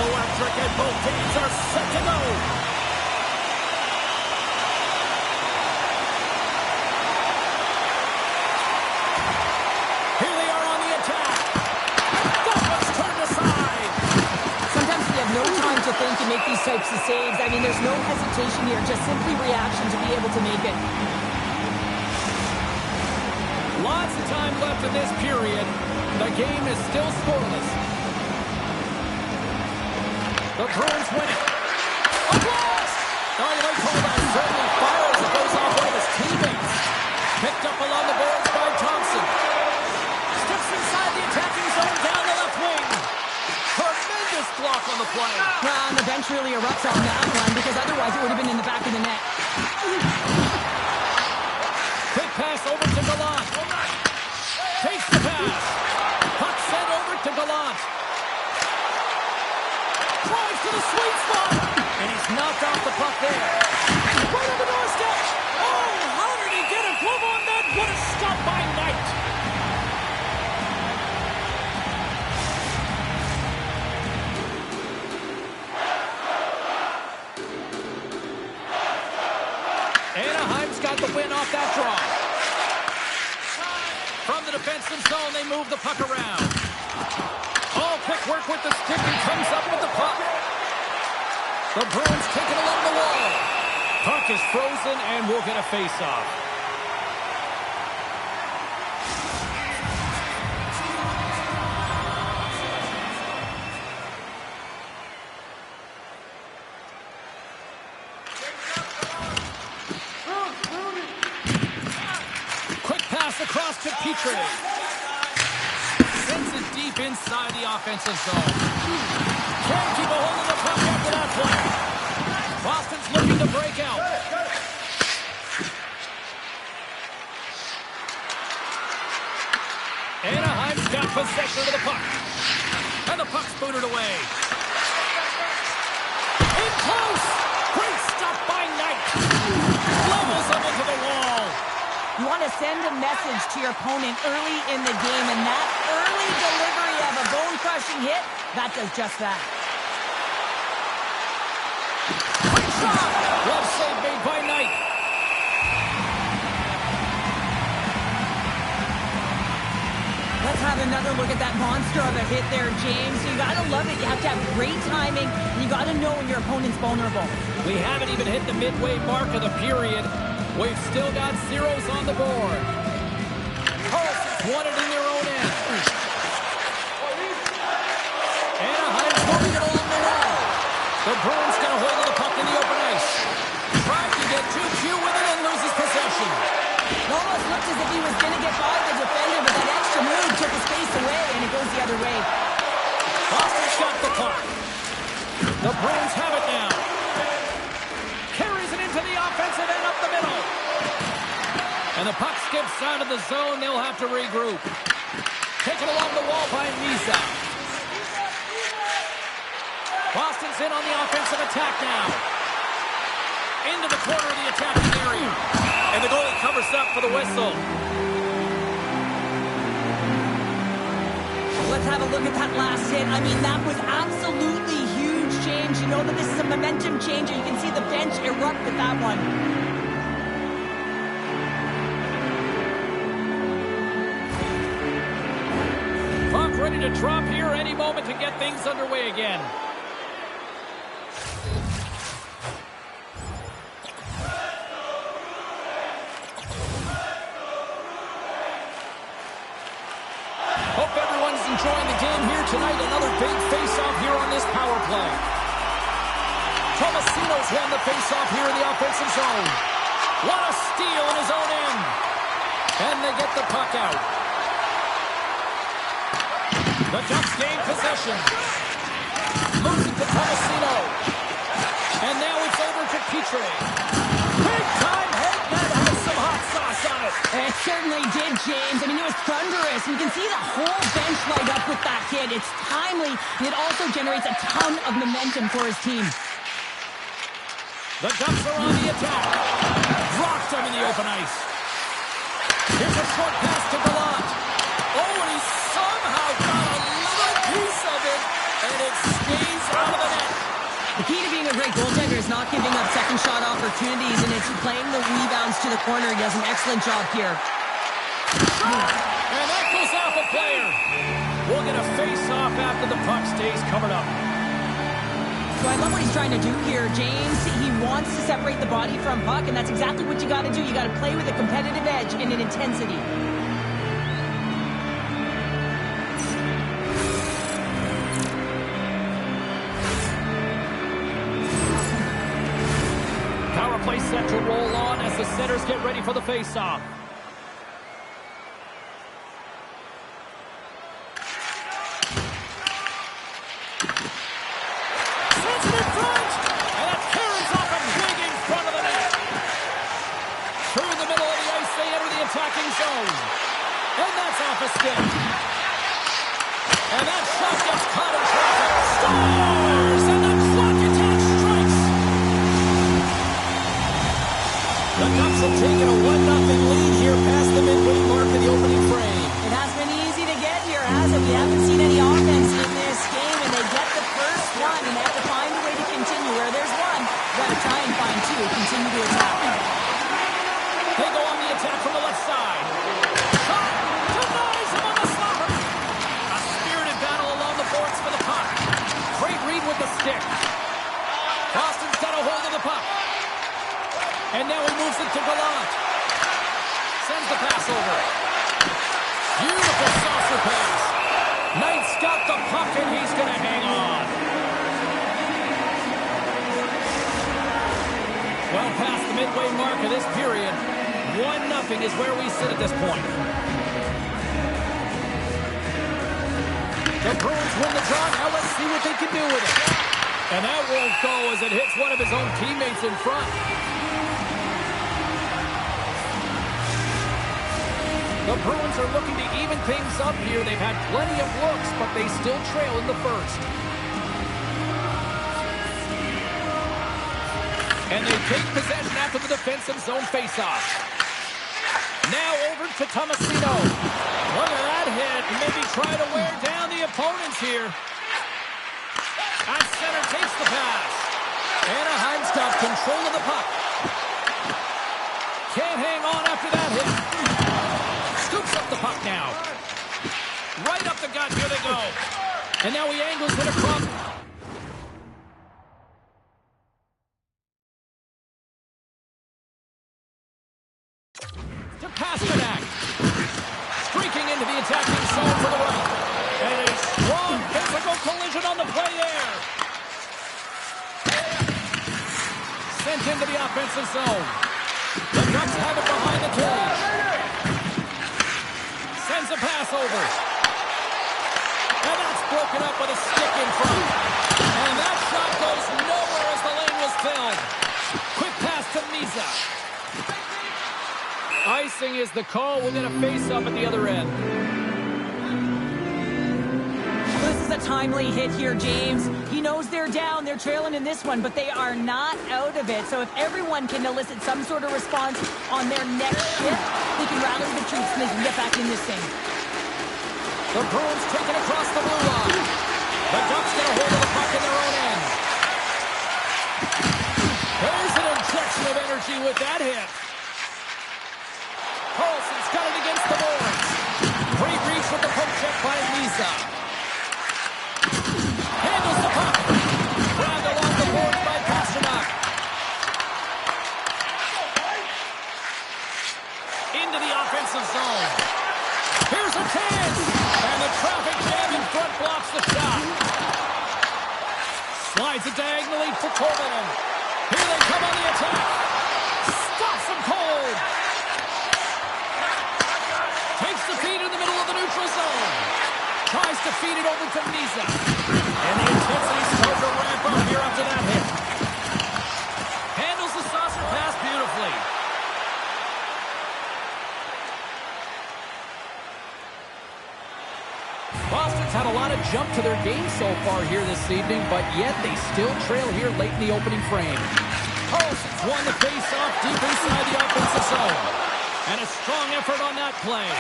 electric, and both teams are set to go. Here they are on the attack. That one's turned aside. Sometimes you have no time to think and make these types of saves. I mean, there's no hesitation here, just simply reaction to be able to make it. Lots of time left in this period. The game is still scoreless. The Bruins win it. A blast! Oh, you might call that friendly fire as it goes off one of his teammates. Picked up along the boards by Thompson. Steps inside the attacking zone down the left wing. Tremendous block on the play. Well, and the bench really erupts on that one because otherwise it would have been in the back of the net. Quick pass over to Gallant. Takes the pass. Puck sent over to Gallant. Drives to the sweet spot. And he's knocked off the puck there. Right on the doorstep. Oh, how did he get a glove on that? What a stop by Knight. Anaheim's got the win off that draw. From the defensive zone, they move the puck around. Oh, quick work with the stick and comes up with the puck. The Bruins take it along the wall. Puck is frozen and we'll get a face-off. Across to Petrie. Sends it deep inside the offensive zone. Can't keep a hold of the puck after that play. Boston's looking to break out. Anaheim's got possession of the puck. And the puck's booted away. In close. Great stop by Knight. Levels him into the wall. You want to send a message to your opponent early in the game, and that early delivery of a bone-crushing hit, that does just that. Quick shot! Well save made by Knight. Let's have another look at that monster of a hit there, James. You got to love it. You have to have great timing, and you got to know when your opponent's vulnerable. We haven't even hit the midway mark of the period. We've still got zeros on the board. Carlson's won it in their own end. Anaheim's moving it along the wall. The Bruins get a hold of the puck in the open ice. Tried to get too cute with it and loses possession. It almost looked as if he was going to get by the defender, but that extra move took his face away, and it goes the other way. Boston's got the puck. The Bruins have it now. Carries it into the offensive end up the middle. And the puck skips out of the zone. They'll have to regroup. Taken along the wall by Misa. Boston's in on the offensive attack now. Into the corner of the attacking area. And the goalie covers up for the whistle. Let's have a look at that last hit. I mean, that was absolutely huge, James. You know that this is a momentum changer. You can see the bench erupt with that one. Puck ready to drop here any moment to get things underway again. Hope everyone's enjoying the game here tonight. Another big face-off here on this power play. Tomasino's won the face-off here in the offensive zone. What a steal in his own end. And they get the puck out. The Ducks gain possession. Moves it to Tomasino. And now it's over to Petrie. Big time hit that has some hot sauce on it. It certainly did, James. I mean, it was thunderous. You can see the whole bench light up with that hit. It's timely, and it also generates a ton of momentum for his team. The Ducks are on the attack. Rocked him in the open ice. Here's a short pass to Gallant. Oh, and he somehow got a little piece of it, and it stays out of The key to being a great goaltender is not giving up second shot opportunities, and it's playing the rebounds to the corner. He does an excellent job here. And that goes off a player. We'll get a face-off after the puck stays covered up. So I love what he's trying to do here, James. He wants to separate the body from puck, and that's exactly what you got to do. You got to play with a competitive edge and an intensity. Power play set to roll on as the centers get ready for the face-off. Attacking zone. And that's off a stick. And that shot gets caught in traffic. Scores! And the clock attack strikes. The Ducks have taken a 1-0 lead here past the midway mark of the opening frame. It hasn't been easy to get here, has it? We haven't seen any offense in this game, and they get the first one, and they have to find a way to continue. Where there's one, got to try and find two. Continue to attack. They go on the attack from the left side. Shot! Denies him on the slapper! A spirited battle along the boards for the puck. Great read with the stick. Boston's got a hold of the puck. And now he moves it to Gallant. Sends the pass over. Beautiful saucer pass. Knight's got the puck and he's going to hang on. Well past the midway mark of this period. 1-0 is where we sit at this point. The Bruins win the draw. Now let's see what they can do with it. And that won't go as it hits one of his own teammates in front. The Bruins are looking to even things up here. They've had plenty of looks, but they still trail in the first. And they take possession after the defensive zone faceoff. Now over to Tomasino. Look at that hit. Maybe try to wear down the opponents here. At center takes the pass. Anaheim's got control of the puck. Can't hang on after that hit. Scoops up the puck now. Right up the gut. Here they go. And now he angles it across. To Pasternak. Streaking into the attacking zone for the right. And a strong physical collision on the play there. Sent into the offensive zone. The Ducks have it behind the cage. Sends a pass over. And that's broken up with a stick in front. And that shot goes nowhere as the lane was filled. Quick pass to Misa. Icing is the call. We'll get a face-up at the other end. This is a timely hit here, James. He knows they're down. They're trailing in this one, but they are not out of it. So if everyone can elicit some sort of response on their next hit, they can rally the troops and they can get back in this thing. The Bruins take it across the blue line. The Ducks get a hold of the puck in their own end. There's an injection of energy with that hit. Paulson's got it against the boards. Great reach with the poke check by Lisa. Handles the puck. Grabbed along the boards by Pasternak. Into the offensive zone. Here's a chance. And the traffic jam in front blocks the shot. Slides it diagonally for Corbin. Here they come on the attack. Stops them cold. Takes the feed in the middle of the neutral zone. Tries to feed it over to Misa. And the intensity starts to ramp up here after that hit. Handles the saucer pass beautifully. Boston's had a lot of jump to their game so far here this evening, but yet they still trail here late in the opening frame. Carlson's won the face-off deep inside the offensive zone. And a strong effort on that play.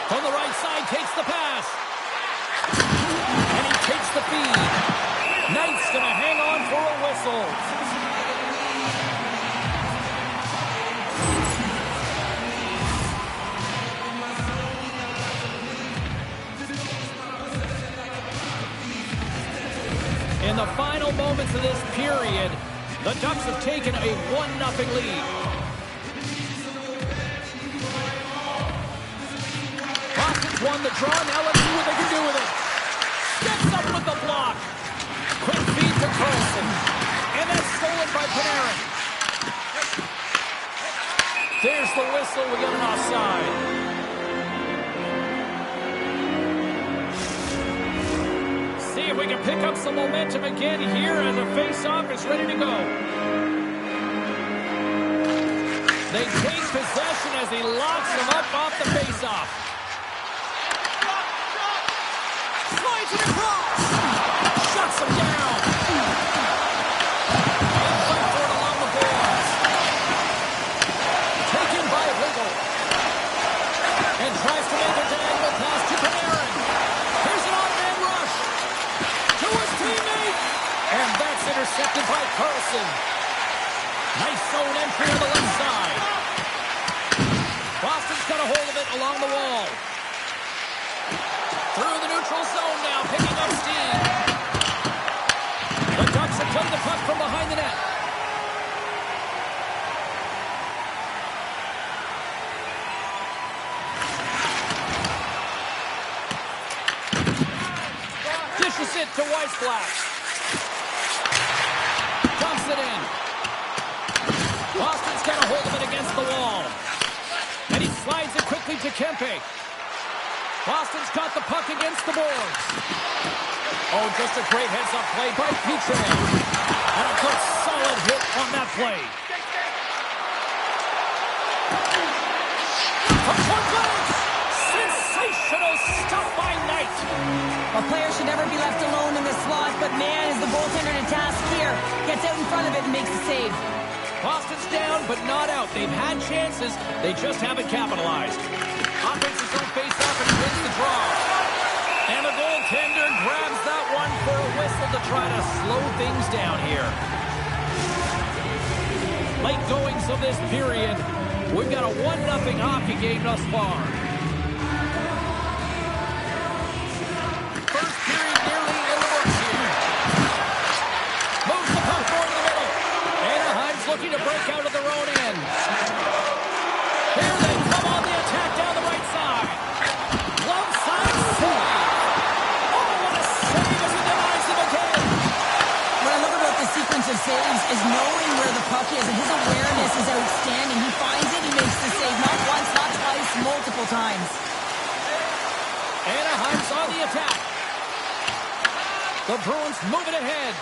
From the right side, takes the pass. And he takes the feed. Knight's going to hang whistles. In the final moments of this period, the Ducks have taken a 1-0 lead. Boston's won the draw. Now let's see what they can do with it. Gets up with the block. Quick feed to Carlson. And that's stolen by Panarin. There's the whistle. We get an offside. See if we can pick up some momentum again here as the face-off is ready to go. They take possession as he locks him up off the face-off. Slides it across. Shuts him down. And fight for it along the boards. Taken by Wiggle. And tries to make a diagonal pass to Panarin. Here's an odd-man rush. To his teammate. And that's intercepted by Carlson. Nice zone entry on the left side. Boston's got a hold of it along the wall. Through the neutral zone now, picking up steam. The Ducks have played the puck from behind the net. Dishes it to Weissblatt. Dumps it in. Boston's got a hold of it against the wall. And he slides it quickly to Kempe. Boston's got the puck against the boards. Oh, just a great heads-up play by Petrie. And a good solid hit on that play. From point blank. Sensational stuff by Knight. A player should never be left alone in this slot, but man, is the goaltender to task here. Gets out in front of it and makes the save. Boston's down, but not out. They've had chances. They just haven't capitalized. Offenses don't face up and he wins the draw. And the goaltender grabs that one for a whistle to try to slow things down here. Late goings of this period. We've got a 1-0 hockey game thus far. First period nearly in the books here. Moves the puck forward to the middle. Anaheim's looking to break out of their own end. Here they come on the attack down the right side. Glove side save. Oh, what a save as he denies him again. What I love about this sequence of saves is knowing where the puck is, and his awareness is outstanding. He finds it, he makes the save not once, not twice, multiple times. Anaheim's on the attack. The Bruins move it ahead.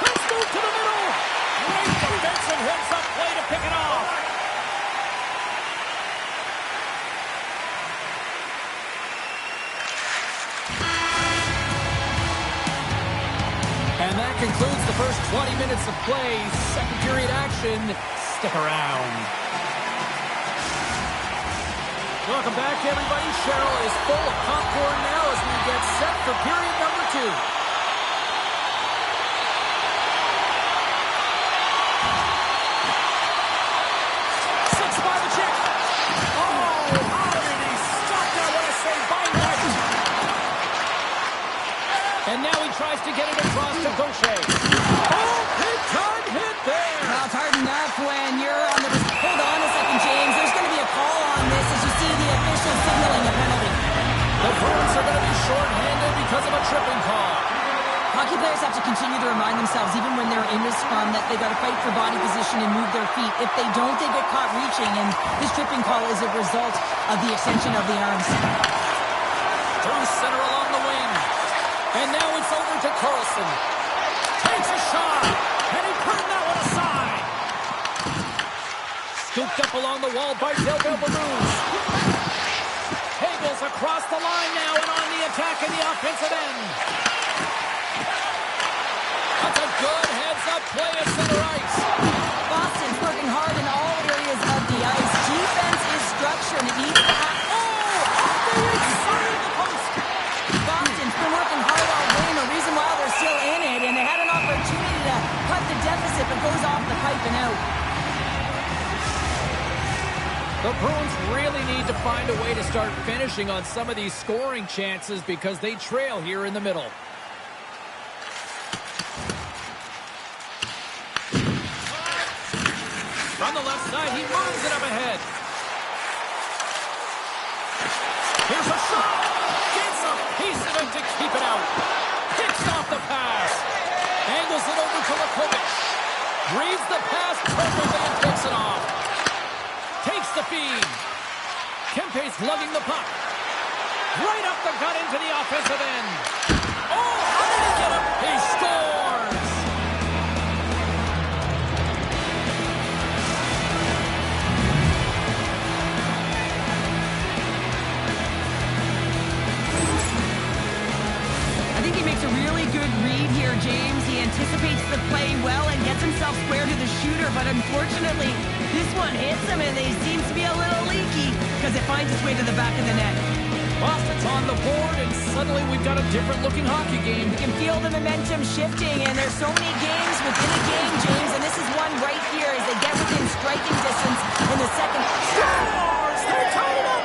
Let's move to the middle. Great defensive heads-up play to pick it off. And that concludes the first 20 minutes of play. Second period action. Stick around. Welcome back, everybody. Cheryl is full of popcorn now as we get set for period number 2. By the check. Oh, how did he stop that? What a save by Knight. And now he tries to get it across to Gaucher. Oh, big time hit there. Well, it's hard enough when you're on the... Hold on a second, James. There's going to be a call on this as you see the official signaling a penalty. The Bruins are going to be shorthanded because of a tripping call. Hockey players have to continue to remind themselves, even when they're in this scrum, that they got to fight for body position and move their feet. If they don't, they get caught reaching, and this tripping call is a result of the extension of the arms. Through center along the wing. And now it's over to Carlson. Takes a shot, and he turned that one aside. Scooped up along the wall by Del Bellemoose. Hagel's across the line now and on the attack in the offensive end. That's a good heads-up play at center ice. Boston's working hard in all areas of the ice. Defense is structure, and it needs to have... Oh! Off the inside of the post! Boston's been working hard all game. A reason why they're The Bruins really need to find a way to start finishing on some of these scoring chances because they trail here in the middle. On the left side, he moves it up ahead. Here's a shot. Gets a piece of it to keep it out. Kicks off the pass. Angles it over to Lakovic. Reads the pass perfectly and picks it off. Takes the feed. Kempe's lugging the puck. Right up the gut into the offensive end. Oh, how did he get him? He scores! I think he makes a really good read here, James. He anticipates the play well and gets himself square to the shooter, but unfortunately, this one hits him and he seems to be a little leaky because it finds its way to the back of the net. Boston's on the board, and suddenly we've got a different-looking hockey game. You can feel the momentum shifting, and there's so many games within a game, James, and this is one right here as they get within striking distance in the second. Scores! They're tied it up!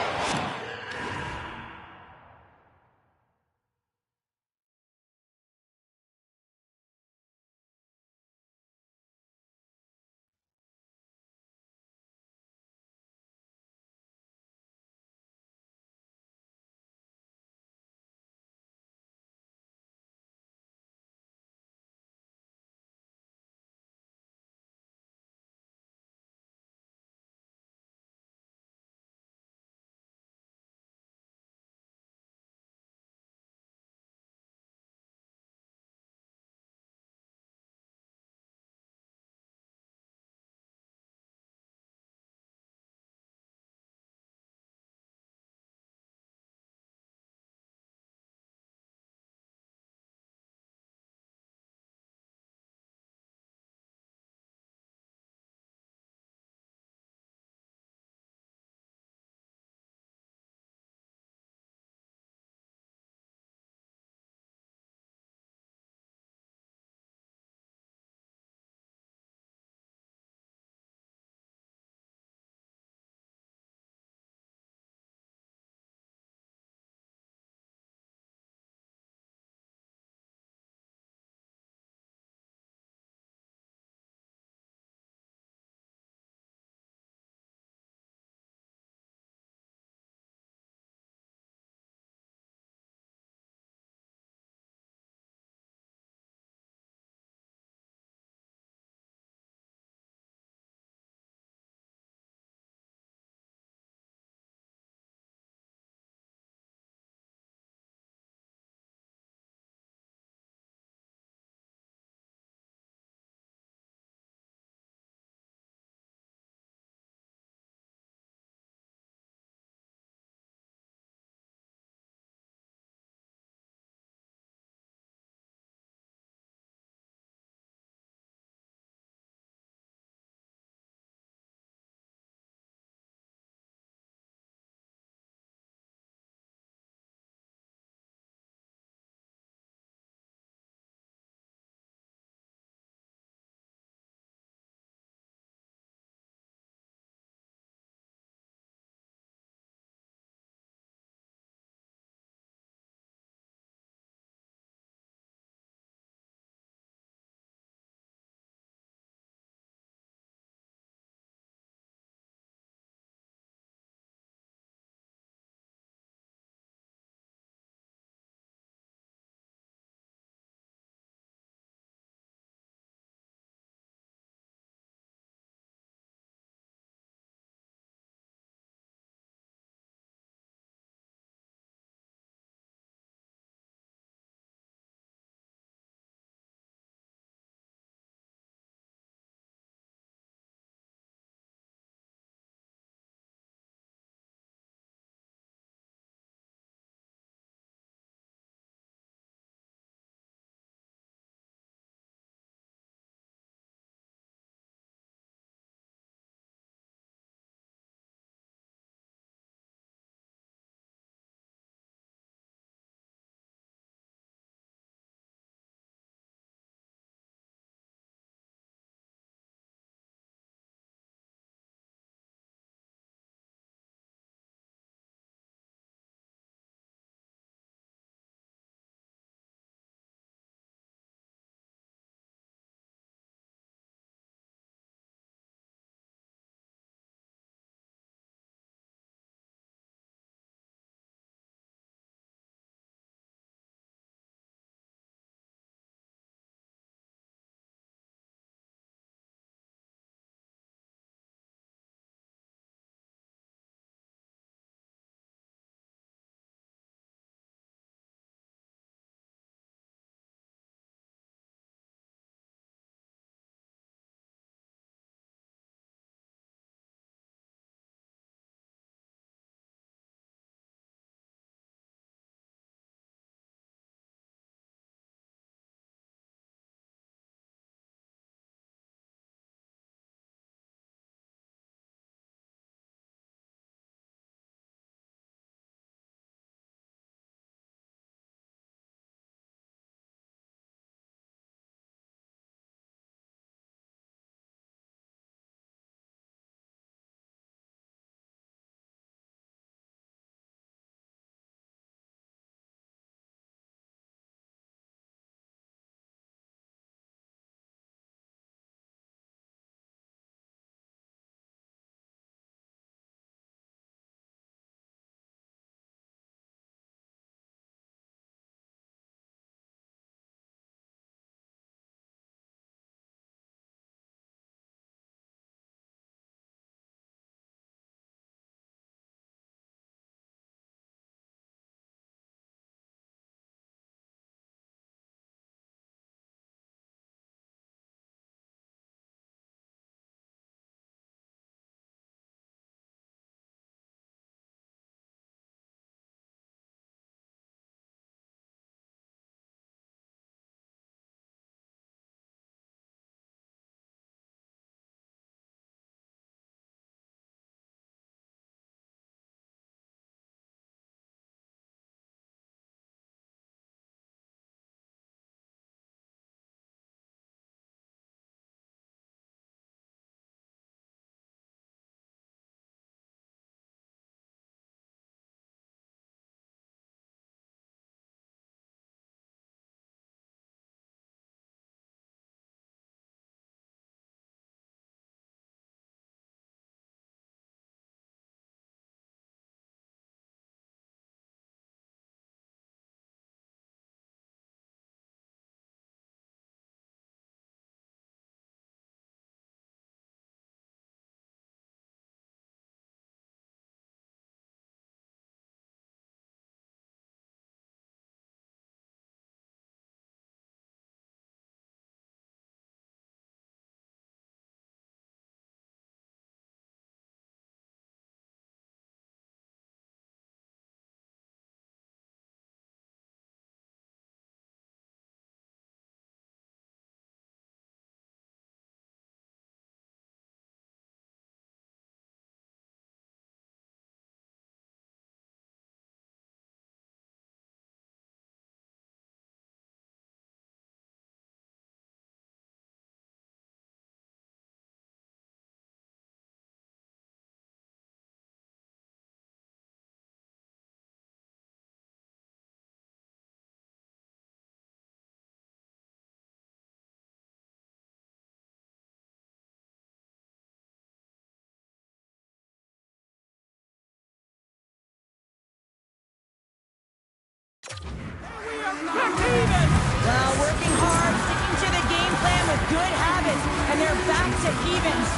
good habits, and they're back to evens.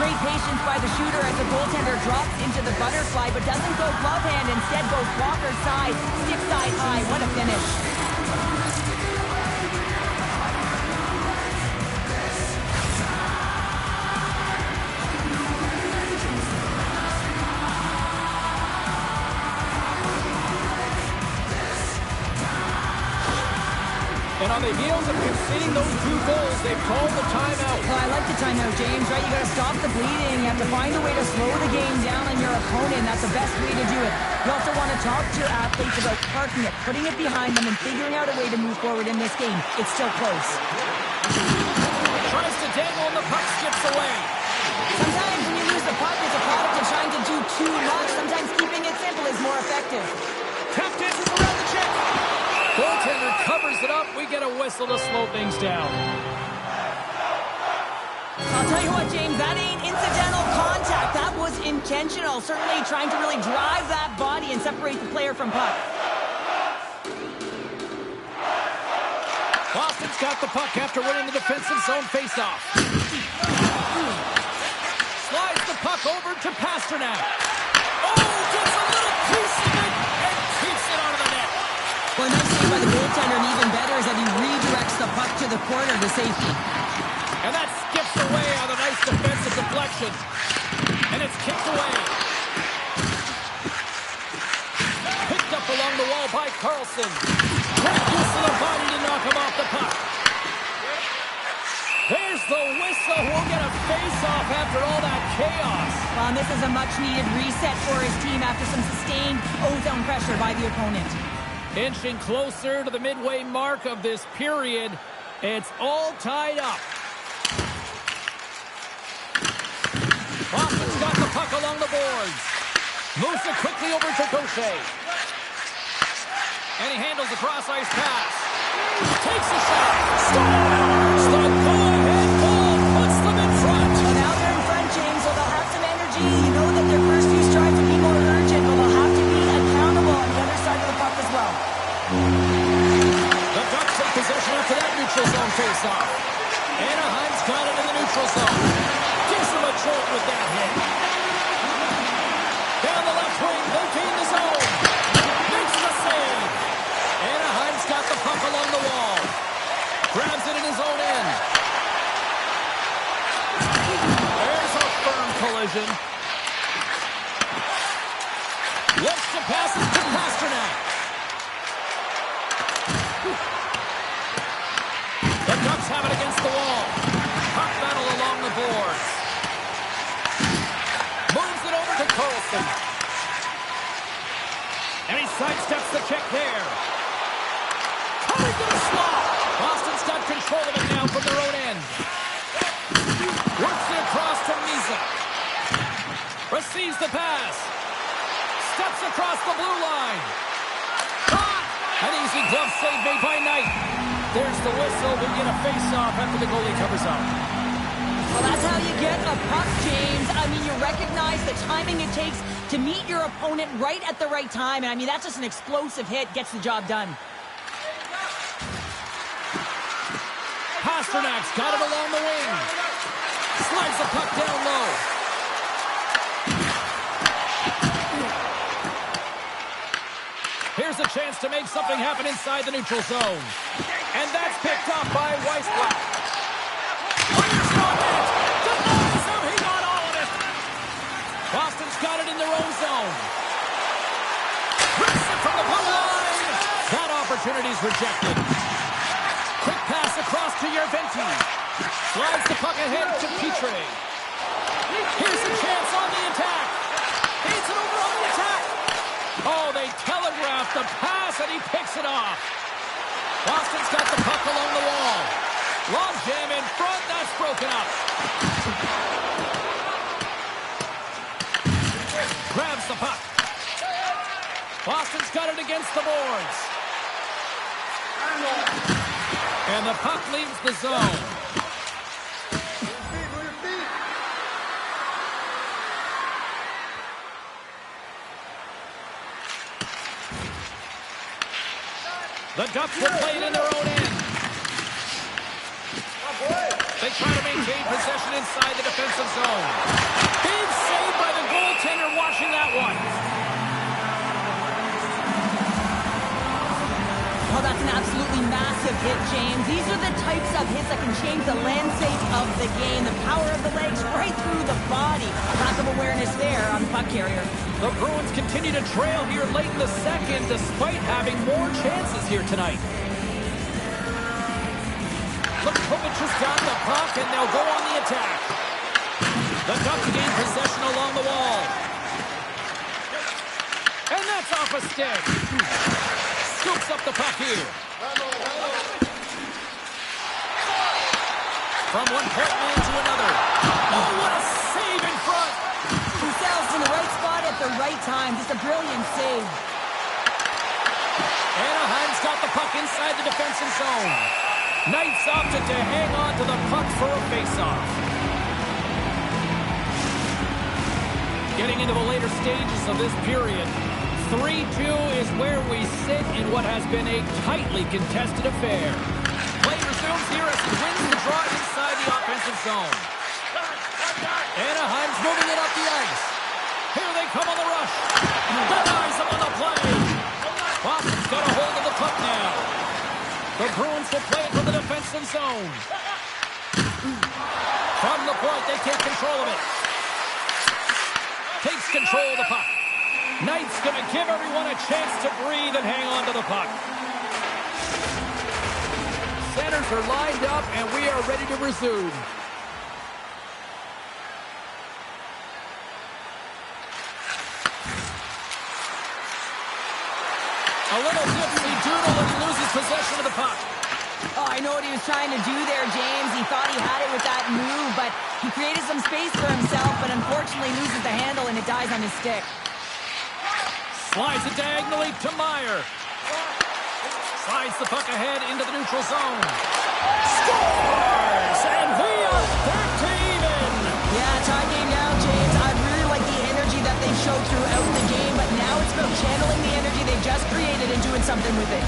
Great patience by the shooter as the goaltender drops into the butterfly, but doesn't go glove hand, instead goes blocker side, stick side high. What a finish. And on the heels of conceding those 2 goals, they've called the timeout. Well, I like the timeout, James, right? You got to stop the bleeding. You have to find a way to slow the game down on your opponent. That's the best way to do it. You also want to talk to your athletes about parking it, putting it behind them, and figuring out a way to move forward in this game. It's still close. Tries to dangle, and the puck skips away. Sometimes when you lose the puck, it's a product of trying to do too much. Sometimes keeping it simple is more effective. Tap dances around the check. Goaltender covers it up. We get a whistle to slow things down. I'll tell you what, James, that ain't incidental contact. That was intentional. Certainly trying to really drive that body and separate the player from puck. Boston's got the puck after winning the defensive zone faceoff. Slides the puck over to Pasternak. Oh, gets a little piece of it and keeps it out of the net. Well, nice save by the goaltender, and even better is that he redirects the puck to the corner to safety. And that skips away on a nice defensive deflection. And it's kicked away. Picked up along the wall by Carlson. Great use of the body to knock him off the puck. There's the whistle. We'll get a face-off after all that chaos. Well, and this is a much-needed reset for his team after some sustained O-zone pressure by the opponent. Inching closer to the midway mark of this period. It's all tied up. Boston's got the puck along the boards. Moves it quickly over to Gaucher. And he handles a cross-ice pass. Takes a shot. Scores! The go-ahead goal puts them in front. Well, now they're in front, James, so they'll have some energy. You know that their first few strides will be more urgent, but they'll have to be accountable on the other side of the puck as well. The Ducks take possession after that neutral zone face-off. Anaheim's got it in the neutral zone. Gives them a jolt with that hit. Down the left wing, they gain the zone. Makes the save. Anaheim's got the puck along the wall. Grabs it in his own end. There's a firm collision. Looks to pass it to Pasternak. The Ducks have it against the wall. Puck battle along the boards. Moves it over to Carlson. And he sidesteps the check there. Coming to the slot. Boston's got control of it now from their own end. Works it across to Misa. Receives the pass. Steps across the blue line. An easy glove save made by Knight. There's the whistle. We get a face-off after the goalie covers up. Well, that's how you get a puck, James. I mean, you recognize the timing it takes to meet your opponent right at the right time. And I mean, that's just an explosive hit. Gets the job done. Pasternak's got it along the wing. Slides the puck down low. Here's a chance to make something happen inside the neutral zone. And that's picked up by Weissblatt. Fires on it. Denies him. He got all of it. Boston's got it in their own zone. Rips it from the blue line. That opportunity's rejected. Quick pass across to Yerventi. Slides the puck ahead to Petrie. Here's a chance on the attack. Feeds it over on the attack. Oh, they telegraphed the pass, and he picks it off. Boston's got the puck along the wall. Long jam in front. That's broken up. Grabs the puck. Boston's got it against the boards. And the puck leaves the zone. The Ducks will play it in their own end. they try to maintain possession inside the defensive zone. Big save by the goaltender watching that one. Oh, that's an absolutely massive hit, James. These are the types of hits that can change the landscape of the game. The power of the legs right through the body. Lack of awareness there on the puck carrier. The Bruins continue to trail here late in the second despite having more chances here tonight. Likovic has got the puck, and they'll go on the attack. The Ducks gain possession along the wall. And that's off a stick. Scoops up the puck here. From one point man to another. Oh, what a save in front. Himself in the right spot at the right time. Just a brilliant save. Anaheim's got the puck inside the defensive zone. Knights opted to hang on to the puck for a faceoff. Getting into the later stages of this period, 3-2 is where we sit in what has been a tightly contested affair. Play resumes here as he wins the draw inside the offensive zone. Anaheim's moving it up the ice. Here they come on the rush. Denies him on the play. Boston's got a hold of the puck now. The Bruins will play it from the defensive zone. From the point, they take control of it. Takes control of the puck. Knight's going to give everyone a chance to breathe and hang on to the puck. Centers are lined up, and we are ready to resume. A little dipsy-doodle, and he loses possession of the puck. Oh, I know what he was trying to do there, James. He thought he had it with that move, but he created some space for himself, but unfortunately loses the handle, and it dies on his stick. Slides it diagonally to Meyer. Slides the puck ahead into the neutral zone. Scores! And we are back to even. Yeah, tie game now, James. I really like the energy that they showed throughout the game, but now it's about channeling the energy they just created and doing something with it.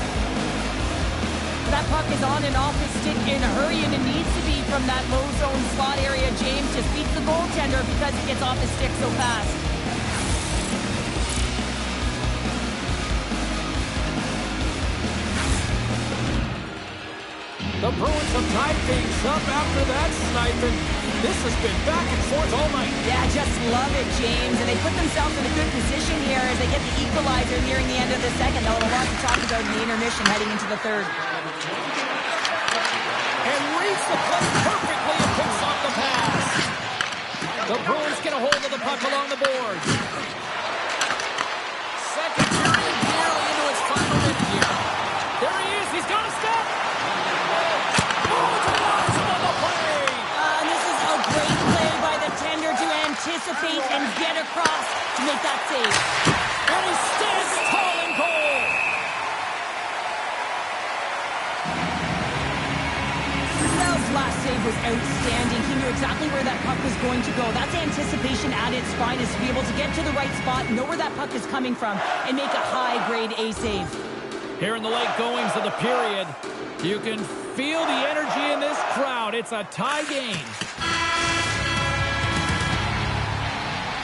That puck is on and off his stick in a hurry, and it needs to be from that low zone slot area. James just beats the goaltender because it gets off his stick so fast. The Bruins have tied things up after that sniping. This has been back and forth all night. Yeah, I just love it, James. And they put themselves in a good position here as they get the equalizer nearing the end of the second. They'll have a lot to talk about in the intermission heading into the third. And reads the play perfectly and picks off the pass. The Bruins get a hold of the puck along the boards. Second period nearly into its final minute here. There he is. He's got a step. Anticipate and get across to make that save. And he stands tall in goal. Sells last save was outstanding. He knew exactly where that puck was going to go. That's anticipation at its finest, to be able to get to the right spot, know where that puck is coming from, and make a high-grade A save. Here in the late goings of the period, you can feel the energy in this crowd. It's a tie game.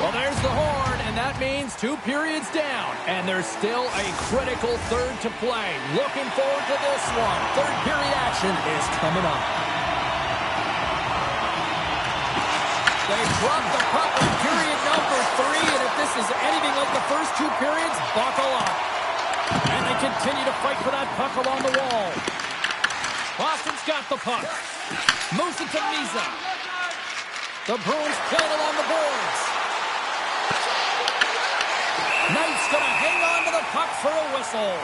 Well, there's the horn, and that means 2 periods down. And there's still a critical third to play. Looking forward to this one. Third period action is coming up. They drop the puck in period number 3, and if this is anything like the first 2 periods, buckle up. And they continue to fight for that puck along the wall. Boston's got the puck. Moves it to Misa. The Bruins play it along the boards. Knight's going to hang on to the puck for a whistle.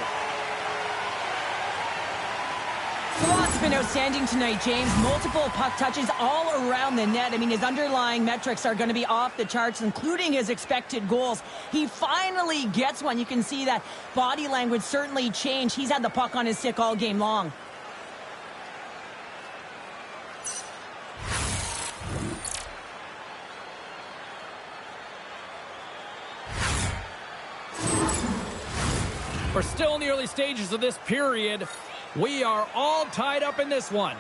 Sawat's been outstanding tonight, James. Multiple puck touches all around the net. I mean, his underlying metrics are going to be off the charts, including his expected goals. He finally gets one. You can see that body language certainly changed. He's had the puck on his stick all game long. We're still in the early stages of this period. We are all tied up in this one.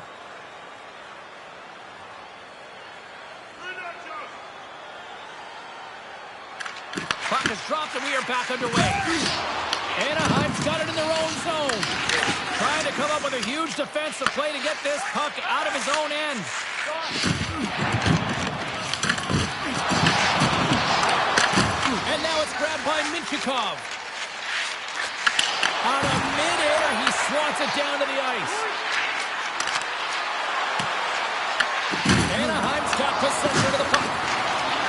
Puck is dropped and we are back underway. Anaheim's got it in their own zone. Trying to come up with a huge defensive play to get this puck out of his own end. And now it's grabbed by Minchikov. Out of midair, he swats it down to the ice. Anaheim's got possession of the puck.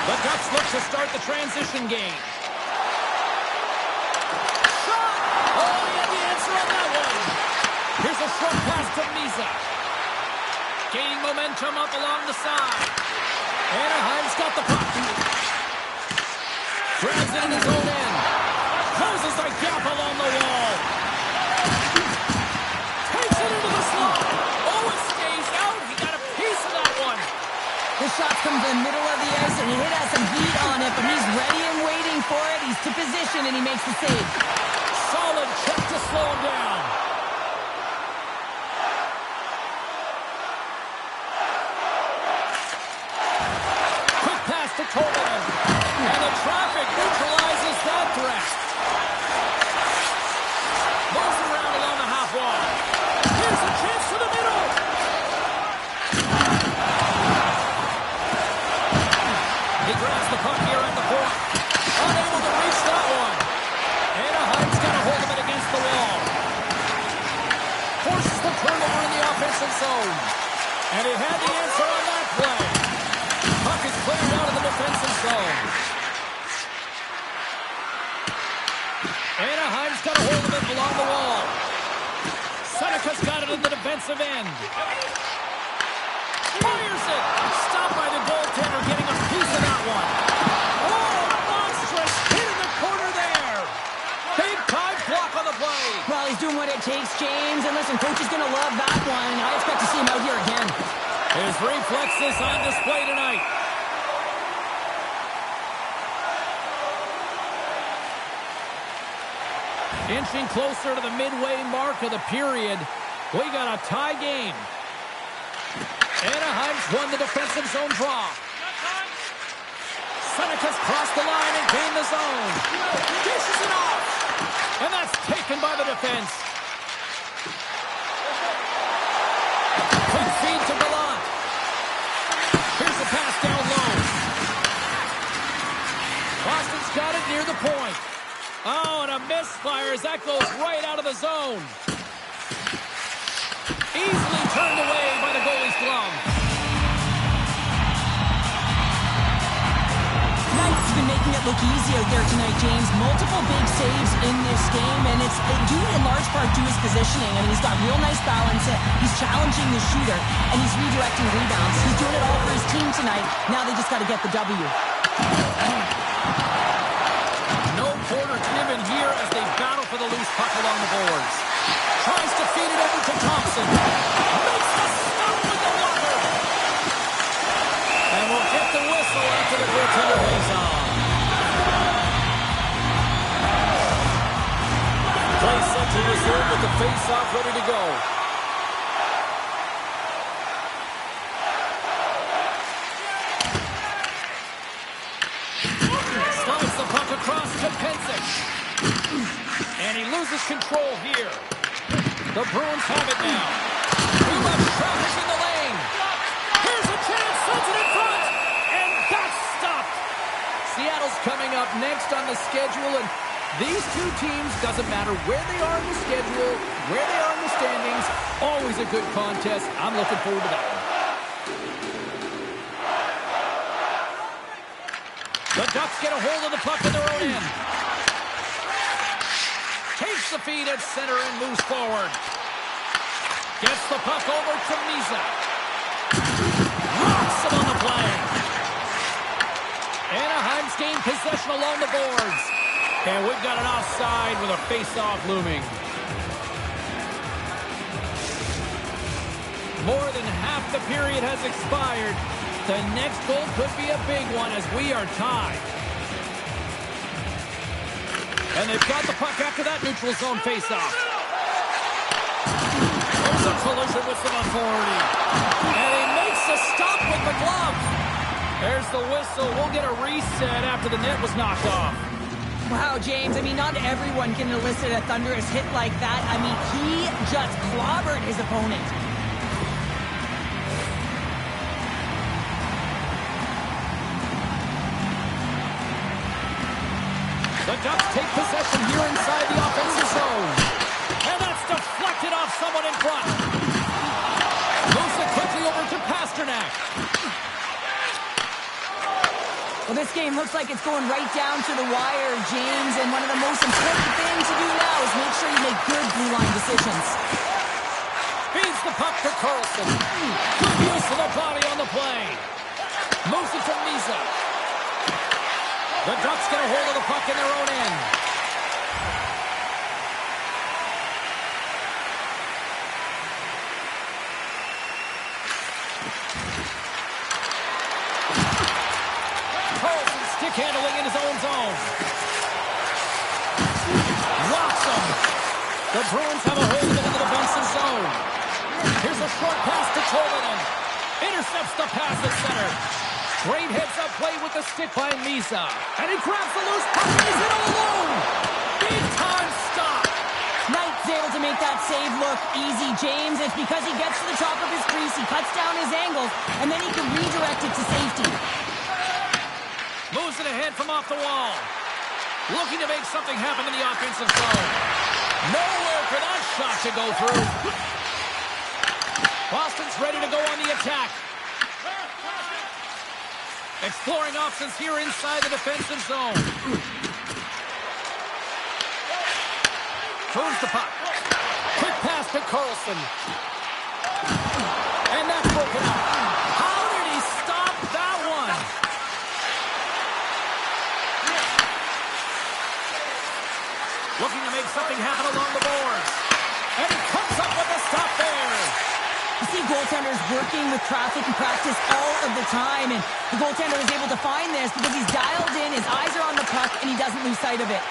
The Ducks look to start the transition game. Shot! Oh, he had the answer on that one. Here's a short pass to Misa. Gaining momentum up along the side. Anaheim's got the puck. Grabs it in his own end. Closes the gap along the wall. Takes it into the slot. Oh, it stays out. He got a piece of that one. The shot's come to the middle of the ice, and he has some heat on it, but he's ready and waiting for it. He's to position, and he makes the save. Solid check to slow him down. Quick pass to Tolvanen. And the traffic neutralizes that threat. Moves around along the half wall. Here's a chance to the middle. He grabs the puck here at the point. Unable to reach that one. Anaheim's got a hold of it against the wall. Forces the turnover in the offensive zone. And he had the answer on that play. Puck is cleared out of the defensive zone. Anaheim's got a hold of it along the wall. Seneca's got it in the defensive end. Fires it. Stopped by the goaltender, getting a piece of that one. Oh, monstrous hit in the corner there. Big time block on the play. Well, he's doing what it takes, James. And listen, coach is going to love that one. I expect to see him out here again. His reflexes on display tonight. Inching closer to the midway mark of the period. We got a tie game. Anaheim's won the defensive zone draw. Seneca's crossed the line and gained the zone. Dishes it off. And that's taken by the defense. Quick feed to Gallant. Here's the pass down low. Boston's got it near the point. Oh, and a misfire as that goes right out of the zone. Easily turned away by the goalie's glove. Knight's been making it look easy out there tonight, James. Multiple big saves in this game, and it's due in large part to his positioning. I mean, he's got real nice balance. He's challenging the shooter, and he's redirecting rebounds. He's doing it all for his team tonight. Now they just got to get the W. No quarter given here as they battle for the loose puck along the boards. Tries to feed it over to Thompson. Makes the stop with the blocker. And we'll get the whistle after the goaltender lays on. Play set to resume with the face-off ready to go. Slides the puck across to Pensick. And he loses control here. The Bruins have it now. Too much traffic in the lane. Here's a chance, sends it in front. And that's stopped. Seattle's coming up next on the schedule, and these two teams, doesn't matter where they are in the schedule, where they are in the standings, always a good contest. I'm looking forward to that one. The Ducks get a hold of the puck in their own end. Takes the feed at center and moves forward. Gets the puck over to Misa. Rocks him on the play. Anaheim's gained possession along the boards. And we've got an offside with a face-off looming. More than half the period has expired. The next goal could be a big one as we are tied. And they've got the puck after that neutral zone faceoff. There's a collision with some authority. And he makes a stop with the glove. There's the whistle. We'll get a reset after the net was knocked off. Wow, James, I mean, not everyone can elicit a thunderous hit like that. I mean, he just clobbered his opponent. The Ducks take possession here inside the offensive zone. And that's deflected off someone in front. Moves it quickly over to Pasternak. Well, this game looks like it's going right down to the wire, James, and one of the most important things to do now is make sure you make good blue line decisions. Feeds the puck to Carlson. Good use of the body on the play. Moves it to Misa. The Ducks get a hold of the puck in their own end. Carlson stick handling in his own zone. Rocks him. The Bruins have a hold of it in the defensive zone. Here's a short pass to Tolvanen. Intercepts the pass at center. Great heads-up play with the stick by Misa. And he grabs the loose puck and he's in all alone. Big-time stop. Knight's able to make that save look easy, James. It's because he gets to the top of his crease, he cuts down his angles, and then he can redirect it to safety. Moves it ahead from off the wall. Looking to make something happen in the offensive zone. Nowhere for that shot to go through. Boston's ready to go on the attack. Exploring options here inside the defensive zone. Throws the puck. Quick pass to Carlson. And that's broken up. How did he stop that one? Looking to make something happen along the boards. And he comes up with a stop there. You see goaltenders working with traffic and practice all of the time, and the goaltender is able to find this because he's dialed in, his eyes are on the puck, and he doesn't lose sight of it.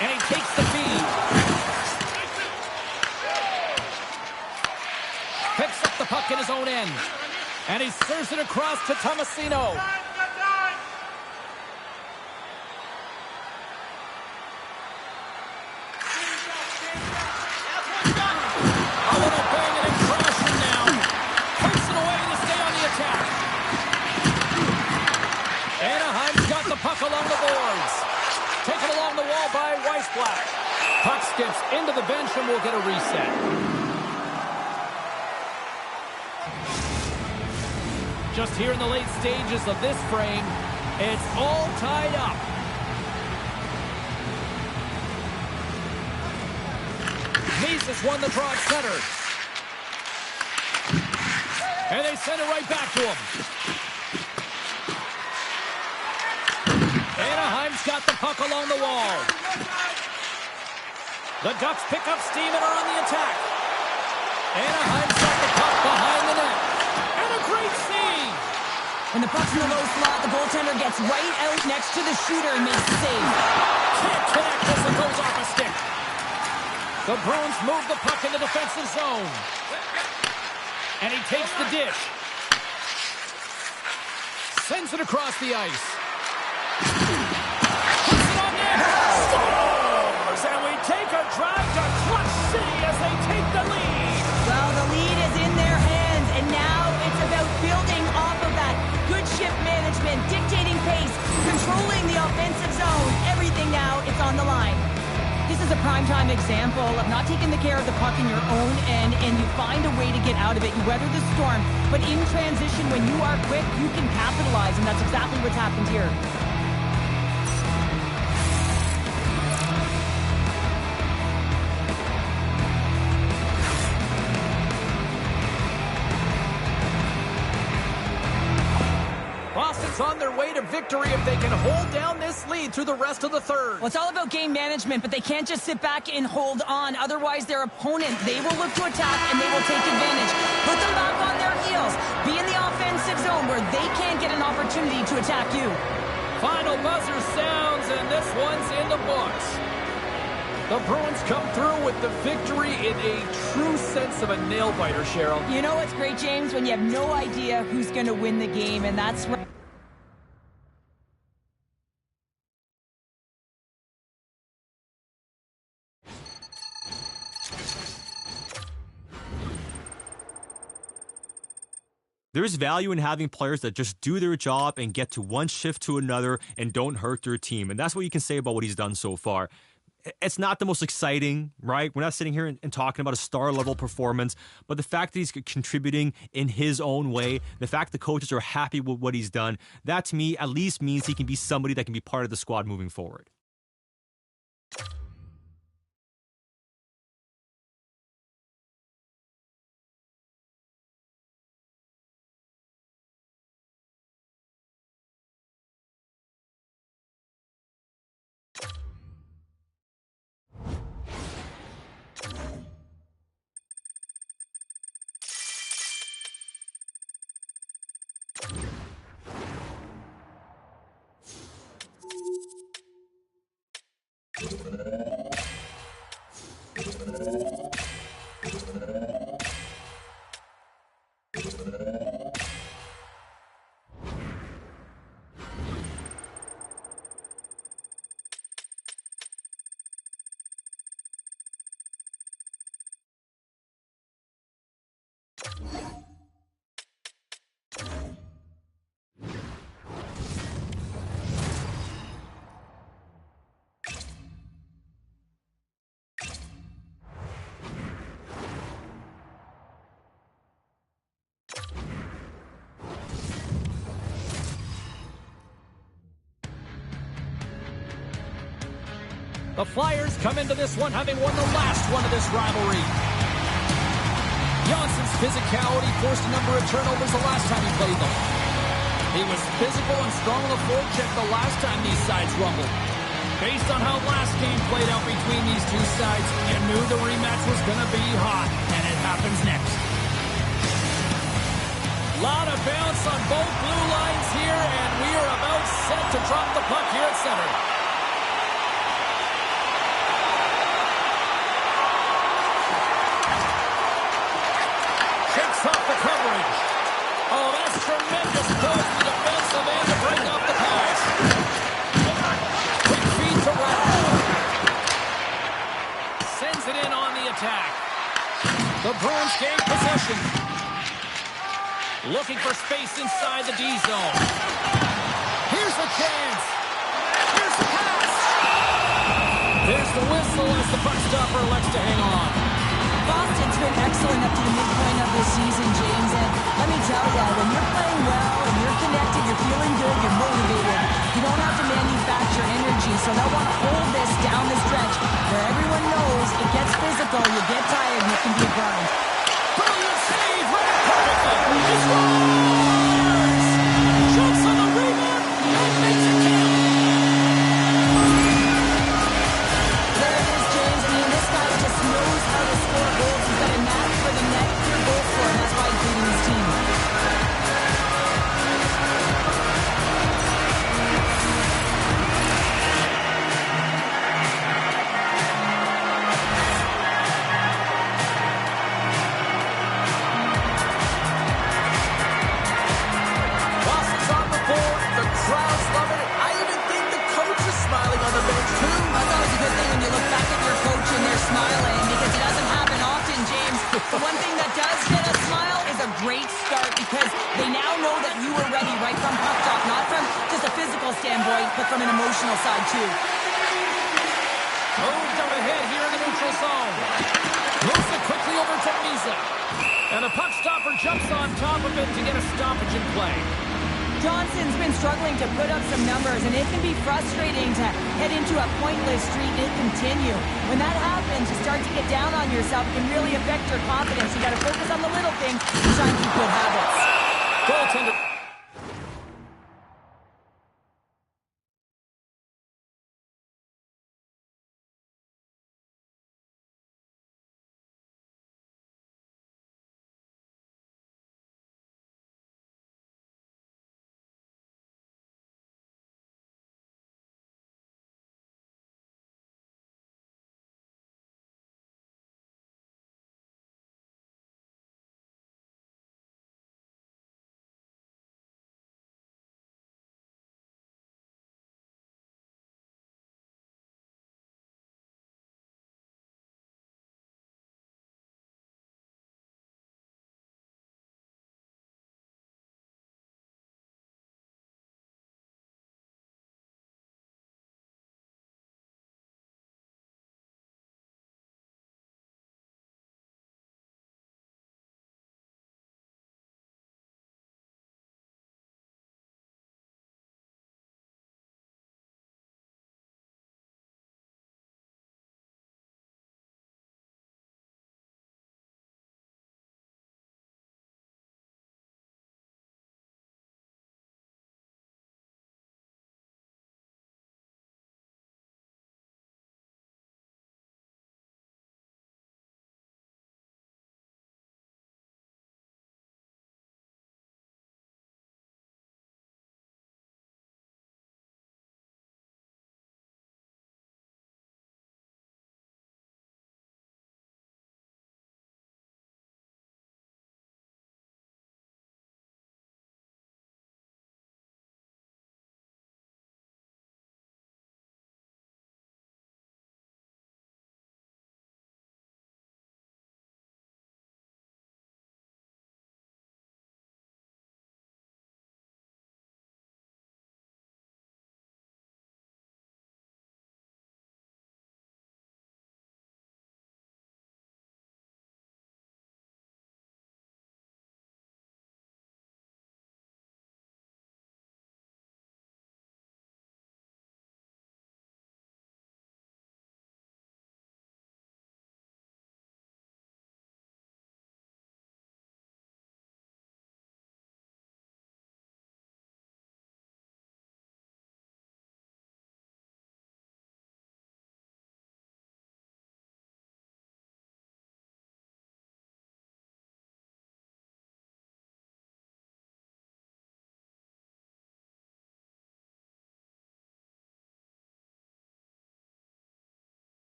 And he takes the feed. Picks up the puck in his own end. And he serves it across to Tomasino. Puck along the boards. Taken along the wall by Weissblatt. Puck skips into the bench and we'll get a reset. Just here in the late stages of this frame, it's all tied up. Mises won the draw at center. And they send it right back to him. Anaheim's got the puck along the wall. The Ducks pick up steam and are on the attack. Anaheim's got the puck behind the net. And a great save. When the puck's in the low slot, the goaltender gets right out next to the shooter and makes the save. Can't connect as it goes off a stick. The Bruins move the puck in the defensive zone. And he takes the dish. Sends it across the ice. Scores! And we take a drive to Clutch City as they take the lead. Well, the lead is in their hands, and now it's about building off of that. Good shift management, dictating pace, controlling the offensive zone. Everything now, it's on the line. This is a primetime example of not taking the care of the puck in your own end, and you find a way to get out of it. You weather the storm, but in transition, when you are quick, you can capitalize, and that's exactly what's happened here. Boston's on their way to victory if they can hold down this lead through the rest of the third. Well, it's all about game management, but they can't just sit back and hold on. Otherwise, their opponent, they will look to attack and they will take advantage. Put them back on their heels. Be in the offensive zone where they can't get an opportunity to attack you. Final buzzer sounds, and this one's in the books. The Bruins come through with the victory in a true sense of a nail-biter, Cheryl. You know what's great, James? When you have no idea who's going to win the game, and that's right. there's value in having players that just do their job and get to one shift to another and don't hurt their team. And that's what you can say about what he's done so far. It's not the most exciting, right? We're not sitting here and talking about a star-level performance, but the fact that he's contributing in his own way, the fact the coaches are happy with what he's done, that to me at least means he can be somebody that can be part of the squad moving forward. The Flyers come into this one having won the last one of this rivalry. Johnson's physicality forced a number of turnovers the last time he played them. He was physical and strong on the forecheck the last time these sides rumbled. Based on how last game played out between these two sides, you knew the rematch was going to be hot, and it happens next. Lot of bounce on both blue lines here, and we are about set to drop the puck here at center. Off the coverage. Oh, that's tremendous push to the defensive end to break off the pass. Quick feed to Rowe. Sends it in on the attack. The Bruins gain possession. Looking for space inside the D zone. Here's the chance. Here's the pass. There's the whistle as the puck stopper elects to hang on. Boston's been excellent up to the midpoint of this season, James, and let me tell you, when you're playing well and you're connected, you're feeling good, you're motivated, you don't have to manufacture energy, so they'll want to hold this down the stretch where everyone knows it gets physical, you get tired, and it can be a grind. Brilliant save, read it perfectly. He scores! Jumps on the rebound and makes it count. There it is, James. I mean, this guy just knows how to score goals. He's got a knack for the net, pure goal scorer, and that's why he's leading his team. Boston's on the board. The crowd's loving it. I even think the coach is smiling on the bench, too. That's always a good thing when you look back at your coach and they're smiling, because it doesn't happen often, James. The one thing that does get a smile is a great start, because they now know that you were ready right from puck drop, not from just a physical standpoint, but from an emotional side, too. Moved up ahead here in the neutral zone. Moves it quickly over to Misa. And the puck stopper jumps on top of it to get a stoppage in play. Johnson's been struggling to put up some numbers, and it can be frustrating to head into a pointless streak and continue. When that happens, you start to get down on yourself. It can really affect your confidence. You got to focus on the little things and try and keep good habits. Goaltender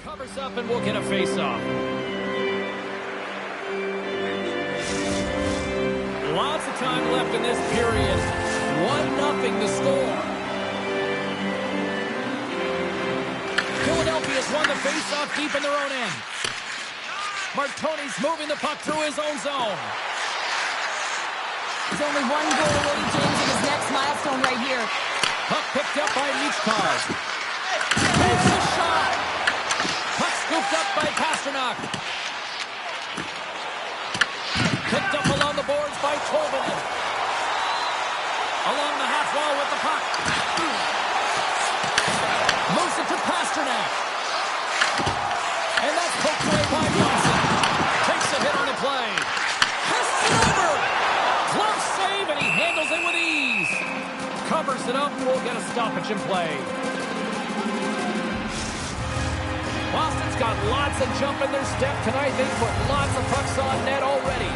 Covers up and we'll get a face-off. Lots of time left in this period. 1-0 the score. Philadelphia's won the face-off deep in their own end. Martoni's moving the puck through his own zone. He's only one goal away, James, in his next milestone right here. Puck picked up by Michkov. Takes a shot. Puck scooped up by Pasternak. Picked up along the boards by Tolvanen. Along the half wall with the puck. Moves it to Pasternak. And that's poked away by Johnson. Takes a hit on the play. Passes it over. Glove save, and he handles it with ease. Covers it up, and we'll get a stoppage in play. Boston's got lots of jump in their step tonight. They put lots of pucks on net already.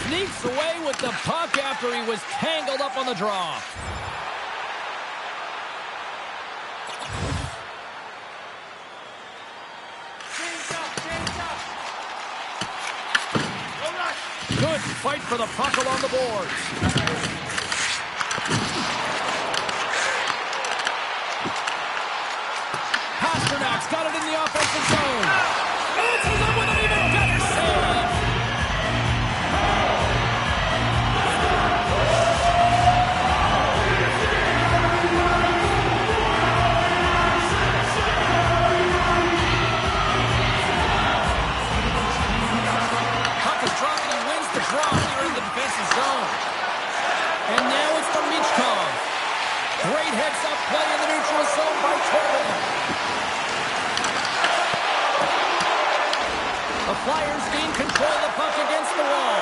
Sneaks away with the puck after he was tangled up on the draw. Good fight for the puck along the boards. Pasternak's got it in the offensive zone. Answers it with an even better save. Puck is dropped and he wins the draw here in the defensive zone. And now it's for Michkov. Great heads-up play in the neutral zone by Tolvanen. The Flyers gain control of the puck against the wall.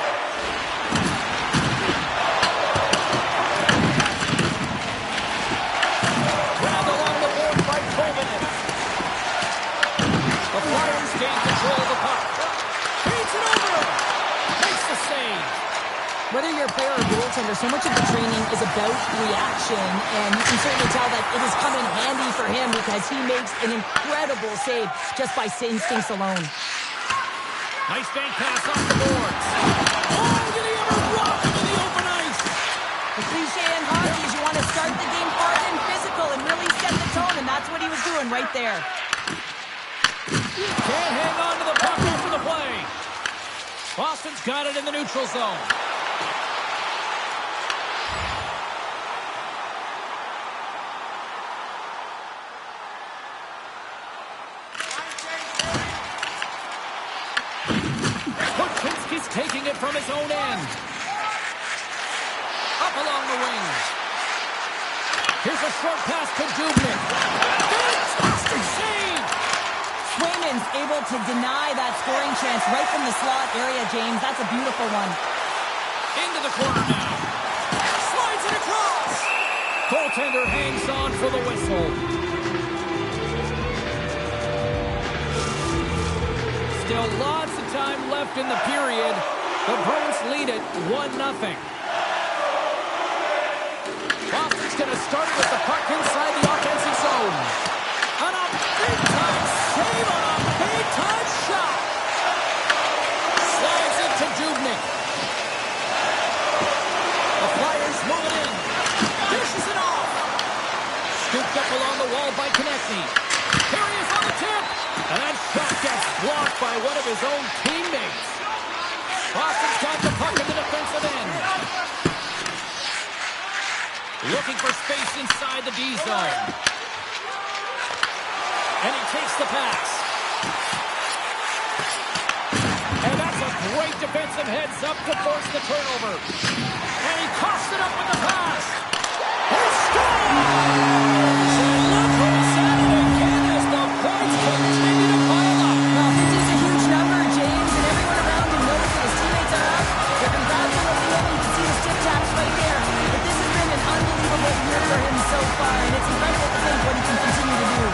Grabbed along the board by Tolvanen. The Flyers gain control of the puck. Feeds it over. Makes the save. Whether you're a player or a goaltender, so much of the training is about reaction, and you can certainly tell that it has come in handy for him because he makes an incredible save just by instincts alone. Nice bank pass off the boards. Oh, did he ever rock him in the open ice? The cliche in hockey is you want to start the game hard and physical and really set the tone, and that's what he was doing right there. Can't hang on to the puck after the play. Boston's got it in the neutral zone. He's taking it from his own end. Up along the wings. Here's a short pass to Dubnik. Fantastic save! Swayman's able to deny that scoring chance right from the slot area, James. That's a beautiful one. Into the corner now. Slides it across. Goaltender hangs on for the whistle. Still lots of time left in the period. The Bruins lead it 1-0. Boston's going to start with the puck inside the offensive zone. On a big-time save on a big-time shot. Slides it to Dubnik. The Flyers move it in. Dishes it off. Scooped up along the wall by Konechny. Here he is on the tip. And that shot gets blocked by one of his own teammates. Boston's got the puck in the defensive end. Looking for space inside the D zone. And he takes the pass. And that's a great defensive heads up to force the turnover. And he coughs it up with the pass. He scores! And look who's at it again as the points continue to pile up. Well, this is a huge number, James, and everyone around him knows that his teammates are up. They're congratulating him. You can see the stick taps right there. But this has been an unbelievable year for him so far, and it's incredible to think what he can continue to do.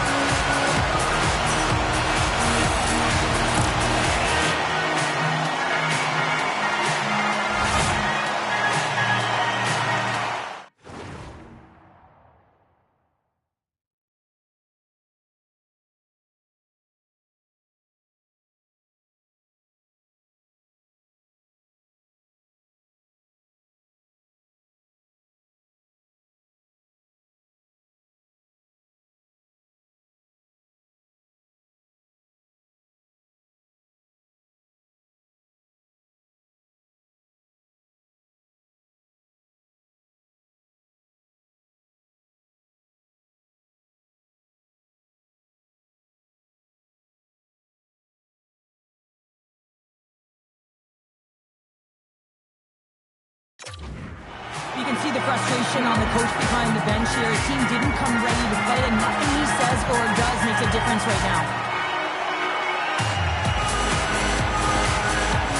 frustration on the coach behind the bench here. His team didn't come ready to play, and nothing he says or does makes a difference right now.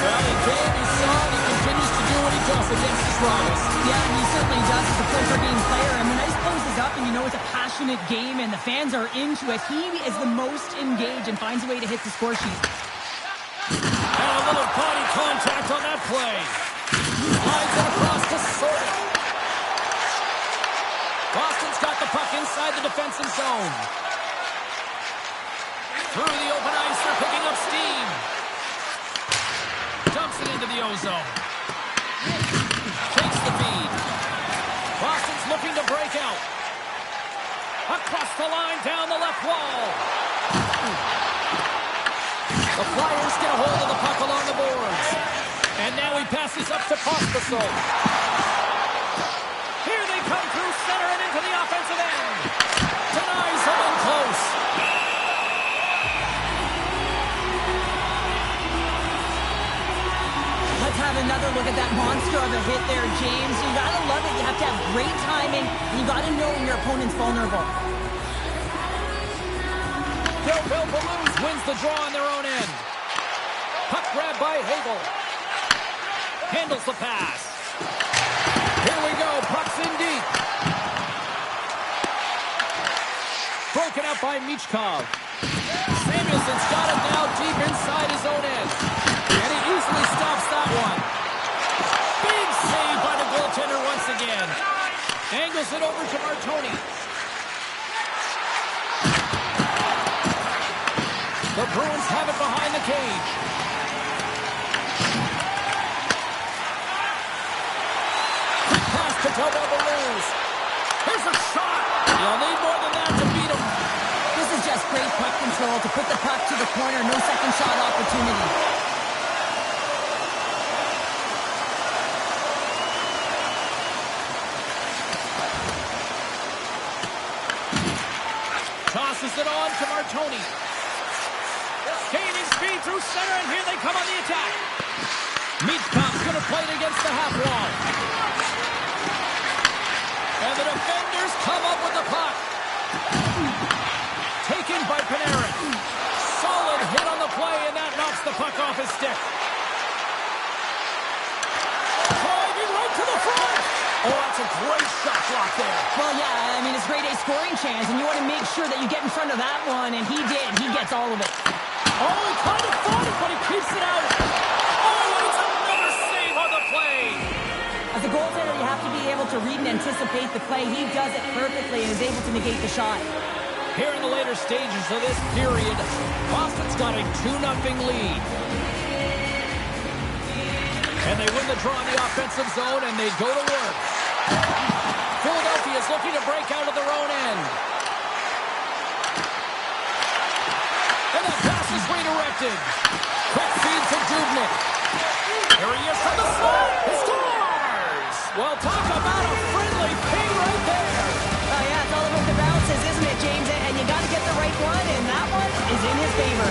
Well, in game he saw it. He continues to do what he does against his rivals. Yeah, he certainly does as a full-game player. And when ice closes up and you know it's a passionate game and the fans are into it, he is the most engaged and finds a way to hit the score sheet. And a little body contact on that play. Lines it across to Sorting. Boston's got the puck inside the defensive zone. Through the open ice, they're picking up steam. Dumps it into the ozone. Takes the feed. Boston's looking to break out. Across the line, down the left wall. The Flyers get a hold of the puck along the boards. And now he passes up to Pospisil. Here they come through center and into the offensive end. Denies him in close. Let's have another look at that monster of a hit there, James. You gotta love it. You have to have great timing, and you gotta know when your opponent's vulnerable. Bill Balloons wins the draw on their own end. Puck grab by Hagel. Handles the pass. Here we go. Puck's in deep. Broken up by Michkov. Samuelson's got it now deep inside his own end. And he easily stops that one. Big save by the goaltender once again. Angles it over to Martoni. The Bruins have it behind the cage. Quick pass to Tobo Balloons. Here's a shot. You'll need more than that to beat him. This is just great puck control to put the puck to the corner. No second shot opportunity. Tosses it on to Martoni. Gaining speed through center, and here they come on the attack. Michkov's going to play it against the half wall. And the defenders come up with the puck. Taken by Panarin. Solid hit on the play, and that knocks the puck off his stick. Driving right to the front. Oh, that's a great shot block there. Well, yeah, I mean, it's grade A scoring chance, and you want to make sure that you get in front of that one, and he did. He gets all of it. Oh, he kind of fought it, but he keeps it out. Oh, it's another save on the play. As a goaltender, you have to be able to read and anticipate the play. He does it perfectly and is able to negate the shot. Here in the later stages of this period, Boston's got a 2-0 lead. And they win the draw in the offensive zone, and they go to work. Philadelphia's looking to break out of their own end. And that pass is redirected. Quick feed to Dubnik. Here he is from the slot. He scores! Well, talk about a friendly ping right there. Oh, yeah, it's all about the bounces, isn't it, James? And you got to get the right one, and that one is in his favor.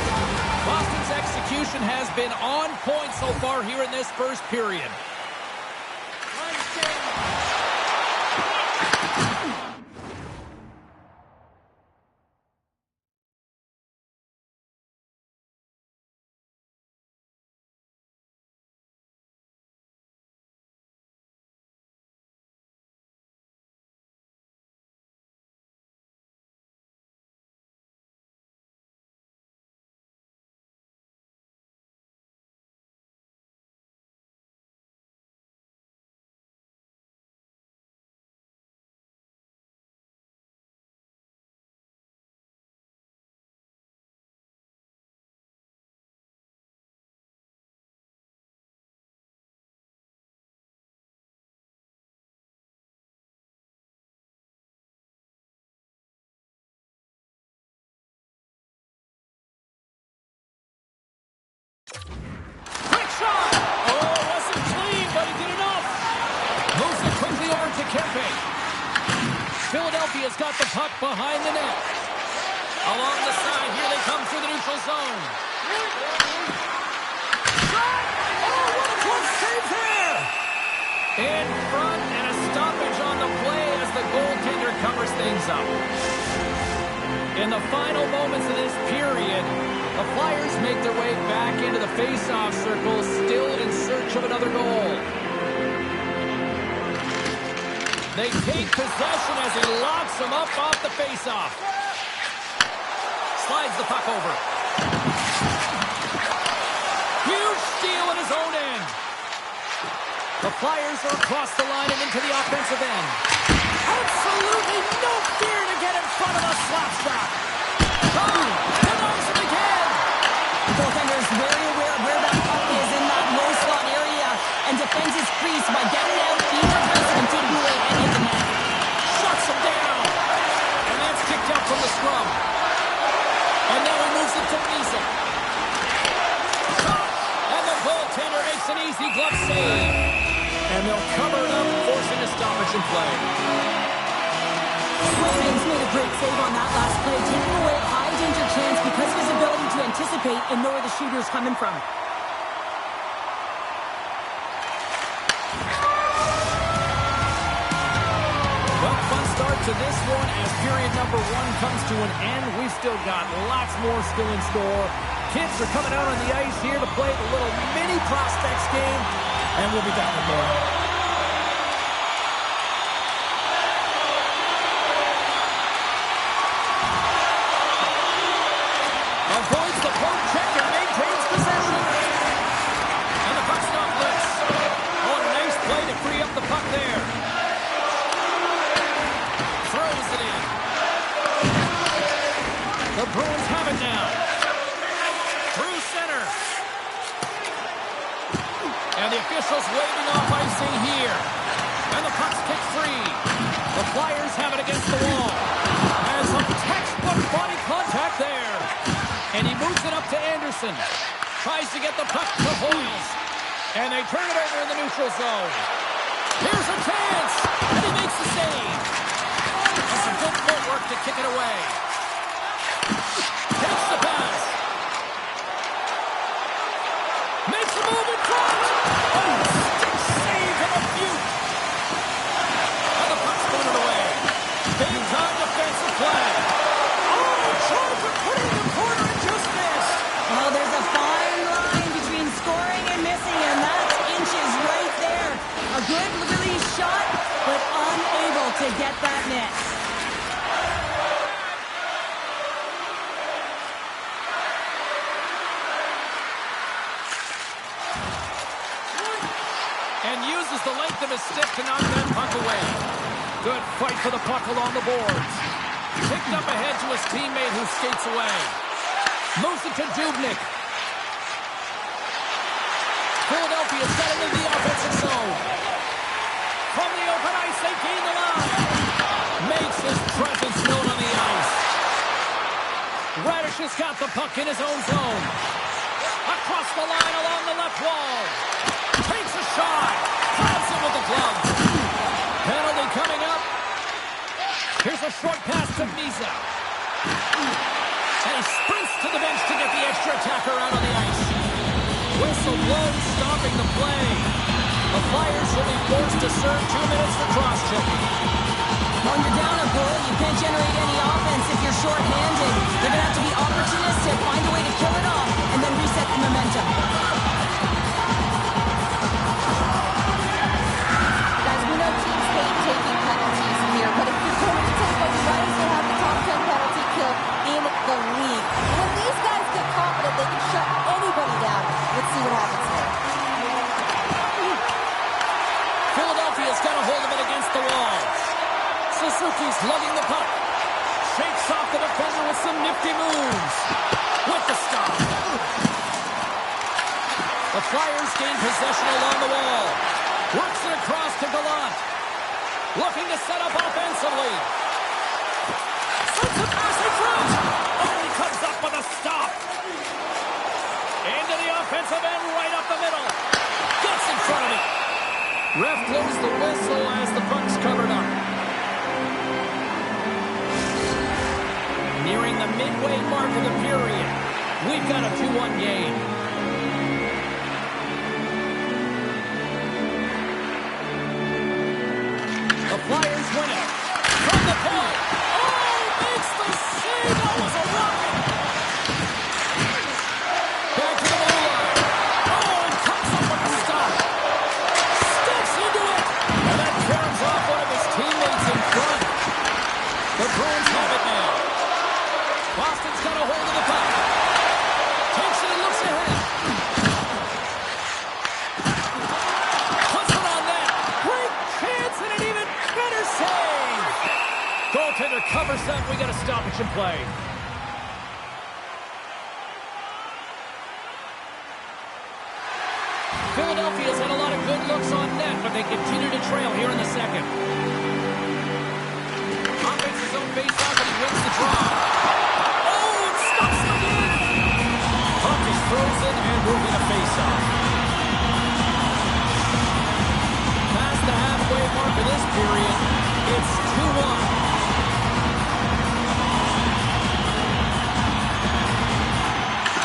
Boston's execution has been on point so far here in this first period. Quick shot! Oh, wasn't clean, but he did enough. Moves it quickly over to Kempe. Philadelphia's got the puck behind the net. Along the side, here they come through the neutral zone. Shot! Oh, what a close save there! In front, and a stoppage on the goaltender covers things up. In the final moments of this period, the Flyers make their way back into the face-off circle, still in search of another goal. They take possession as he locks him up off the face-off. Slides the puck over. Huge steal in his own end. The Flyers are across the line and into the offensive end. Absolutely no fear to get in front of a slap shot. Denies him again. The goaltender is very aware of where that puck is in that low slot area and defends his crease by getting out, being aggressive, and taking away any of the net. Shuts him down. And that's kicked out from the scrum. And now he moves it to Misa. And the goaltender makes an easy glove save. And they'll cover it up, forcing a stoppage in play. Swayman's made a great save on that last play, taking away a high-danger chance because of his ability to anticipate and know where the shooter's coming from. Well, fun start to this one as period number 1 comes to an end. We've still got lots more still in store. Kids are coming out on the ice here to play the little mini prospects game, and we'll be back with more. Avoids the poke check and maintains possession. And the puck's not loose. Oh, a nice play to free up the puck there. Throws it in. The Bruins have it now. Through center. And the officials waving off icing here. And the puck's kicked free. The Flyers have it against the wall. And some textbook body contact there. And he moves it up to Anderson. Tries to get the puck to Hoyles. And they turn it over in the neutral zone. Here's a chance. And he makes the save. And some good footwork to kick it away. Takes the pass. Makes a move in front. Oh, stick save and a beaut. And the puck's thrown away. Big time defensive play. Oh, Charger put it in the corner and just missed. Well, there's a fine line between scoring and missing, and that's inches right there. A good release shot, but unable to get that net. And uses the length of his stick to knock that puck away. Good fight for the puck along the boards. Picked up ahead to his teammate who skates away. Moves it to Dubnyk. Philadelphia's got it in the offensive zone. From the open ice, they gain the line. Makes his presence known on the ice. Radish has got the puck in his own zone. Across the line along the left wall. Takes a shot. Grabs it with the glove. Penalty coming up. Here's a short pass to Misa. And he sprints to the bench to get the extra attacker out on the ice. Whistle blown, stopping the play. The Flyers will be forced to serve 2 minutes for cross-checking. When you're down a goal, you can't generate any offense if you're short-handed. They're going to have to be opportunistic, find a way to kill it off, and then reset the momentum. Guys, we know teams hate taking penalties here, but if you're going to take them, you might as well have the top 10 penalty kill in the league. When these guys get confident, they can shut anybody down. Let's see what happens here. Philadelphia's got a hold of it against the wall. Suzuki's lugging the puck. Shakes off the defender with some nifty moves. With the stop. The Flyers gain possession along the wall. Works it across to Gallant. Looking to set up offensively. Sends a pass in front. Oh, he comes up with a stop. Into the offensive end, right up the middle. Gets in front of it. Ref blows the whistle as the puck's covered up. Nearing the midway mark of the period. We've got a 2-1 game. The Flyers win it. stoppage in play. Philadelphia's had a lot of good looks on net, but they continue to trail here in the second. Offense's own face-off, and he wins the draw. Oh, it stops again! Puck is frozen, and we'll get a face-off. Past the halfway mark of this period, it's 2-1.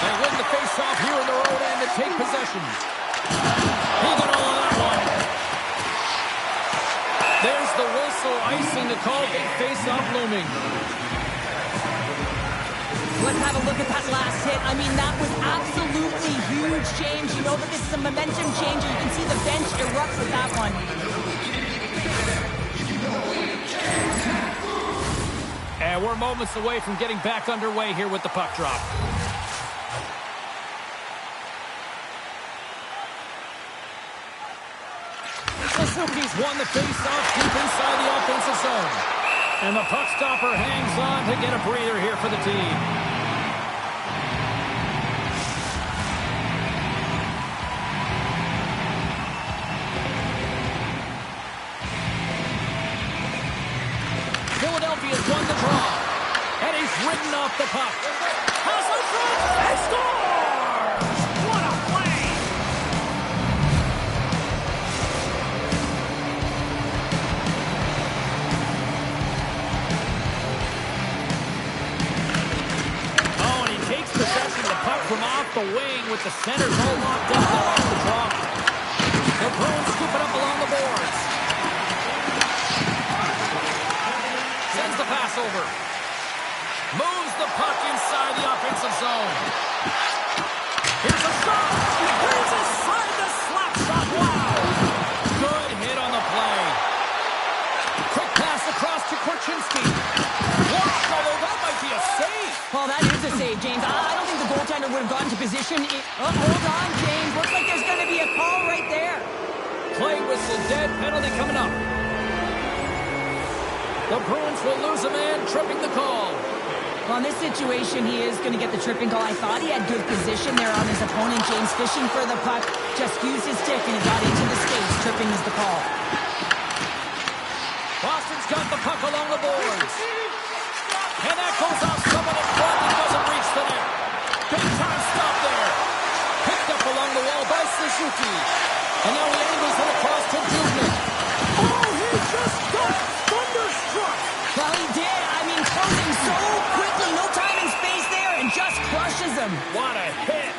They win the face-off here in their own end to take possession. He got all of that one. There's the whistle, icing the call, big face-off looming. Let's have a look at that last hit. I mean, that was absolutely huge, James. You know that this is a momentum changer. You can see the bench erupts with that one. And we're moments away from getting back underway here with the puck drop. Suzuki's won the face-off deep inside the offensive zone. And the puck stopper hangs on to get a breather here for the team. Philadelphia's won the draw. And he's ridden off the puck. Has a front and scores! What a play! Oh, and he takes possession of the puck from off the wing with the centers all locked up there off the draw. The Bruins scoop it up along the boards. Sends the pass over. Moves the puck inside the offensive zone. Here's a shot. Here's inside the slap shot. Wow. Good hit on the play. Quick pass across to Korchinski. Blocked, although that might be a save. Well, that is a save, James. I don't think the goaltender would have gotten to position. Hold on, James. Looks like there's going to be a call right there. Play whistle dead. Penalty coming up. The Bruins will lose a man, tripping the call. Well, in this situation, he is going to get the tripping call. I thought he had good position there on his opponent. James fishing for the puck, just used his stick, and he got into the skates. Tripping is the call. Boston's got the puck along the boards. And that goes off someone in front and doesn't reach the net. Big time stop there. Picked up along the wall by Suzuki. And now he angles it across to Dubnik. Oh, he just got thunderstruck. Well, he did. I mean, closing so quickly. No time and space there, and just crushes him. What a hit.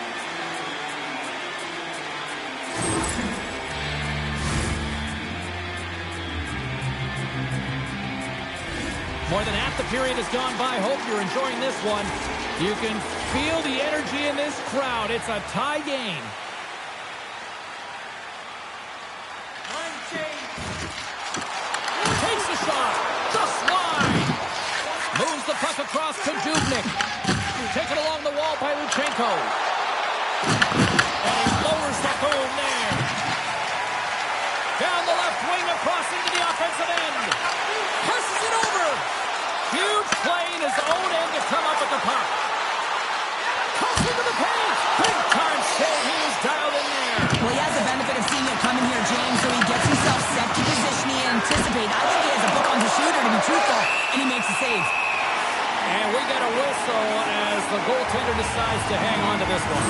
More than half the period has gone by. Hope you're enjoying this one. You can feel the energy in this crowd. It's a tie game. Takes a shot. Just wide. Moves the puck across to Dubnik. Taken along the wall by Luchenko. And he lowers the boom there. Down the left wing across into the offensive end. Passes it over. Huge play in his own end to come up with the puck. Comes into the paint. Big time save. He was dialed in there. Well, he has the benefit of seeing it coming here, James, so he gets himself set to position he anticipates. I think he has a book on the shooter, to be truthful, and he makes a save. And we got a whistle as the goaltender decides to hang on to this one.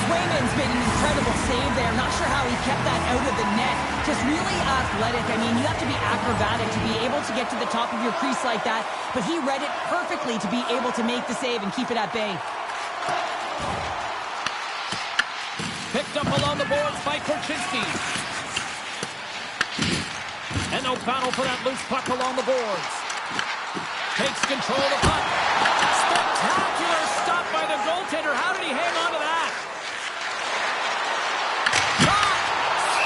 Swayman's made an incredible save there. Not sure how he kept that out of the net. Just really athletic. I mean, you have to be acrobatic to be able to get to the top of your crease like that, but he read it perfectly to be able to make the save and keep it at bay. Picked up along the boards by Korchinski. And no battle for that loose puck along the boards. Takes control of the puck. Spectacular stop by the goaltender. How did he hang on to that? Shot!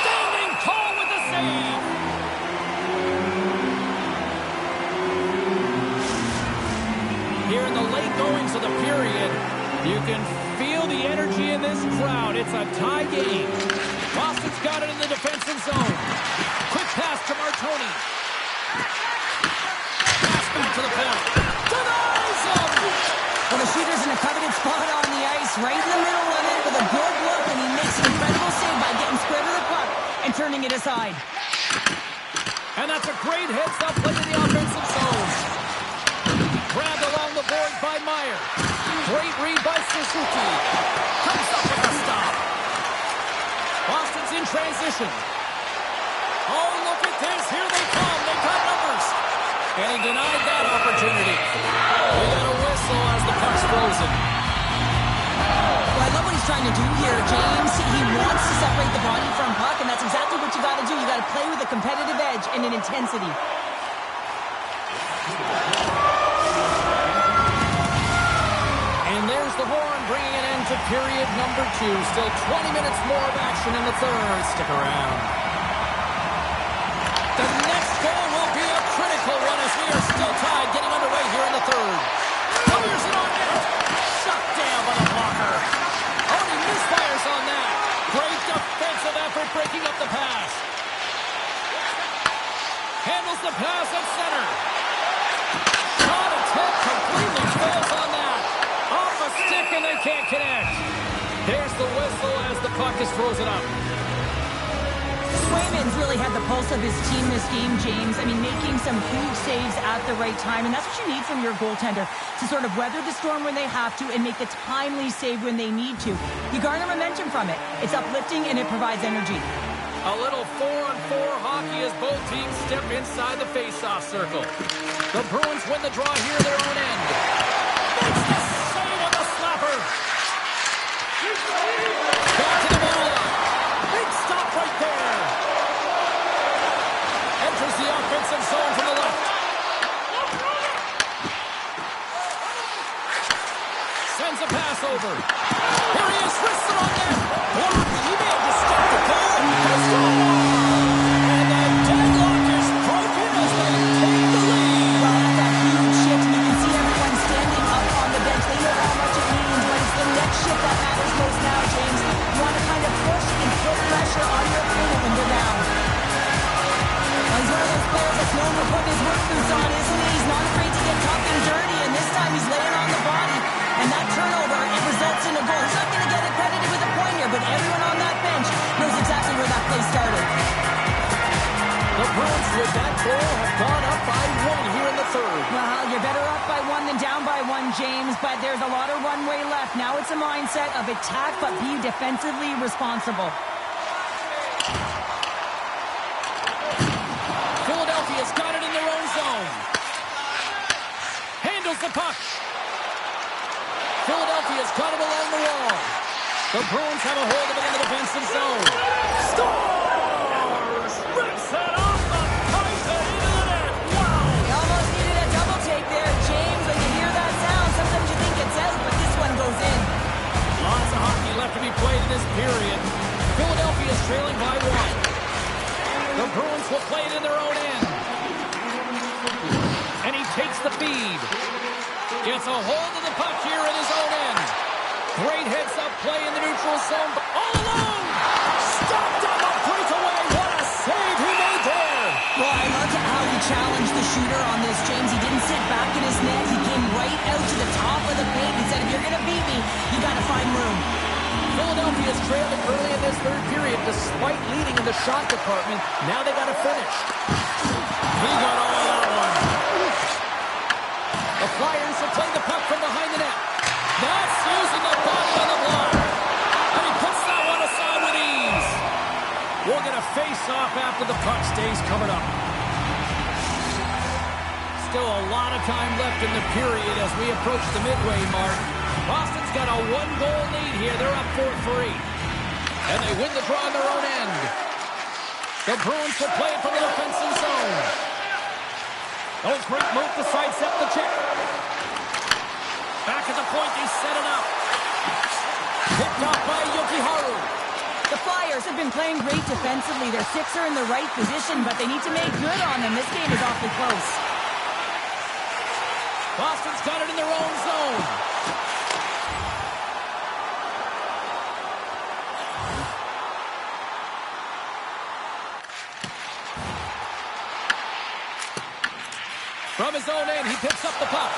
Standing tall with the save. Here in the late goings of the period, you can feel the energy in this crowd. It's a tie game. Boston's got it in the defensive zone. Quick pass to Martoni. Pass back to the point. Denied! right in the middle of it with a good look, and he makes an incredible save by getting square to the puck and turning it aside. And that's a great heads-up play to the offensive zone. Grabbed along the boards by Meyer. Great read by Suzuki. Comes up with a stop. Boston's in transition. Oh, look at this. Here they come. They got numbers. And he denied that opportunity. We got a whistle as the puck's frozen. Well, I love what he's trying to do here, James. He wants to separate the body from puck, and that's exactly what you got to do. You got to play with a competitive edge and an intensity. And there's the horn bringing an end to period number 2. Still 20 minutes more of action in the third. Stick around. The next goal will be a critical one as we are still tied, getting underway here in the third. Fires it on net. Shut down by the blocker. Oh, he misfires on that. Great defensive effort breaking up the pass. Handles the pass at center. Shot attempt completely fails on that. Off a stick and they can't connect. There's the whistle as the puck is frozen up. Swayman's really had the pulse of his team this game, James. I mean, making some huge saves at the right time, and that's what you need from your goaltender, to sort of weather the storm when they have to and make the timely save when they need to. You garner momentum from it. It's uplifting and it provides energy. A little 4-on-4 hockey as both teams step inside the face-off circle. The Bruins win the draw here their own end. Makes the save on the slapper. Back to the ball. Big stop right there. Enters the offensive zone from the left. Sends a pass over. Here he is, wristed on net. Blocked. He may have just stopped the goal. And the deadlock is broken as they take the lead. Well, that's a huge shift. You can see everyone standing up on the bench. They know how much it means, but it's the next shift that matters most now, James. You want to kind of push and put pressure on your opponent when they're down. Well, he's one of those players that's known for putting his work boots on, isn't he? He's not afraid to get tough and dirty, and this time he's laying on the body. And that turnover, it results in a goal. He's not going to get it credited with a point here, but everyone on that bench knows exactly where that play started. The Bruins with that goal have gone up by 1 here in the third. Well, you're better up by 1 than down by 1, James, but there's a lot of runway left. Now it's a mindset of attack, but be defensively responsible. Philadelphia's got it in their own zone. Handles the puck. Philadelphia's got it along the wall. The Bruins have a hold of it in the defensive zone. Stars! Rips it off the pipe and into the net. Wow! You almost needed a double take there, James. When you hear that sound, sometimes you think it's out, but this one goes in. Lots of hockey left to be played in this period. Philadelphia's trailing by 1. The Bruins will play it in their own end. And he takes the feed. Gets a hold of the puck here in his own end. Great heads-up play in the neutral zone. All alone! Stopped on the breakaway. What a save he made there! Well, I loved how he challenged the shooter on this, James. He didn't sit back in his net. He came right out to the top of the paint. He said, if you're going to beat me, you got to find room. Philadelphia's trailing early in this third period despite leading in the shot department. Now they got to finish. He got all of that one. The Flyers have played the puck from behind the net. That's using the body on the block. And he puts that one aside with ease. We'll get a face-off after the puck stays covered up. Still a lot of time left in the period as we approach the midway mark. Boston's got a 1-goal lead here. They're up 4-3. And they win the draw on their own end. The Bruins will play it from the defensive zone. Oh, great move to sidestep the check. Back at the point, they set it up. Picked off by Yokiharu. The Flyers have been playing great defensively. Their six are in the right position, but they need to make good on them. This game is awfully close. Boston's got it in their own zone. From his own end, he picks up the puck.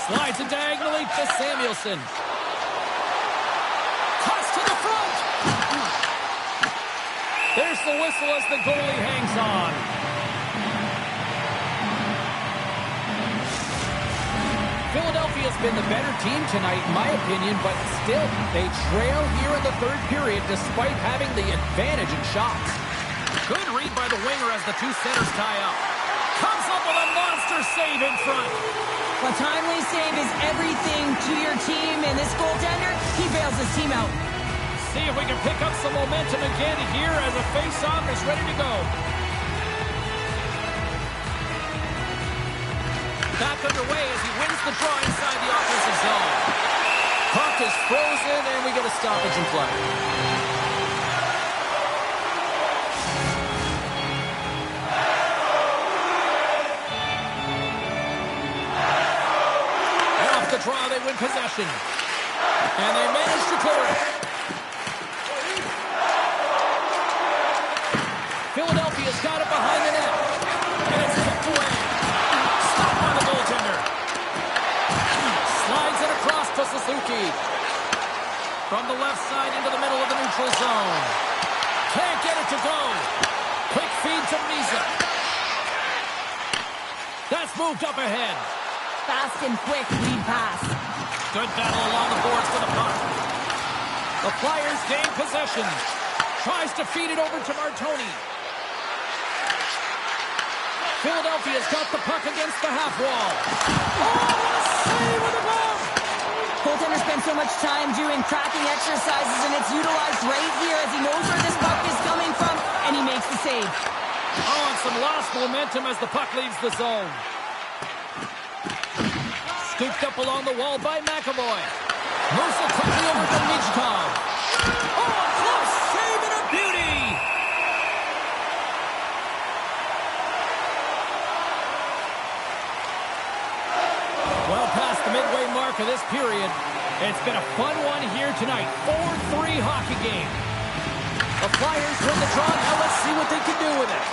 Slides it diagonally to Samuelson. There's the whistle as the goalie hangs on. Philadelphia's been the better team tonight, in my opinion, but still, they trail here in the third period despite having the advantage in shots. Good read by the winger as the two centers tie up. Comes up with a monster save in front. A timely save is everything to your team, and this goaltender, he bails his team out. See if we can pick up some momentum again here as a face-off is ready to go. Back underway as he wins the draw inside the offensive zone. Puck is frozen, and we get a stoppage in play. And off the draw, they win possession. And they manage to clear it. Philadelphia's got it behind the net. And it's kicked away. Stopped by the goaltender. Slides it across to Suzuki. From the left side into the middle of the neutral zone. Can't get it to go. Quick feed to Misa. That's moved up ahead. Fast and quick lead pass. Good battle along the boards for the puck. The Flyers gain possession. Tries to feed it over to Martoni. Philadelphia's got the puck against the half wall. Oh, what a save with the glove! Goaltender spends so much time doing cracking exercises, and it's utilized right here as he knows where this puck is coming from, and he makes the save. Oh, and some lost momentum as the puck leaves the zone. Scooped up along the wall by McAvoy. Moves it quickly over to Michkov. Oh, a close save and a beauty! Well past the midway mark of this period, it's been a fun one here tonight. 4-3 hockey game. The Flyers win the draw. Now let's see what they can do with it.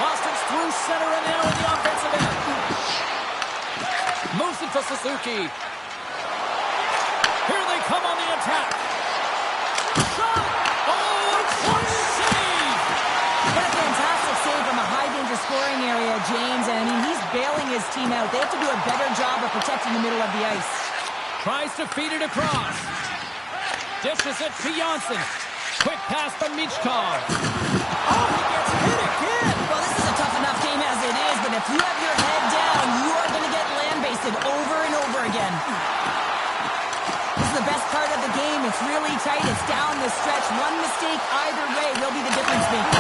Boston's through center and now in the offensive end. Moves it to Suzuki. Here they come on the attack. Shot! Oh, what a save! What a fantastic save from a high-danger scoring area, James. And, I mean, he's bailing his team out. They have to do a better job of protecting the middle of the ice. Tries to feed it across. Dishes it to Janssen. Quick pass to Michkov. Oh, he gets hit again! Well, this is a tough enough game as it is, but if you have your head down, you are going to get land-basted over and over again. This is the best part of the game. It's really tight. It's down the stretch. One mistake either way will be the difference maker.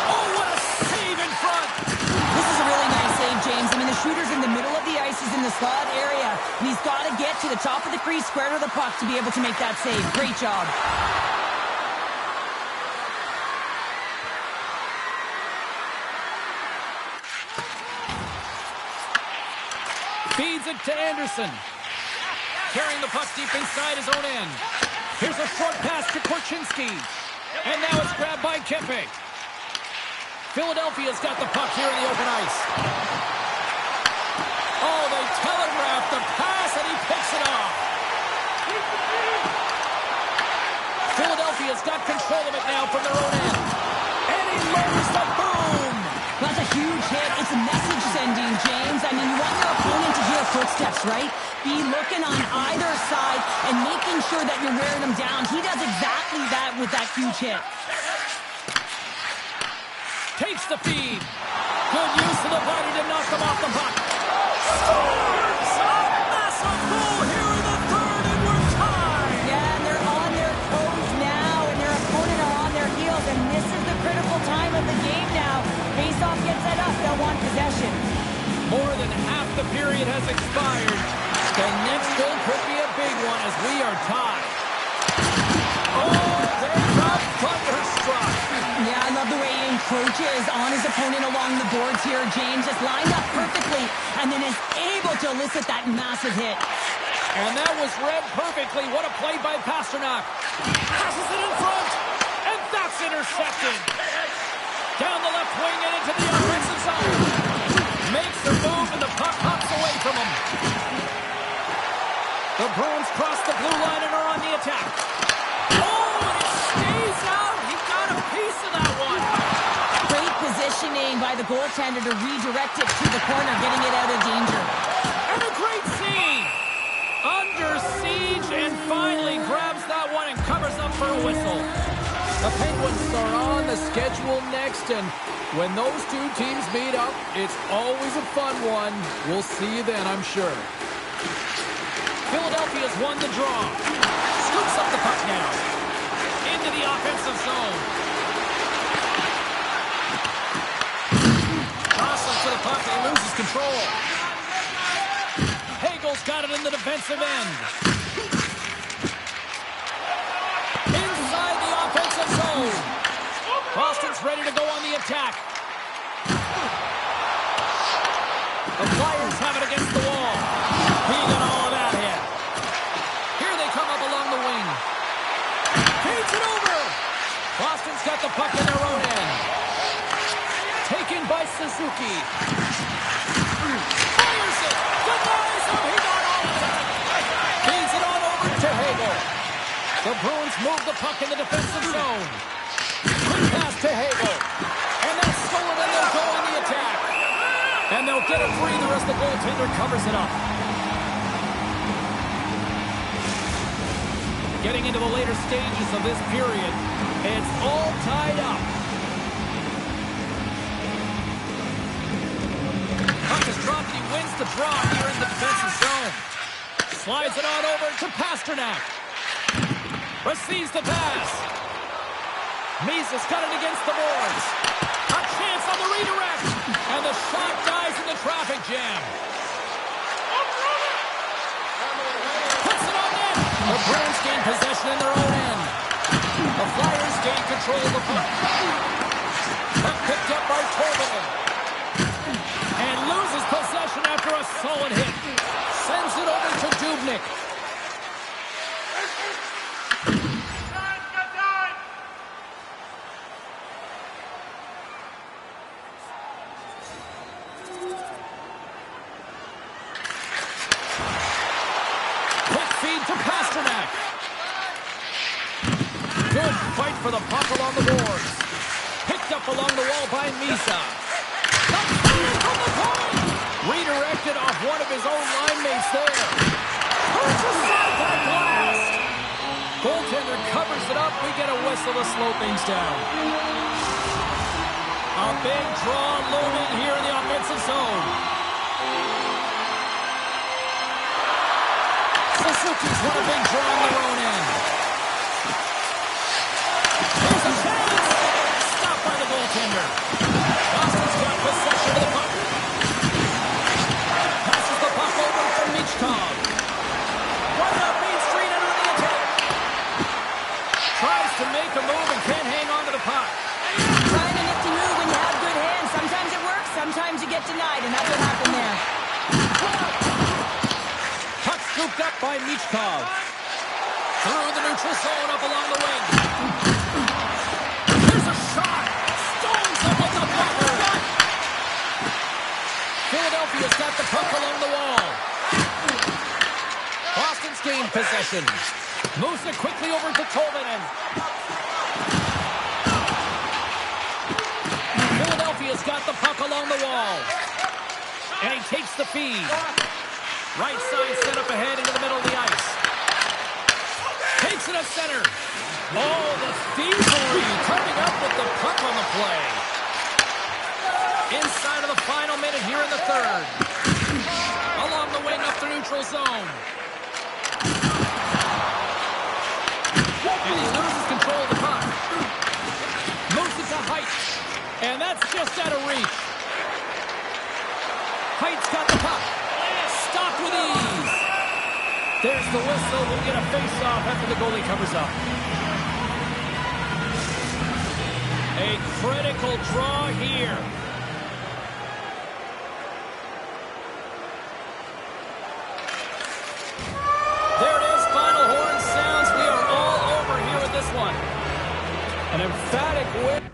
Oh, what a save in front! This is a really nice save, James. I mean, the shooter's in the middle of the ice. He's in the slot area, and he's got to get to the top of the crease, square to the puck to be able to make that save. Great job. Feeds it to Anderson. Carrying the puck deep inside his own end. Here's a short pass to Korchinski. And now it's grabbed by Kempe. Philadelphia's got the puck here in the open ice. Oh, they telegraphed the pass and he picks it off. Philadelphia's got control of it now from their own end. And he lowers the boom. That's a huge hit. It's a message sending, James. I mean, you want your opponent to hear footsteps, right? Be looking on either side and making sure that you're wearing them down. He does exactly that with that huge hit. Takes the feed. Good use of the body to knock them off the puck. Scores! A massive goal here in the third, and we're tied! Yeah, and they're on their toes now, and their opponent are on their heels, and this is the critical time of the game now. Face-off gets set up. They'll want possession. More than half the period has expired. The next goal could be a big one as we are tied. Oh, they got thunderstruck. Yeah, I love the way he encroaches on his opponent along the boards here. James just lined up perfectly and then is able to elicit that massive hit. And that was read perfectly. What a play by Pasternak. Passes it in front. And that's intercepted. Down the left wing and into the offensive zone. Makes the move and the puck hops away from him. The Bruins cross the blue line and are on the attack. Oh, and it stays out. He got a piece of that one. Great positioning by the goaltender to redirect it to the corner, getting it out of danger. And a great scene. Under siege and finally grabs that one and covers up for a whistle. The Penguins are on the schedule next, and when those two teams meet up, it's always a fun one. We'll see you then, I'm sure. Philadelphia's won the draw. Scoops up the puck now. Into the offensive zone. Jocelyn to the puck, he loses control. Hagel's got it in the defensive end. Inside the offensive zone. Boston's ready to go on the attack. The Flyers have it against the wall. He got all of that hit. Here they come up along the wing. Feeds it over. Boston's got the puck in their own end. Taken by Suzuki. Fires it. Denies him. He got all of it. Feeds it on over to Hagel. The Bruins move the puck in the defensive zone. Quick pass to Hagel. And that's stolen, and they'll go on the attack. And they'll get a breather as the goaltender covers it up. Getting into the later stages of this period, it's all tied up. Puck is dropped, he wins the draw here in the defensive zone. Slides it on over to Pasternak. Receives the pass. Mises got it against the boards. A chance on the redirect. And the shot dies in the traffic jam. Puts it on net. The Bruins gain possession in their own end. The Flyers gain control of the puck. Puck picked up by Tolvanen. And loses possession after a solid hit. Sends it over to Dubnyk. For the puck along the boards. Picked up along the wall by Misa. From the point. Redirected off one of his own line mates there. Hurts aside by blast. Goaltender covers it up. We get a whistle to slow things down. A big draw looming here in the offensive zone. Suzuki's won a big draw on their own end. Here's a chance! Stopped by the goaltender. Boston's got possession of the puck. Passes the puck over to Michkov. Right up Main Street under the attack. Tries to make a move and can't hang on to the puck. Trying a nifty move when you have good hands. Sometimes it works, sometimes you get denied, and that's what happened there. Puck scooped up by Michkov. Through the neutral zone up along the wing. Here's a shot. Stones up with the blocker. Philadelphia's got the puck along the wall. Boston's gained possession. Moves it quickly over to Tolvanen. Philadelphia's got the puck along the wall. And he takes the feed. Right side set up ahead into the middle of the ice. Takes it at center. Oh, the thievery coming up with the puck on the play. Inside of the final minute here in the third. Along the wing up the neutral zone. And he loses control of the puck. Moves it to Height. And that's just out of reach. Height's got the puck. Stopped with ease. There's the whistle. We'll get a face-off after the goalie covers up. A critical draw here. There it is. Final horn sounds. We are all over here with this one. An emphatic win.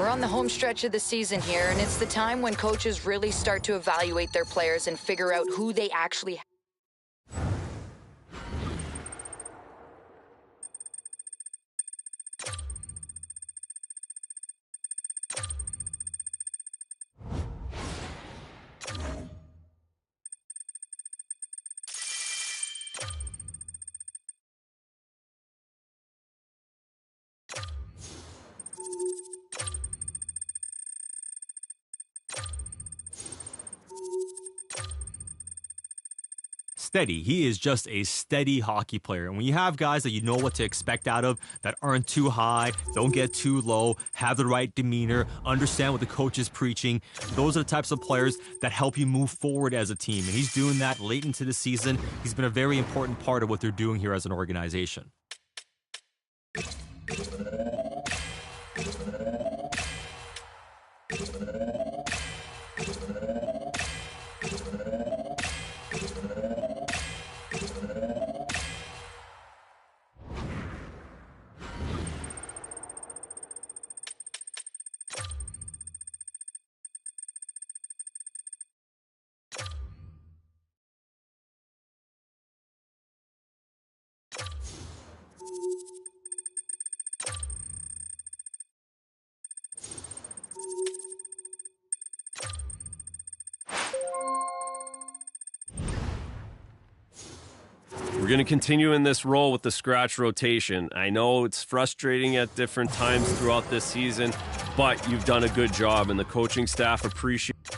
We're on the home stretch of the season here, and it's the time when coaches really start to evaluate their players and figure out who they actually have. Steady. He is just a steady hockey player. And when you have guys that you know what to expect out of, that aren't too high, don't get too low, have the right demeanor, understand what the coach is preaching, those are the types of players that help you move forward as a team. And he's doing that late into the season. He's been a very important part of what they're doing here as an organization. We're going to continue in this role with the scratch rotation. I know it's frustrating at different times throughout this season, but you've done a good job, and the coaching staff appreciate it.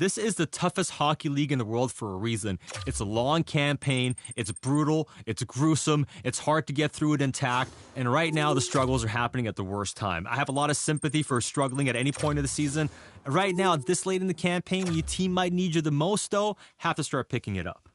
This is the toughest hockey league in the world for a reason. It's a long campaign, it's brutal, it's gruesome, it's hard to get through it intact, and right now the struggles are happening at the worst time. I have a lot of sympathy for struggling at any point of the season. Right now, this late in the campaign, your team might need you the most, though, have to start picking it up.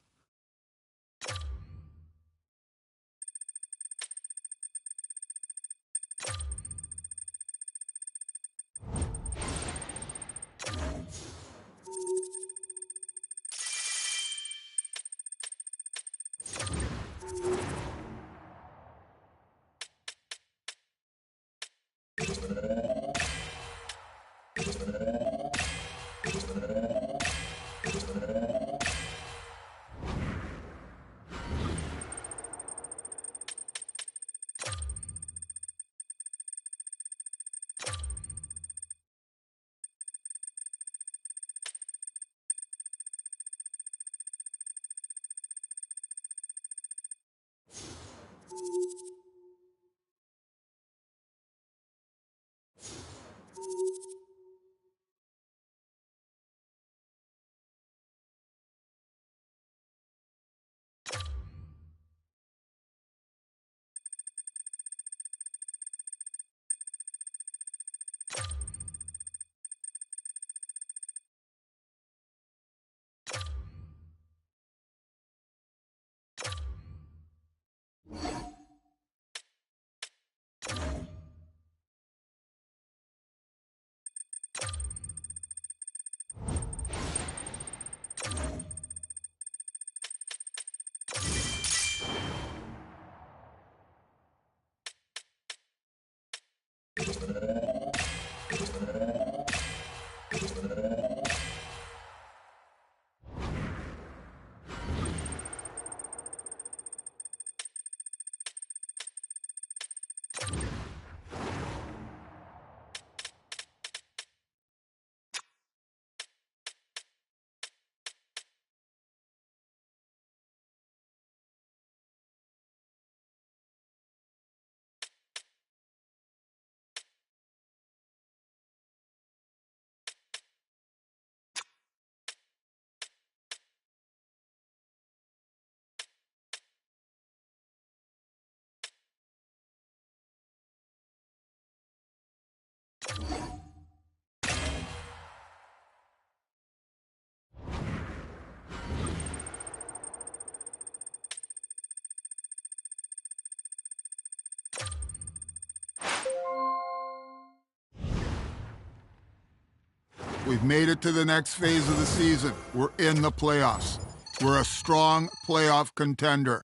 We've made it to the next phase of the season. We're in the playoffs. We're a strong playoff contender.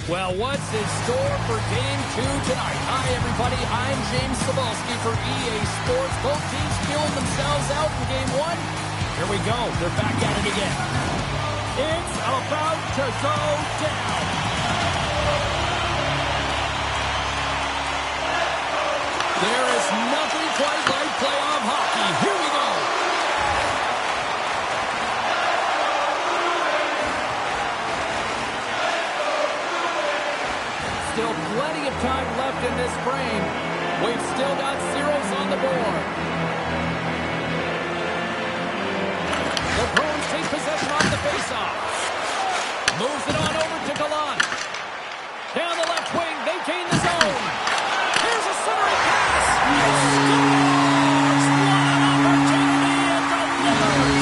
Well, what's in store for Game 2 tonight? Hi, everybody. I'm James Cebulski for EA Sports. Both teams feeling themselves out in Game 1. Here we go. They're back at it again. It's about to go down. There is nothing quite like playoff hockey. Here we go. Still plenty of time left in this frame. We've still got zeros on the board. The Bruins take possession on the faceoff. Moves it on over to Gallant. Down the left wing, they gain the zone. Here's a centering pass. He scores! What an opportunity and delivers.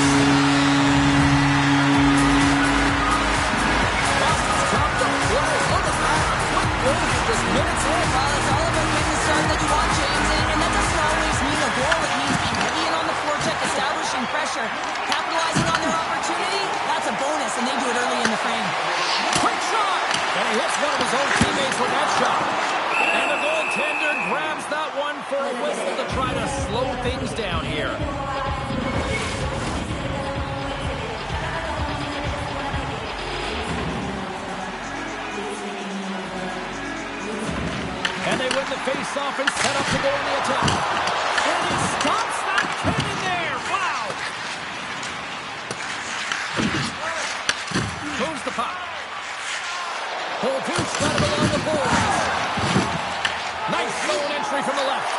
Boston's dropped the play. Look at that. Quick move just minutes in. Well, it's all about getting the start that you want, James, and that doesn't always mean a goal. It means being heavy in on the forecheck, establishing pressure, capitalizing on their opportunity. That's a bonus, and they do it early in the frame. Quick shot! And he hits one of his own teammates with that shot. And the goaltender grabs that one for a whistle to try to slow things down here. And they win the face-off and set up to go on the attack. And he stops that cannon there. Wow! Moves the puck. Polduch got him along the boards. Nice zone entry from the left.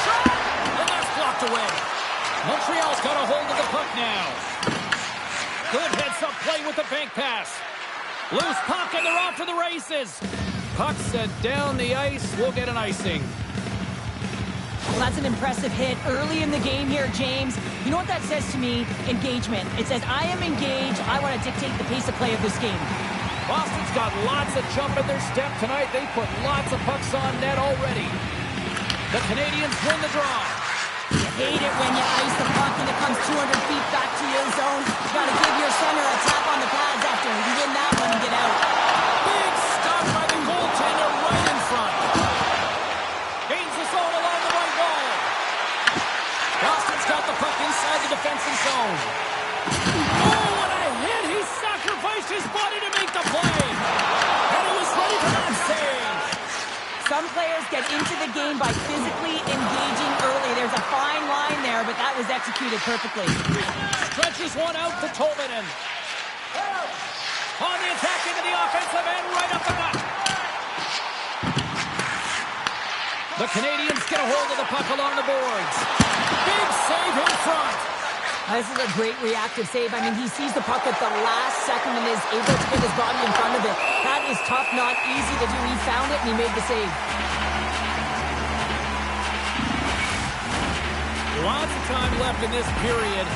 Shot! And that's blocked away. Montreal's got a hold of the puck now. Good heads-up play with the bank pass. Loose puck, and they're off to the races. Puck set down the ice. We'll get an icing. Well, that's an impressive hit early in the game here, James. You know what that says to me? Engagement. It says, I am engaged. I want to dictate the pace of play of this game. Boston's got lots of jump in their step tonight. They put lots of pucks on net already. The Canadians win the draw. You hate it when you ice the puck and it comes 200 feet back to your zone. You got to give your center a tap on the pads after you win that one and get out. Big stop by the goaltender right in front. Gains the zone along the right wall. Boston's got the puck inside the defensive zone. Oh, what a hit! He sacrificed his body to make the play. And he was ready for that save. Some players get into the game by physically engaging early. There's a fine line there, but that was executed perfectly. Stretches one out to Tolvanen. On the attack into the offensive end, right up the gut. The Canadians get a hold of the puck along the boards. Big save in front. This is a great reactive save. I mean, he sees the puck at the last second and is able to get his body in front of it. That is tough, not easy to do. He found it and he made the save. Lots of time left in this period.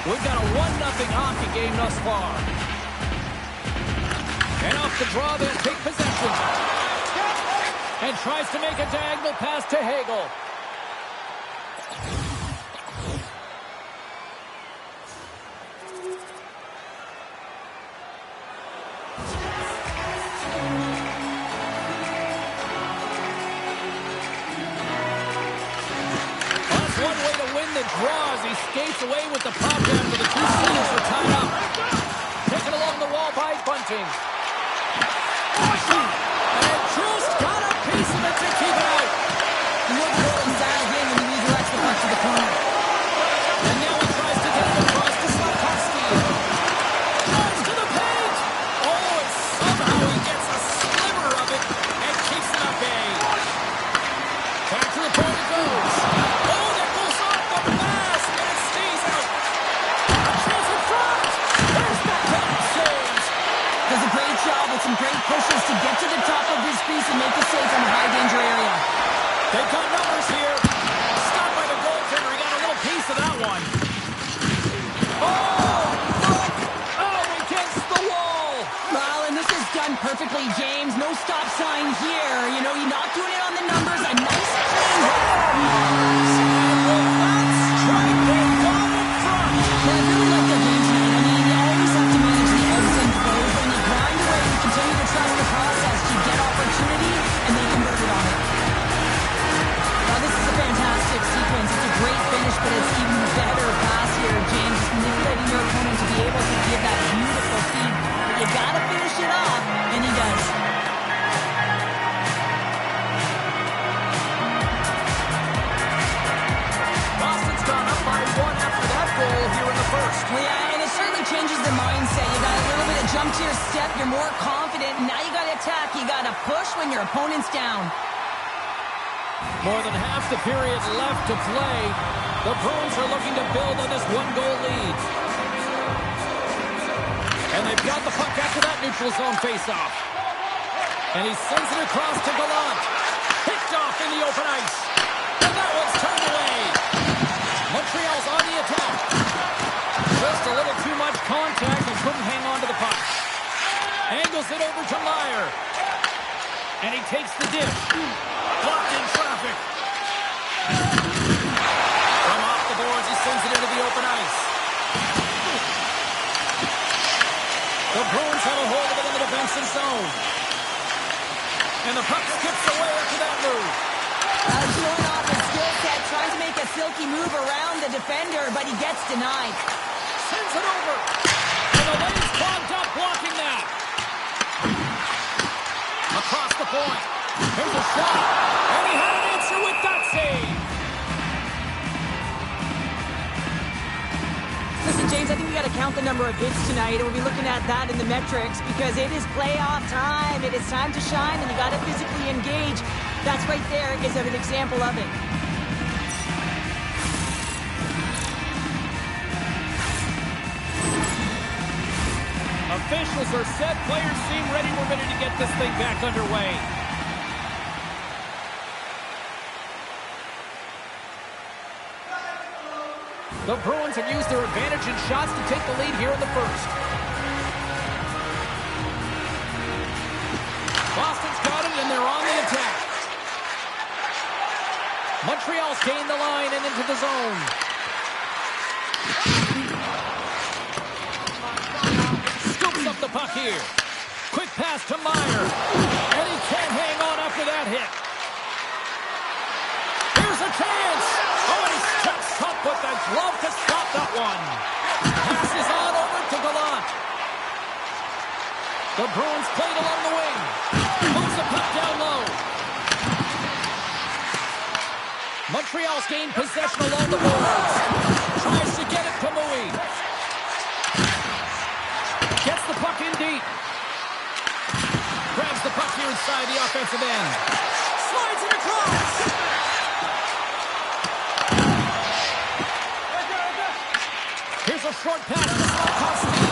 We've got a 1-0 hockey game thus far. And off the draw, they'll take possession. And tries to make a diagonal pass to Hagel. That's one way to win the draw as he skates away with the puck after the two centers are tied up. Taken along the wall by Bunting. And just got a piece of it to keep it out. You know the goal is down again when he redirects the puck to the corner. And now he tries to get it across to Slafkovsky. Drives to the paint. Oh, and somehow he gets a sliver of it and keeps it at bay. Back to the point it goes. Oh, that goes off the mask and it stays out. A chance in front. There's that penalty save. Does a great job with some great pushes to get to the top of his crease and make a save from a high-danger area. They've got numbers here. Stopped by the goaltender. He got a little piece of that one. Oh, look. Oh, against the wall. Well, and this is done perfectly, James. No stop sign here. You know, you're not doing it on the numbers. A nice clean hit. That's strike. They got in front. Well, I really like their game tonight. I mean, you always have to manage the ebbs and flows. When you grind away, you continue to trust the process. your step, you're more confident. Now you got to attack. You got to push when your opponent's down. More than half the period left to play. The Bruins are looking to build on this one-goal lead. And they've got the puck after that neutral zone face-off. And he sends it across to Gallant. Picked off in the open ice. And that one's turned away. Montreal's on the attack. Just a little too much contact and couldn't hang on to the puck. Angles it over to Meyer. And he takes the dish. Blocked in traffic. From off the boards, he sends it into the open ice. The Bruins have a hold of it in the defensive zone. And the puck skips away after that move. Showing off his skill set, trying to make a silky move around the defender, but he gets denied. Sends it over. And the lane's clogged up, blocking that. Across the point. Here's a shot. And he had an answer with that save. Listen, James, I think we got to count the number of hits tonight, and we'll be looking at that in the metrics because it is playoff time. It is time to shine, and you got to physically engage. That's right there is an example of it. Officials are set. Players seem ready. We're ready to get this thing back underway. The Bruins have used their advantage in shots to take the lead here in the first. Boston's got it, and they're on the attack. Montreal's gained the line and into the zone. Scoops up the puck here. Quick pass to Meyer. And he can't hang on after that hit. Here's a chance. Oh, and he steps up with the glove to stop that one. Passes on over to Gallant. The Bruins played along the wing. Moves the puck down low. Montreal's gained possession along the boards. Tries to get it to Mui. Gets the puck in deep. Grabs the puck here inside the offensive end. Slides it across. Here's a short pass to Slafkovsky.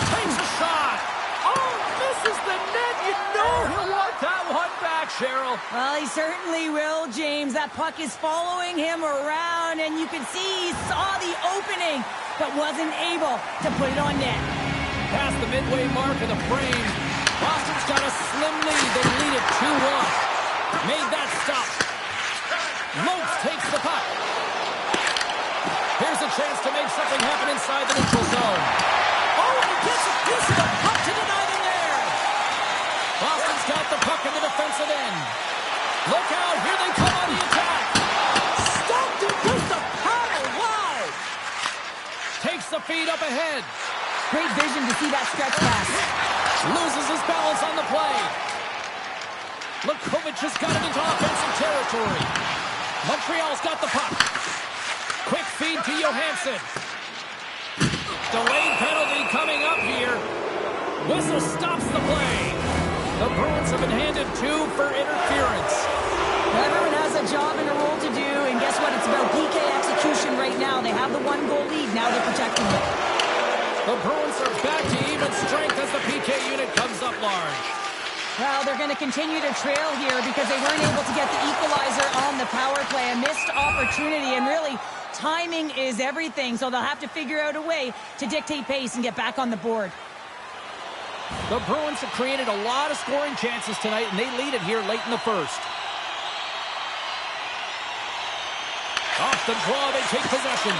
Takes a shot. Oh, misses the net. You know he'll want that one back, Cheryl. Well, he certainly will, James. That puck is following him around, and you can see he saw the opening, but wasn't able to put it on net. Past the midway mark of the frame. Boston's got a slim lead. They lead it 2-1. Made that stop. Lopes takes the puck. Here's a chance to make something happen inside the neutral zone. Oh, and he gets a piece of the puck to deny them there. Boston's got the puck in the defensive end. Look out, here they come on the attack. Stopped him with the paddle, wow. Takes the feed up ahead. Great vision to see that stretch pass. Loses his balance on the play. Lukovic has got it into offensive territory. Montreal's got the puck. Quick feed to Johansson. Delayed penalty coming up here. Whistle stops the play. The Bruins have been handed 2 for interference. Everyone has a job and a role to do, and guess what? It's about PK execution right now. They have the 1-goal lead. Now they're protecting it. The Bruins are back to even strength as the PK unit comes up large. Well, they're going to continue to trail here because they weren't able to get the equalizer on the power play. A missed opportunity, and really, timing is everything, so they'll have to figure out a way to dictate pace and get back on the board. The Bruins have created a lot of scoring chances tonight, and they lead it here late in the first. Off the draw, they take possession.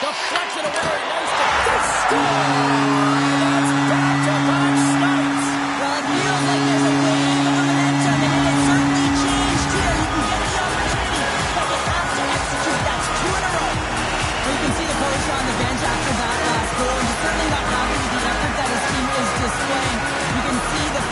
Deflects it away. Nice defense. That's back-to-back snipes. Well, it feels like there's a wave of momentum, and it has certainly changed here. You can get the opportunity, but you have to execute. That's 2 in a row. You can see the coach on the bench after that last goal. He's certainly not happy with the effort that his team is displaying. You can see the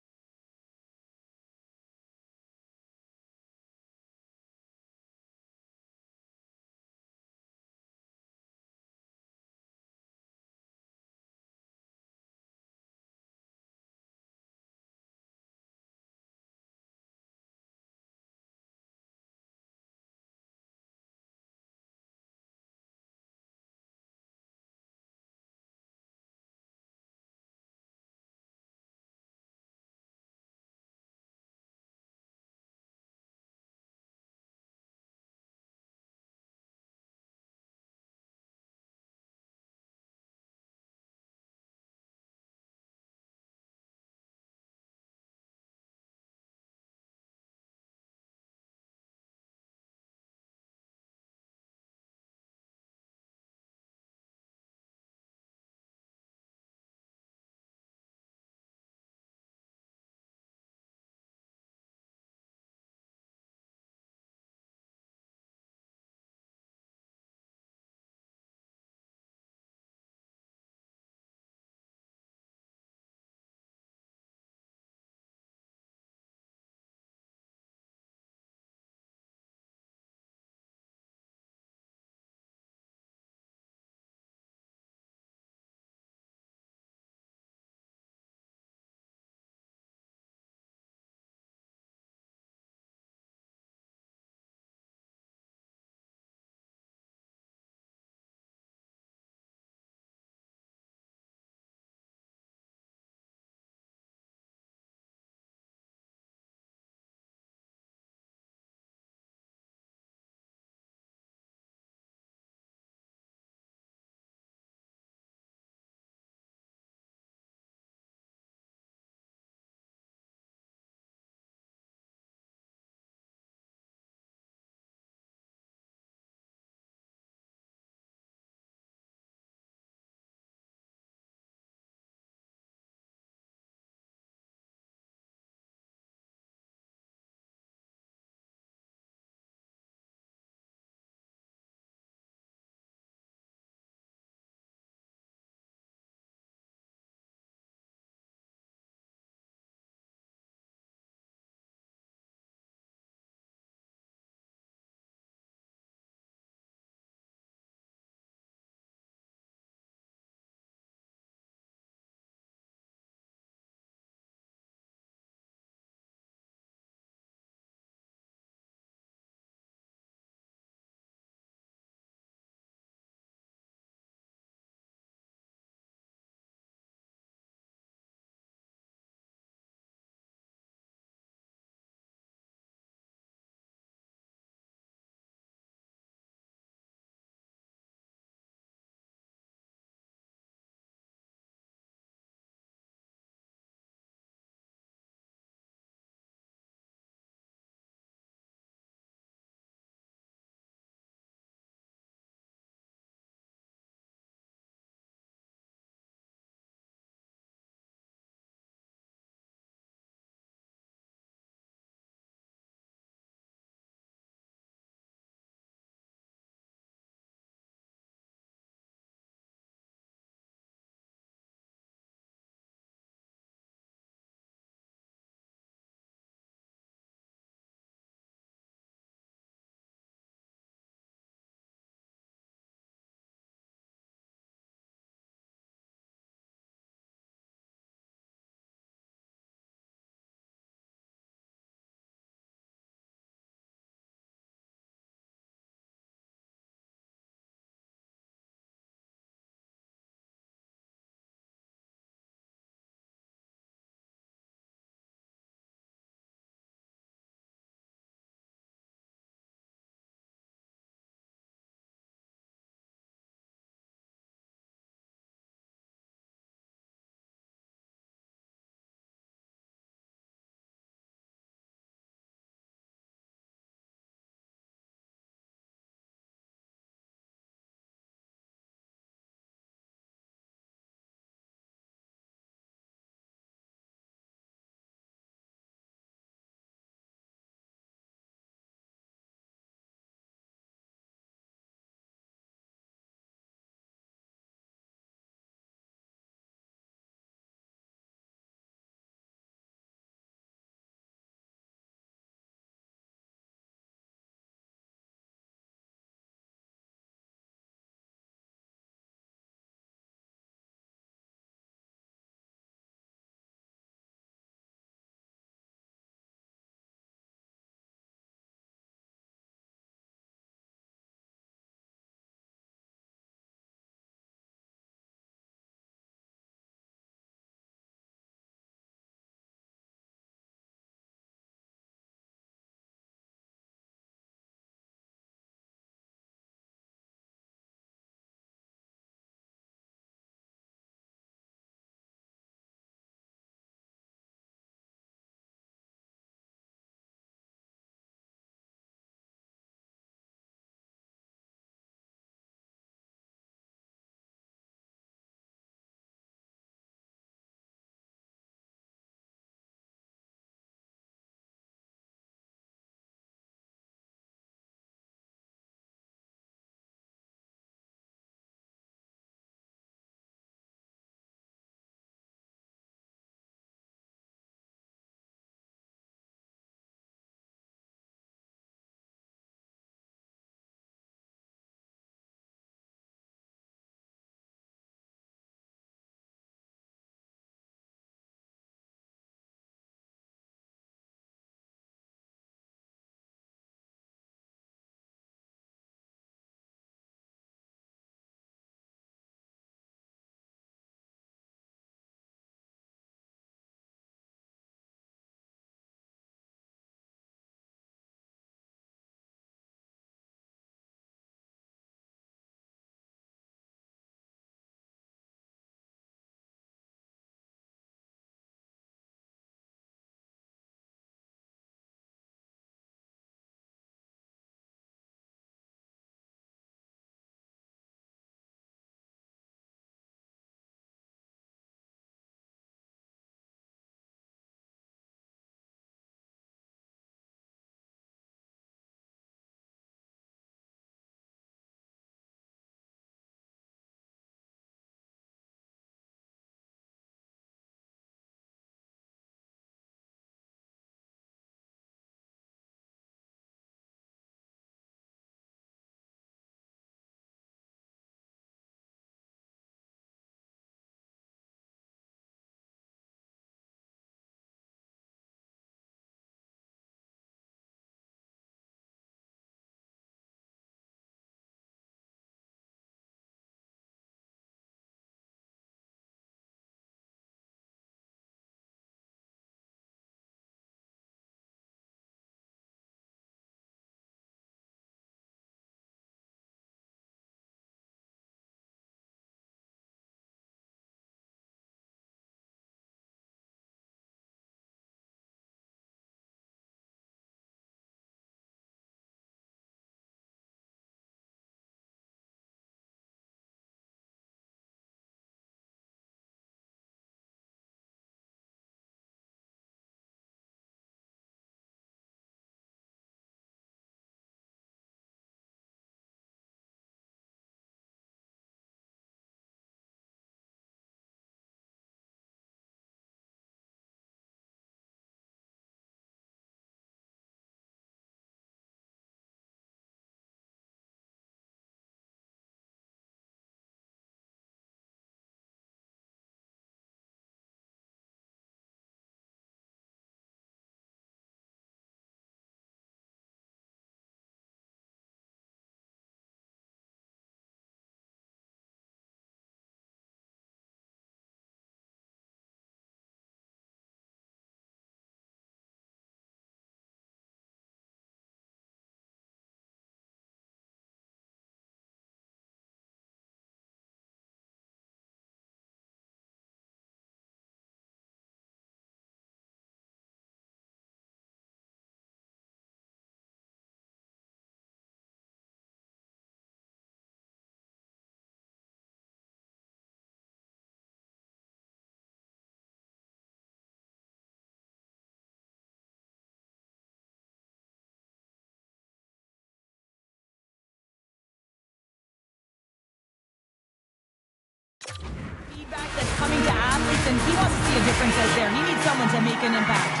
Back that's coming to athletes, and he wants to see a difference out there. He needs someone to make an impact.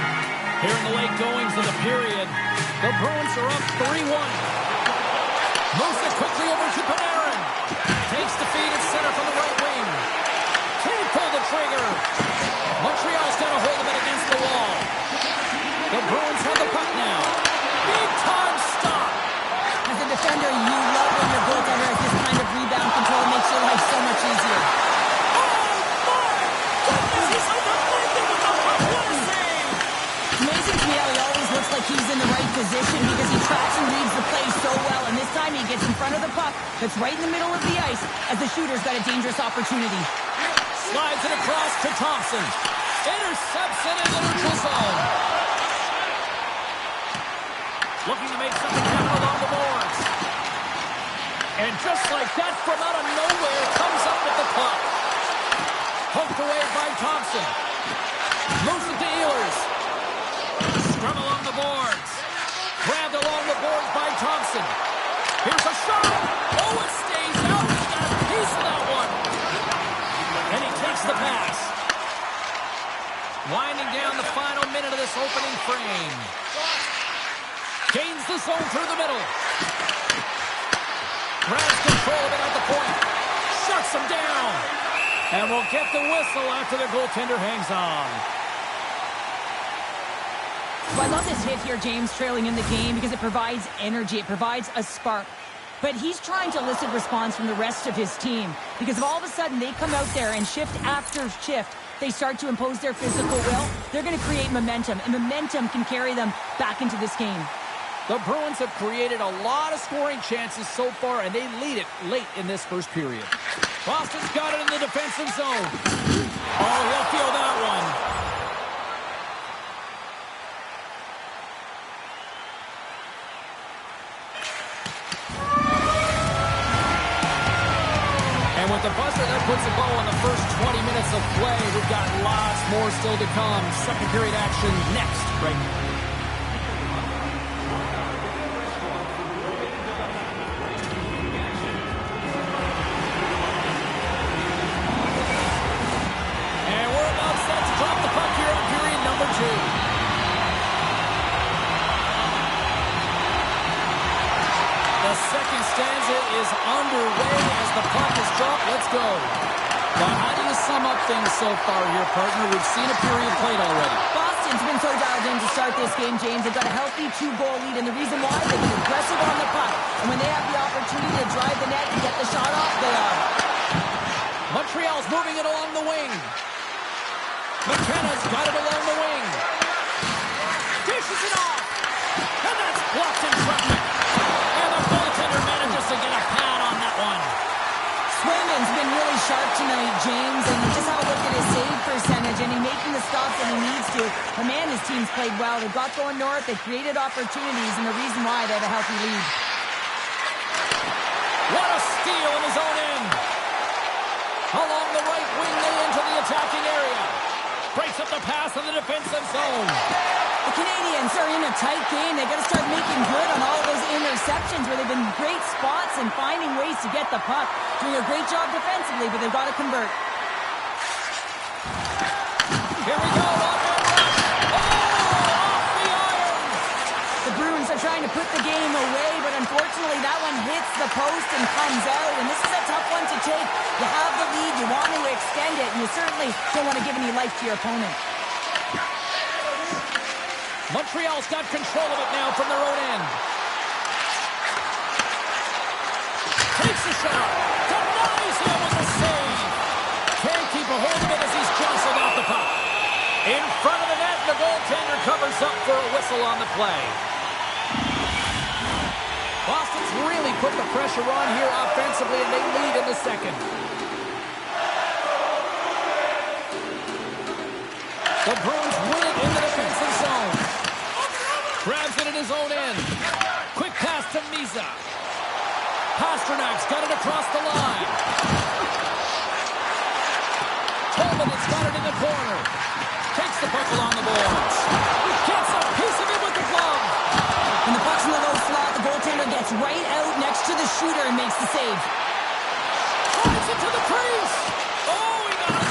Here in the late goings of the period, the Bruins are up 3-1. Moves it quickly over to Panarin. Takes the feed at center from the right wing. Can't pull the trigger. Montreal's got a hold of it against the wall. The Bruins have the puck now. Big time stop. As a defender, you love when your goaltender has this kind of rebound control. It makes your life so much easier. Amazing to me how he always looks like he's in the right position because he tracks and reads the play so well. And this time he gets in front of the puck that's right in the middle of the ice as the shooter's got a dangerous opportunity. Slides it across to Thompson. Intercepts it in the neutral zone. Looking to make something happen along the boards. And just like that, from out of nowhere, comes up with the puck. Poked away by Thompson. Moves it to Ehlers. Scrum along the boards. Grabbed along the boards by Thompson. Here's a shot. Oh, it stays out. He got a piece of that one. And he takes the pass. Winding down the final minute of this opening frame. Gains the zone through the middle. Grabs control of it at the point. Shuts him down. And will get the whistle after the goaltender hangs on. Well, I love this hit here, James, trailing in the game because it provides energy. It provides a spark. But he's trying to elicit response from the rest of his team because if all of a sudden they come out there and shift after shift, they start to impose their physical will, they're going to create momentum, and momentum can carry them back into this game. The Bruins have created a lot of scoring chances so far, and they lead it late in this first period. Boston's got it in the defensive zone. Oh, he'll feel that one. And with the buzzer, that puts a bow on the first 20 minutes of play. We've got lots more still to come. Second period action next, right now. Is underway as the puck is dropped. Let's go. Now, how do you sum up things so far here, partner? We've seen a period played already. Boston's been so dialed in to start this game, James. They've got a healthy 2-goal lead, and the reason why, they've been aggressive on the puck. And when they have the opportunity to drive the net and get the shot off, they are. Montreal's moving it along the wing. McKenna's got it along the wing. Dishes it off. And that's blocked in traffic. And the goaltender manages to get a pad on that one. Swayman's been really sharp tonight, James, and just have a look at his save percentage, and he's making the stops that he needs to. But man, his team's played well. They've got going north, they've created opportunities, and the reason why they have a healthy lead. What a steal in his own end. Along the right wing, they enter the attacking area. Breaks up the pass in the defensive zone. The Canadians are in a tight game. They got to start making good on all those interceptions where they've been great spots and finding ways to get the puck. Doing a great job defensively, but they've got to convert. Here we go. Off the iron. The Bruins are trying to put the game away, but unfortunately that one hits the post and comes out. And this is a tough one to take. You have the lead, you want to extend it, and you certainly don't want to give any life to your opponent. Montreal's got control of it now from their own end. Takes a shot. Denies him with a save. Can't keep a hold of it as he's jostled off the puck. In front of the net, the goaltender covers up for a whistle on the play. Boston's really put the pressure on here offensively, and they lead in the second. The Bruins win it in the defensive zone. Grabs it in his own end. Quick pass to Misa. Pasternak's got it across the line. Tolman has got it in the corner. Takes the puck along the boards. Gets a piece of it with the glove. When the puck's in the low slot, the goaltender gets right out next to the shooter and makes the save. Drives it to the crease. Oh, he got it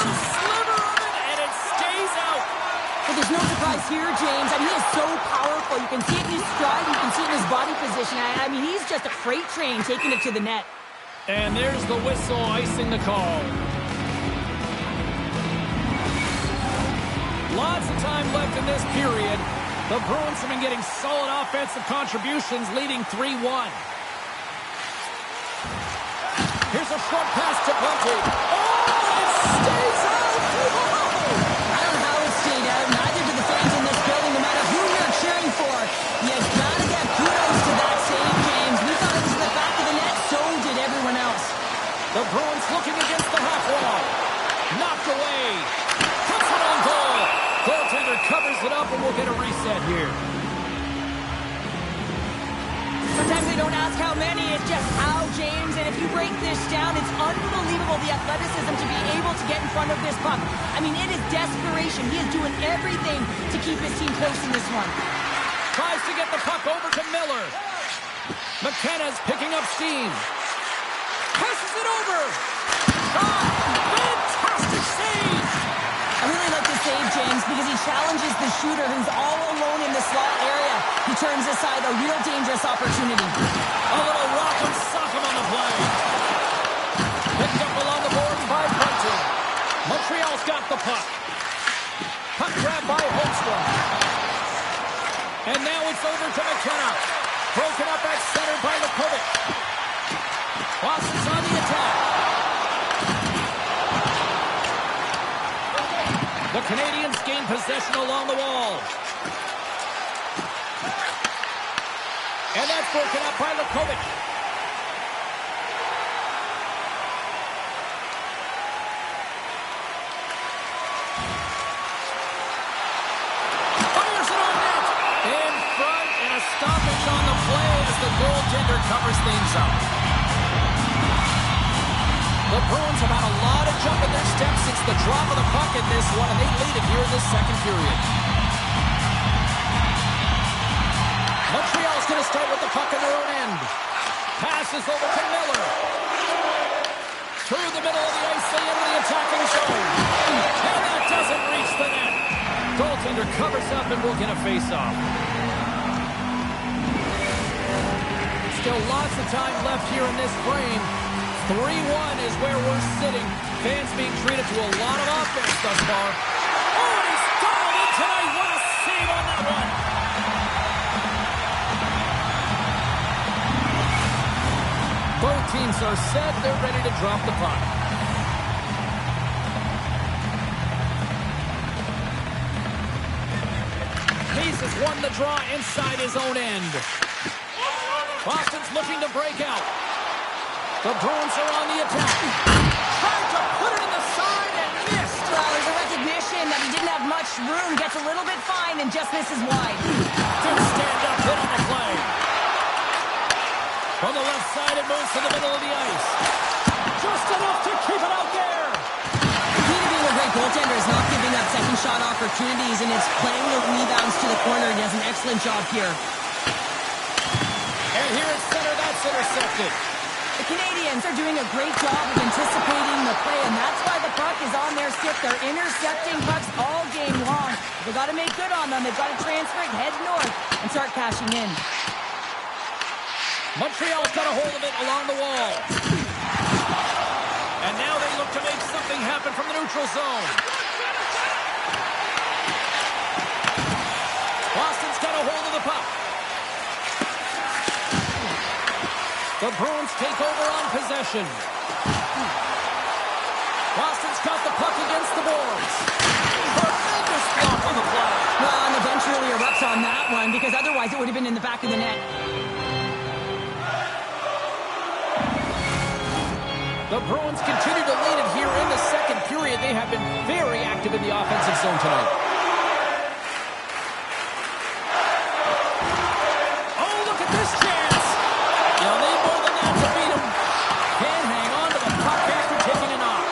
here, James. I mean, he is so powerful. You can see it in his stride. You can see it in his body position. I mean, he's just a freight train taking it to the net. And there's the whistle icing the call. Lots of time left in this period. The Bruins have been getting solid offensive contributions, leading 3-1. Here's a short pass to Bunty. Oh, it stays out! I don't know how it stayed out. Neither do the fans in this building, no matter who you're cheering for. You gotta get kudos to that save, James. We thought it was in the back of the net. So did everyone else. The Bruins looking against the half wall. Knocked away. Puts it on goal. Goaltender covers it up, and we'll get a reset here. Sometimes they don't ask how many, it's just how, James. And if you break this down, it's unbelievable the athleticism to be able to get in front of this puck. I mean, it is desperation. He is doing everything to keep his team close in this one. Tries to get the puck over to Miller. McKenna's picking up steam. Passes it over. Shot. Fantastic save. I really like the save, James, because he challenges the shooter who's all alone in the slot area. He turns aside a real dangerous opportunity. A little rock and sock him on the play. Picked up along the boards by Bunting. Montreal's got the puck. Puck grab by Holmstrom. And now it's over to McKenna. Broken up at center by Lukovic. Boston's on the attack. The Canadians gain possession along the wall. And that's broken up by Lukovic. Fires it on net. In front, and a stoppage on the play as the goaltender covers things up. The Bruins have had a lot of jump in their steps since the drop of the puck in this one, and they lead it here in this second period. Montreal's going to start with the puck in their own end. Passes over to Miller. Through the middle of the ice, they enter the attacking zone. And that doesn't reach the net. Goaltender covers up, and we'll get a face-off. Still lots of time left here in this frame. 3-1 is where we're sitting. Fans being treated to a lot of offense thus far. Oh, and he's dialed in tonight. What a save on that one. Both teams are set. They're ready to drop the puck. Hayes has won the draw inside his own end. Boston's looking to break out. The Bruins are on the attack. Tried to put it in the side and missed. Well, there's a recognition that he didn't have much room. Gets a little bit fine and just misses wide. Good stand-up hit on the play. From the left side, it moves to the middle of the ice. Just enough to keep it out there. The key to being a great goaltender is not giving up second shot opportunities, and it's playing the rebounds to the corner. He does an excellent job here. And here at center, that's intercepted. The Canadians are doing a great job of anticipating the play, and that's why the puck is on their stick. They're intercepting pucks all game long. They've got to make good on them. They've got to transfer it, head north, and start cashing in. Montreal's got a hold of it along the wall. And now they look to make something happen from the neutral zone. Boston's got a hold of the puck. The Bruins take over on possession. Boston's got the puck against the boards. Tremendous block on the play. Well, and the bench really erupts on that one, because otherwise it would have been in the back of the net. The Bruins continue to lead it here in the second period. They have been very active in the offensive zone tonight. Oh, look at this chance. They'll need more than that to beat him. Can hang on to the puck after taking a knock.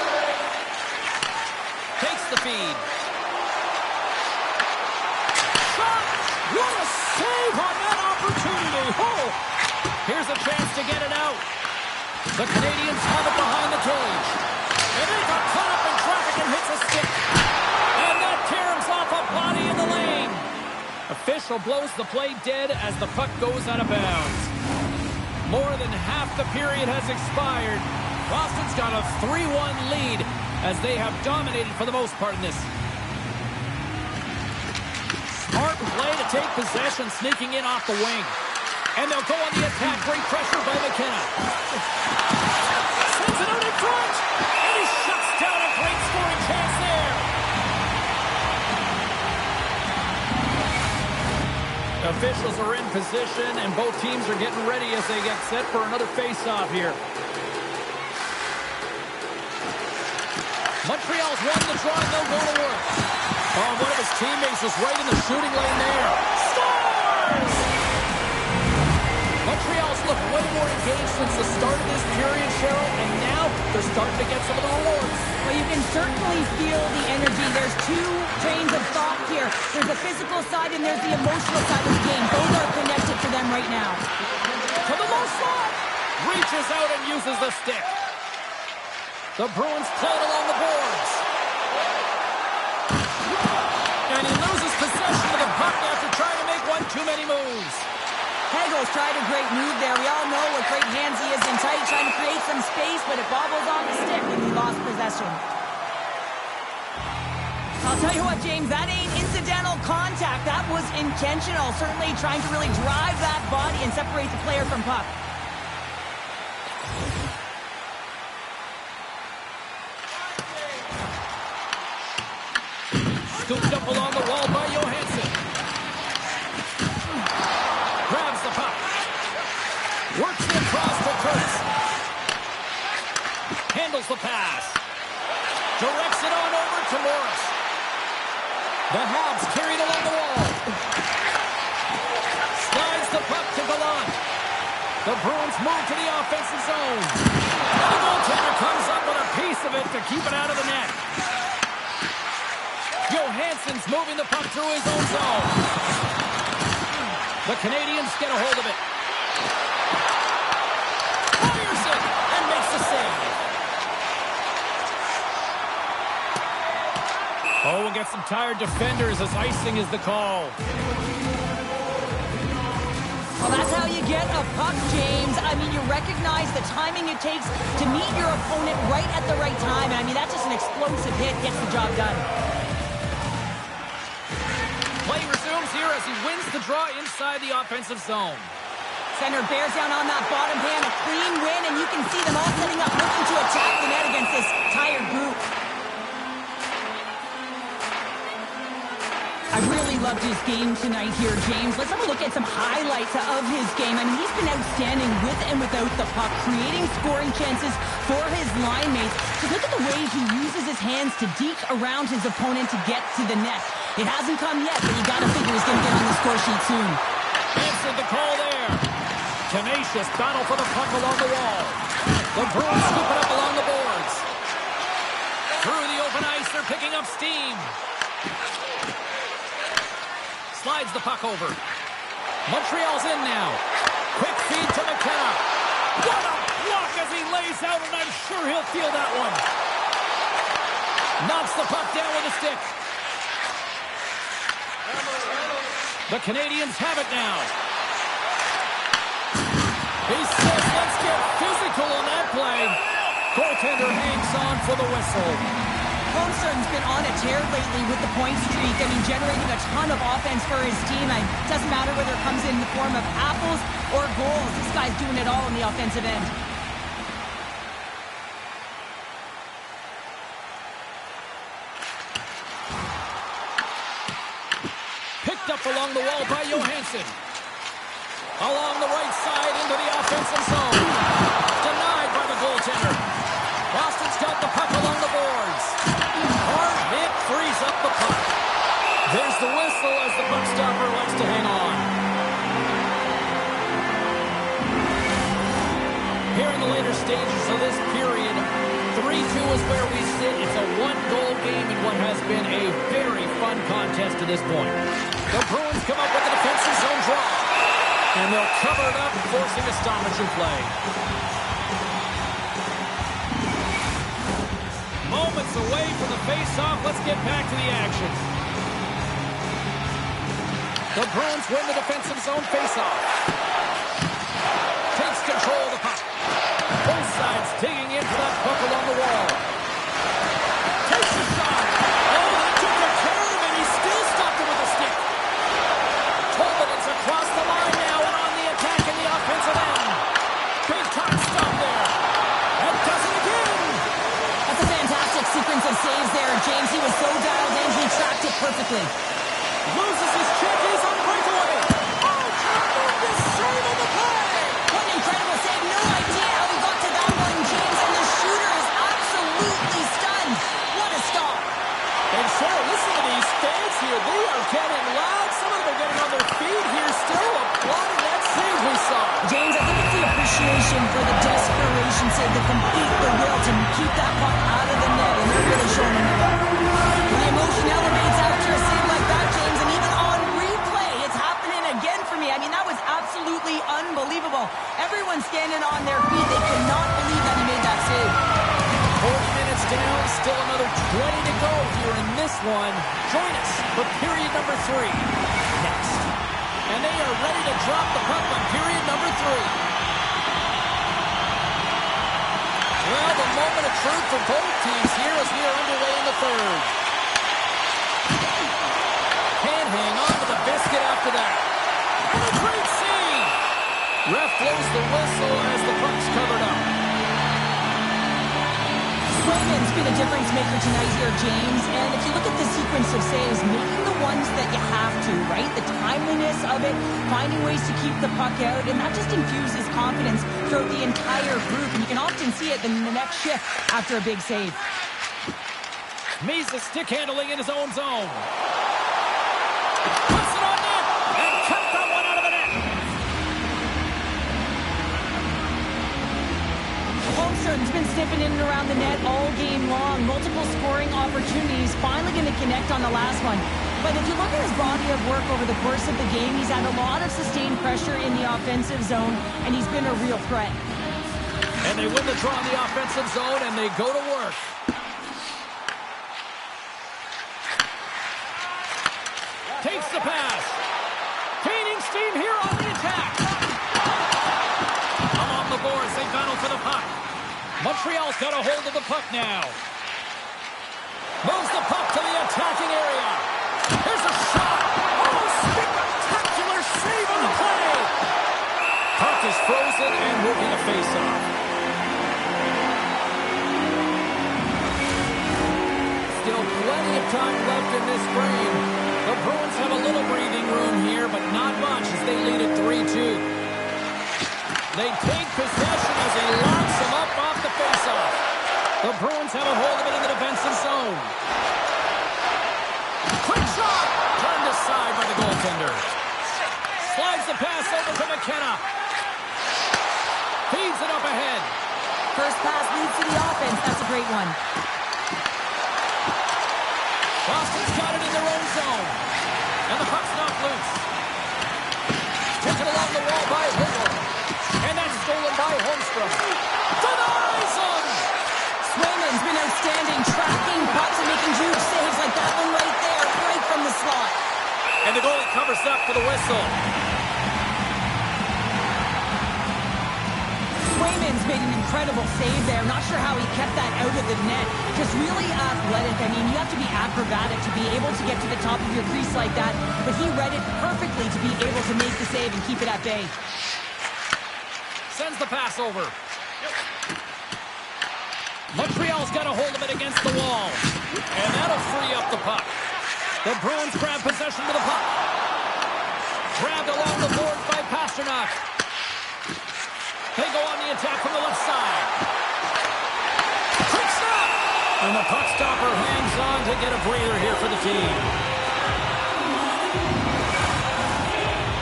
Takes the feed. Shot! What a save on that opportunity. Oh! Here's a chance to get it out. The Canadians have it behind the cage. And they got caught up in traffic and hits a stick. And that tears off a body in the lane. Official blows the play dead as the puck goes out of bounds. More than half the period has expired. Boston's got a 3-1 lead as they have dominated for the most part in this. Smart play to take possession, sneaking in off the wing. And they'll go on the attack. Great pressure by McKenna. Sends it out in front. And he shuts down a great scoring chance there. Officials are in position, and both teams are getting ready as they get set for another face-off here. Montreal's won the draw, and they'll go to work. Oh, one of his teammates was right in the shooting lane there. Scores! Montreal's looked way more engaged since the start of this period, Cheryl, and now they're starting to get some of the rewards. Well, you can certainly feel the energy. There's two trains of thought here. There's the physical side and there's the emotional side of the game. Both are connected for them right now. To the low slot. Reaches out and uses the stick. The Bruins play it along the boards. And he loses possession of the puck after trying to make one too many moves. Hegel's tried a great move there. We all know what great hands he is in tight, trying to create some space, but it bobbles on the stick and he lost possession. I'll tell you what, James, that ain't incidental contact. That was intentional. Certainly trying to really drive that body and separate the player from puck. Scooped up along the wall by Johansson. Grabs the puck. Works it across to Kurtz. Handles the pass. Directs it on over to Morris. The Habs carried along the wall. Slides the puck to Gallant. The Bruins move to the offensive zone. And the goaltender comes up with a piece of it to keep it out of the net. Johansson's moving the puck through his own zone. The Canadians get a hold of it. Fires it and makes the save. Oh, we'll get some tired defenders as icing is the call. Well, that's how you get a puck, James. I mean, you recognize the timing it takes to meet your opponent right at the right time. And I mean, that's just an explosive hit, gets the job done. Play resumes here as he wins the draw inside the offensive zone. Center bears down on that bottom hand, a clean win, and you can see them all setting up, looking to attack the net against this tired group. I really loved his game tonight here, James. Let's have a look at some highlights of his game. I mean, he's been outstanding with and without the puck, creating scoring chances for his line mates. Just look at the way he uses his hands to deke around his opponent to get to the net. It hasn't come yet, but you got to figure he's going to get on the score sheet soon. Answered the call there. Tenacious battle for the puck along the wall. The Bruins scoop it up along the boards. Through the open ice, they're picking up steam. Slides the puck over. Montreal's in now. Quick feed to McKenna. What a block as he lays out, and I'm sure he'll feel that one. Knocks the puck down with a stick. The Canadians have it now. He says, let's get physical on that play. Goaltender hangs on for the whistle. Holmstrom's been on a tear lately with the point streak. I mean, generating a ton of offense for his team. It doesn't matter whether it comes in the form of apples or goals. This guy's doing it all on the offensive end. Picked up along the wall by Johansson. Along the right side into the offensive zone. Denied by the goaltender. Boston's got the puck along the boards. Hard hit frees up the puck. There's the whistle as the puck stopper likes to hang on. Here in the later stages of this period, 3-2 is where we sit. It's a one-goal game in what has been a very fun contest to this point. The Bruins come up with a defensive zone draw. And they'll cover it up, forcing a stoppage in play. Moments away from the face-off. Let's get back to the action. The Bruins win the defensive zone faceoff. Takes control of the puck. Both sides digging in for that puck along the wall. Takes a shot. Oh, that took a care of him. He still stopped him with a stick. Tolman, it's across the line now and on the attack in the offensive end. Big time stop there. And does it again. That's a fantastic sequence of saves there, James. He was so dialed in, he tracked it perfectly. Loses his check. He's on breakaway. Oh, tremendous save on the play. What an incredible save. No idea how he got to that one, James. And the shooter is absolutely stunned. What a stop. And Cheryl, listen to these fans here. They are getting loud. Some of them are getting on their feet here still, applauding that save we saw. James, I think it's the appreciation for the desperation save, the complete the will to keep that puck out of the net, and they're really showing him that. The emotion elevates after a save like that, James, and even on replay, it's happening again for me. I mean, that was absolutely unbelievable. Everyone's standing on their feet. They cannot believe that he made that save. 40 minutes down, still another 20 to go here in this one. Join us for period number 3 next. And they are ready to drop the puck on period number 3. Well, the moment of truth for both teams here as we are underway in the third. Can't hang on to the biscuit after that. And a great save! Ref blows the whistle as the puck's covered up. Swayman's been a difference maker tonight here, James. And if you look at the sequence of saves, making the ones that you have to, right? The timeliness of it, finding ways to keep the puck out, and that just infuses confidence throughout the entire group. And you can often see it in the next shift after a big save. Mesa stick handling in his own zone. Puts it on net and kept that one out of the net. Holmstrom's been sniffing in and around the net all game long. Multiple scoring opportunities. Finally going to connect on the last one. But if you look at his body of work over the course of the game, he's had a lot of sustained pressure in the offensive zone, and he's been a real threat. And they win the draw in the offensive zone, and they go to work. Takes the pass. Gaining steam here on the attack. Along the boards, they battle for the puck. Montreal's got a hold of the puck now. Moves the puck to the attacking area. Here's a shot. Oh, spectacular save on the play. Puck is frozen and working a face-off. Still plenty of time left in this frame. The Bruins have a little breathing room here, but not much as they lead at 3-2. They take possession as he locks him up off the faceoff. The Bruins have a hold of it in the defensive zone. Quick shot! Turned aside by the goaltender. Slides the pass over to McKenna. Feeds it up ahead. First pass leads to the offense. That's a great one. Boston's got it in their own zone. And the puck's knocked loose. Taken along the wall by Hagel. And that's stolen by Holmstrom. Denies him! Swayman's been outstanding, tracking pucks and making huge saves like that one right there, right from the slot. And the goalie covers up for the whistle. Swayman's made an incredible save there. Not sure how he kept that out of the net. Just really athletic. I mean, you have to be acrobatic to be able to get to the top of your crease like that. But he read it perfectly to be able to make the save and keep it at bay. Sends the pass over. Montreal's got a hold of it against the wall. And that'll free up the puck. The Bruins grab possession of the puck. Grabbed along the boards by Pasternak. They go on the attack from the left side. Quick stop! And the puck stopper hangs on to get a breather here for the team.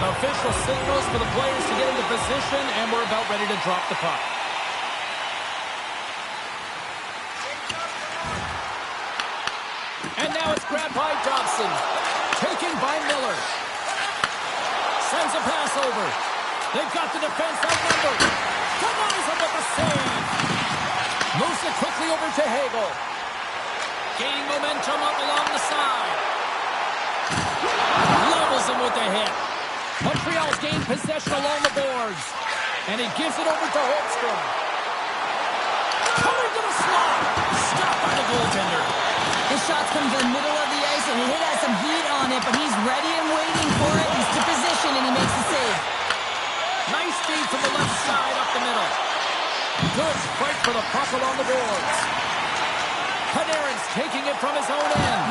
Official signals for the players to get into position, and we're about ready to drop the puck. And now it's grabbed by Dobson. Taken by Miller. Sends a pass over. They've got the defense outnumbered. Denies him with the save. Moves it quickly over to Hagel. Gaining momentum up along the side. Levels him with the hit. Montreal's gained possession along the boards. And he gives it over to Holmstrom. Coming to the slot. Stopped by the goaltender. His shots come to the middle of the ice, and he has some heat on it, but he's ready and waiting for it. He's to position, and he makes the save. Nice feed from the left side up the middle. Good fight for the puck along the boards. Panarin's taking it from his own end.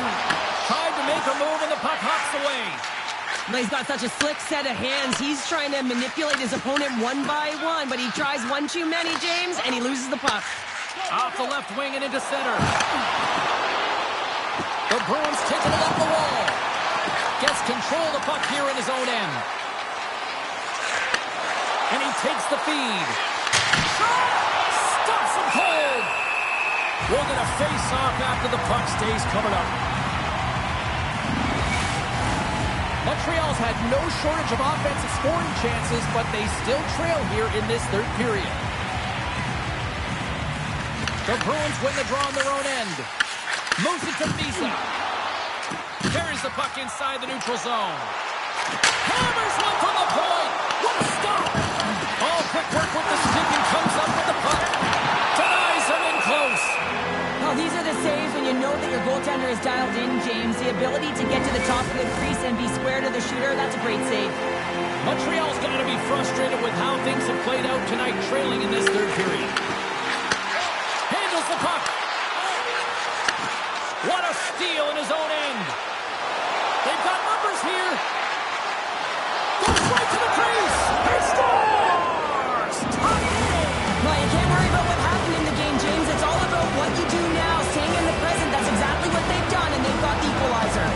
Tried to make a move, and the puck hops away. But he's got such a slick set of hands. He's trying to manipulate his opponent one by one, but he tries one too many, James, and he loses the puck. Off the left wing and into center. The Bruins taking it up the wall. Gets control of the puck here in his own end. And he takes the feed. Stops him cold. We're going to face off after the puck stays covered up. Montreal's had no shortage of offensive scoring chances, but they still trail here in this third period. The Bruins win the draw on their own end. Moves it to Visa. Carries the puck inside the neutral zone. Hammers one from the point. What a stop. All quick work with the stick and comes up with the puck. Denies him in close. Well, these are the saves when you know that your goaltender is dialed in, James. The ability to get to the top of the crease and be square to the shooter, that's a great save. Montreal's got to be frustrated with how things have played out tonight, trailing in this third period. Handles the puck. What a steal in his own end. They've got numbers here. Goes right to the crease. He scores! Tied it. Well, you can't worry about what happened in the game, James. It's all about what you do now, staying in the present. That's exactly what they've done, and they've got the equalizer.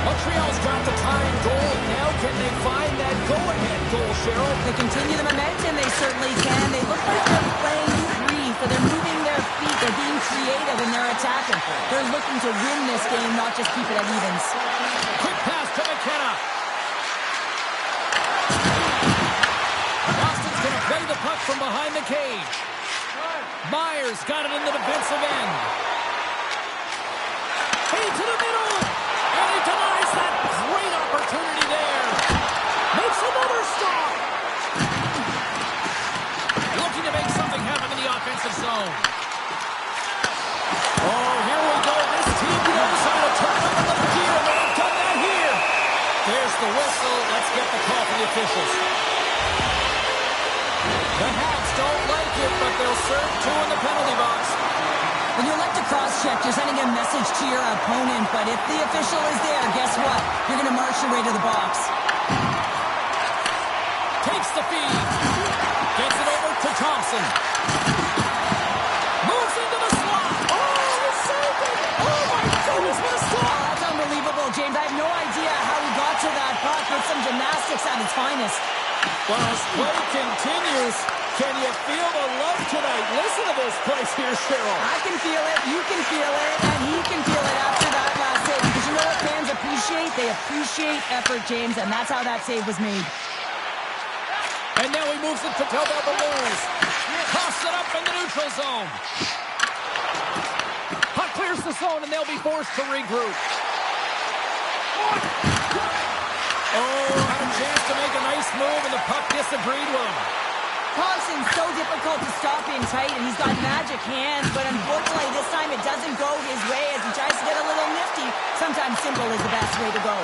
Montreal's got the tying goal. Now can they find that go-ahead goal, Cheryl? They continue the momentum. They certainly can. They look like they're playing free, so they're moving their feet. They're being creative, and they're attacking. They're looking to win this game, not just keep it at evens. Quick pass to McKenna. Boston's going to play the puck from behind the cage. Myers got it in the defensive end. Hey, to the middle. And he denies that great opportunity there. Makes another stop. Looking to make something happen in the offensive zone. Oh, here we go. This team knows how to turn up another gear, and they've done that here. There's the whistle. Let's get the call from the officials. The Habs don't like it, but they'll serve two in the penalty box. When you elect to cross-check, you're sending a message to your opponent, but if the official is there, guess what? You're going to march your way to the box. Takes the feed. Gets it over to Thompson. Moves into the slot. Oh, he saved it. Oh, my goodness, what a stop. Oh, that's unbelievable, James. I have no idea how he got to that puck. It's some gymnastics at its finest. Well, as play continues, can you feel the love tonight? Listen to this place here, Cheryl. I can feel it, you can feel it, and he can feel it after that last save. Because you know what fans appreciate? They appreciate effort, James, and that's how that save was made. And now he moves it to Tobel Blues. Toss it up in the neutral zone. Puck clears the zone, and they'll be forced to regroup. Oh, had a chance to make a nice move, and the puck disagreed with him. Thompson's so difficult to stop in tight, and he's got magic hands, but unfortunately this time it doesn't go his way as he tries to get a little nifty. Sometimes simple is the best way to go.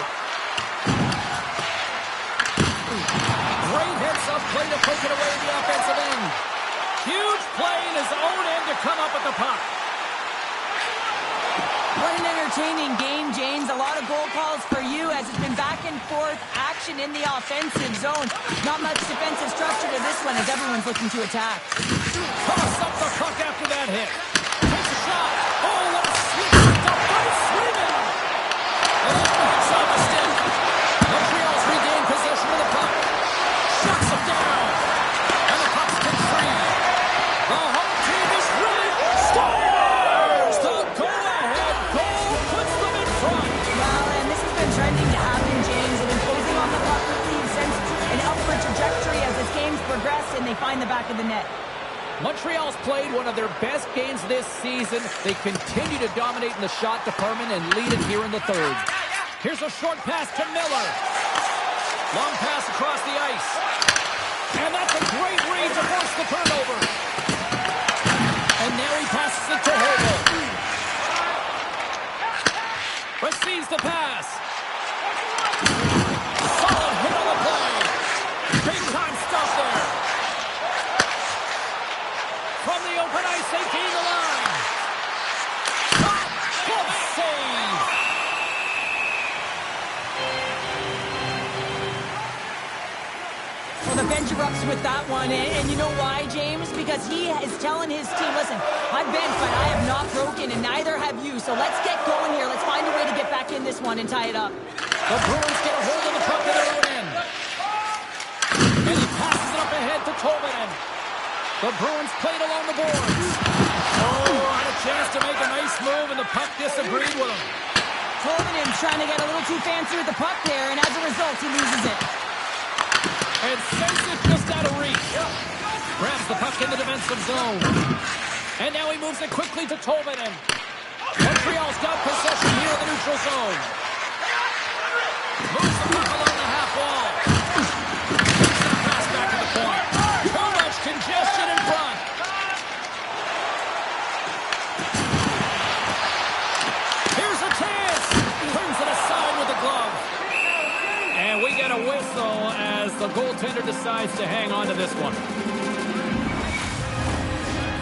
Great heads-up play to poke it away at the offensive end. Huge play in his own end to come up with the puck. What an entertaining game, James. A lot of goal calls for you as it's been back and forth action in the offensive zone. Not much defensive structure to this one as everyone's looking to attack. Toss up the puck after that hit. Takes a shot. Oh, what a sweep. The right Sweden. And hits on the stick. Montreal's regained possession of the puck. Shuts him down. And the puck's kicked free. The home team is really scores. The go-ahead goal puts them in front. Well, and this has been trending to happen, James. They've been closing on the puck with the sense an upward trajectory as this game's progressed and they find the back of the net. Montreal's played one of their best games this season. They continue to dominate in the shot department and lead it here in the third. Here's a short pass to Miller. Long pass across the ice. And that's a great read to force the turnover. And now he passes it to Hobo. Receives the pass. Solid hit on the play. Big time stuff there. From the open ice, they gain the line. Shot. Good save. Well, the bench erupts with that one, and you know why, James? Because he is telling his team, listen, I've been, but I have not broken, and neither have you, so let's get going here. Let's find a way to get back in this one and tie it up. The Bruins get a hold of the puck at their own end. And he passes it up ahead to Tolvanen. The Bruins played along the boards. Oh, had a chance to make a nice move, and the puck disagreed with him. Tolvanen trying to get a little too fancy with the puck there, and as a result, he loses it. And sends it just out of reach. Grabs the puck in the defensive zone. And now he moves it quickly to Tolvanen. Montreal's got possession here in the neutral zone. Moves the puck along the half wall. Takes the pass back to the point. Too much congestion in front. Here's a chance. Turns it aside with the glove. And we get a whistle as the goaltender decides to hang on to this one.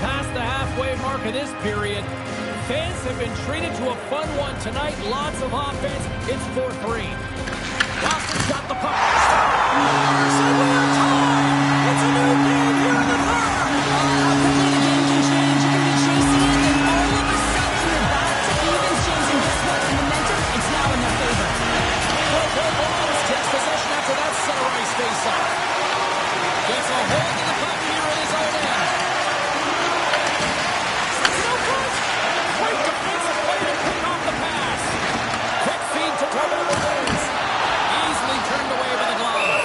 Past the halfway mark of this period, fans have been treated to a fun one tonight. Lots of offense. It's 4-3. Boston's got the puck. Stars, and we are tied. It's a new game here in the third. How quickly the game can change. You can be chasing it, and all of a sudden you're back to evens, James, and guess what? The momentum, it's now in their favor. Columbus takes possession after that center ice face-off. Gets a hold of the puck here in his own end. No good. Great defensive play to pick off the pass. Quick feed to Tolvanen. Easily turned away by the glove.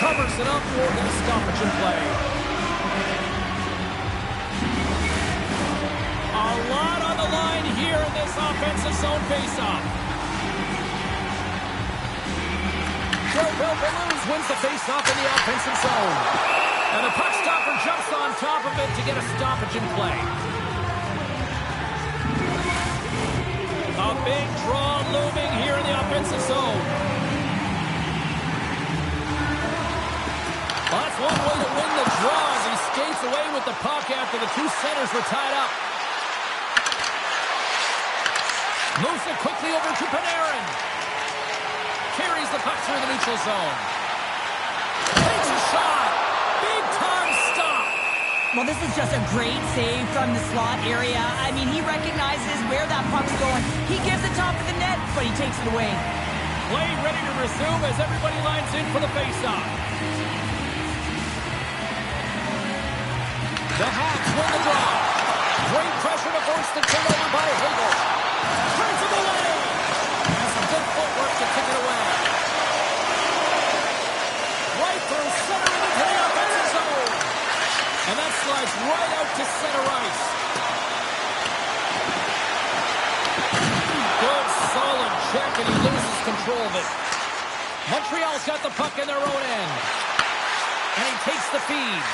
Covers it up. We'll get a stoppage in play. A lot on the line here in this offensive zone face-off. Joe Bellows wins the face-off in the offensive zone. And the puck stopper jumps on top of it to get a stoppage in play. A big draw looming here in the offensive zone. Well, that's one way to win the draw as he skates away with the puck after the two centers were tied up. Moves it quickly over to Panarin. Carries the puck through the neutral zone. Takes a shot. Big time stop. Well, this is just a great save from the slot area. I mean, he recognizes where that puck's going. He gives the top of the net, but he takes it away. Play ready to resume as everybody lines in for the faceoff. The Hawks win the draw. Great pressure to force the turnover by Hagel. Turns it away. Has some good footwork to kick it away. Right through center into the offensive zone. And that slides right out to center ice. Good, solid check, and he loses control of it. Montreal's got the puck in their own end. And he takes the feed.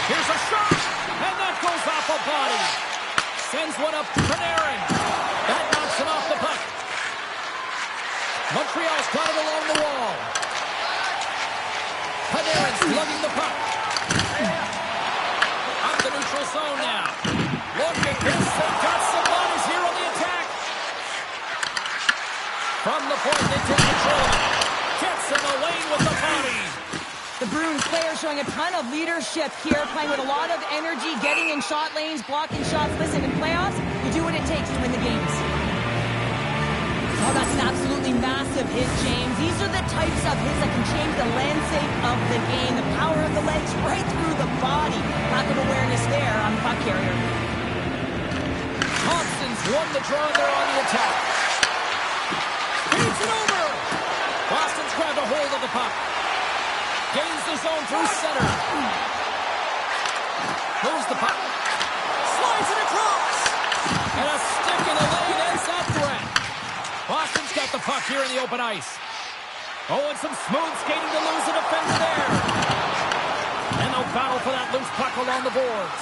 Here's a shot, and that goes off a body. Sends one up to Panarin. That knocks him off the puck. Montreal's got it along the wall. Panarin's lugging the puck. Up the neutral zone now. Look at this. They've got some bodies here on the attack. From the point, they take control of it. Gets in the lane with the body. The Bruins players showing a ton of leadership here, playing with a lot of energy, getting in shot lanes, blocking shots. Listen, in playoffs, you do what it takes to win the games. Oh, that's an absolutely massive hit, James. These are the types of hits that can change the landscape of the game. The power of the legs right through the body. Lack of awareness there on the puck carrier. Thompson's won the draw there on the attack. Beats it over. Boston's grabbed a hold of the puck. Gains the zone through center. Moves the puck. Slides it across. And a stick in the lane ends that threat. Boston's got the puck here in the open ice. Oh, and some smooth skating to lose a defender there. And they'll battle for that loose puck along the boards.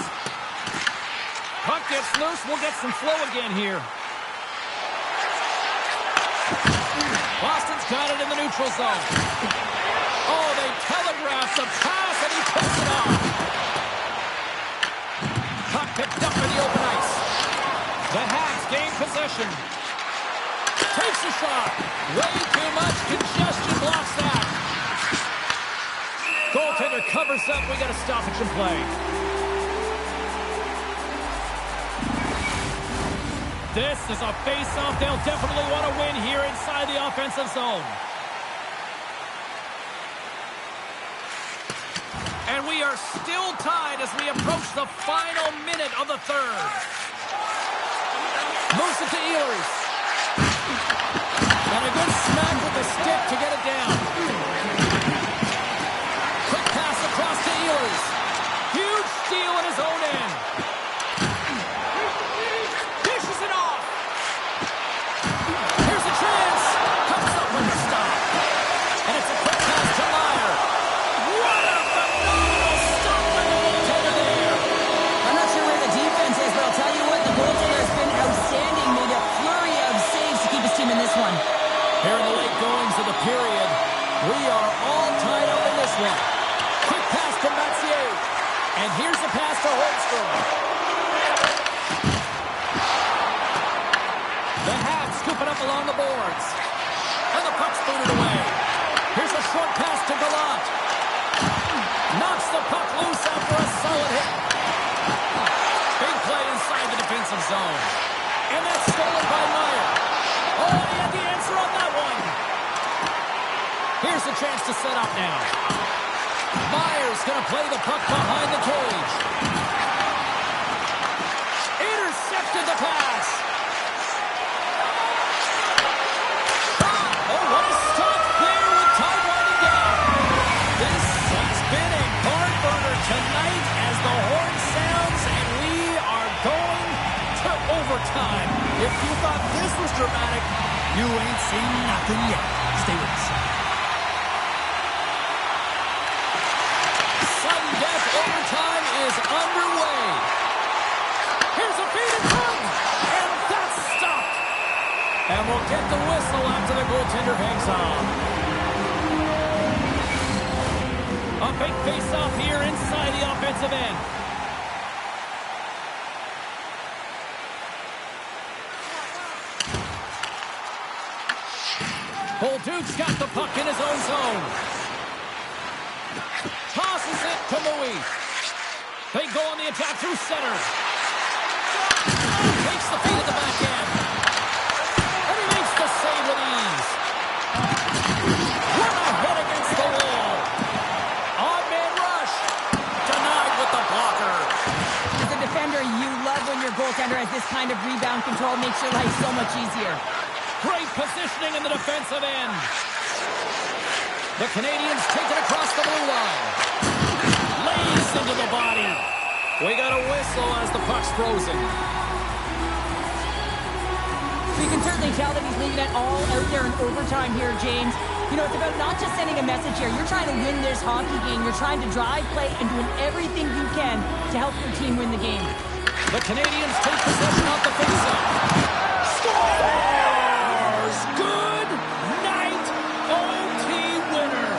Puck gets loose. We'll get some flow again here. Boston's got it in the neutral zone. Oh, they telegraph the pass, and he picks it off. Puck picked up in the open ice. The Habs gain possession. Takes a shot. Way too much congestion blocks that. Goaltender covers up. We got a stoppage in play. This is a face-off they'll definitely want to win here inside the offensive zone. And we are still tied as we approach the final minute of the third. Moves it to Ehlers. And a good smack with the stick to get it down. Quick pass across to Ehlers. Huge steal in his own end. Dishes it off. Here's a chance. Comes up with the stop. And it's a quick pass to Meyer. What a phenomenal stop by the goaltender there. I'm not sure where the defense is, but I'll tell you what, the goaltender has been outstanding. Made a flurry of saves to keep his team in this one. Here in the late goings of the period, we are all tied up in this one. Quick pass to Mathieu. And here's the pass to Holmstrom. The Habs scooping up along the boards. And the puck's booted away. Here's a short pass to Gallant. Knocks the puck loose after a solid hit. Big play inside the defensive zone. And that's stolen by Meyer. Oh, he had the answer on that one. Here's a chance to set up now. Meyer's going to play the puck behind the cage. Intercepted the pass. Oh, what a stop there with time winding down. This has been a barn burner tonight as the horn sounds and we are going to overtime. If you thought this was dramatic, you ain't seen nothing yet. Stay with us. Sudden death overtime is underway. Here's a feed and run, and that's stopped. And we'll get the whistle after the goaltender hangs on. A big face-off here inside the offensive end. Bolduc's got the puck in his own zone. Tosses it to Louis. They go on the attack through center. Takes the feed at the back end. And he makes the save with ease. What a hit against the wall. On-man rush. Denied with the blocker. As a defender, you love when your goaltender has this kind of rebound control. Makes your life so much easier. Great positioning in the defensive end. The Canadians take it across the blue line. Lays into the body. We got a whistle as the puck's frozen. You can certainly tell that he's leaving it all out there in overtime here, James. You know, it's about not just sending a message here. You're trying to win this hockey game. You're trying to drive play and doing everything you can to help your team win the game. The Canadians take possession off the faceoff. Scores! Good night, OT winner.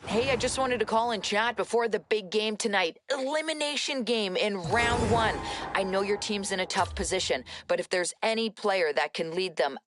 Hey, I just wanted to call and chat before the big game tonight. Elimination game in round 1. I know your team's in a tough position, but if there's any player that can lead them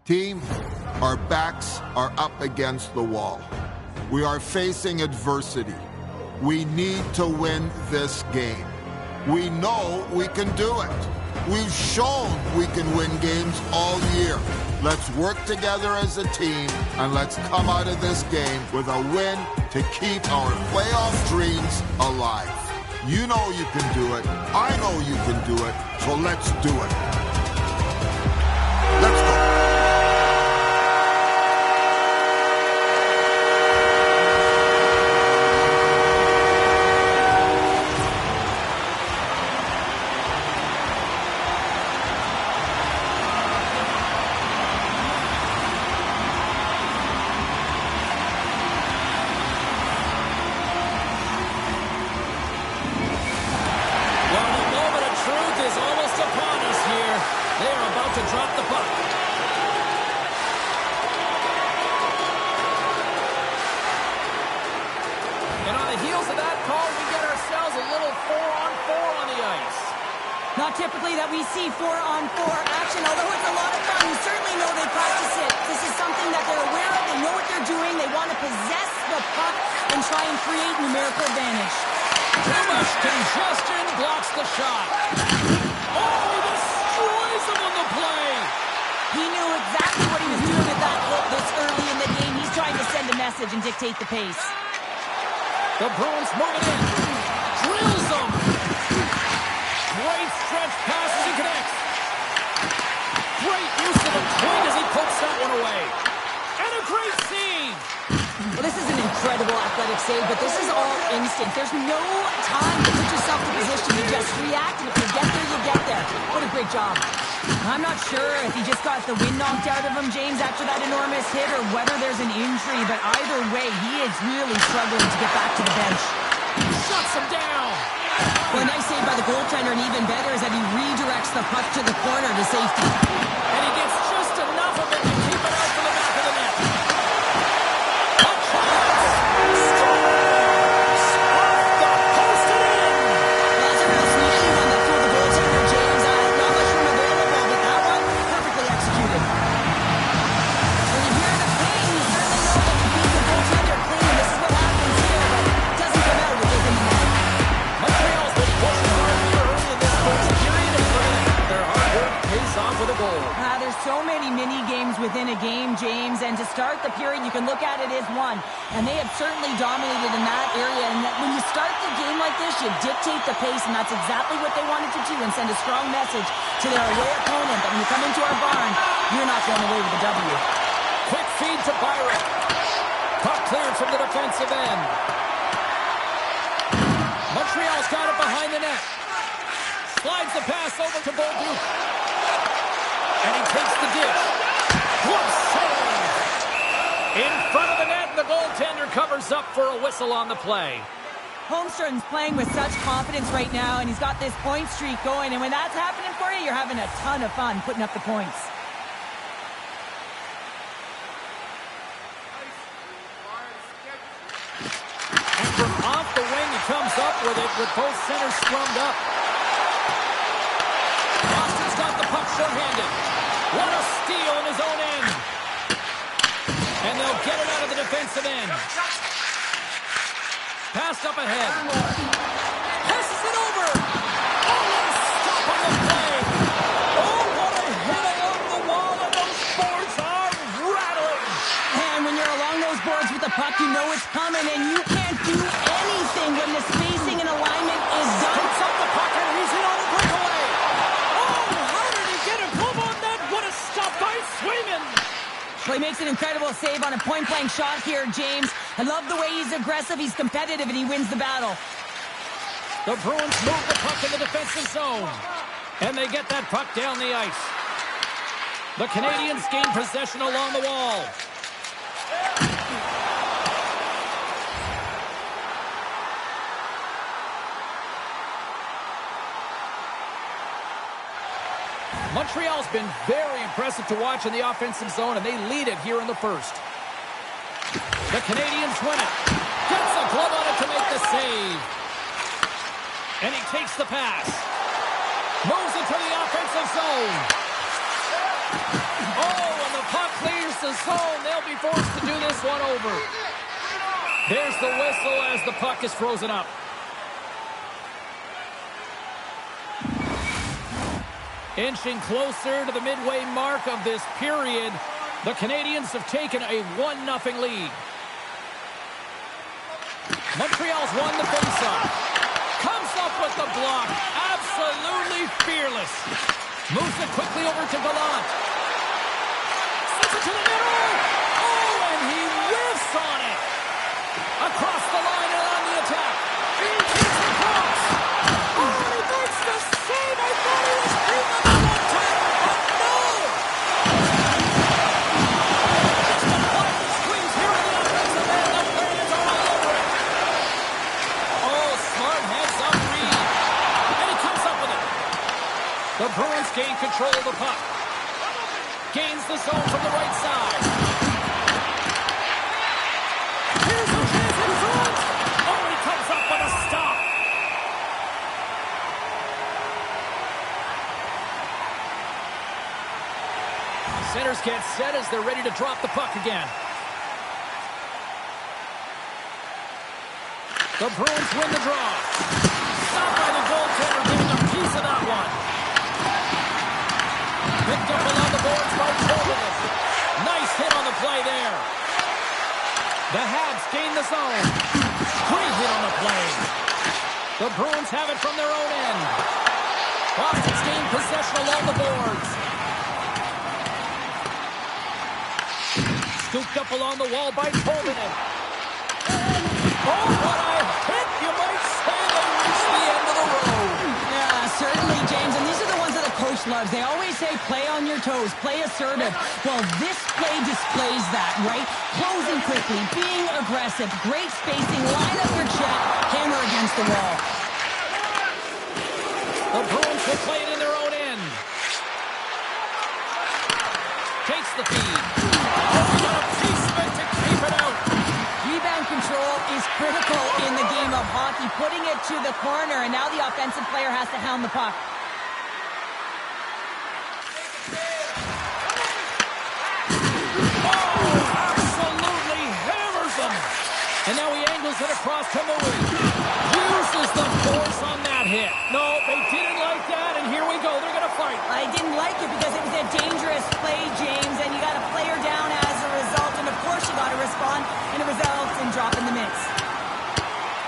Team, our backs are up against the wall. We are facing adversity. We need to win this game. We know we can do it. We've shown we can win games all year. Let's work together as a team, and let's come out of this game with a win to keep our playoff dreams alive. You know you can do it. I know you can do it. So let's do it. Let's go. Not typically that we see 4-on-4 action, although it's a lot of fun. You certainly know they practice it. This is something create numerical advantage. Too much congestion blocks the shot. Oh, he destroys him on the play. He knew exactly what he was doing with that hit this early in the game. He's trying to send a message and dictate the pace. The Bruins moving in. Drills them. Great stretch passes and connects. Great use of a twig as he pokes that one away. And a great save. Well, this is an incredible athletic save, but this is all instinct. There's no time to put yourself in position. You just react, and if you get there, you get there. What a great job. I'm not sure if he just got the wind knocked out of him, James, after that enormous hit, or whether there's an injury, but either way, he is really struggling to get back to the bench. Shuts him down. Well, a nice save by the goaltender, and even better is that he redirects the puck to the corner to safety. And he gets just enough of it to keep it out to the back of the net. There's so many mini games within a game, James, and to start the period, you can look at it as one, and they have certainly dominated in that area, and when you start the game like this, you dictate the pace, and that's exactly what they wanted to do, and send a strong message to their away opponent that when you come into our barn, you're not going away with a W. Quick feed to Byron. Puck cleared from the defensive end. Montreal's got it behind the net. Slides the pass over to Bolduc. And he takes the ditch. What save! In front of the net, and the goaltender covers up for a whistle on the play. Holmstrom's playing with such confidence right now, and he's got this point streak going, and when that's happening for you, you're having a ton of fun putting up the points. And from off the wing, he comes up with it with both centers scrummed up. Boston's got the puck short-handed. What a steal in his own end. And they'll get it out of the defensive end. Passed up ahead. Passes it over. Oh, what a stop on the play. Oh, what a hit along the wall, and those boards are rattling. And when you're along those boards with the puck, you know it's coming, and you can't do anything when the spacing and alignment is done. Puts up the puck, and he's in on the breakaway. Well, he makes an incredible save on a point-blank shot here, James. I love the way he's aggressive, he's competitive, and he wins the battle. The Bruins move the puck in the defensive zone. And they get that puck down the ice. The Canadians gain possession along the wall. Montreal's been very impressive to watch in the offensive zone, and they lead it here in the first. The Canadians win it. Gets a glove on it to make the save. And he takes the pass. Moves into the offensive zone. Oh, and the puck clears the zone. They'll be forced to do this one over. There's the whistle as the puck is frozen up. Inching closer to the midway mark of this period, the Canadians have taken a 1-0 lead. Montreal's won the faceoff. Comes up with the block. Absolutely fearless. Moves it quickly over to Gallant. Sends it to the middle. Oh, and he whiffs on it. Across the line and on the attack. He takes the cross. Oh, he makes the save. I thought he was beaten up at one time. But no. Just a blind squeeze here in the offensive end. The fans are all over it. Oh, smart heads up Reed. And he comes up with it. The Bruins gain control of the puck. Gains the zone from the right side. Here's a chance in front. Oh, he comes up with a stop. Centers get set as they're ready to drop the puck again. The Bruins win the draw. Stopped by the goaltender, giving a piece of that one. Picked up along the boards by Tolman. Nice hit on the play there. The Habs gain the zone. Great hit on the play. The Bruins have it from their own end. Boston's gained possession along the boards. Scooped up along the wall by Tolman. Oh, what a hit! You might say they reached the end of the road. Yeah, certainly, James. And these are the ones that the coach loves. They always say, play on your toes, play assertive. Well, this play displays that, right? Closing quickly, being aggressive, great spacing, line up your check, hammer against the wall. The Bruins will play it in their own end. Takes the feed. Oh, he got a piece of it to keep it out. Rebound control is critical in the game of hockey. Putting it to the corner, and now the offensive player has to hound the puck. Oh, absolutely hammers them. And now he angles it across to Mui. Uses the force on that hit. No, they didn't like that, and here we go. They're going to fight. I didn't like it because it was a dangerous play, James, and you got a player down as a result, and of course you got to respond, and it results in dropping the mitts.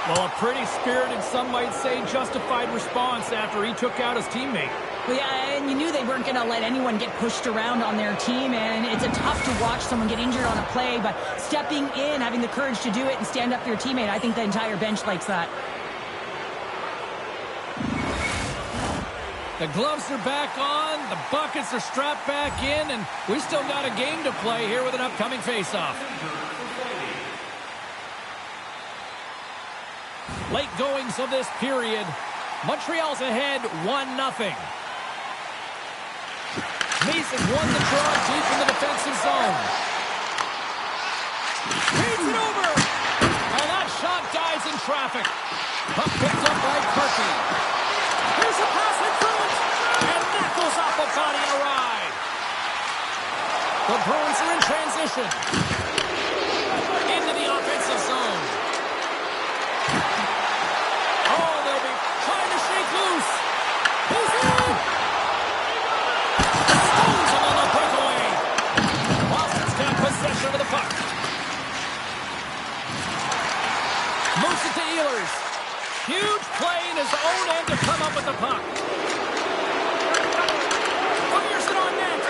Well, a pretty spirited, some might say justified response after he took out his teammate. Well, yeah, and you knew they weren't going to let anyone get pushed around on their team, and it's tough to watch someone get injured on a play, but stepping in, having the courage to do it and stand up for your teammate, I think the entire bench likes that. The gloves are back on, the buckets are strapped back in, and we still got a game to play here with an upcoming faceoff. Late goings of this period. Montreal's ahead 1-0. Mason won the draw deep in the defensive zone. Feeds it over. And that shot dies in traffic. Puck picked up by Kirky. Here's a pass in front. And that goes off a body and a ride. The Bruins are in transition. Into the offensive zone. Oh, they'll be trying to shake loose. He's in. Stones him on the breakaway. Boston's got possession of the puck. Moves it to Ehlers. Huge play in his own end to come up with the puck. Fires it on net.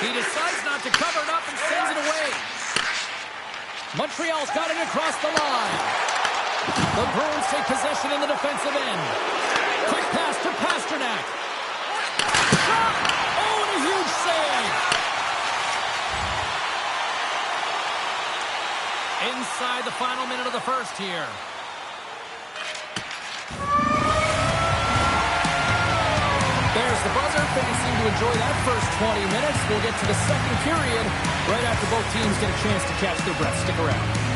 He decides not to cover it up and sends it away. Montreal's got it across the line. The Bruins take possession in the defensive end. Quick pass to Pasternak. Shot! Oh, and a huge save. Inside the final minute of the first here. There's the buzzer. Fans seem to enjoy that first 20 minutes. We'll get to the second period right after both teams get a chance to catch their breath. Stick around.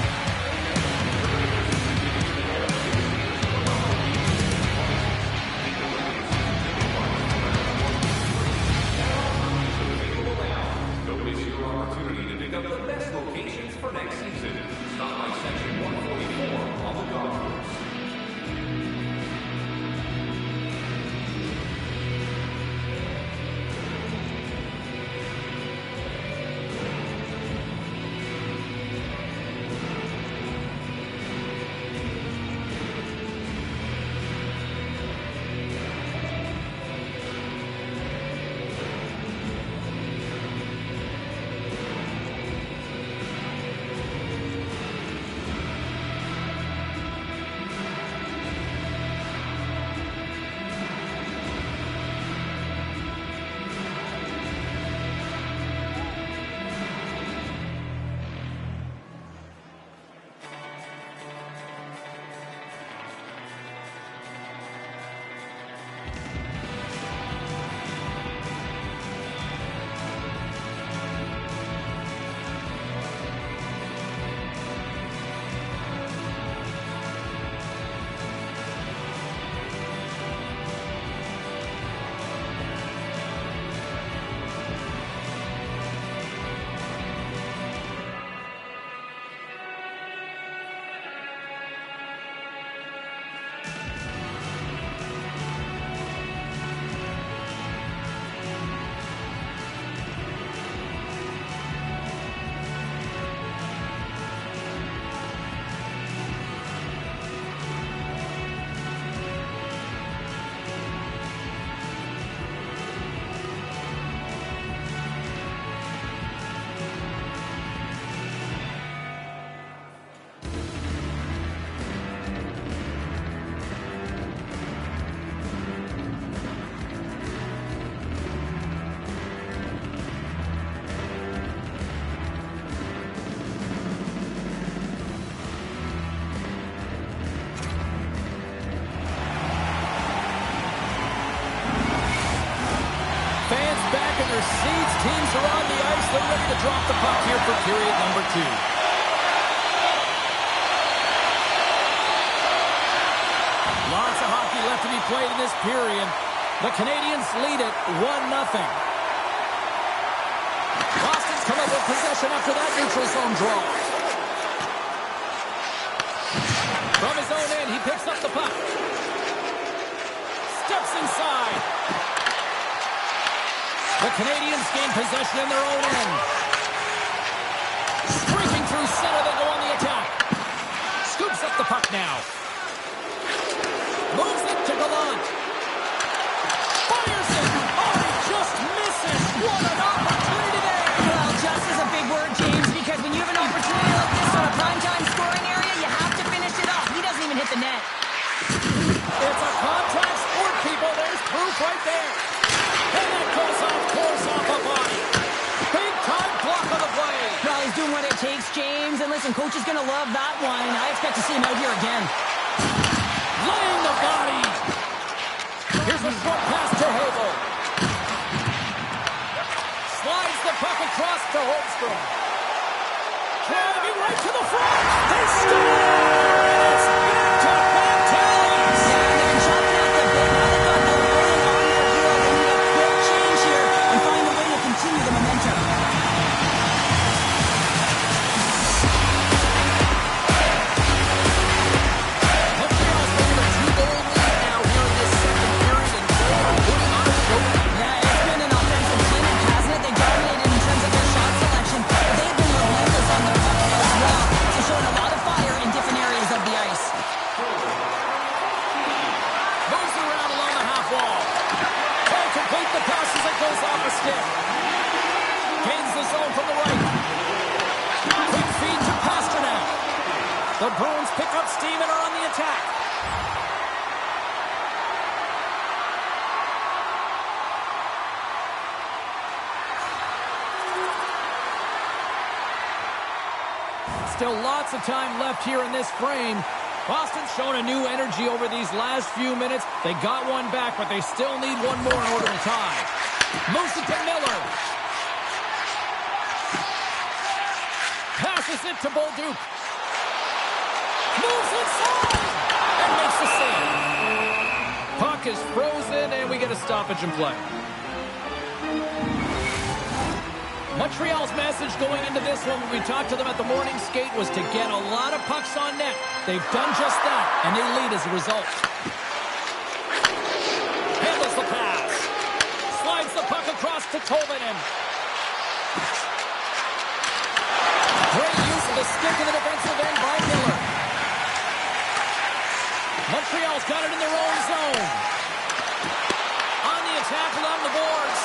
teams are on the ice. They're ready to drop the puck here for period number 2. Lots of hockey left to be played in this period. The Canadians lead it 1-0. Boston's come up with possession after that neutral zone draw. From his own end, he picks up the puck. Steps inside. The Canadians gain possession in their own end. Streaking through center, they go on the attack. Scoops up the puck now. Moves it to Gallant. Fires it. Oh, he just misses. What an opportunity there. Well, just is a big word, James, because when you have an opportunity like this on a primetime scoring area, you have to finish it off. He doesn't even hit the net. It's a contact sport, people. There's proof right there. And that goes off course off a body. Big time block on the play. Well, he's doing what it takes, James. And listen, coach is going to love that one. I expect to see him out here again. Laying the body. Here's a short pass to Hagel. Slides the puck across to Holmstrom. Driving right to the front. They score! It's back-to-back tallies. Yeah, and they've been chopping out the bit. Now they've got the rolling on their heel. They need a quick change here and find a way to continue the momentum. Montreal's taking a 2-goal lead now here in this second period, and they are putting on a show. Yeah, it's been an offensive clinic, hasn't it? They dominated in terms of their shot selection, but they've been relentless on the puck as well. So showing a lot of fire in different areas of the ice. Moves around along the half wall. Can't complete the pass as it goes off a stick. Gains the zone from the right. Quick feed to Pasternak. The Bruins pick up steam and are on the attack. Still lots of time left here in this frame. Boston's shown a new energy over these last few minutes. They got one back, but they still need one more in order to tie. Moves it to Miller. Passes it to Bolduc. Moves inside and makes the save. Puck is frozen, and we get a stoppage in play. Montreal's message going into this one when we talked to them at the morning skate was to get a lot of pucks on net. They've done just that, and they lead as a result. Handles the pass. Slides the puck across to Tolvanen. Great use of the stick in the defensive end by Miller. Montreal's got it in their own zone. On the attack along the boards.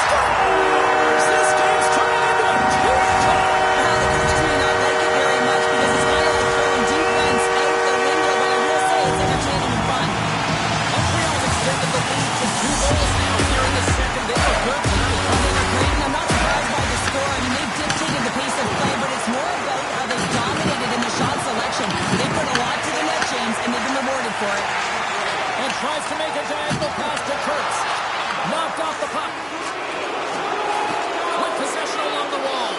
Scores! This game's turning into a two-goal. The coaches may not like it very much because it's kind of like throwing defense out the window, but I will say it's entertaining and fun. Montreal's extended the lead to 2 goals now here in the second. They were good tonight. They were great, and I'm not surprised by the score. I mean, they've dictated the pace of play, but it's more about how they've dominated in the shot selection. They put a lot to the net, James, and they've been rewarded for it. And tries to make a diagonal pass to Kurtz. Knocked off the puck. With possession along the wall.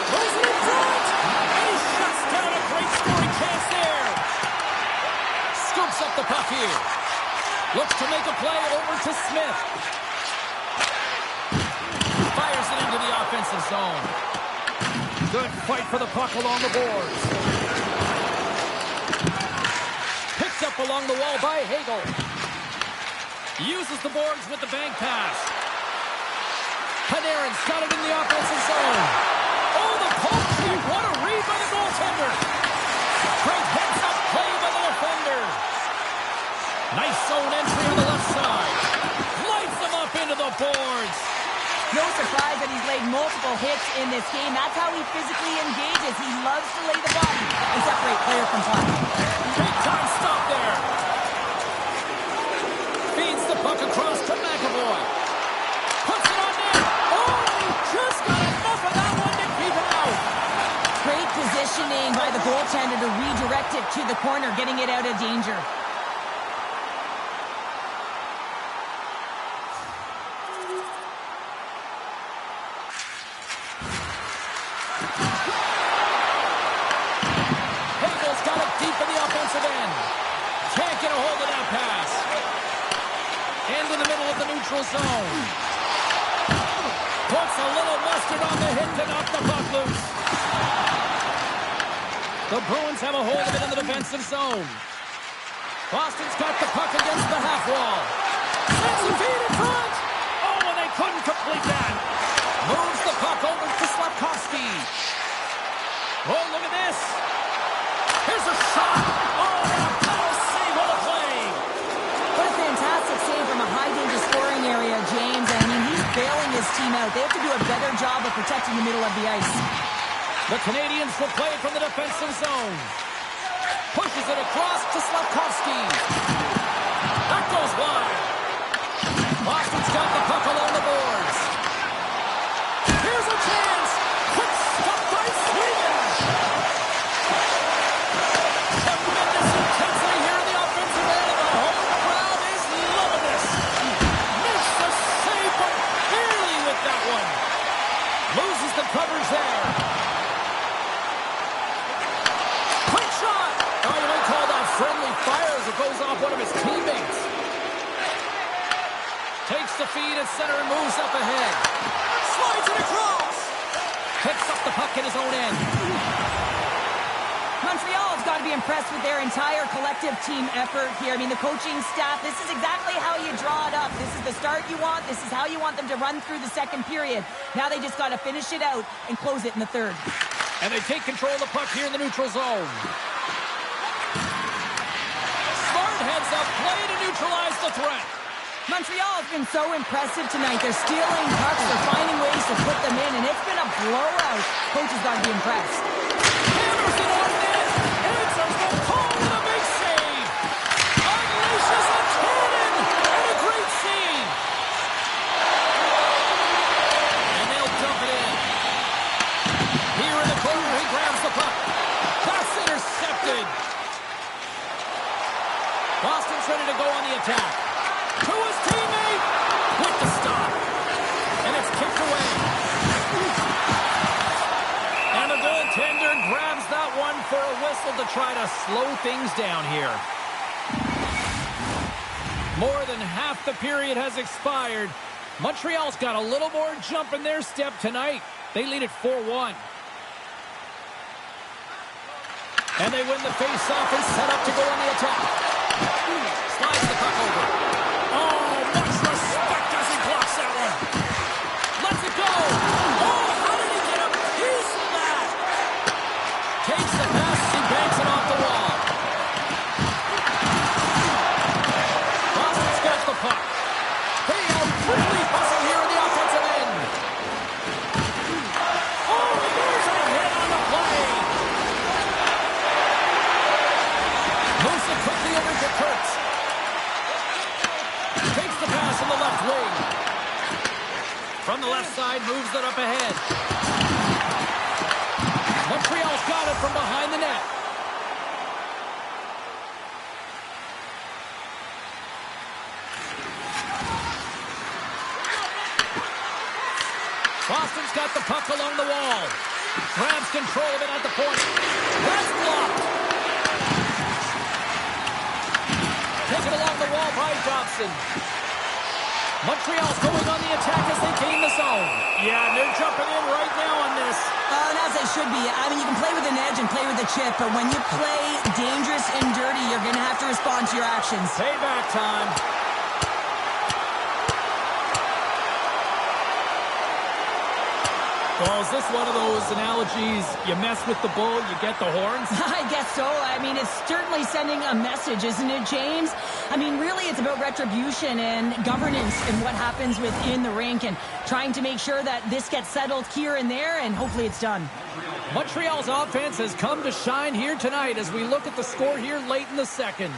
Throws it in front. And he shuts down a great scoring chance there. Scoops up the puck here. Looks to make a play over to Smith. Fires it into the offensive zone. Good fight for the puck along the boards. Picked up along the wall by Hagel. Uses the boards with the bank pass. Panarin's got it in the offensive zone. Oh, the poke check. What a read by the goaltender. Great heads-up play by the defender. Nice zone entry on the left side. Lights them up into the boards. No surprise that he's laid multiple hits in this game. That's how he physically engages. He loves to lay the body and separate player from puck. Big time stop there. Feeds the puck across to McAvoy. Puts it on net. Oh, he just got enough of that one to keep it out. Great positioning by the goaltender to redirect it to the corner, getting it out of danger. neutral zone. Puts a little mustard on the hit to knock the puck loose. The Bruins have a hold of it in the defensive zone. Boston's got the puck against the half wall. Sends the feed in front. Oh, and they couldn't complete that. Moves the puck over to Slafkovsky. Oh, look at this. Here's a shot. Oh, and a power save on the play. What a fantastic save from a high-danger scoring area, James. I mean, he's bailing his team out. They have to do a better job of protecting the middle of the ice. The Canadians will play from the defensive zone. Pushes it across to Slafkovsky. That goes wide. Boston's got the puck along the boards. Here's a chance. Quick stop by Sweden. Tremendous intensity here in the offensive end, and the home crowd is loving this. Makes the save, but barely with that one. Loses the coverage there. Quick shot. Oh, you might call that friendly fire as it goes off one of his teammates. Takes the feed at center and moves up ahead. Slides it across. Picks up the puck in his own end. Montreal's got to be impressed with their entire collective team effort here. I mean, the coaching staff, this is exactly how you draw it up. This is the start you want. This is how you want them to run through the second period. Now they just got to finish it out and close it in the third. And they take control of the puck here in the neutral zone. Smart heads up play to neutralize the threat. Montreal has been so impressive tonight. They're stealing pucks, they're finding ways to put them in, and it's been a blowout. Coach has got to be impressed. Hammers it on net. Answers the call with a big save. Unleashes a cannon and a great save. And they'll dump it in. Here in the corner, he grabs the puck. That's intercepted. Boston's ready to go on the attack. To his teammate with the stop. And it's kicked away. And the goaltender grabs that one for a whistle to try to slow things down here. More than half the period has expired. Montreal's got a little more jump in their step tonight. They lead it 4-1. And they win the face-off and set up to go on the attack. Slides the puck over. Oh, much respect as he blocks that one. Lets it go. Oh, how did he get a piece of that? Takes the pass as he banks it off the wall. Boston's got the puck. They are really hustling here in the offensive end. Oh, there's a hit on the play. Moves it quickly over to Kurtz. Takes the pass on the left wing. From the left side, moves it up ahead. Montreal's got it from behind the net. Boston's got the puck along the wall. Grabs control of it at the point. That's blocked. Taken along the wall by Dobson. Montreal's going on the attack as they gain the zone. Yeah, they're jumping in right now on this. And as they should be. I mean, you can play with an edge and play with a chip, but when you play dangerous and dirty, you're going to have to respond to your actions. Payback time. Well, is this one of those analogies, you mess with the bull, you get the horns? I guess so. I mean, it's certainly sending a message, isn't it, James? I mean, really, it's about retribution and governance and what happens within the rink and trying to make sure that this gets settled here and there, and hopefully it's done. Montreal's offense has come to shine here tonight as we look at the score here late in the second.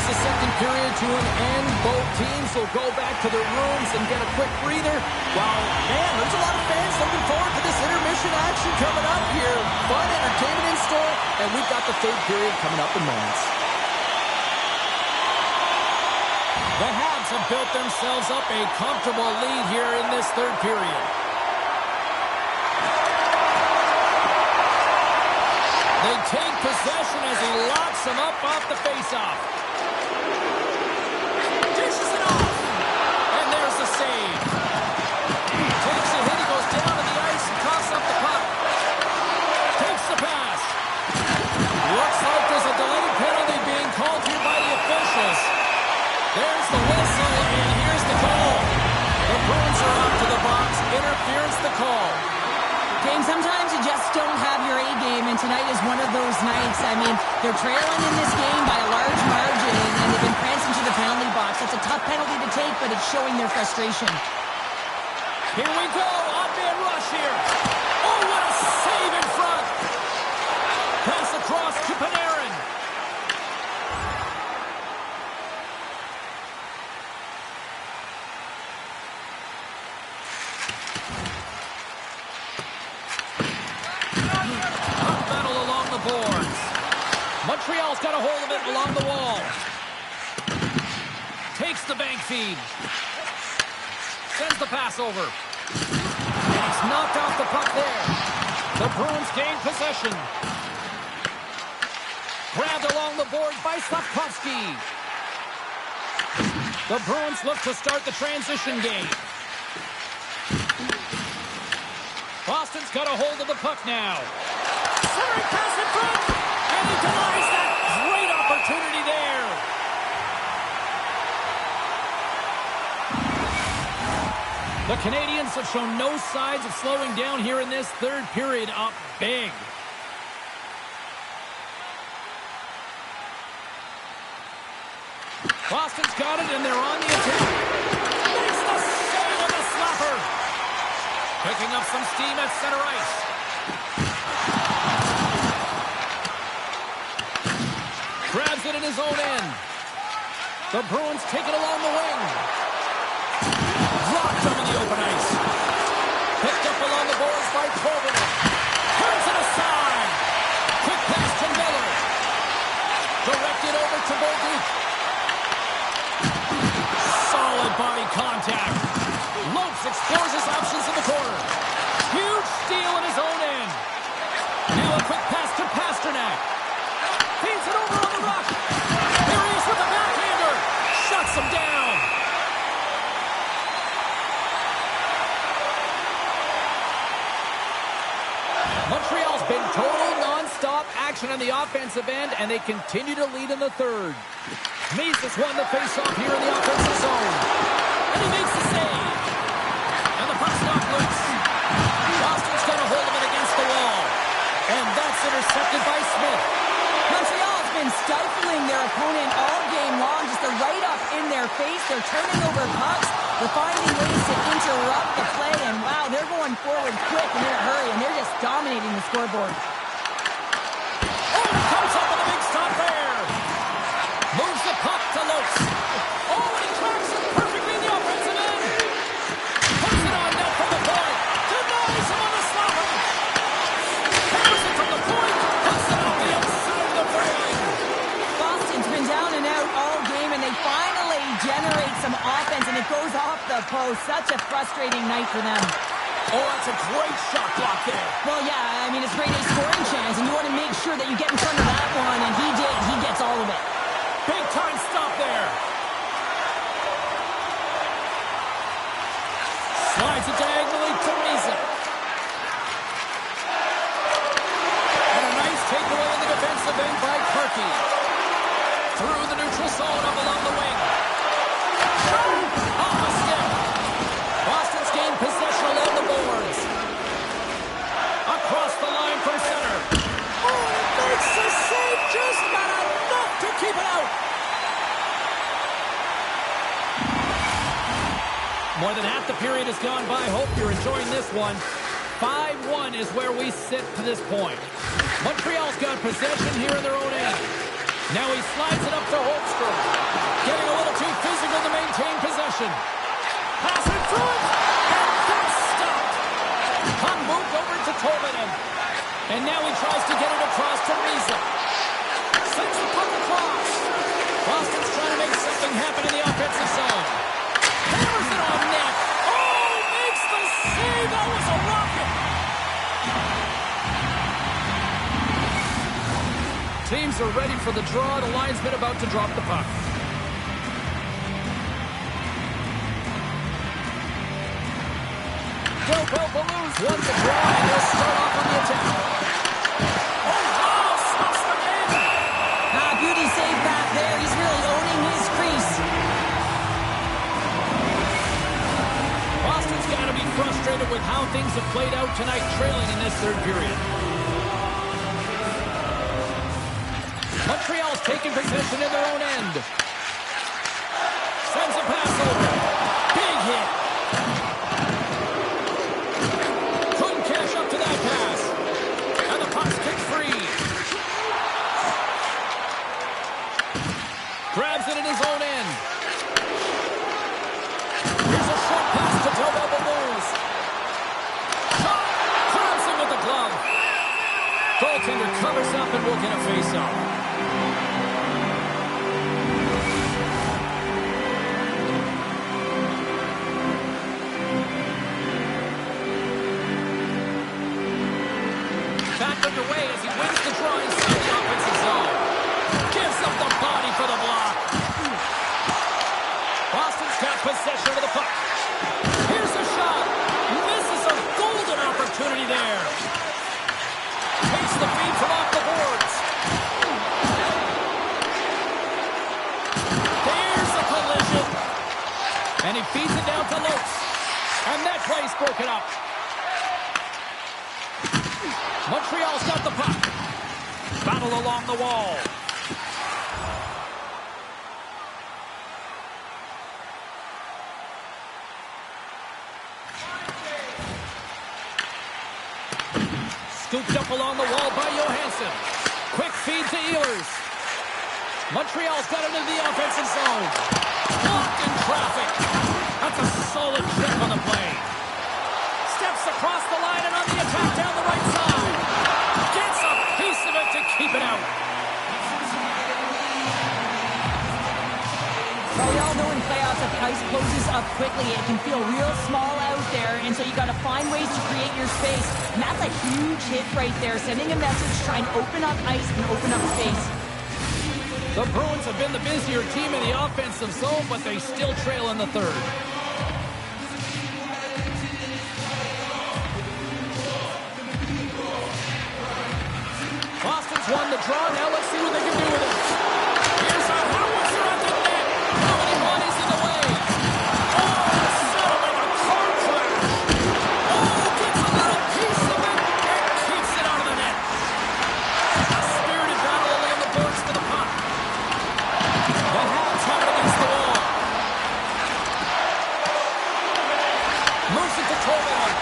The second period to an end. Both teams will go back to their rooms and get a quick breather. While, man, there's a lot of fans looking forward to this intermission action coming up here. Fun entertainment in store, and we've got the third period coming up in moments. The Habs have built themselves up a comfortable lead here in this third period. They take possession as he locks him up off the faceoff. Dishes it off. And there's the save. Takes a hit. He goes down to the ice and coughs up the puck. Takes the pass. Looks like there's a delayed penalty being called here by the officials. There's the whistle, and here's the call. The Bruins are off to the box. Interference the call. James, sometimes you just don't have your A game, and tonight is one of those nights. I mean, they're trailing in this game by a large margin, and they've been prancing to the penalty box. That's a tough penalty to take, but it's showing their frustration. Here we go. Odd-man rush here. Oh, what a save in front. Pass across to Panarin. Puck battle along the boards. Montreal's got a hold of it along the wall. Takes the bank feed. Sends the pass over. And he's knocked off the puck there. The Bruins gain possession. Grabbed along the board by Slafkovsky. The Bruins look to start the transition game. Boston's got a hold of the puck now. Centering pass in front. And he denies that. Great opportunity there. The Canadians have shown no signs of slowing down here in this third period, up big. Boston's got it, and they're on the attack. Makes the save with the slapper. Picking up some steam at center ice. Grabs it in his own end. The Bruins take it along the wing. Dropped him in the open ice. Picked up along the boards by Kovanen. Turns it aside. Quick pass to Miller. Directed over to Bolduc. Solid body contact. Lopes explores his options in the corner. Huge steal in his own end. Now a quick pass to Pasternak. Feeds it over on the rush. Here he is with the backhander. Shuts him down. Montreal's been total non-stop action on the offensive end, and they continue to lead in the third. Meese has won the face-off here in the offensive zone. And he makes the save. And the puck's knocked loose. Boston's got a hold of it against the wall. And that's intercepted by Smith. Montreal's been stifling their opponent all game long, just a right-up in their face. They're turning over pucks. They're finding ways to interrupt the play, and wow, they're going forward quick and in a hurry, and they're just dominating the scoreboard. Oh, he comes up with a big stop there. Moves the puck to Lopes. Oh, and he tracks it perfectly in the offensive end. Puts it on net from the point. Denies him on the slapper. Hammers it from the point. Puts it on the outside of the frame. Boston's been down and out all game, and they finally generate some offense, and it goes off the post. Such a frustrating night for them. Oh, that's a great shot block there. Well, yeah, I mean, it's grade A scoring chance, and you want to make sure that you get in front of that one, and he did. He gets all of it. Big time stop there. Slides it diagonally to Riza. And a nice takeaway in the defensive end by Karki. Through the neutral zone up along the wing. Off the stick. Boston's gained possession along the boards. Across the line from center. Oh, it makes the save, just not enough to keep it out. More than half the period has gone by. Hope you're enjoying this one. 5-1 is where we sit to this point. Montreal's got possession here in their own end. Now he slides it up to Holmstrom. Getting a little too physical to maintain possession. Pass in front. And that's stopped. Puck moved over to Kovanen. And now he tries to get it across to Riza. Sends the puck across. Boston's trying to make something happen in the offensive zone. Hammers it on net. Oh, makes the save. That was a rocket. teams are ready for the draw. The linesman about to drop the puck. Del Belbaloo's won the draw, and they'll start off on the attack. Oh, slips them in. Beauty save back there. He's really owning his crease. Boston's got to be frustrated with how things have played out tonight, trailing in this third period. Montreal's taking possession in their own end. Sends a pass over. Big hit. Couldn't catch up to that pass. And the puck's kicked free. Grabs it in his own end. Here's a short pass to Del Belbaloo's. Shot. Grabs him with the glove. Goaltender covers up and will get a face-off. Back underway as he wins the draw inside the offensive zone. Gives up the body for the block. Boston's got possession of the puck. Here's a shot. Misses a golden opportunity there. Takes the feed from off the boards. There's a collision. And he feeds it down to Lopes. And that play's broken up. Montreal's got the puck. Battle along the wall. Scooped up along the wall by Johansson. Quick feed to Ehlers. Montreal's got it into the offensive zone. Blocked in traffic. That's a solid check on the play. Steps across the line and on the attack down the right side. Gets a piece of it to keep it out. Well, we all know in playoffs if ice closes up quickly, it can feel real small out there, and so you got to find ways to create your space. And that's a huge hit right there, sending a message, trying to open up ice and open up space. The Bruins have been the busier team in the offensive zone, but they still trail in the third. Boston's won the draw. Now let's see what they can do with it. Here's a howitzer at the net. How many bodies in the way? Oh, set him in a car crash. Oh, gets a little piece of it and keeps it out of the net. A spirited battle along the boards for the puck. The Habs have it against the wall. Moves it to Tolman.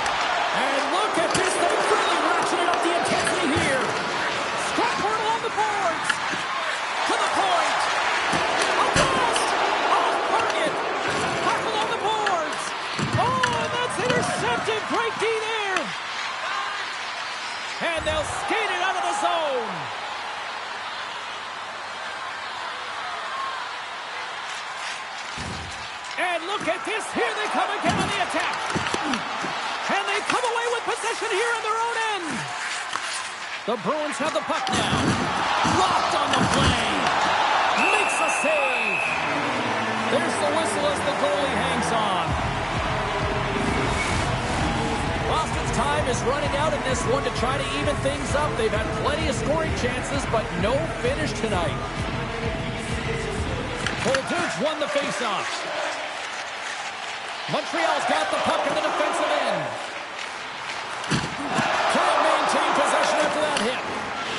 And look at this. They've really ratcheted up the intensity here. Crawford along the boards. To the point. A blast. Off target. Puck along the boards. Oh, and that's intercepted. Great D there. And they'll skate it out of the zone. And look at this. Here they come again on the attack. And they come away with possession here on their own end. The Bruins have the puck now. Locked on the play. Makes a save. There's the whistle as the goalie hangs on. Boston's time is running out in this one to try to even things up. They've had plenty of scoring chances, but no finish tonight. Bolduc won the faceoff. Montreal's got the puck in the defensive end. Can't maintain possession after that hit.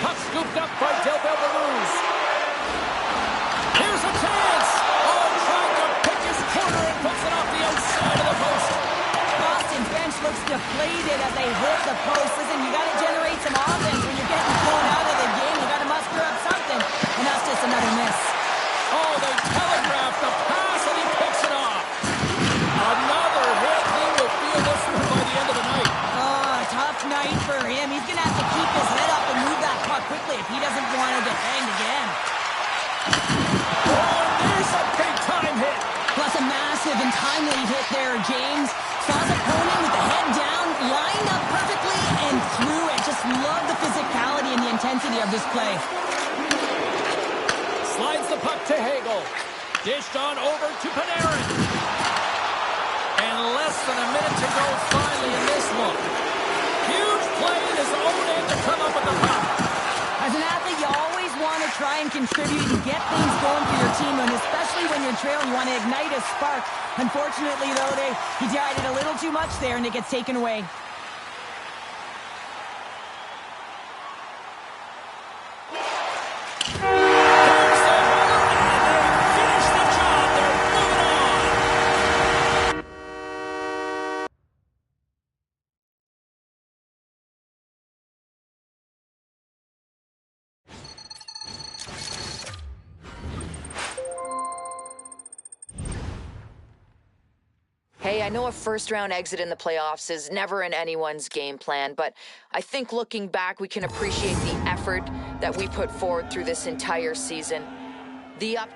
Puck scooped up by Del Belbaloo's. Here's a chance. Oh, trying to pick his corner and puts it off the outside of the post. Boston's bench looks deflated as they hit the post. Listen, you got to generate some offense when you're getting thrown out of the game. You got to muster up something, and that's just another miss. Oh, they telegraphed the pass, and he picks it off. Another hit. He will feel this one by the end of the night. Oh, tough night for him. He's going to have to keep his head up and move that puck quickly if he doesn't want to get banged again. Oh, there's a big-time hit. Plus a massive and timely hit there, James. Saw his opponent with the head down, lined up perfectly, and threw it. Just love the physicality and the intensity of this play. to Hagel. Dished on over to Panarin. And less than a minute to go finally in this one. Huge play in his own end to come up with the puck. As an athlete, you always want to try and contribute and get things going for your team, and especially when you're trailing, you want to ignite a spark. Unfortunately, though, he tried it a little too much there, and it gets taken away. Hey, I know a first-round exit in the playoffs is never in anyone's game plan, but I think looking back, we can appreciate the effort that we put forward through this entire season. The up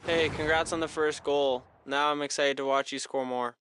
Hey, congrats on the first goal. Now I'm excited to watch you score more.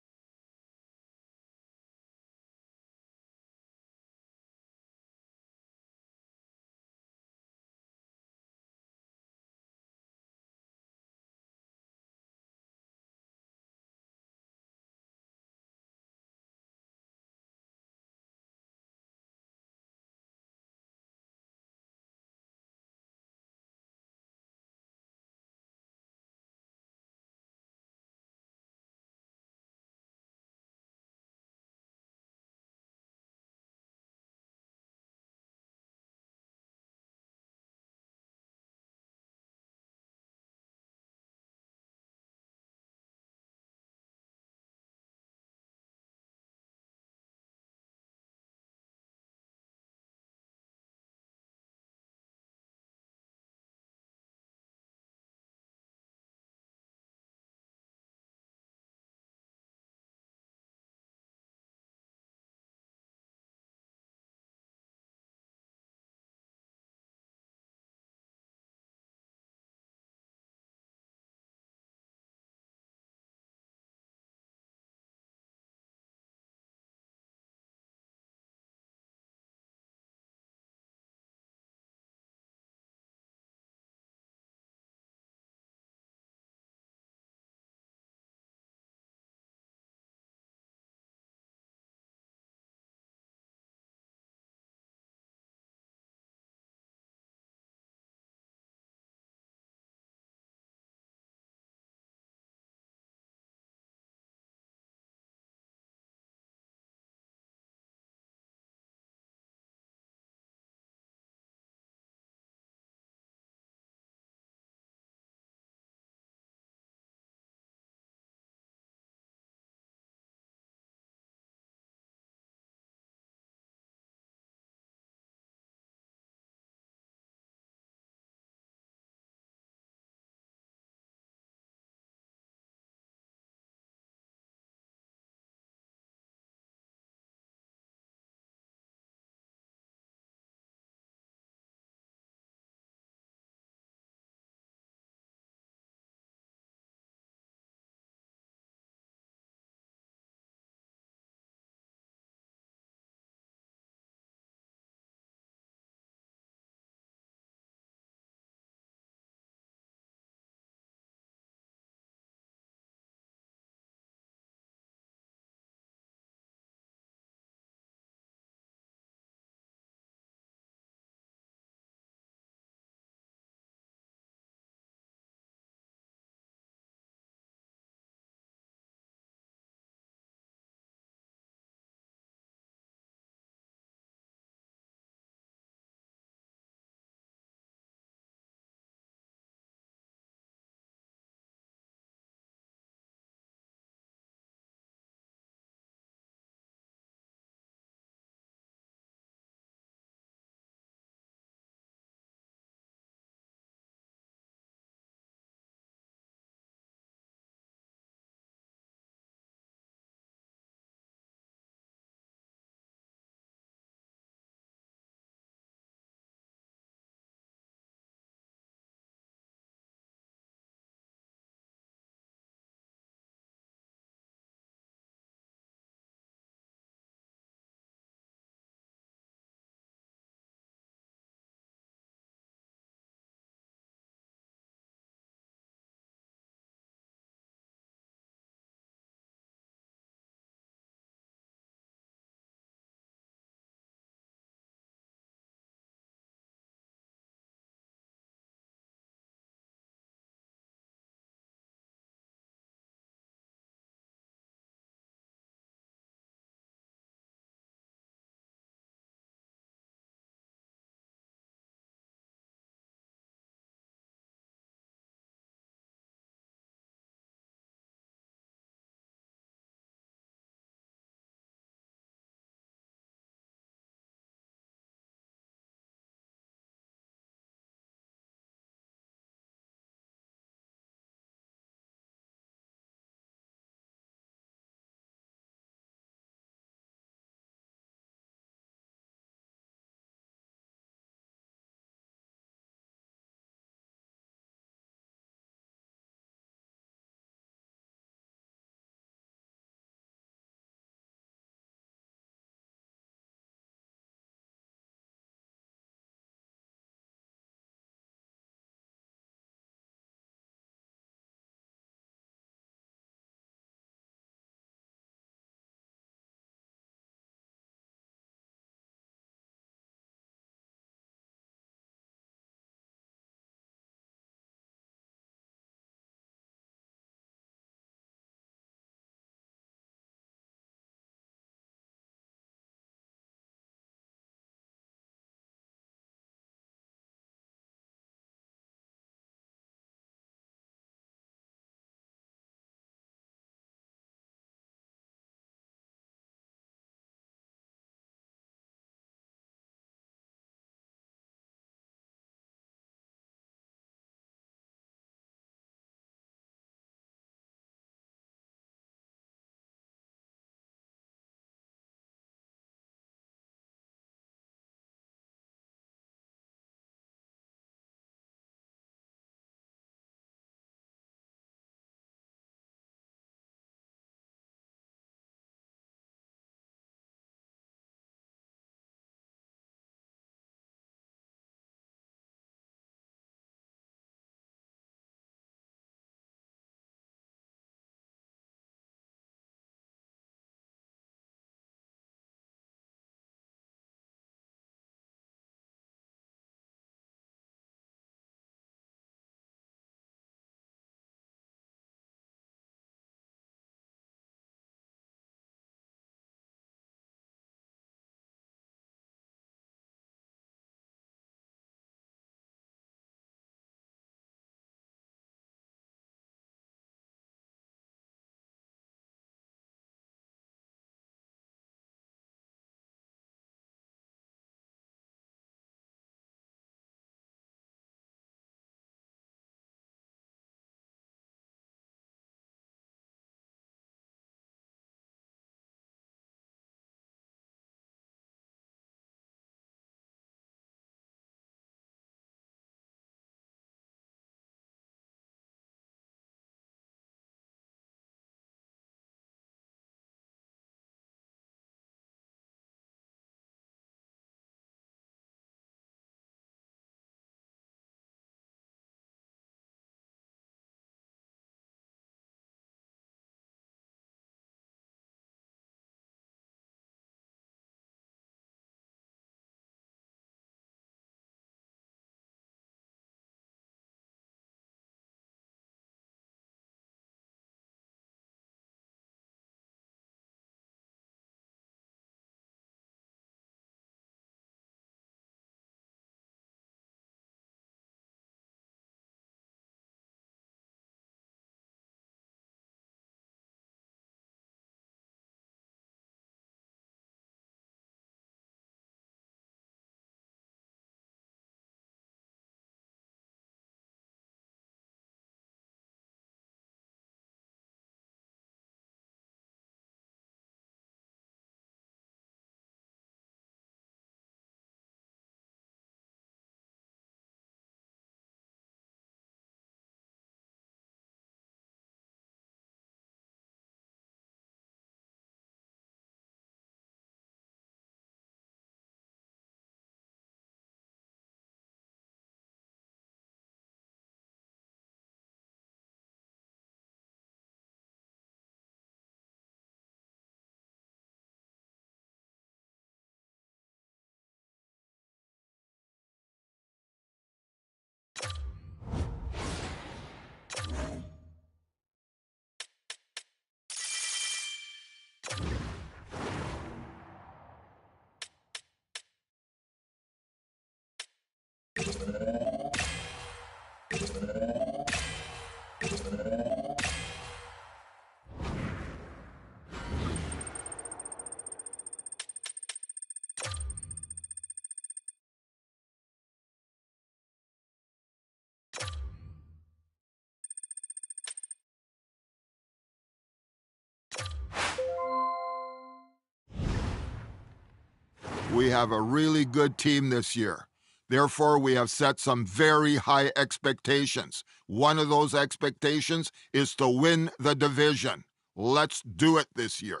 We have a really good team this year. Therefore, we have set some very high expectations. One of those expectations is to win the division. Let's do it this year.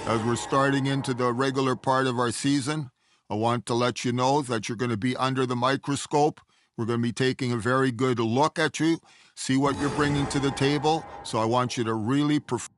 As we're starting into the regular part of our season, I want to let you know that you're going to be under the microscope. We're going to be taking a very good look at you, see what you're bringing to the table. So I want you to really perform.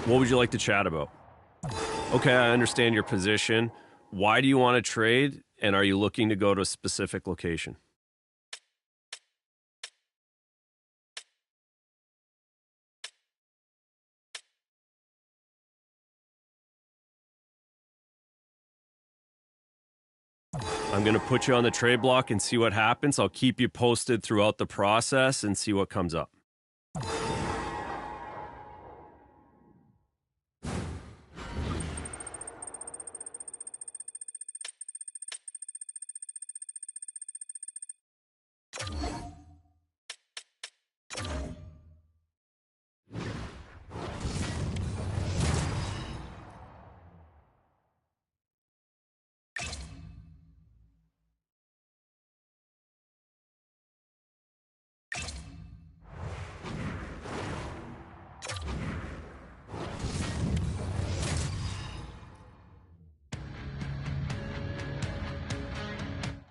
What would you like to chat about? Okay, I understand your position. Why do you want to trade, and are you looking to go to a specific location? I'm going to put you on the trade block and see what happens. I'll keep you posted throughout the process and see what comes up.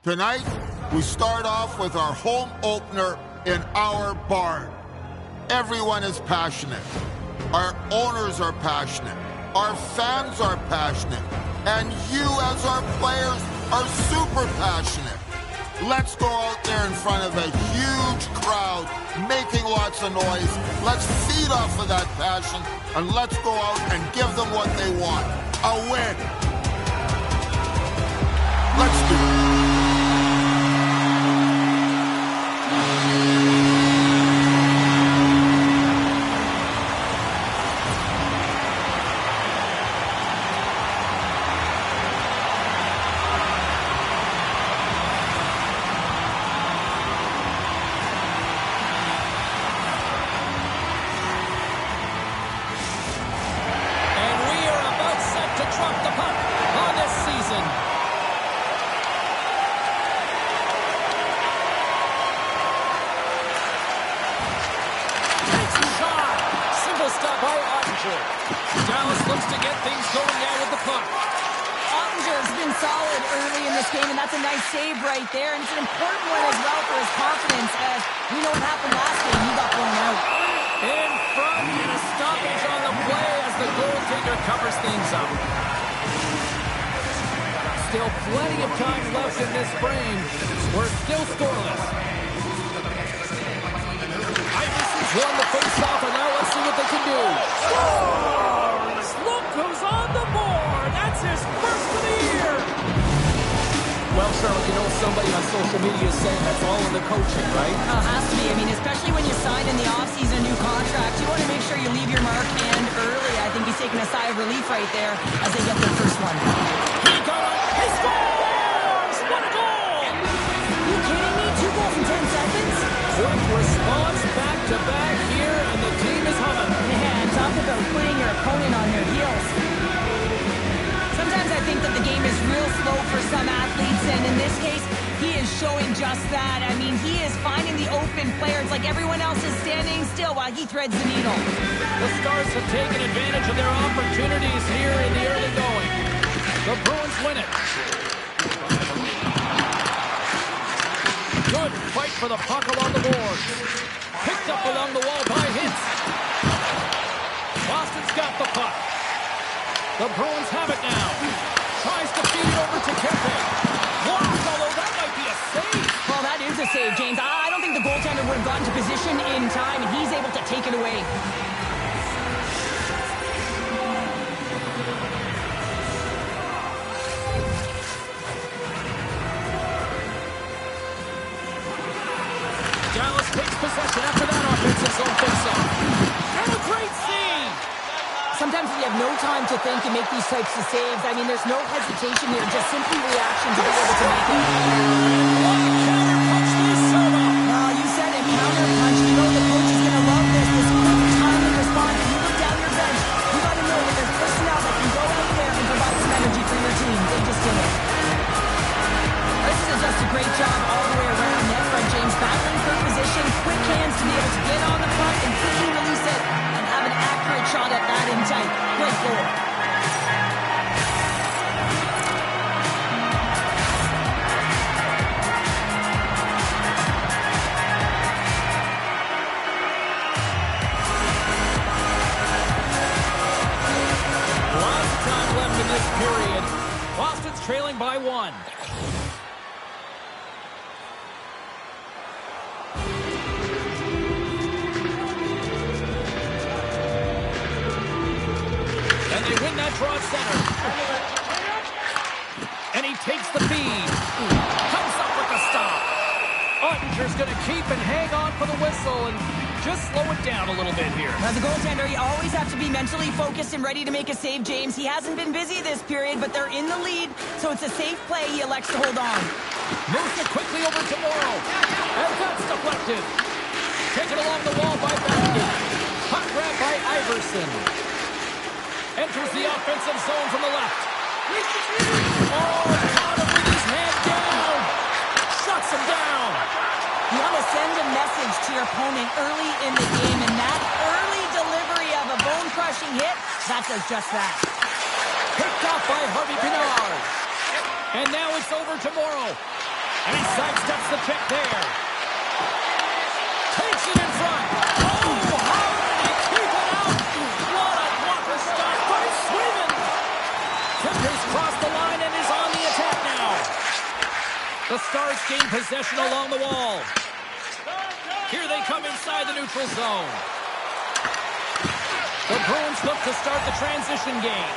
Tonight, we start off with our home opener in our barn. Everyone is passionate. Our owners are passionate. Our fans are passionate. And you as our players are super passionate. Let's go out there in front of a huge crowd, making lots of noise. Let's feed off of that passion, and let's go out and give them what they want, a win. Let's do it. Dallas looks to get things going now with the puck. Ottinger's been solid early in this game, and that's a nice save right there. And it's an important one as well for his confidence, as we know what happened last game. He got blown out. In front, and a stoppage on the play as the goaltender covers things up. Still plenty of time left in this frame. We're still scoreless. Iverson's won the face-off, and now let's see what they can do. Scores! Look who's on the board. That's his first of the year. Well, Charlotte, you know somebody on social media is saying that's all in the coaching, right? Has to be. I mean, especially when you sign in the offseason a new contract, you want to make sure you leave your mark and early. I think he's taking a sigh of relief right there as they get their first one. He got it. He scores! What a goal! You kidding me? 2 goals in 10 seconds? Quick response back-to-back here, and the team is humming. Man, talk about putting your opponent on their heels. Sometimes I think that the game is real slow for some athletes, and in this case, he is showing just that. I mean, he is finding the open player. It's like everyone else is standing still while he threads the needle. The Stars have taken advantage of their opportunities here in the early going. The Bruins win it. Good fight for the puck along the boards. Picked up along the wall by Hintz. Boston's got the puck. The Bruins have it now. Tries to feed it over to Kempe. Blocked, although that might be a save. Well, that is a save, James. I don't think the goaltender would have gotten to position in time, and he's able to take it away. Dallas takes possession after that offensive zone face-off. And a great save! Sometimes we have no time to think and make these types of saves. I mean, there's no hesitation here, just simply reaction to be able to make it. Counter-punch this server! You said it, counter-punch. You know the coach is going to love this. This quick, timely response. If you look down your bench, you got to know that there's personnel that can go out there and provide some energy for your team. They just did it. This is just a great job all the way around. Net front, James battling for position, quick hands to be able to get on the front and quickly release it and have an accurate shot at that in tight. Great goal. manager's going to keep and hang on for the whistle and just slow it down a little bit here. As a goaltender, you always have to be mentally focused and ready to make a save, James. He hasn't been busy this period, but they're in the lead, so it's a safe play. He elects to hold on. Moves it quickly over to Morrow. And that's deflected. Taken along the wall by Backgate. Puck grab by Iverson. Enters the offensive zone from the left. Oh, caught him with his head down. Shuts him down. You want to send a message to your opponent early in the game, and that early delivery of a bone-crushing hit, that does just that. Picked off by Harvey Pinard. And now it's over to Morrow. And he sidesteps the check there. Takes it in front. Oh, how did he keep it out? What a blocker stop by Sweden. Kemper's crossed the line and is on the attack now. The Stars gain possession along the wall. Here they come inside the neutral zone. The Bruins look to start the transition game.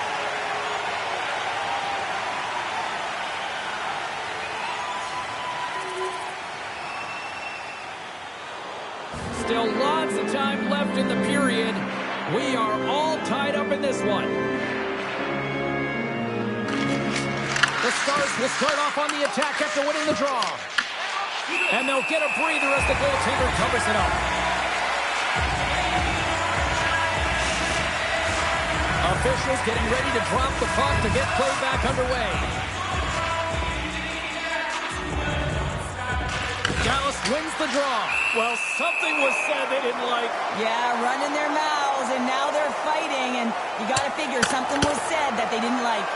Still lots of time left in the period. We are all tied up in this one. The Stars will start off on the attack after winning the draw. And they'll get a breather as the goaltender covers it up. Officials getting ready to drop the puck to get play back underway. Dallas wins the draw. Well, something was said they didn't like. Yeah, running their mouths, and now they're fighting, and you got to figure something was said that they didn't like.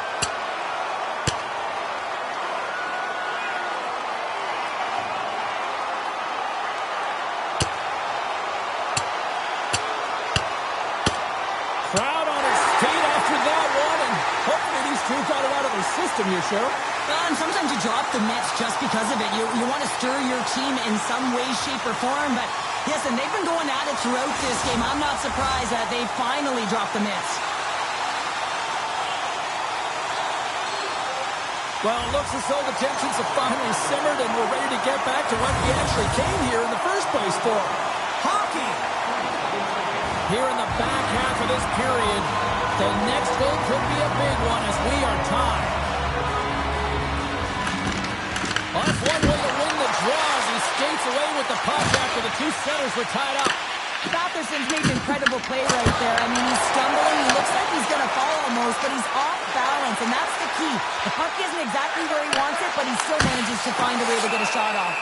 Crowd on its feet after that one, and hopefully these two got it out of their system here, Cheryl. And sometimes you drop the mitts just because of it. You want to stir your team in some way, shape, or form. But, listen, they've been going at it throughout this game. I'm not surprised that they finally dropped the mitts. Well, it looks as though the tensions have finally simmered, and we're ready to get back to what we actually came here in the first place for. Hockey! Here in the back half of this period, the next goal could be a big one as we are tied. Well, that's one way to win the draw as he skates away with the puck after the two centers were tied up. Bathterson's made an incredible play right there. I mean, he's stumbling. He looks like he's going to fall almost, but he's off balance, and that's the key. The puck isn't exactly where he wants it, but he still manages to find a way to get a shot off.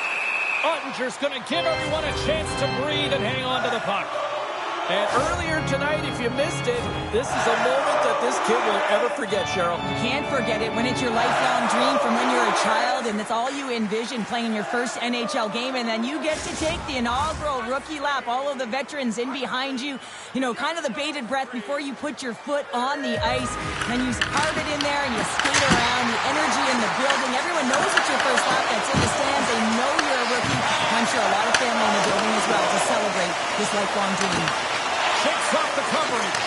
Ottinger's going to give everyone a chance to breathe and hang on to the puck. And earlier tonight, if you missed it, this is a moment that this kid will ever forget, Cheryl. You can't forget it when it's your lifelong dream from when you're a child, and it's all you envision playing your first NHL game, and then you get to take the inaugural rookie lap, all of the veterans in behind you, you know, kind of the bated breath before you put your foot on the ice, and you carve it in there and you skate around, the energy in the building. Everyone knows it's your first lap that's in the stands. They know you're a rookie. I'm sure a lot of family in the building as well to celebrate this lifelong dream. Shakes off the coverage.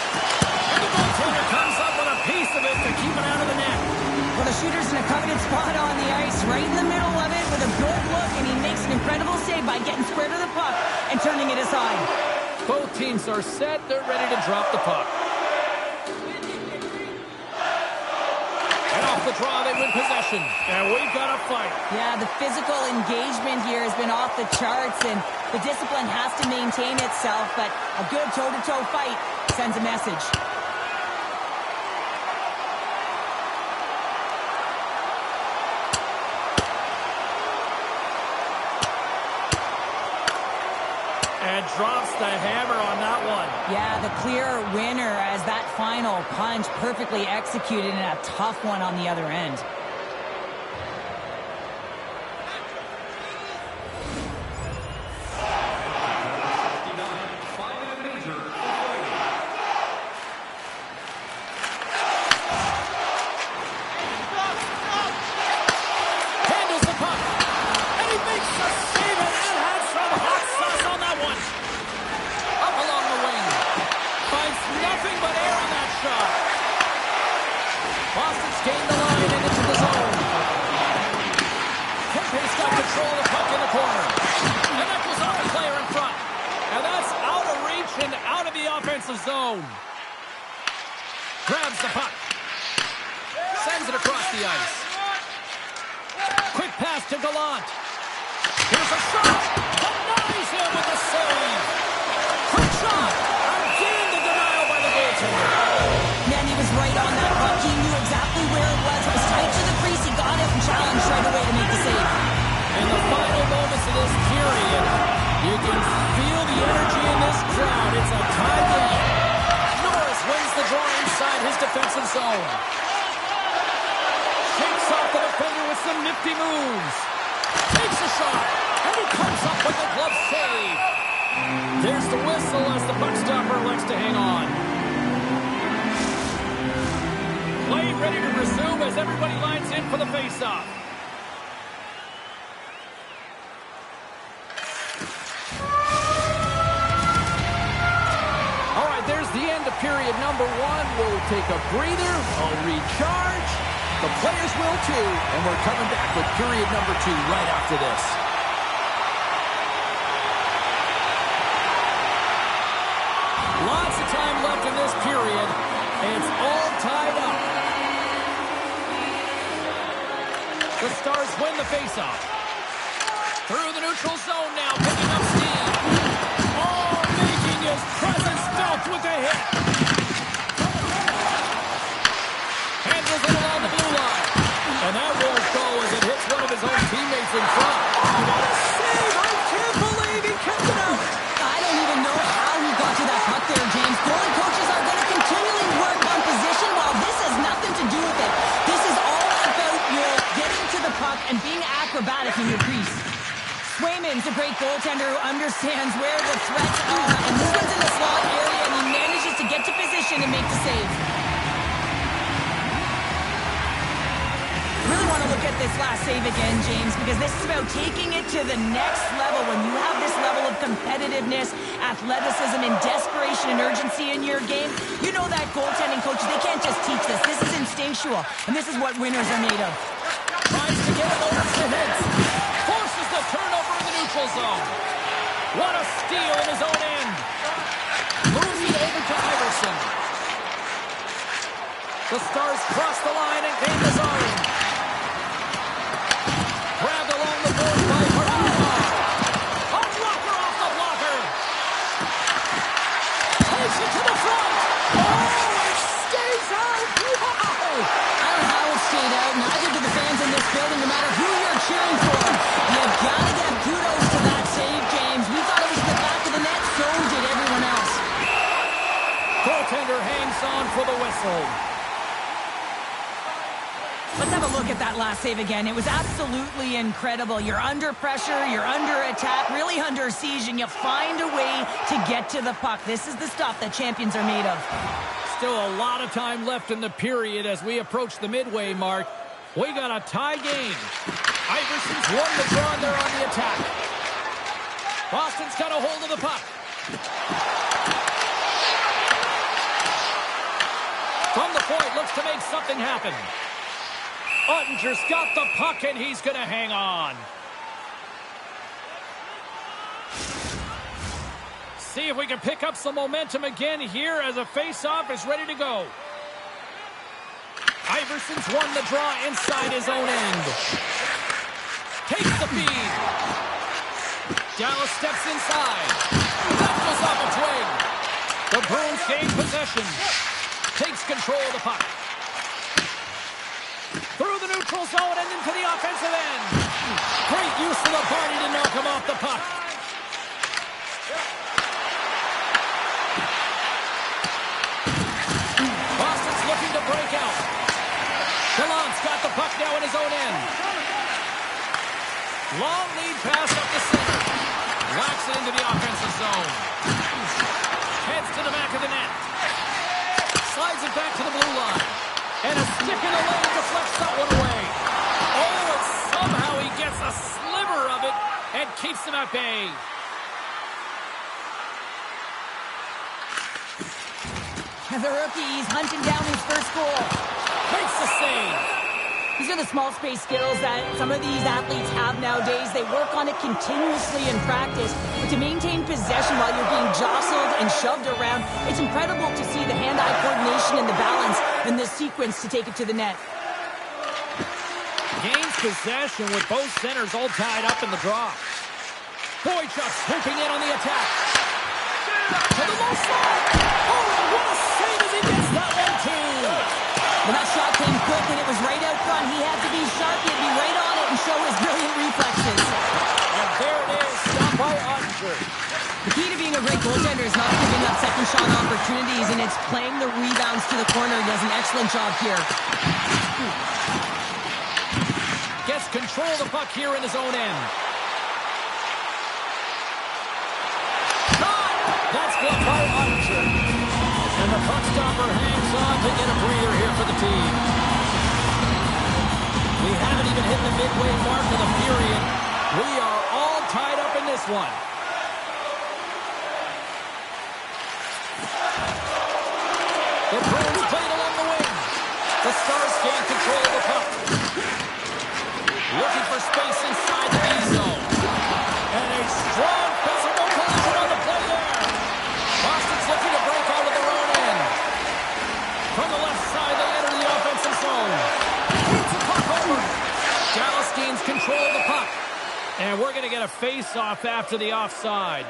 And the goaltender comes up with a piece of it to keep it out of the net. Well, the shooter's in a coveted spot on the ice, right in the middle of it with a good look, and he makes an incredible save by getting square to the puck and turning it aside. Both teams are set. They're ready to drop the puck. And off the draw, they win possession. And we've got a fight. Yeah, the physical engagement here has been off the charts, and the discipline has to maintain itself, but a good toe-to-toe fight sends a message. And drops the hammer on that one. Yeah, the clear winner as that final punch perfectly executed and a tough one on the other end. Handles the puck. And he makes a save, and that has some hot sauce on that one. Up along the wing. Finds nothing but air on that shot. Boston's gained the line and into the zone. Kempe's got control of the puck in the corner. defensive zone. Grabs the puck. Sends it across the ice. Quick pass to Gallant. Here's a shot. Denies him with a save. Quick shot. Again the denial by the goaltender. Man, he was right on that puck. He knew exactly where it was. It was tight to the crease. He got it and challenged right away to make the save. In the final moments of this period, you can feel the energy in this crowd. It's a tie game. Norris wins the draw inside his defensive zone. Shakes off the defender with some nifty moves. Takes a shot, and he comes up with a glove save. There's the whistle as the puck stopper elects to hang on. Play ready to resume as everybody lines in for the face-off. All right, there's the end of period number one. We'll take a breather, we'll recharge. The players will too, and we're coming back with period number two right after this. Lots of time left in this period, and it's all tied up. The Stars win the faceoff. Through the neutral zone now, picking up steam. Oh, making his presence felt with a hit. Handles it along the blue line. And that won't go as it hits one of his own teammates in front. What a save! I can't believe he kept it out. I don't even know how he got to that puck there, James. Goalie coaches are going to continually work on position while this has nothing to do with it. This is all about your getting to the puck and being acrobatic in your crease. Swayman's a great goaltender who understands where the threats are, and this one's in the slot area, and he manages to get to position and make the save. Really want to look at this last save again, James, because this is about taking it to the next level. When you have this level of competitiveness, athleticism, and desperation and urgency in your game, you know that goaltending coaches, they can't just teach this. This is instinctual, and this is what winners are made of. Tries to get it over to Hintz. Forces the turnover in the neutral zone. What a steal in his own end. Moves it over to Iverson. The Stars cross the line and gain the zone. Grabbed along the board by Harama. A blocker off the blocker. Takes it to the front. Oh, it stays out. Wow. I don't know how it stayed out. Neither do the fans in this building, no matter who you're cheering for. You've got to give kudos to that save, James. We thought it was in the back of the net, so did everyone else. Goaltender hangs on for the whistle. Let's have a look at that last save again. It was absolutely incredible. You're under pressure, you're under attack, really under siege, and you find a way to get to the puck. This is the stuff that champions are made of. Still a lot of time left in the period as we approach the midway mark. We got a tie game. Iverson's won the draw there on the attack. Boston's got a hold of the puck. From the point, looks to make something happen. Ottinger's got the puck, and he's going to hang on. See if we can pick up some momentum again here as a face-off is ready to go. Iverson's won the draw inside his own end. Takes the feed. Dallas steps inside. That goes off a twig. The Bruins gain possession. Takes control of the puck. Through the neutral zone and into the offensive end. Great use of the body to knock him off the puck. Boston's looking to break out. Gallant's got the puck now in his own end. Long lead pass up the center. Whacks it into the offensive zone. Heads to the back of the net. Slides it back to the blue line. And a stick in the lane deflects that one away. Oh, and somehow he gets a sliver of it and keeps him at bay. The rookie, he's hunting down his first goal. Makes the save. These are the small space skills that some of these athletes have nowadays. They work on it continuously in practice. But to maintain possession while you're being jostled and shoved around, it's incredible to see the hand-eye coordination and the balance in this sequence to take it to the net. Gains possession with both centers all tied up in the draw. Boychuk swooping in on the attack. To the low slide. Oh, what a save as he gets that one, too. When that shot came quick and it was right out front, he had to be sharp. He had to be right on it and show his brilliant reflexes. And there it is, stopped by Ottinger. The key to being a great goaltender is not giving up second shot opportunities, and it's playing the rebounds to the corner. He does an excellent job here. Gets control of the puck here in his own end. Shot! That's blocked by Ottinger. And the puck stopper hangs on to get a breather here for the team. We haven't even hit the midway mark of the period. We are all tied up in this one. The Bruins played along the wing. The Stars gain control of the puck. Looking for space inside the B zone. And a strong physical collision on the play there. Boston's looking to break out of their own end. From the left side, they enter the offensive zone. Beats the puck over. Dallas gains control of the puck. And we're going to get a face-off after the offside.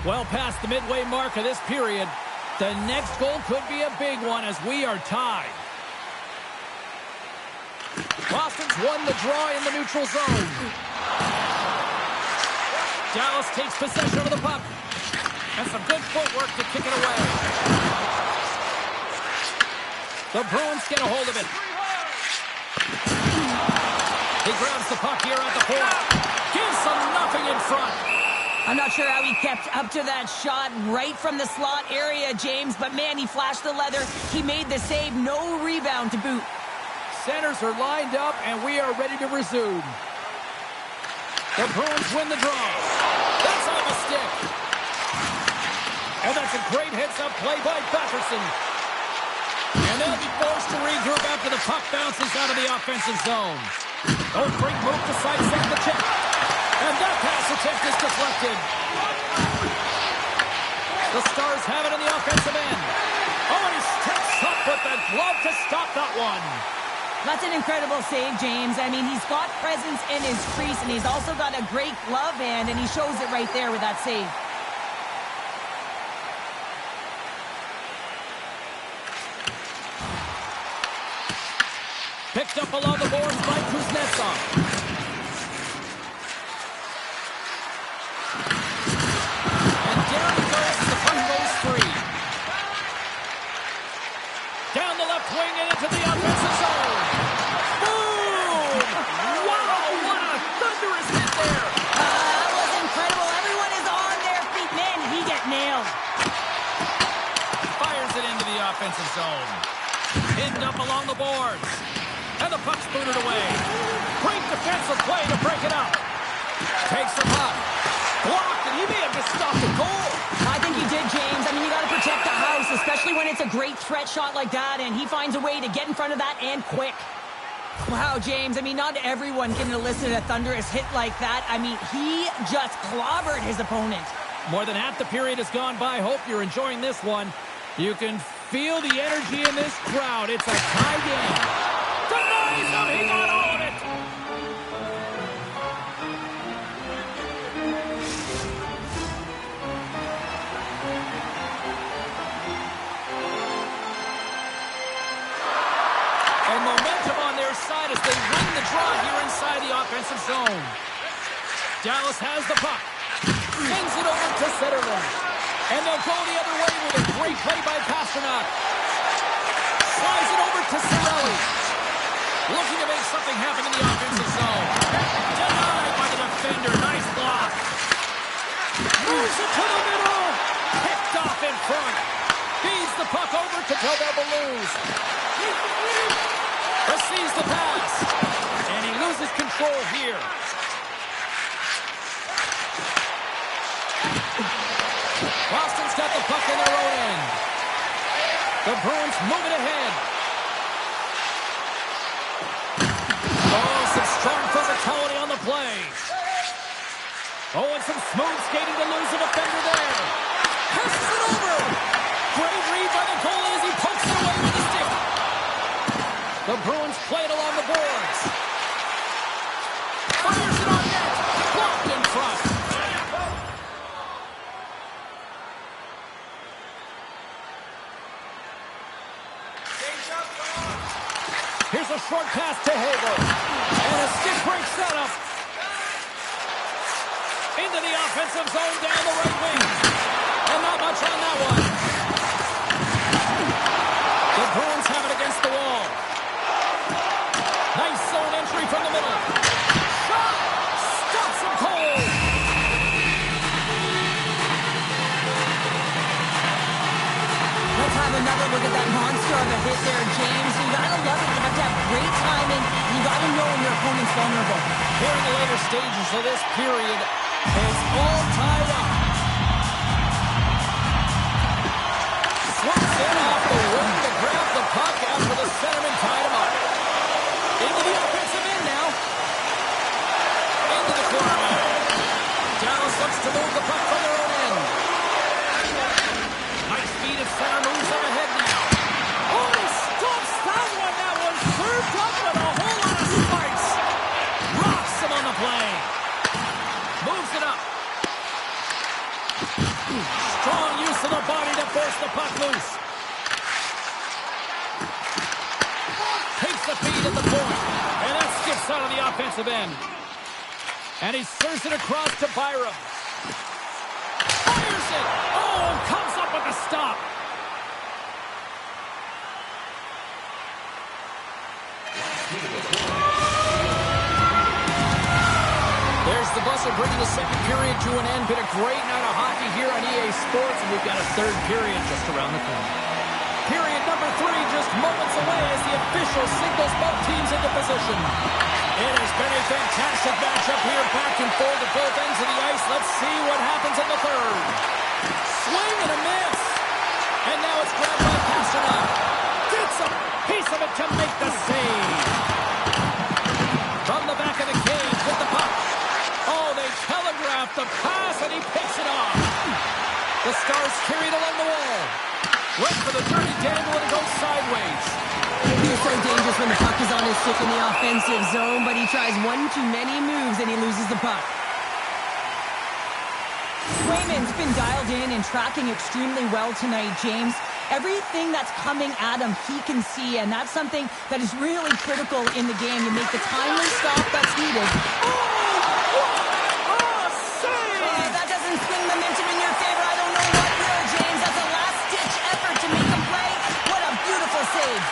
Well past the midway mark of this period, the next goal could be a big one as we are tied. Boston's won the draw in the neutral zone. Dallas takes possession of the puck. And some good footwork to kick it away. The Bruins get a hold of it. He grabs the puck here at the point. Gives them nothing in front. I'm not sure how he kept up to that shot right from the slot area, James, but man, he flashed the leather. He made the save, no rebound to boot. Centers are lined up, and we are ready to resume. The Bruins win the draw. That's off a stick. And that's a great heads-up play by Patterson. And they'll be forced to regroup after the puck bounces out of the offensive zone. Oh, great move to sidestep the check. And that pass attempt is deflected. The Stars have it in the offensive end. Oh, and he steps up with the glove to stop that one. That's an incredible save, James. I mean, he's got presence in his crease, and he's also got a great glove hand, and he shows it right there with that save. Picked up along the boards by Kuznetsov. And down he goes as the puck goes free. Down the left wing and into the offensive zone. Boom! Wow, what a thunderous hit there. That was incredible. Everyone is on their feet. Man, he got nailed. Fires it into the offensive zone. Pinned up along the boards. And the puck's booted away. Great defensive play to break it up. Takes the puck. Blocked, and he may have just stopped the goal. I think he did, James. I mean, you got to protect the house, especially when it's a great threat shot like that, and he finds a way to get in front of that and quick. Wow, James, I mean, not everyone can elicit a thunderous hit like that. I mean, he just clobbered his opponent. More than half the period has gone by. Hope you're enjoying this one. You can feel the energy in this crowd. It's a tie game. Denies him. He got all of it. And momentum on their side as they win the draw here inside the offensive zone. Dallas has the puck. Sends it over to Zetterlund. And they'll go the other way with a great play by Pasternak. Slides it over to Cirelli. Looking to make something happen in the offensive zone. Denied by the defender. Nice block. Moves it to the middle. Picked off in front. Feeds the puck over to Tobel Blues. Receives the pass. And he loses control here. Boston's got the puck in their own end. The Bruins move it ahead. some smooth skating to lose a defender there. Passes it over. Great read by the goalie as he pokes it away with a stick. The Bruins play it along the boards. Fires it on net. Blocked in front. Here's a short pass to Hagel. And a stick break setup. Into the offensive zone down the right wing. And not much on that one. The Bruins have it against the wall. Nice zone entry from the middle. Shot! Stops him cold. Let's have another look at that monster of a hit there, James. You gotta love it. You have to have great timing. You gotta know when your opponent's vulnerable. Here in the later stages of this period, it's all tied up. Swoops in off the wing to grab the puck after the centerman tied him up. Into the offensive end now. Into the corner. Dallas looks to move the puck from their own end. Nice feed of center, moves up ahead now. Oh, he stops that one. That one's served up with a whole lot of spikes. Rocks him on the play. Moves it up. Strong use of the body to force the puck loose. Takes the feed at the point. And that skips out of the offensive end. And he serves it across to Byram. Fires it. Oh, comes up with the stop. There's the buzzer bringing the second period to an end. Been a great night of hockey here on EA Sports, and we've got a third period just around the corner. Period number 3 just moments away as the official signals both teams into position. It has been a fantastic matchup here, back and forth at both ends of the ice. Let's see what happens in the third. Swing and a miss. And now it's grabbed by Pasternak. Gets a piece of it to make the save. From the back of the cage with the puck. Oh, they telegraphed the pass, and he picks it off. The Stars carried along the wall. Went for the dirty dangle, and it goes sideways. He's so dangerous when the puck is on his stick in the offensive zone, but he tries one too many moves, and he loses the puck. Swayman's been dialed in and tracking extremely well tonight, James. Everything that's coming at him, he can see, and that's something that is really critical in the game. You make the timely stop that's needed. That doesn't swing momentum in your favor. I don't know what will, James. That's a last-ditch effort to make him play. What a beautiful save.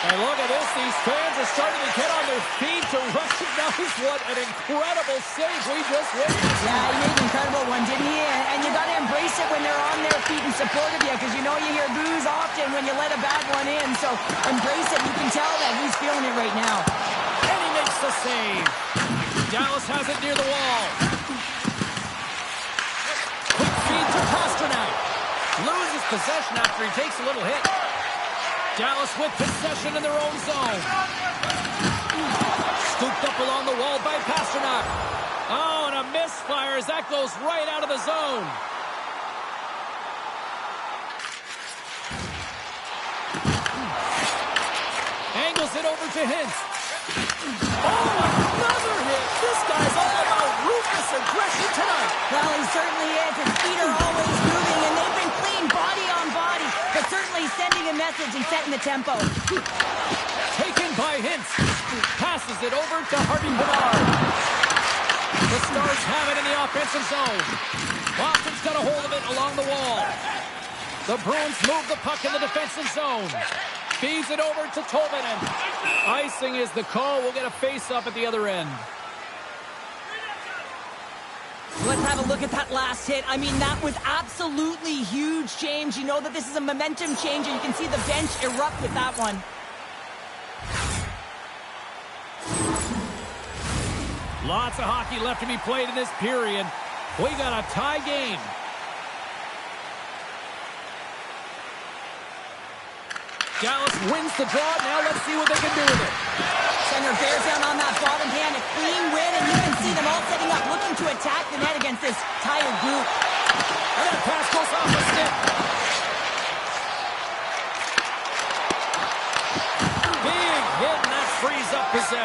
And look at this. These fans are starting to get on their feet to recognize what an incredible save we just witnessed. Yeah, he made an incredible one, didn't he? And you got to embrace it when they're on their feet in support of you, because you know you hear boos often when you let a bad one in. So embrace it. You can tell that he's feeling it right now. And he makes the save. Dallas has it near the wall. Quick feed to Pasternak. Loses possession after he takes a little hit. Dallas with possession in their own zone. Scooped up along the wall by Pasternak. Oh, and a misfire as that goes right out of the zone. Angles it over to Hintz. Oh, another hit. This guy's all about ruthless aggression tonight. Well, he certainly is. His feet are always moving, and they've been clean body on body, but certainly sending a message and setting the tempo. Taken by Hintz. Passes it over to Harvey Bernard. The Stars have it in the offensive zone. Boston's got a hold of it along the wall. The Bruins move the puck in the defensive zone. Feeds it over to Tolvanen. Icing is the call. We'll get a face-up at the other end. Let's have a look at that last hit. I mean, that was absolutely huge, James. You know that this is a momentum changer. You can see the bench erupt with that one. Lots of hockey left to be played in this period. We got a tie game. Dallas wins the draw. Now let's see what they can do with it. Center bears down on that bottom hand. A clean win, and you can see them all setting up, looking to attack the net against this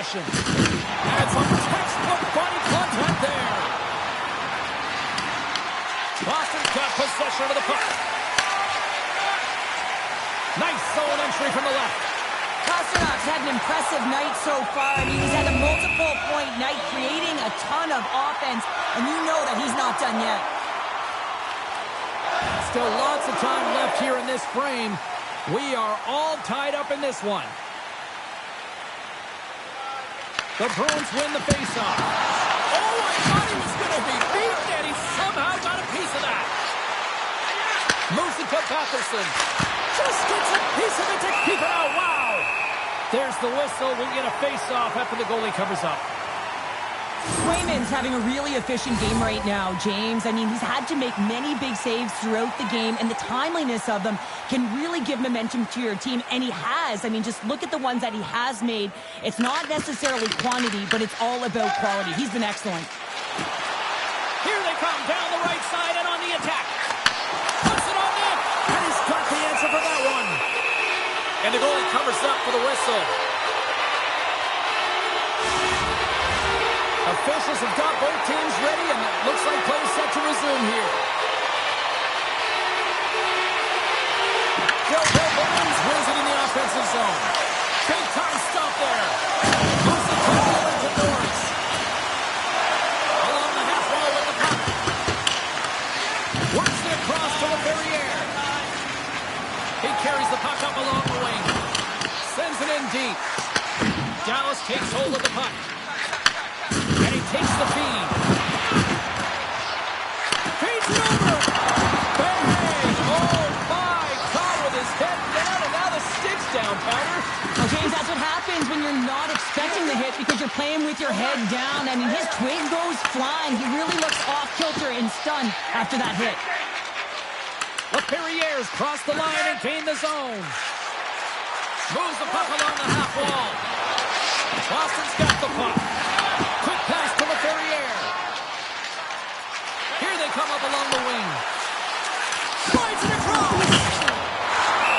possession. And some textbook body contact there. Boston's got possession of the puck. Nice zone entry from the left. Pasternak's had an impressive night so far. I mean, he's had a multiple-point night, creating a ton of offense, and you know that he's not done yet. Still lots of time left here in this frame. We are all tied up in this one. The Bruins win the faceoff. Oh, I thought he was going to be beaten, and he somehow got a piece of that. Moves it to Patterson. Just gets a piece of it to keep it out. Wow. There's the whistle. We'll get a face-off after the goalie covers up. Swayman's having a really efficient game right now, James. I mean, he's had to make many big saves throughout the game, and the timeliness of them can really give momentum to your team, and he has. I mean, just look at the ones that he has made. It's not necessarily quantity, but it's all about quality. He's been excellent. Here they come down the right side and on the attack. Puts it on net, and he's got the answer for that one. And the goalie covers up for the whistle. Officials have got both teams ready, and it looks like play is set to resume here. Joe Balloons wins it in the offensive zone. Big time stop there. Moves it quickly to Norris. Along the half wall with the puck. Works it across to Laferriere. He carries the puck up along the wing. Sends it in deep. Dallas takes hold of the puck. And he takes the feed. Feeds it over. Bang! Oh, my God, with his head down, and now the stick's down, Powder. Well, James, that's what happens when you're not expecting the hit because you're playing with your head down. I mean, his twig goes flying. He really looks off kilter and stunned after that hit. Laferriere's crossed the line and gained the zone. Moves the puck along the half wall. Boston's got the puck. Quick pass to Laferriere. Here they come up along the wing. Slides it across.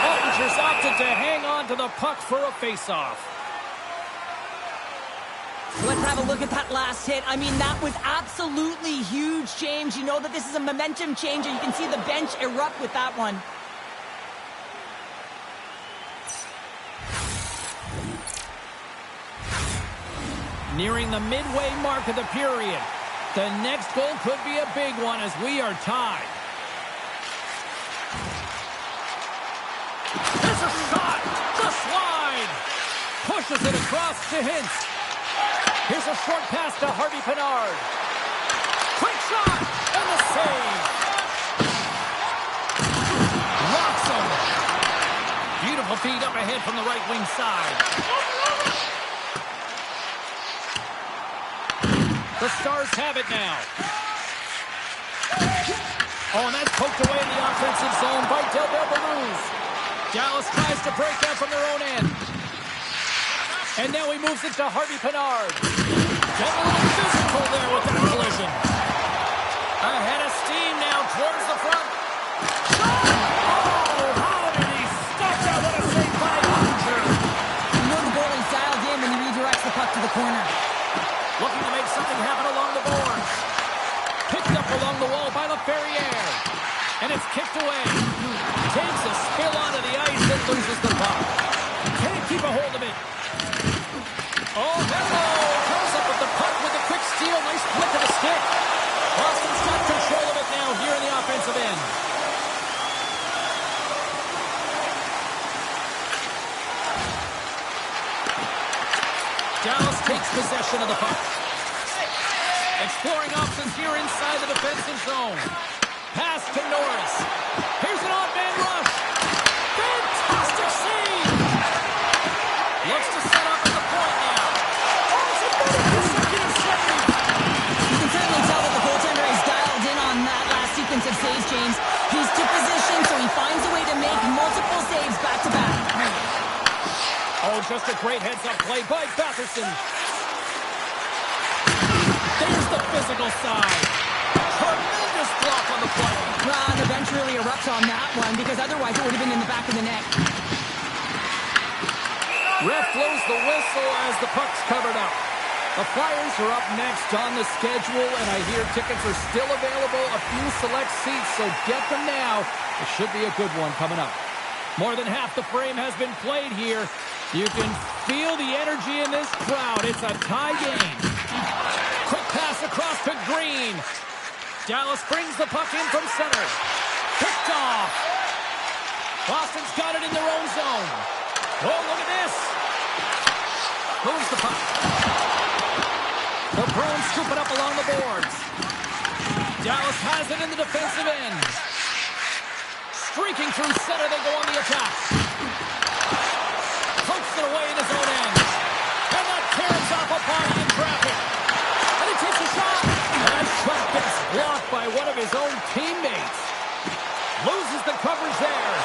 Rangers opted to hang on to the puck for a face-off. Let's have a look at that last hit. I mean, that was absolutely huge, James. You know that this is a momentum changer. You can see the bench erupt with that one. Nearing the midway mark of the period. The next goal could be a big one as we are tied. There's a shot! The slide! Pushes it across to Hintz. Here's a short pass to Harvey Pinard. Quick shot! And the save! Rocks him! Beautiful feed up ahead from the right wing side. The Stars have it now. Oh, and that's poked away in the offensive zone by Delbert Balloons. Dallas tries to break out from their own end. And now he moves it to Harvey Pinard. Getting a little physical there with that collision. Ahead of steam now towards the front. Oh, how did he stop that? What a save by Oettinger. You know the goalie's dialed in when he redirects the puck to the corner. Looking to make something happen along the boards. Picked up along the wall by Laferriere. And it's kicked away. Takes a spill onto the ice and loses the puck. Can't keep a hold of it. Oh, hello! Comes up with the puck with a quick steal. Nice flick of the stick. Boston's got control of it now here in the offensive end. Dallas takes possession of the puck. Exploring options here inside the defensive zone. Pass to Norris. Here's an odd-man rush. Fantastic save! Looks to set up at the point now. Oh, it's another consecutive save! You can certainly tell that the goaltender is dialed in on that last sequence of saves, James. He's to position, so he finds a way to make multiple saves back-to-back. Oh, just a great heads-up play by Batherson. There's the physical side. Tremendous block on the play. The bench really erupts on that one because otherwise it would have been in the back of the net. Ref blows the whistle as the puck's covered up. The Flyers are up next on the schedule, and I hear tickets are still available, a few select seats, so get them now. It should be a good one coming up. More than half the frame has been played here. You can feel the energy in this crowd. It's a tie game. Quick pass across to Green. Dallas brings the puck in from center. Picked off. Boston's got it in their own zone. Oh, look at this. Moves the puck. The Bruins scoop it up along the boards. Dallas has it in the defensive end. Streaking through center, they go on the attack. Pokes it away in his own end. And that tears off a body in traffic. And he takes a shot. And that shot gets blocked by one of his own teammates. Loses the coverage there.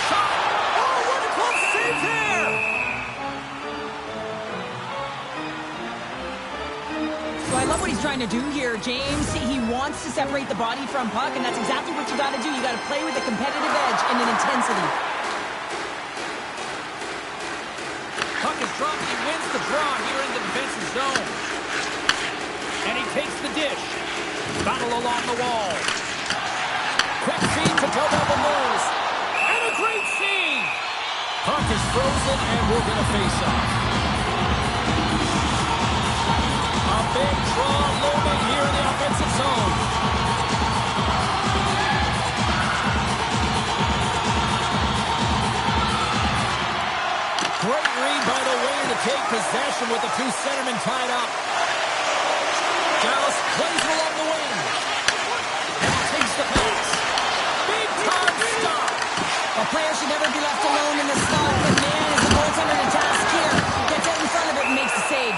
Shot. Oh, what a close save there. So I love what he's trying to do here, James. He wants to separate the body from puck, and that's exactly what you got to do. You got to play with a competitive edge and an intensity. Puck is dropped. He wins the draw here in the defensive zone. And he takes the dish. Battle along the wall. Quick feed to Tobo Moose. And a great save. Puck is frozen, and we're going to face off. A big draw looming here in the offensive zone. Great read by the Wayne to take possession with the two centermen tied up. Dallas plays it along the wing. And takes the pass. Big time stop. A player should never be left alone in the slot, but man, is the goaltender in task here. Gets out in front of it and makes the save.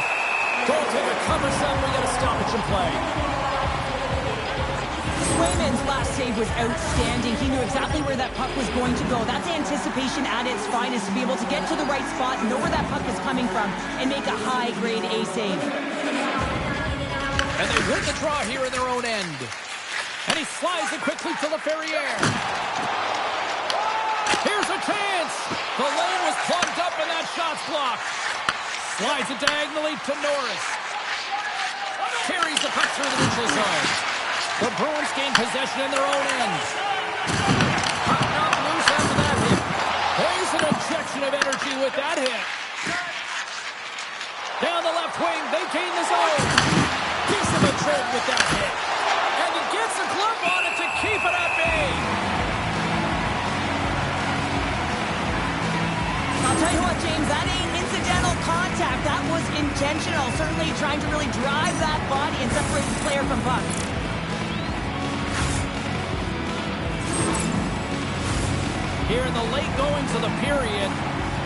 Goaltender covers up. We got a stoppage in play. Swayman's last save was outstanding. He knew exactly where that puck was going to go. That's anticipation at its finest, to be able to get to the right spot, know where that puck is coming from, and make a high-grade A save. And they win the draw here in their own end. And he slides it quickly to LaFerriere. Here's a chance. The lane was plugged up and that shot's blocked. Slides it diagonally to Norris. Carries the puck through the neutral zone. The Bruins gain possession in their own end. Puck knocked loose after that hit. There's an injection of energy with that hit. Down the left wing, they gain the zone. Piece of a trade with that hit. And he gets a glove on it to keep it at bay. I'll tell you what, James, that ain't incidental contact. That was intentional. Certainly trying to really drive that body and separate the player from puck. Here in the late goings of the period,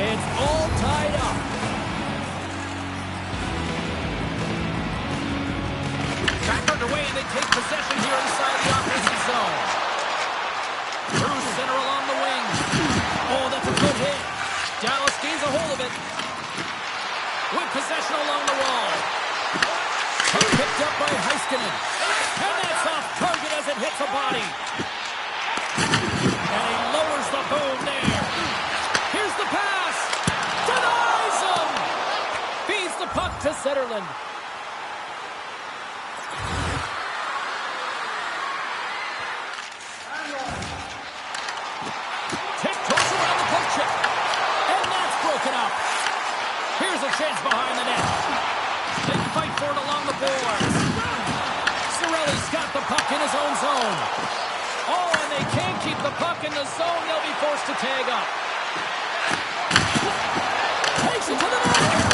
it's all tied up. Back underway, and they take possession here inside the offensive zone. Through center along the wing. Oh, that's a good hit. Dallas gains a hold of it. With possession along the wall. Puck picked up by Heiskanen. And that's off target as it hits a body. And he lowers the boom there. Here's the pass. Denies him. Feeds the puck to Zetterlund. Tiptoes around the poke check. And that's broken up. Here's a chance behind the net. They fight for it along the boards. Cirelli's got the puck in his own zone. Oh, and they can't keep the puck in the zone. They'll be forced to tag up. Takes it to the net.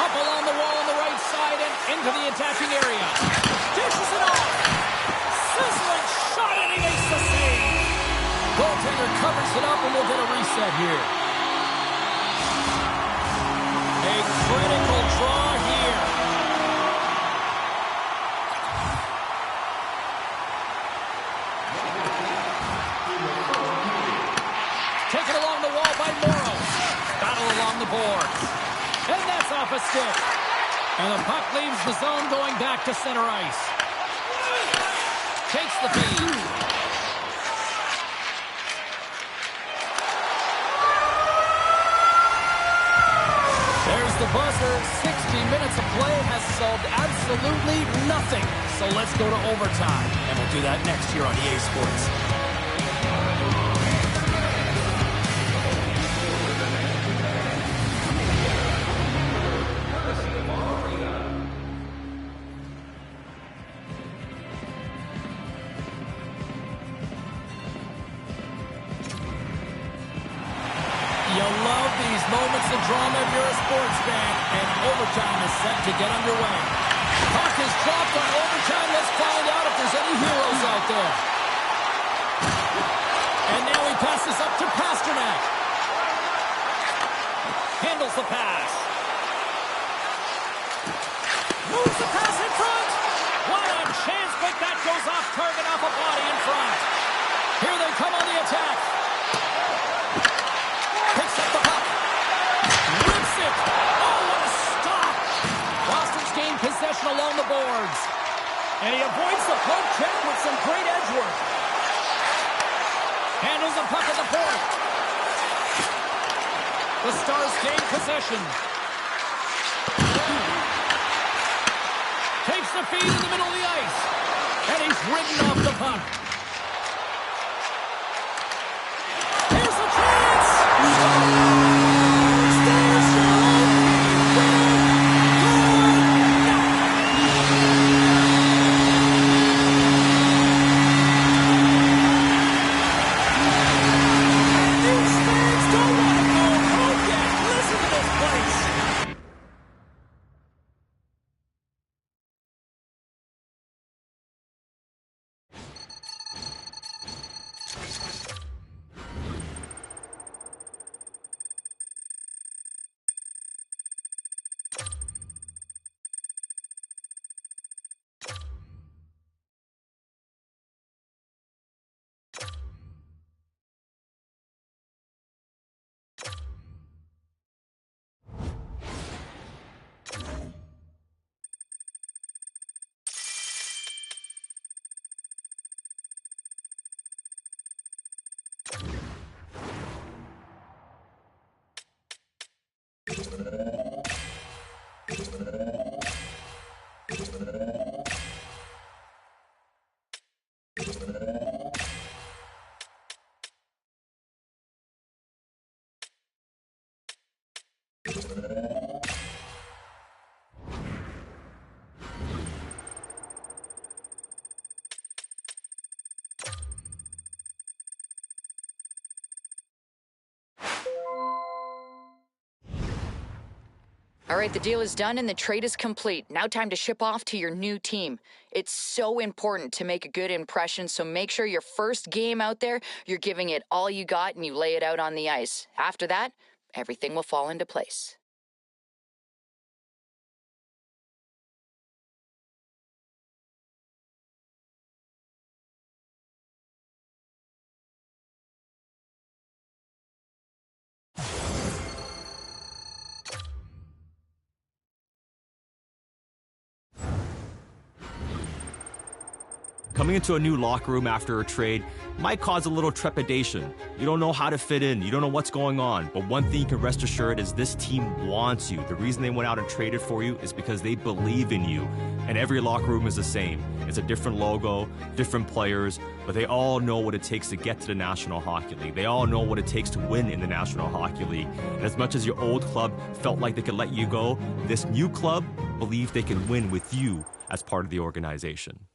Up along the wall on the right side and into the attacking area. Dishes it off. Sizzling shot, and he makes the save. Goaltender covers it up, and we'll get a reset here. A critical draw here. Taken along the wall by Morrow. Battle along the boards. And that's off a stick. And the puck leaves the zone going back to center ice. Takes the feed. 60 minutes of play has solved absolutely nothing. So let's go to overtime, and we'll do that next here on EA Sports. You love these moments of drama if you're a sports fan, and overtime is set to get underway. Puck is dropped on overtime. Let's find out if there's any heroes out there. And now he passes up to Pasternak. Handles the pass. Moves the pass in front. What a chance, but that goes off target, off a body in front. Here they come on the attack. Picks up the puck. Rips it. Oh, what a stop. Boston's gained possession along the boards. And he avoids the poke check with some great edge work. Handles the puck at the point. The Stars gain possession. Takes the feed in the middle of the ice. And he's ridden off the puck. Here's the chance! Stars These fans don't want to go home yet. Listen to this place. All right, the deal is done and the trade is complete. Now time to ship off to your new team. It's so important to make a good impression, so make sure your first game out there, you're giving it all you got and you lay it out on the ice. After that, everything will fall into place. Coming into a new locker room after a trade might cause a little trepidation. You don't know how to fit in. You don't know what's going on. But one thing you can rest assured is this team wants you. The reason they went out and traded for you is because they believe in you. And every locker room is the same. It's a different logo, different players, but they all know what it takes to get to the National Hockey League. They all know what it takes to win in the National Hockey League. And as much as your old club felt like they could let you go, this new club believes they can win with you as part of the organization.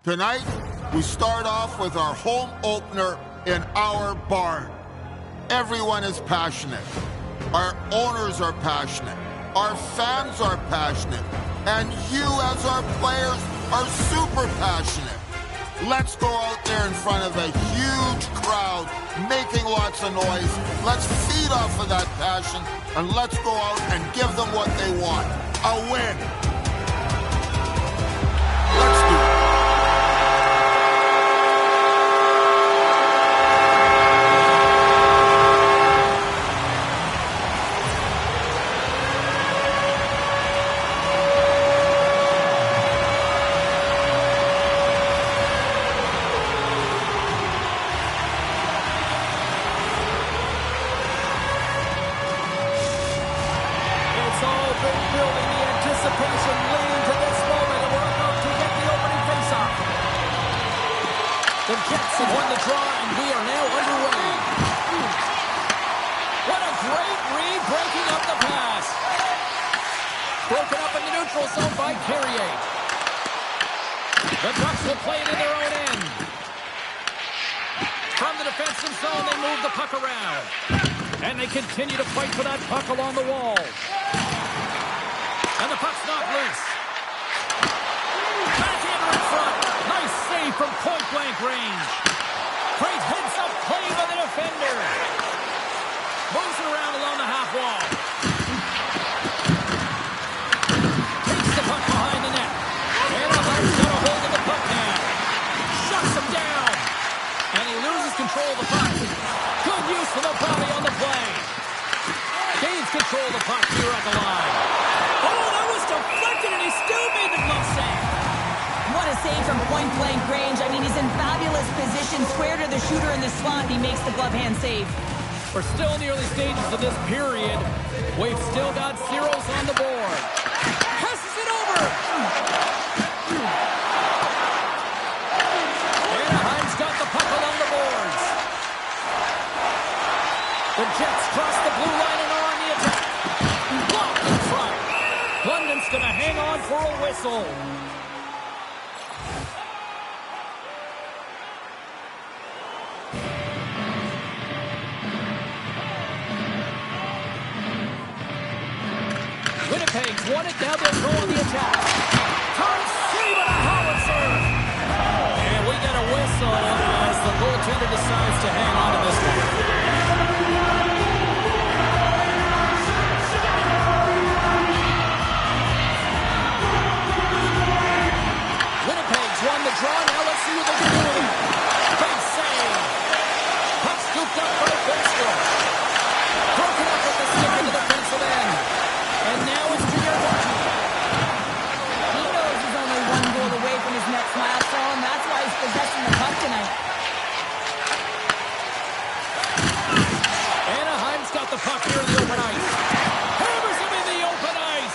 Tonight, we start off with our home opener in our barn. Everyone is passionate. Our owners are passionate. Our fans are passionate. And you, as our players, are super passionate. Let's go out there in front of a huge crowd, making lots of noise. Let's feed off of that passion, and let's go out and give them what they want. A win. Let's do it. The Jets have won the draw, and we are now underway. What a great read, breaking up the pass. Broken up in the neutral zone by Carrier. The Ducks will play it in their own end. From the defensive zone, they move the puck around. And they continue to fight for that puck along the wall. And the puck's not loose. Backhander in front. Nice save from point-blank range. Great heads-up play by the defender. Moves it around along the half wall. Takes the puck behind the net. Anaheim's got a hold of the puck now. Shuts him down. And he loses control of the puck. Good use of the body on the play. Gains control of the puck here at the line. Oh, that was deflected, and he still made the glove save. What a save from point-blank range. I mean, he's in fabulous position, square to the shooter in the slot, and he makes the glove hand save. We're still in the early stages of this period. We've still got zeros on the board. Passes it over. Anaheim's got the puck along the boards. The Jets cross the blue line and are on the attack. Blocked in front. London's going to hang on for a whistle. Winnipeg's won it. Now they'll go on the attack. Time save and a howitzer. And we get a whistle as the goaltender decides to hang on to this one. Winnipeg's won the draw. Now let's see what they can do with it. Big save. Puck scooped up by Backstrom. Broken up with the stick in the defensive end. And now it's Giordano. He knows he's only one goal away from his next milestone. That's why he's possessing the puck tonight. Anaheim's got the puck here in the open ice. Hammers him in the open ice.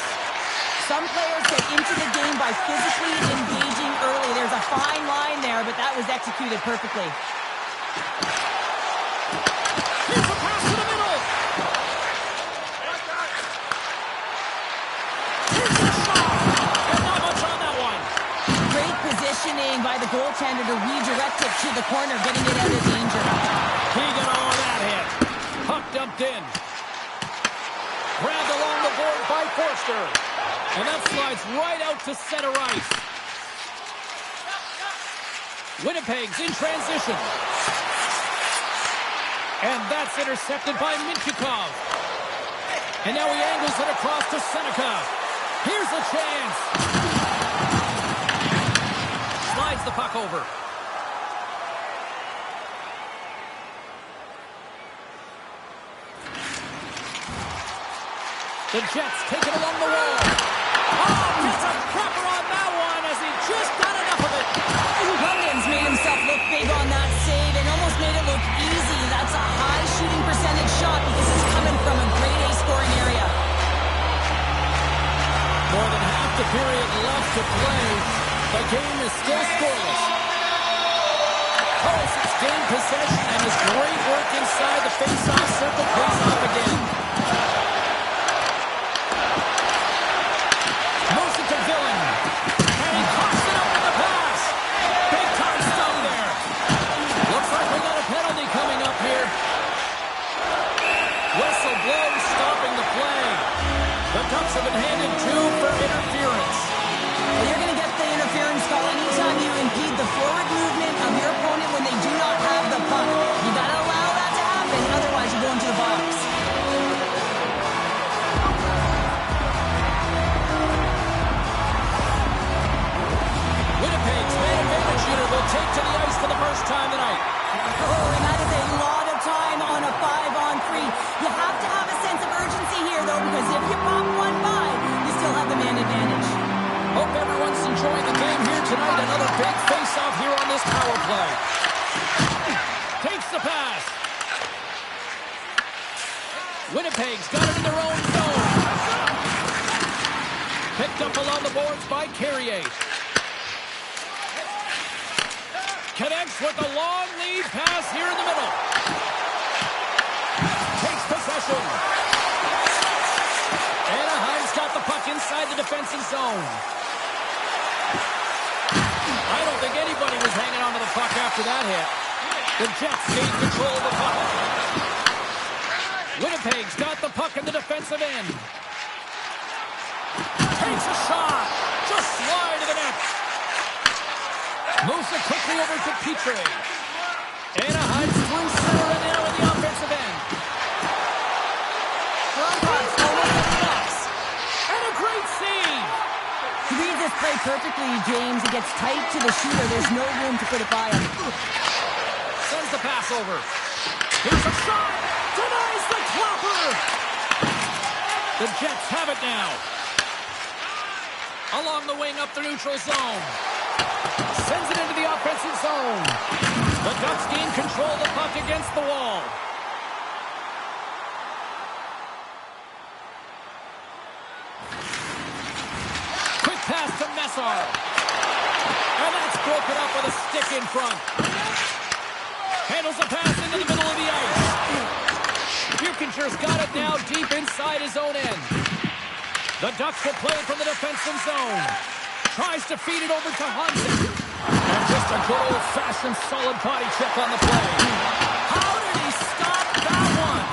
Some players get into the game by physically engaging early. There's a fine line there, but that was executed perfectly. Here's a pass to the middle. Here's a shot. And not much on that one. Great positioning by the goaltender to redirect it to the corner, getting it out of danger. He got all of that hit. Puck dumped in. Grabbed along the board by Forster. And that slides right out to center ice. Winnipeg's in transition. And that's intercepted by Mintyukov. And now he angles it across to Seneca. Here's a chance. Slides the puck over. The Jets take it along the wall. Oh, gets a cropper on that one as he just got enough of it. Lundin's made himself look big on that save and almost made it look easy. That's a high shooting percentage shot because it's coming from a grade A scoring area. More than half the period left to play. The game is still scoreless. Carlson's gained possession and his great work inside the face-off circle pays off again. Motion to Villain. And he coughs it up with the pass. Big time stop there. Looks like we got a penalty coming up here. Whistle blows, stopping the play. The Ducks have been handed two for interference. Well, you're going to get the interference call anytime you impede the forward movement of your opponent when they do not have the puck. You got to allow that to happen, otherwise you go into the box. Winnipeg's man advantage unit will take to the ice for the first time tonight. Oh, and that is a lot of time on a 5-on-3. You have to have a sense of urgency here, though, because if you pop one by, you still have the man advantage. Hope everyone's enjoying the game here tonight. Another big face-off here on this power play. Takes the pass. Winnipeg's got it in their own zone. Picked up along the boards by Carrier. Connects with a long lead pass here in the middle. Takes possession. Anaheim's got the puck inside the defensive zone. I don't think anybody was hanging on to the puck after that hit. The Jets gain control of the puck. Winnipeg's got the puck in the defensive end. Takes a shot. Just slide to the net. Moves it quickly over to Petrie. Anaheim's through center and now in the offensive end. And a great save. He reads this play perfectly, James. He gets tight to the shooter. There's no room to put it by him. Sends the pass over. Here's a shot. Denies the clopper. The Jets have it now. Along the wing up the neutral zone. Sends it into the offensive zone. The Ducks gain control of the puck against the wall. Quick pass to Messar. And that's broken up with a stick in front. Handles the pass into the middle of the ice. Buchenger's got it now deep inside his own end. The Ducks will play it from the defensive zone. Tries to feed it over to Hansen. And just a good old-fashioned solid body check on the play. How did he stop that one?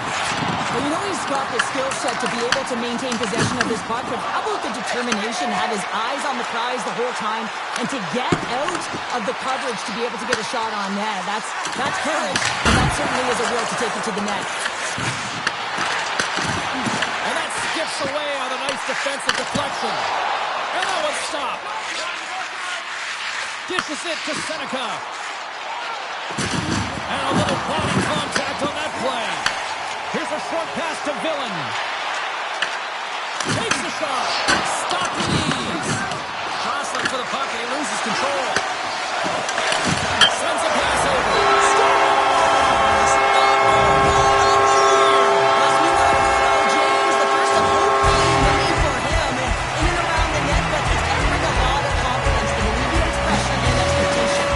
Well, you know he's got the skill set to be able to maintain possession of this puck, but how about the determination, have his eyes on the prize the whole time, and to get out of the coverage to be able to get a shot on net. That's courage, and that certainly is a will to take it to the net. And that skips away on a nice defensive deflection. And that was stopped. Dishes it to Seneca. And a little body contact on that play. Here's a short pass to Villain. Takes the shot. Stopped the ease. Jostling for the puck and he loses control. Sends a pass over. Scores! As we know, James, the first of hopefully many for him in and around the net, but it's going to bring a lot of confidence to the alleviates pressure and expectation.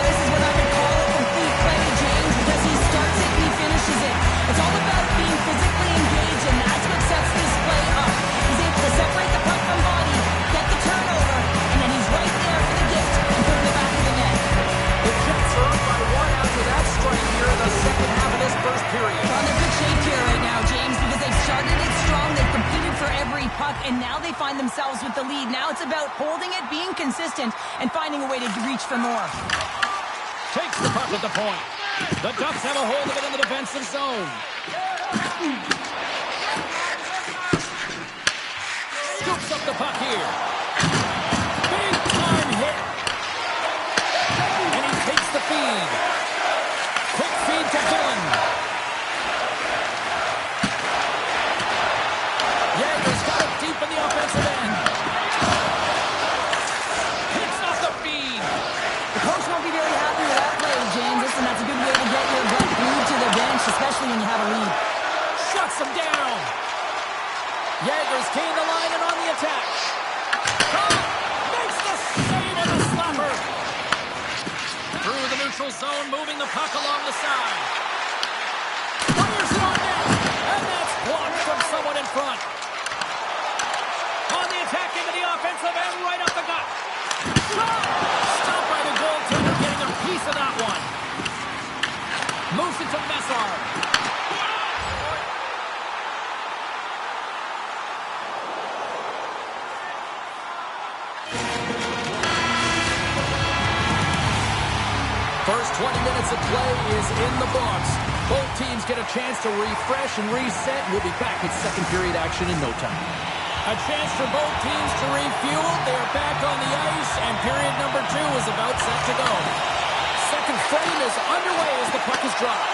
This is what I would call a complete play, James, because he starts it and he finishes it. It's all about being physically engaged, and that's what sets this play up. He's able to separate the puck from body, get the turnover, and then he's right there for the gift and putting it back in the net. The Jets are up by one after that strike here in the second half of this first period. Well, they're good shape here right now, James, because they've started it strong, they've competed for every puck, and now they find themselves with the lead. Now it's about holding it, being consistent, and finding a way to reach for more. Takes the puck at the point. The Ducks have a hold of it in the defensive zone. Scoops up the puck here. Big time hit. And he takes the feed. Quick feed to Villain. Jaeger's got it deep in the offensive end. Picks off the feed. The coach won't be very happy with that play, James. Listen, that's a good way to get your butt glued to the bench, especially when you have a lead. Shuts him down. Jaeger's gained the line and on the attack. Makes the save on the slapper. Through the neutral zone, moving the puck along the side. Fires it on net. And that's blocked from someone in front. On the attack into the offensive end, right up the gut. Stopped by the goaltender, getting a piece of that one. Moves it to Messar. First 20 minutes of play is in the books. Both teams get a chance to refresh and reset. We'll be back with second period action in no time. A chance for both teams to refuel. They're back on the ice, and period number 2 is about set to go. Second frame is underway as the puck is dropped.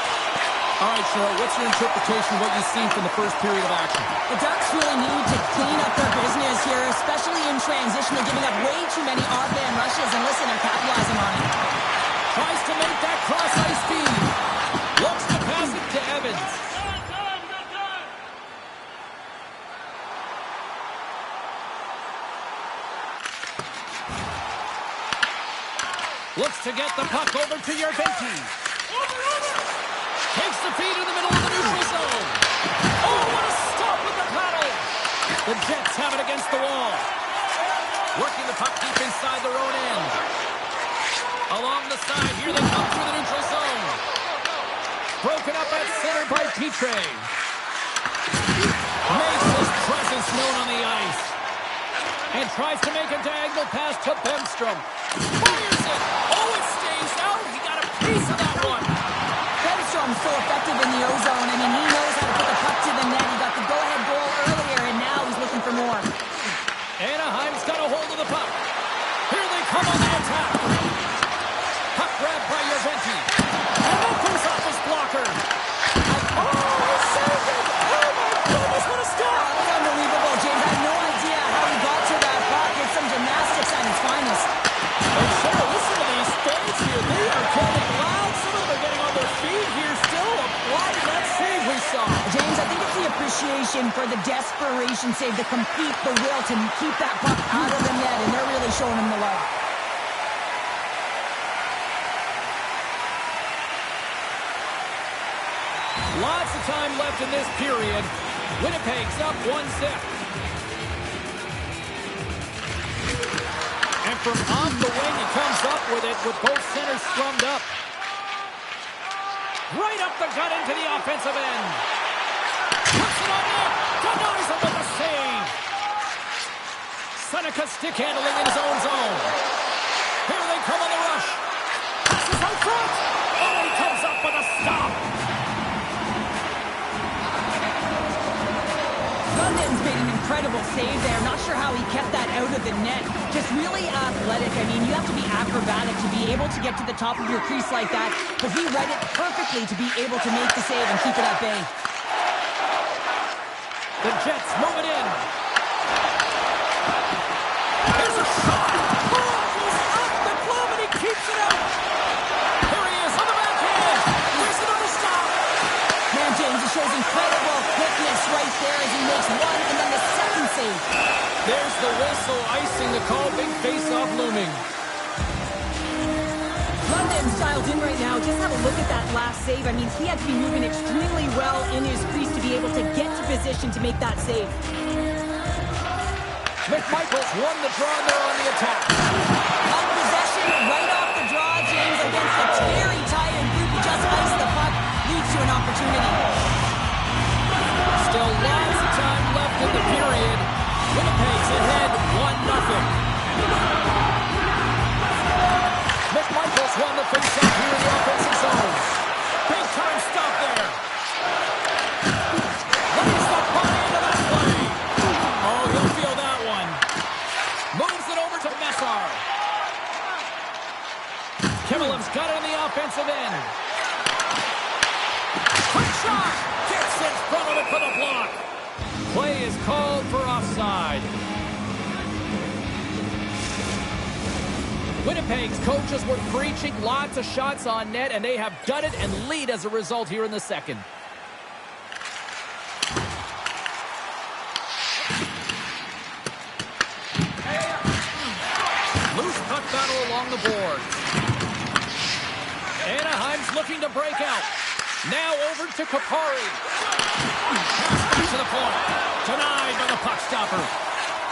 All right, Cheryl, what's your interpretation of what you've seen from the first period of action? The Ducks really need to clean up their business here, especially in transition. They're giving up way too many odd-man rushes, and listen, they're capitalizing on it. Tries to make that cross-ice feed. Looks to pass it to Evans. Looks to get the puck over to Yerventi. Takes the feed in the middle of the neutral zone. Oh, what a stop with the paddle. The Jets have it against the wall. Working the puck deep inside their own end. Along the side, here they come through the neutral zone. Broken up at center by Petre. Makes his presence known on the ice. And tries to make a diagonal pass to Bemstrom. Fires it. Oh, it stays out. He got a piece of that one. Bemstrom's so effective in the O-zone. I mean, he knows how to put the puck to the net. He got the go-ahead goal earlier, and now he's looking for more. Anaheim's got a hold of the puck. Here they come on the attack. Puck grabbed by Yerventi. And that goes off his blocker. Oh, he saved it. Oh, my goodness, what a stop. That was unbelievable, James. I have no idea how he got to that puck. It's some gymnastics at its finest. And Cheryl, listen to these fans here. They are getting loud. Some of them are getting on their feet here still. Applying that save we saw. James, I think it's the appreciation for the desperation save, to complete the will to keep that puck out of the net, and they're really showing him the love. Lots of time left in this period. Winnipeg's up 1-0. And from off the wing, he comes up with it with both centers strummed up. Right up the gut into the offensive end. Seneca stick handling in his own zone. Here they come on the rush. Passes out front. Oh, he comes up with a stop. London's made an incredible save there. Not sure how he kept that out of the net. Just really athletic. I mean, you have to be acrobatic to be able to get to the top of your crease like that. But he read it perfectly to be able to make the save and keep it at bay. The Jets move it in. Here's a shot. Oh, he's up the glove and he keeps it out. Here he is on the backhand. There's another stop. Man, James, it shows incredible quickness right there as he makes one and then the second save. There's the whistle, icing the call. Big face-off looming. London's dialed in right now. Just have a look at that last save. I mean, he had to be moving extremely well in his crease to be able to get to position to make that save. McMichaels won the draw there on the attack. On possession, right off the draw, James, against a very tired group. He just iced the puck, leads to an opportunity. Still lots of time left in the period. Winnipeg's ahead 1-0. McMichaels won the faceoff here in the offensive zone. Big time stop there. Lays the puck into that play. Oh, he'll feel that one. Moves it over to Messar. Kimmelev's got it on the offensive end. Quick shot. Gets in front of it for the block. Play is called for offside. Winnipeg's coaches were preaching lots of shots on net, and they have done it and lead as a result here in the second. Loose puck battle along the boards. Anaheim's looking to break out. Now over to Kapari. Pass to the point. Denied by the puck stopper.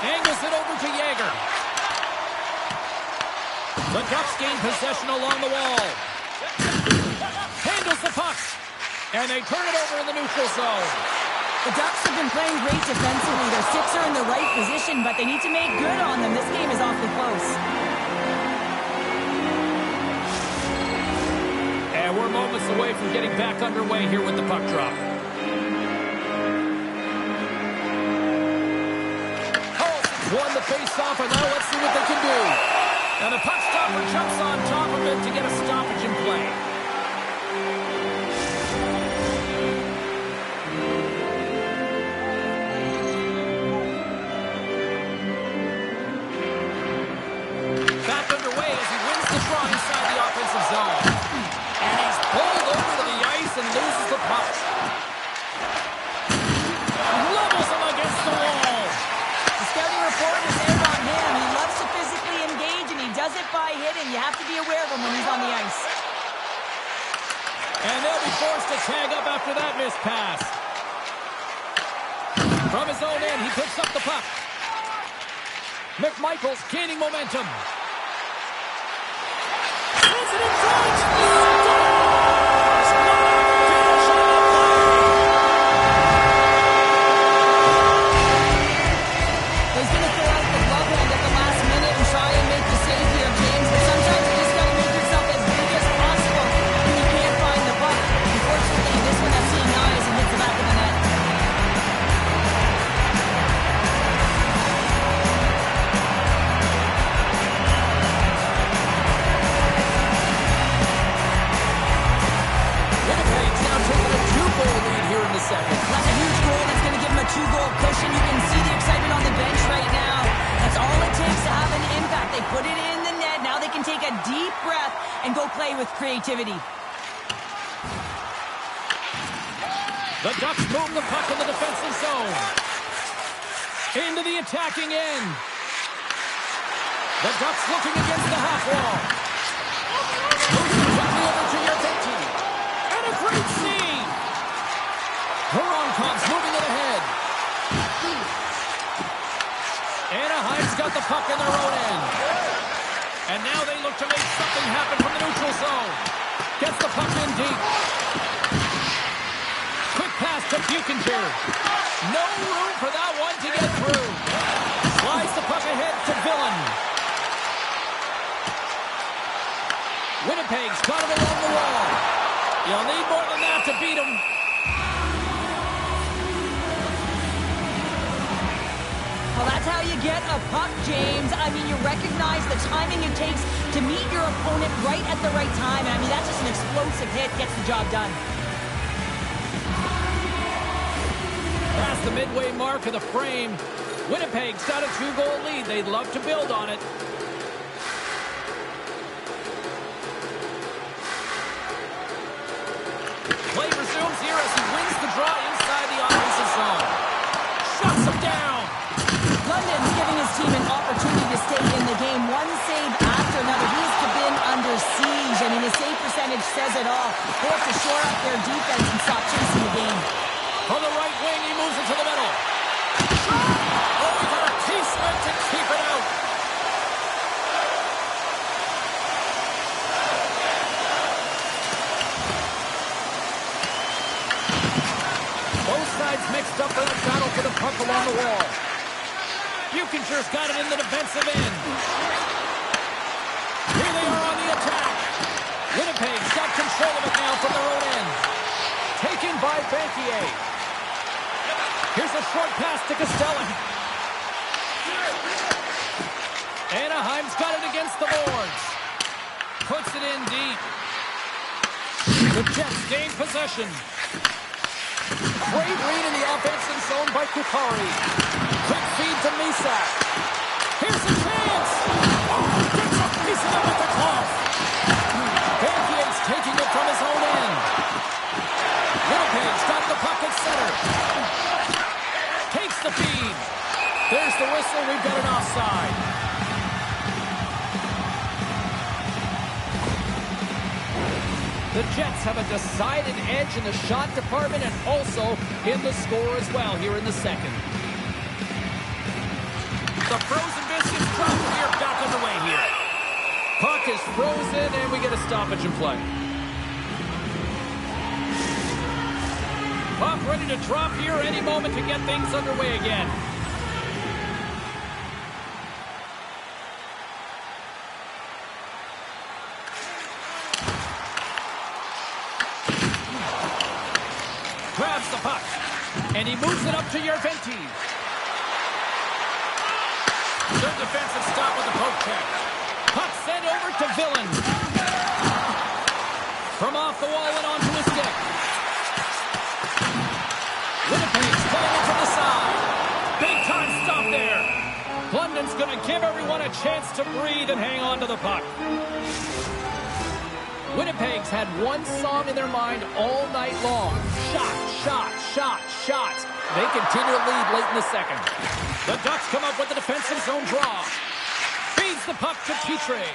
Angles it over to Yeager. The Ducks gain possession along the wall. Handles the puck. And they turn it over in the neutral zone. The Ducks have been playing great defensively. Their sticks are in the right position, but they need to make good on them. This game is awfully close. And we're moments away from getting back underway here with the puck drop. Carlson's won the face-off, and now let's see what they can do. And the puck stopper jumps on top of it to get a stoppage in play. Back underway as he wins the draw inside the offensive zone. And he's pulled over to the ice and loses the puck. Levels him against the wall. The scouting report is there on him. He loves to physically engage, and he does it by hitting. You have to be aware of him when he's on the ice. And they'll be forced to tag up after that missed pass. From his own end, he picks up the puck. McMichaels gaining momentum. Sends it in front. He's going to throw out the glove hand at the last minute and try and make the save here, James. But sometimes you just got to make yourself as big as possible when you can't find the puck. Unfortunately, this one has seen eyes and hits the back of the net. Winnipeg's now taking a 2-goal lead here in the second. That's a huge goal. That's going to give him a 2-goal cushion. You can see the excitement on the bench right now. That's all it takes to have an impact. They put it in the net. Now they can take a deep breath and go play with creativity. The Ducks move the puck in the defensive zone. Into the attacking end. The Ducks looking against the half wall. Moving quickly over to Yarventi. And a great save. Voronkhov's moving it ahead. Anaheim's got the puck in their own end. And now they look to make something happen from the neutral zone. Gets the puck in deep. Quick pass to Buchinger. No room for that one to get through. Slides the puck ahead Winnipeg's got it along the wall. You'll need more than that to beat them. Well, that's how you get a puck, James. I mean, you recognize the timing it takes to meet your opponent right at the right time. I mean, that's just an explosive hit, gets the job done. Past the midway mark of the frame, Winnipeg's got a 2-goal lead. They'd love to build on it. Play resumes here as he wins the draw inside the offensive zone. Shuts him down. London's giving his team an opportunity to stay in the game. One save after another. He's been under siege. I mean, his save percentage says it all. They have to shore up their defense and stop chasing the game. From the right wing, he moves it to the middle. Oh, he got a T-slip to keep it out. Both sides mixed up in a battle for the puck along the wall. Buchinger's got it in the defensive end. Here they are on the attack. Winnipeg's got control of it now from their own end. Taken by Banquier. Here's a short pass to Costello. Anaheim's got it against the boards. Puts it in deep. The Jets gain possession. Great read in the offensive zone by Kukari. Quick feed to Misak. Here's a chance. Oh, gets a piece of it with the glove. Bankier's taking it from his own end. Winnipeg's got the puck at center. Takes the feed. There's the whistle. We've got an offside. The Jets have a decided edge in the shot department and also in the score as well here in the second. The frozen biscuits drop. We are back underway here. Puck is frozen and we get a stoppage in play. Puck ready to drop here any moment to get things underway again. Grabs the puck, and he moves it up to Yerventi. Good defensive stop with the poke check. Puck sent over to Villain. From off the wall and onto his stick. Winnipeg's pulling it to the side. Big time stop there. London's going to give everyone a chance to breathe and hang on to the puck. Winnipeg's had one song in their mind all night long. Shot, shot, shot, shots. They continue to lead late in the second. The Ducks come up with the defensive zone draw. Feeds the puck to Petrie.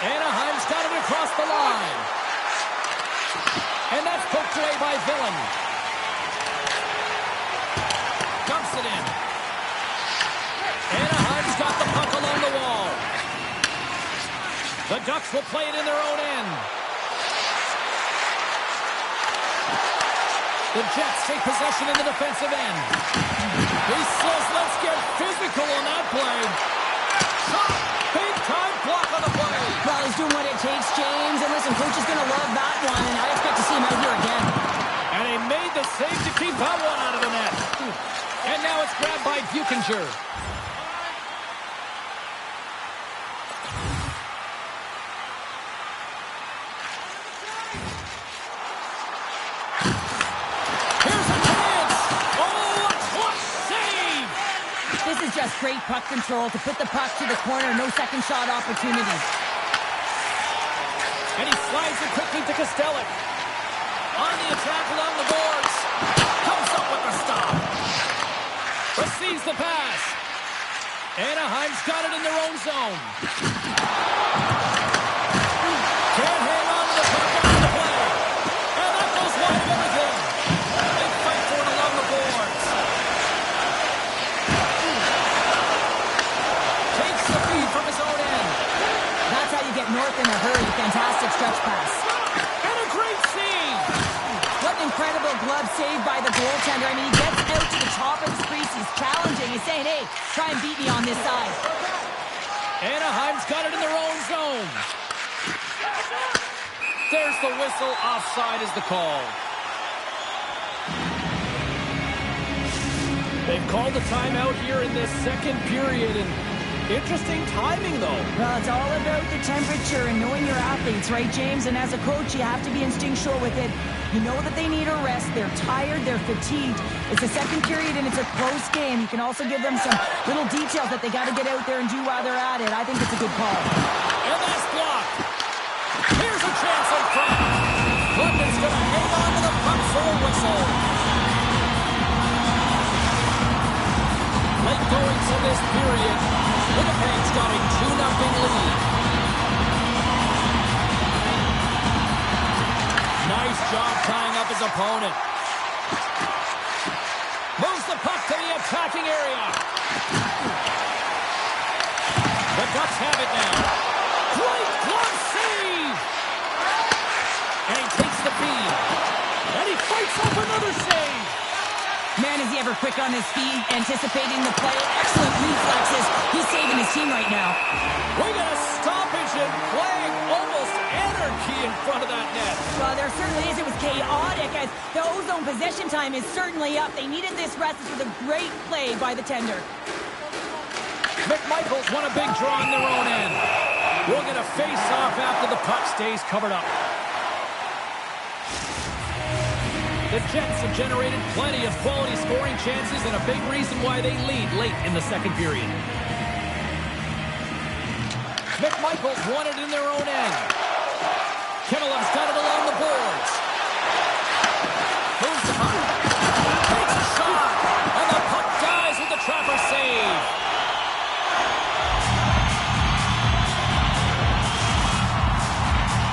Anaheim's got it across the line. And that's poked away by Villain. Dumps it in. Anaheim's got the puck along the wall. The Ducks will play it in their own end. The Jets take possession in the defensive end. He says, let's get physical on that play. Shot! Big time block on the play. Well, he's doing what it takes, James. And listen, coach is going to love that one, and I expect to see him out here again. And he made the save to keep that one out of the net. And now it's grabbed by Buchinger. Just great puck control to put the puck to the corner. No second shot opportunity. And he slides it quickly to Costello. On the attack along the boards. Comes up with the stop. Receives the pass. Anaheim's got it in their own zone. Can't hang on to the puck after the play. And that goes wide of everything. They fight for it along the boards. From his own end. That's how you get north in a hurry. Fantastic stretch pass. And a great save. What an incredible glove save by the goaltender. I mean, he gets out to the top of his crease. He's challenging. He's saying, hey, try and beat me on this side. Anaheim's got it in their own zone. There's the whistle. Offside is the call. They've called a timeout here in this second period, and interesting timing, though. Well, it's all about the temperature and knowing your athletes, right, James? And as a coach, you have to be instinctual with it. You know that they need a rest. They're tired. They're fatigued. It's a second period, and it's a close game. You can also give them some little details that they got to get out there and do while they're at it. I think it's a good call. And that's blocked. Here's a chance in front. London's going to hang on to the puck for a whistle. Late going to this period. Winnipeg's got a 2-0 lead. Nice job tying up his opponent. Moves the puck to the attacking area. The Ducks have it now. Great glove save! And he takes the feed. And he fights off another save. Man, is he ever quick on his feet, anticipating the play. Excellent reflexes. He's saving his team right now. We got a stoppage in play. Almost anarchy in front of that net. Well, there certainly is. It was chaotic as the ozone possession time is certainly up. They needed this rest. This was a great play by the tender. McMichaels won a big draw on their own end. We'll get a face-off after the puck stays covered up. The Jets have generated plenty of quality scoring chances and a big reason why they lead late in the second period. McMichaels won it in their own end. Kinnelev's got it along the boards. Moves the puck. Takes a shot. And the puck dies with the trapper save.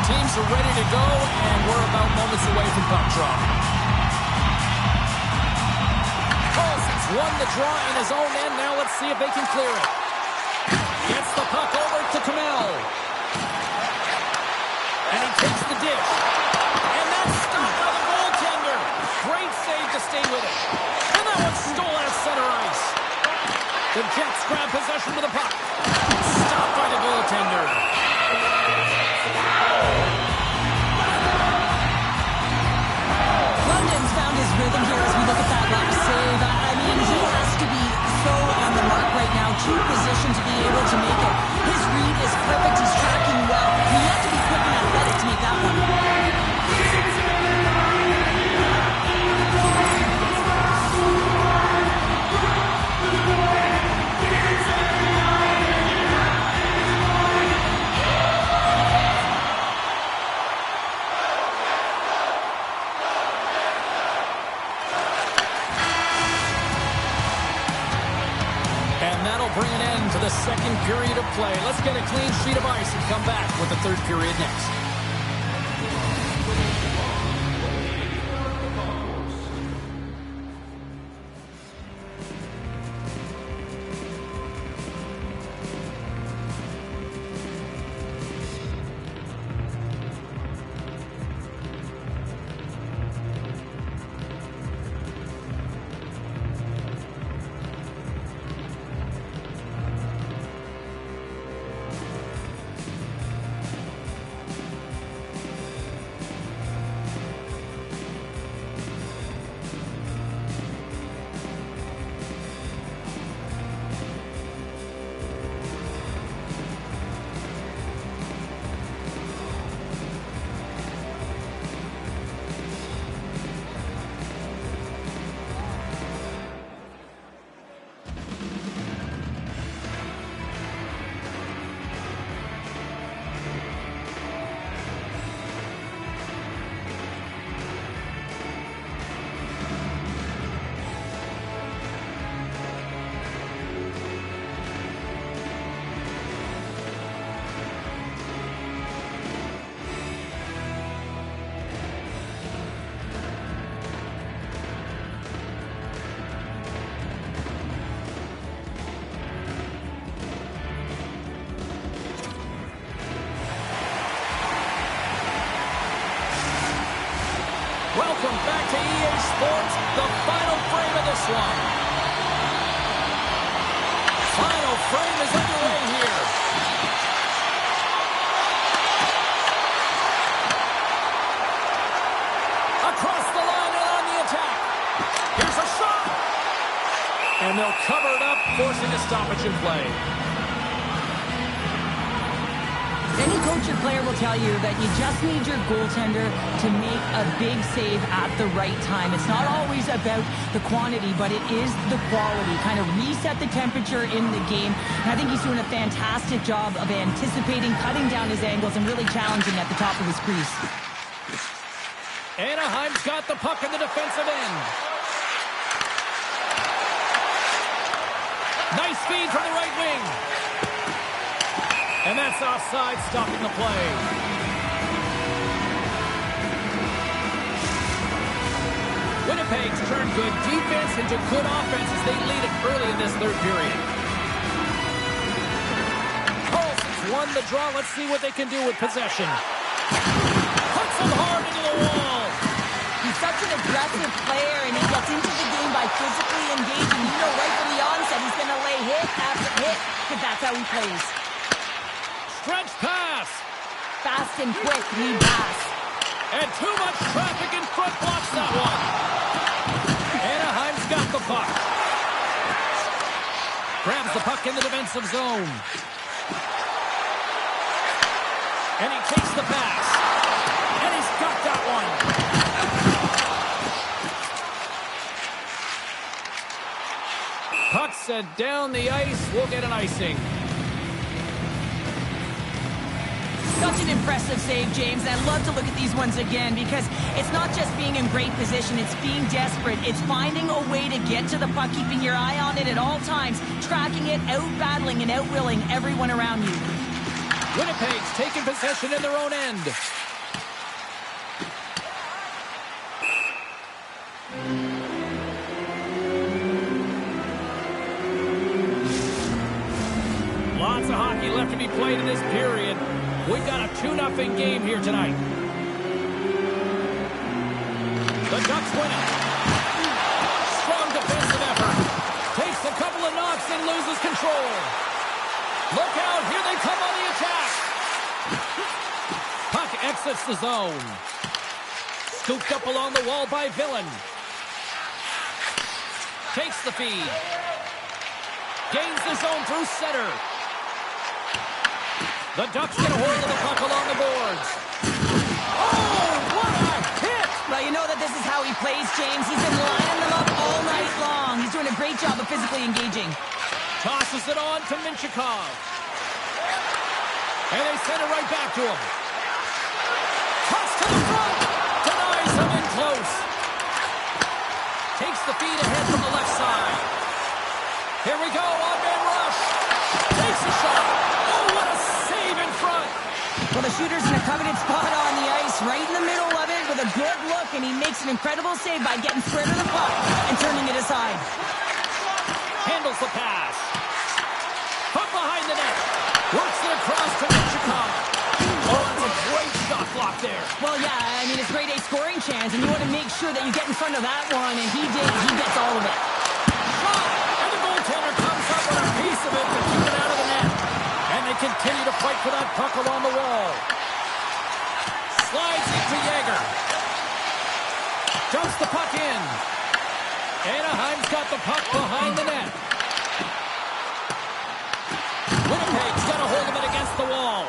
Teams are ready to go, and we're about moments away from puck drop. Carlson's won the draw in his own end. Now let's see if they can clear it. Gets the puck over to Kamel. And he takes the dish. And that's stopped by the goaltender. Great save to stay with it. And that one's stolen at center ice. The Jets grab possession of the puck. Stopped by the goaltender. London's found his rhythm here as we look at that last save. I mean, he has to be so on the mark right now. True position to be able to make it. His read is perfect. He's tracking well. He had to be quick and athletic to make that one. Bring an end to the second period of play. Let's get a clean sheet of ice and come back with the third period next. Welcome back to Ea Sports, the final frame of this one. Final frame is underway here. Across the line and on the attack. Here's a shot. And they'll cover it up, forcing a stoppage in play. Any coach or player will tell you that you just need your goaltender to make a big save at the right time. It's not always about the quantity, but it is the quality. Kind of reset the temperature in the game. And I think he's doing a fantastic job of anticipating, cutting down his angles, and really challenging at the top of his crease. Anaheim's got the puck in the defensive end. Nice feed from the right wing. And that's offside, stopping the play. Winnipeg's turned good defense into good offense as they lead it early in this third period. Carlson's won the draw. Let's see what they can do with possession. Puts him hard into the wall. He's such an aggressive player, and he gets into the game by physically engaging. You know right from the onset he's going to lay hit after hit, because that's how he plays. Stretch pass. Fast and quick lead pass. And too much traffic in front blocks that one. Anaheim's got the puck. Grabs the puck in the defensive zone. And he takes the pass. And he's got that one. Puck sent down the ice. We'll get an icing. Such an impressive save, James. And I'd love to look at these ones again because it's not just being in great position, it's being desperate. It's finding a way to get to the puck, keeping your eye on it at all times, tracking it, out-battling and out-willing everyone around you. Winnipeg's taking possession in their own end. Lots of hockey left to be played in this period. We've got a 2-0 game here tonight. The Ducks win it. Strong defensive effort. Takes a couple of knocks and loses control. Look out, here they come on the attack. Puck exits the zone. Scooped up along the wall by Villain. Takes the feed. Gains the zone through center. The Ducks get a hold of the puck along the boards. Oh, what a hit! Well, you know that this is how he plays, James. He's been lining them up all night long. He's doing a great job of physically engaging. Tosses it on to Minchikov. And they send it right back to him. Toss to the front. Denies him in close. Takes the feed ahead from the left side. Here we go, on-man rush. Takes a shot. Oh, what a save in front. Well, the shooter's in a coveted spot on the ice, right in the middle of it with a good look, and he makes an incredible save by getting square to the puck and turning it aside. Handles the pass. From behind the net. Works it across to Minchikov. Oh, that's a great shot block there. Well, yeah, I mean, it's grade A scoring chance, and you want to make sure that you get in front of that one, and he did. He gets all of it. Shot! And the goaltender comes up with a piece of it to keep it out of the net. And they continue to fight for that puck along the wall. Slides into Yeager. Dumps the puck in. Anaheim's got the puck behind the net. Winnipeg's got a hold of it against the wall.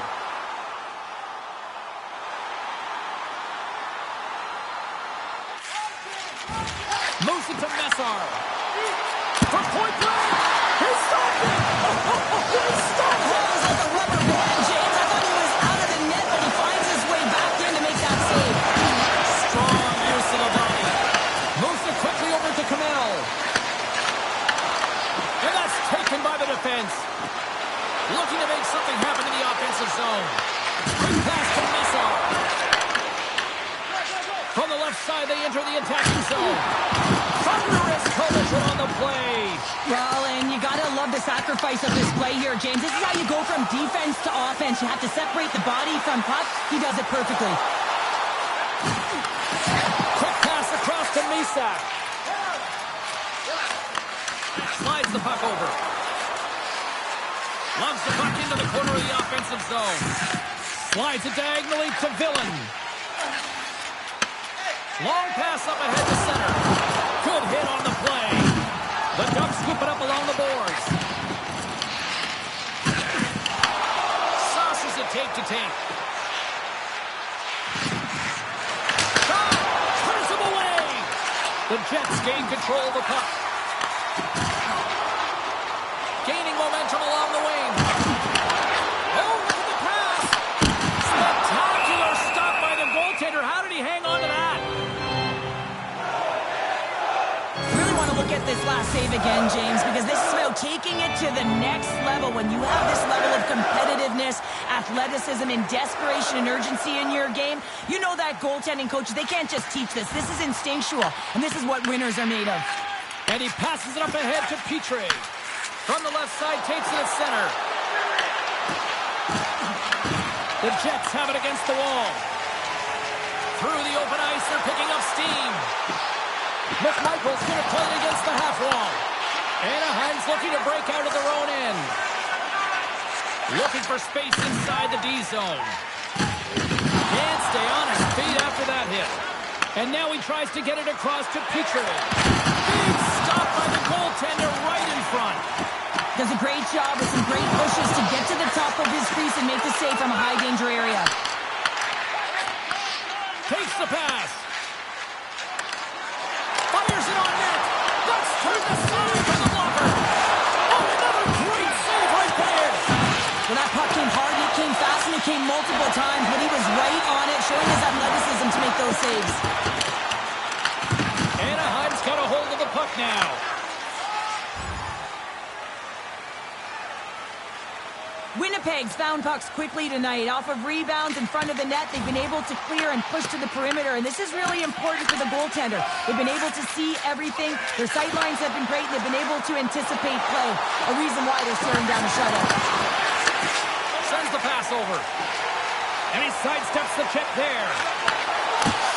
Moves it to Messar. For point blank. He stopped it. He stopped it. That was like a rubber band, James. I thought he was out of the net, but he finds his way back in to make that save. Strong use of the body. Moves it quickly over to Kamel. And that's taken by the defense. Looking to make something happen in the offensive zone. Quick pass to Messar. From the left side, they enter the attacking zone. Thunderous collision on the play. Well, and you gotta love the sacrifice of this play here, James. This is how you go from defense to offense. You have to separate the body from puck. He does it perfectly. Quick pass across to Misak. Slides the puck over. Loves the puck into the corner of the offensive zone. Slides it diagonally to Villain. Long pass up ahead to center. Good hit on the play. The Ducks scoop it up along the boards. Sauces it tape to tape. Shot! Turns him away! The Jets gain control of the puck. Gaining momentum along the wing. Oh, look at the pass! Spectacular stop by the goaltender. How did he hang on to that? Really want to look at this last save again, James, because this is about taking it to the next level. When you have this level of competitiveness, athleticism, and desperation and urgency in your game, you know that goaltending coaches, they can't just teach this. This is instinctual, and this is what winners are made of. And he passes it up ahead to Petrie. From the left side, takes it to center. The Jets have it against the wall. Through the open ice, they're picking up steam. McMichael's going to play it against the half wall. Anaheim's looking to break out of their own end. Looking for space inside the D zone. Can't stay on his feet after that hit. And now he tries to get it across to Petrie. Big stop by the goaltender right in front. Does a great job with some great pushes to get to the top of his crease and make the save from a high-danger area. Takes the pass. Fires it on net. Ducks turn the side from the blocker. Oh, another great save right there. Well, that puck came hard, and it came fast, and it came multiple times, but he was right on it, showing his athleticism to make those saves. Anaheim's got a hold of the puck now. Winnipeg's found pucks quickly tonight. Off of rebounds in front of the net, they've been able to clear and push to the perimeter, and this is really important for the goaltender. They've been able to see everything. Their sight lines have been great, and they've been able to anticipate play. A reason why they're staring down the shutout. Sends the pass over. And he sidesteps the check there.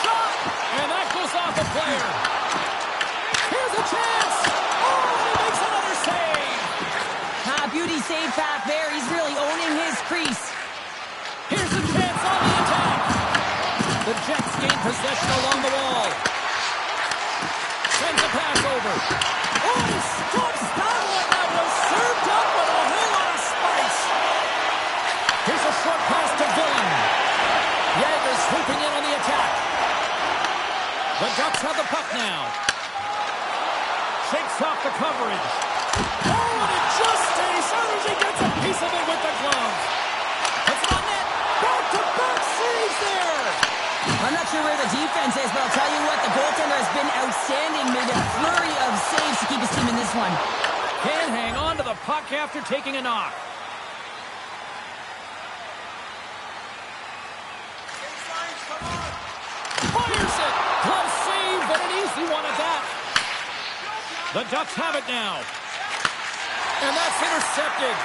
Shot! And that goes off a player. Here's a chance! Oh, and he makes another save! Beauty save back there. He's really owning his crease. Here's a chance on the attack. The Jets gain possession along the wall. Sends the pass over. Oh, he stops that one. That was served up with a whole lot of spice. Here's a short pass to Dillon. Yager's swooping in on the attack. The Ducks have the puck now. Shakes off the coverage. Oh, and it just stays out as he gets a piece of it with the glove. Puts it on net. Back-to-back saves there. I'm not sure where the defense is, but I'll tell you what, the goaltender has been outstanding. Made a flurry of saves to keep his team in this one. Can't hang on to the puck after taking a knock. Fires it. Glove save, but an easy one at that. The Ducks have it now. And that's intercepted.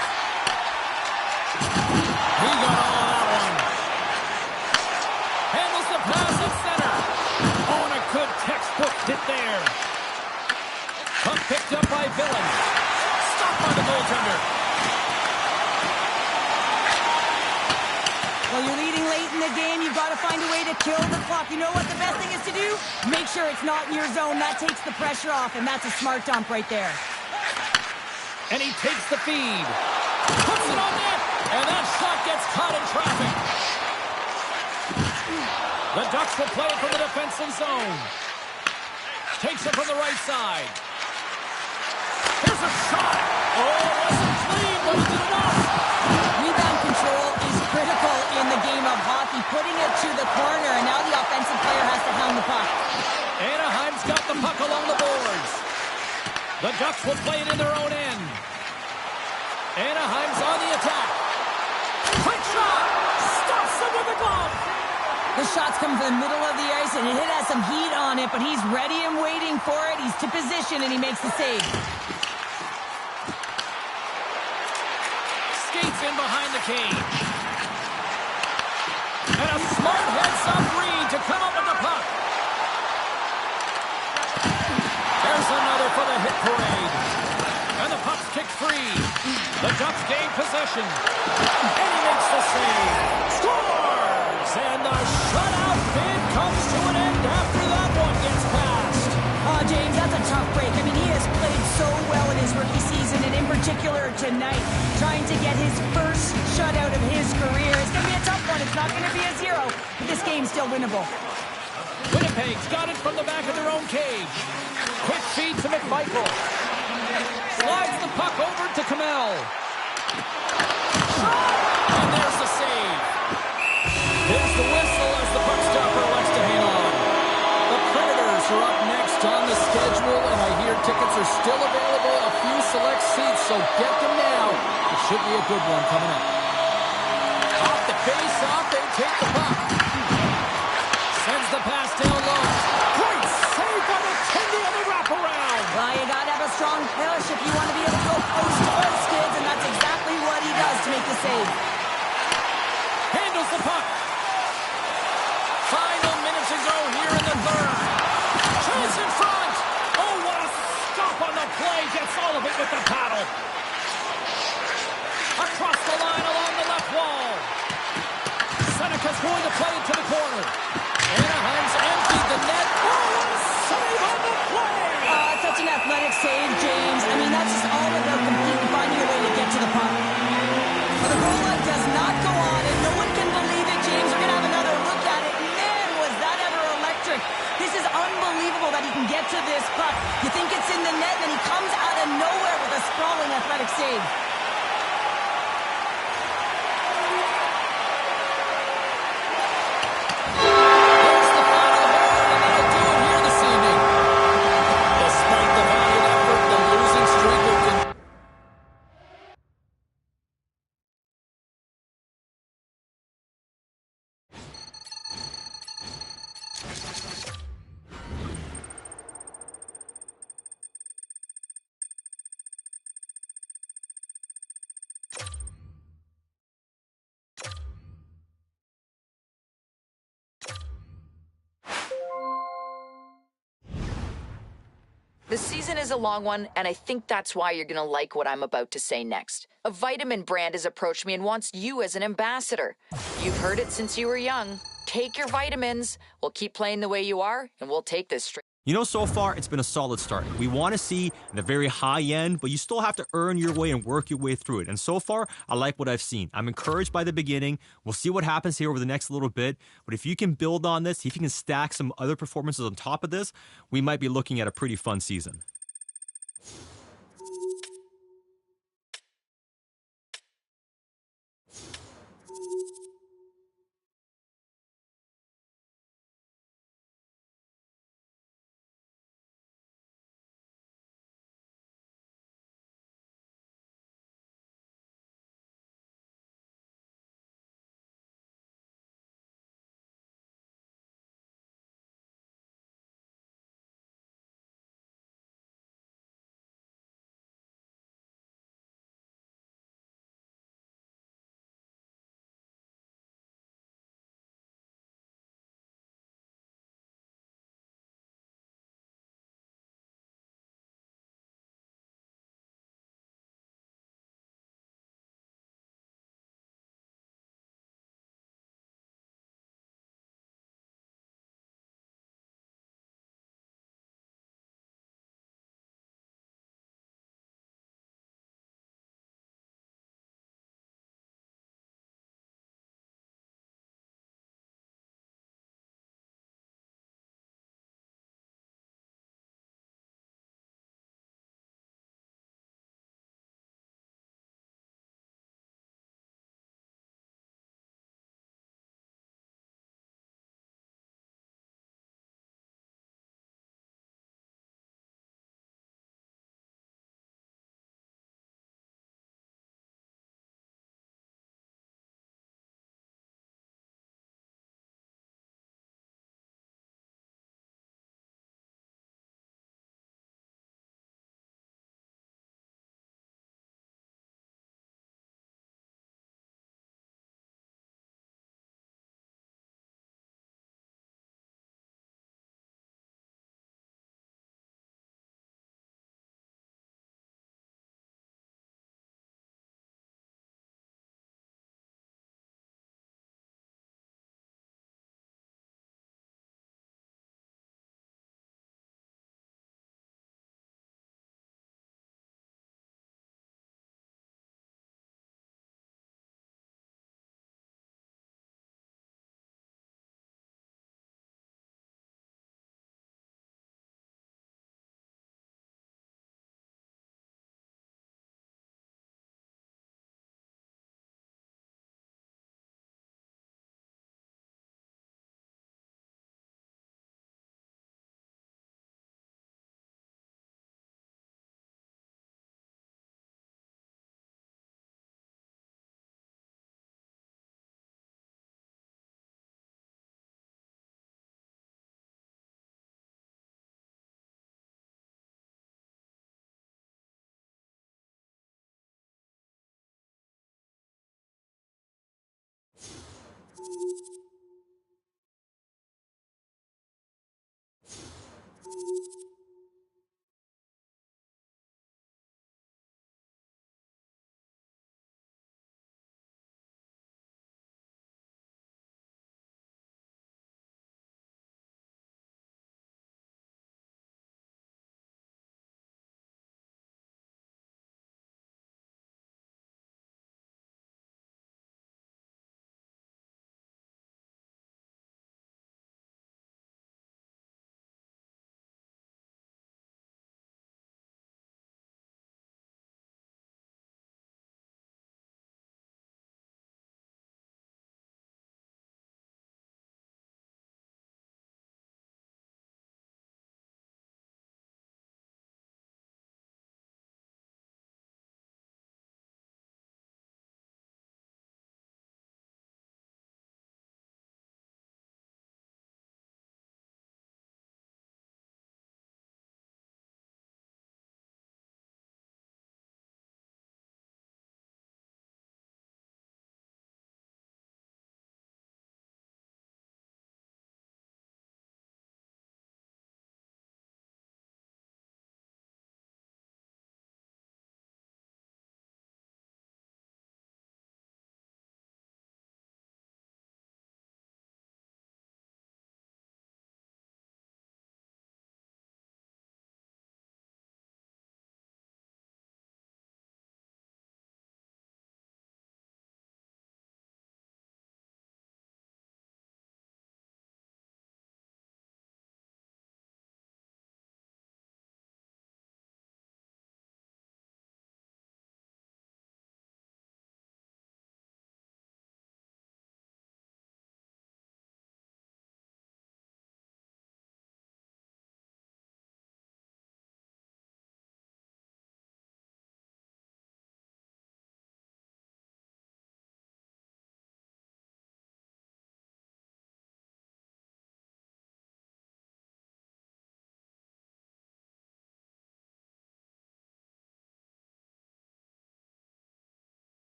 He got all that one. Handles the pass at center. Oh, and a good textbook hit there. Puck picked up by Dillon. Stopped by the goaltender. Well, you're leading late in the game. You've got to find a way to kill the clock. You know what the best thing is to do? Make sure it's not in your zone. That takes the pressure off, and that's a smart dump right there. And he takes the feed. Puts it on net. And that shot gets caught in traffic. The Ducks will play it from the defensive zone. Takes it from the right side. Here's a shot. Oh, it wasn't clean, but he did enough. Rebound control is critical in the game of hockey. Putting it to the corner, and now the offensive player has to hound the puck. Anaheim's got the puck along the boards. The Ducks will play it in their own end. Anaheim's on the attack. Quick shot! Stops him with the glove! The shot's come from the middle of the ice, and it has some heat on it, but he's ready and waiting for it. He's to position, and he makes the save. Skates in behind the cage. And a smart heads-up read to come up with the puck. There's another for the hit parade. And the puck's kicked free. The Ducks gain possession. And he makes the save. Scores! And the shutout bid comes to an end after that particular tonight, trying to get his first shutout of his career. It's going to be a tough one. It's not going to be a 0, but this game's still winnable. Winnipeg's got it from the back of their own cage. Quick feed to McMichael. Slides the puck over to Kamel. And there's the save. There's the whistle as the puck stopper elects to hang on. The Predators are up next on the schedule, and I hear tickets are still available, a few select seats, so get them now. It should be a good one coming up. Off the face-off, they take the puck. Sends the pass down low. Great save by the Kindy on the wraparound. Well, you got to have a strong push if you want to be able to go post-to-post, kids, and that's exactly what he does to make the save. Handles the puck. Final minutes to go here in the third. Chance in front. Oh, what a stop on the play. Gets all of it with the paddle. Across the line along the left wall. Seneca's going to play it to the corner. Anaheim's emptied the net. Oh, what a save on the play. Such an athletic save, James. I mean, that's just all about completely finding a way to get to the puck. But the goal line does not go on, and no one can believe it, James. We're going to have another look at it. Man, was that ever electric. This is unbelievable that he can get to this puck. You think it's in the net, and then he comes out of nowhere with a sprawling athletic save. There's the final ball, and that'll do it here this evening. Despite the valiant effort, the losing streak will continue. The season is a long one, and I think that's why you're going to like what I'm about to say next. A vitamin brand has approached me and wants you as an ambassador. You've heard it since you were young. Take your vitamins. We'll keep playing the way you are, and we'll take this straight. You know, so far, it's been a solid start. We want to see the very high end, but you still have to earn your way and work your way through it. And so far, I like what I've seen. I'm encouraged by the beginning. We'll see what happens here over the next little bit. But if you can build on this, if you can stack some other performances on top of this, we might be looking at a pretty fun season.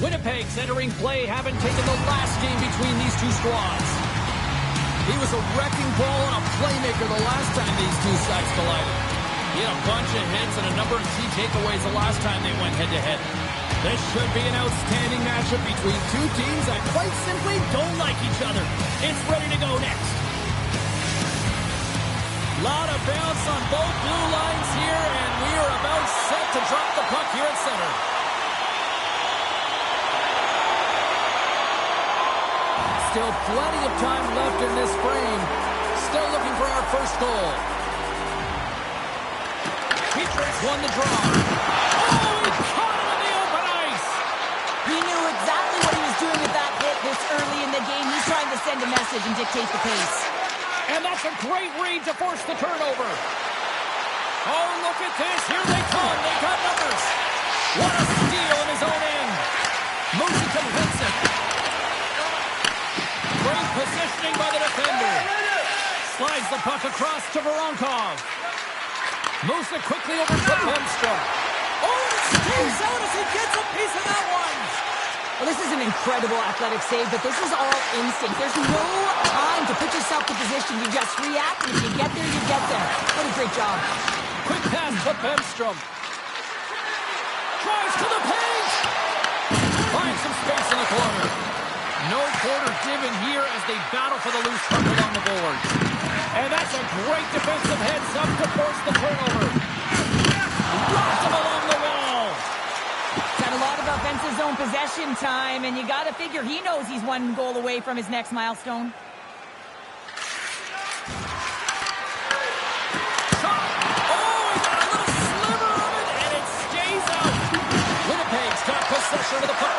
Winnipeg's entering play, having taken the last game between these two squads. He was a wrecking ball and a playmaker the last time these two sides collided. He had a bunch of hits and a number of key takeaways the last time they went head-to-head. This should be an outstanding matchup between two teams that quite simply don't like each other. It's ready to go next. Lot of bounce on both blue lines here, and we are about set to drop the puck here at center. Still plenty of time left in this frame. Still looking for our first goal. Petrus won the draw. Oh, he caught it on the open ice! He knew exactly what he was doing with that hit this early in the game. He's trying to send a message and dictate the pace. And that's a great read to force the turnover. Oh, look at this. Here they come. They got numbers. What a steal in his own end. Moosey completes it. Great positioning by the defender. Slides the puck across to Voronkov. Moves it quickly over to Lundstrom. Oh, it stays out as he gets a piece of that one. Well, this is an incredible athletic save, but this is all instinct. There's no time to put yourself in position. You just react, and if you get there, you get there. What a great job. Quick pass to Bemstrom. Drives to the paint. Finds some space in the corner. No quarter given here as they battle for the loose puck along the boards. And that's a great defensive heads-up to force the turnover. Drops him along the wall. Got a lot of offensive zone possession time, and you got to figure he knows he's one goal away from his next milestone. Shot. Oh, he got a little sliver of it, and it stays out. Winnipeg's got possession of the puck.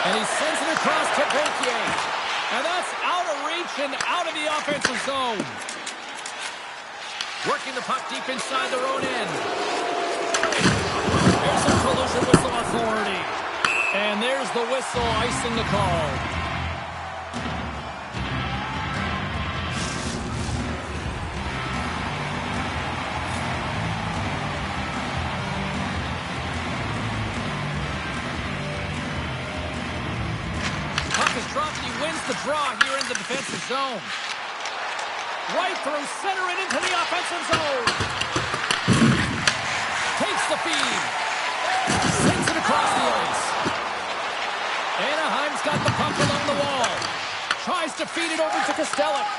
And he sends it across to Gauthier. And that's out of reach and out of the offensive zone. Working the puck deep inside their own end. There's a collision whistle authority. And there's the whistle icing the call. Dropped, he wins the draw here in the defensive zone. Right through center and into the offensive zone. Takes the feed. Sends it across the ice. Anaheim's got the puck along the wall. Tries to feed it over to Kostelic.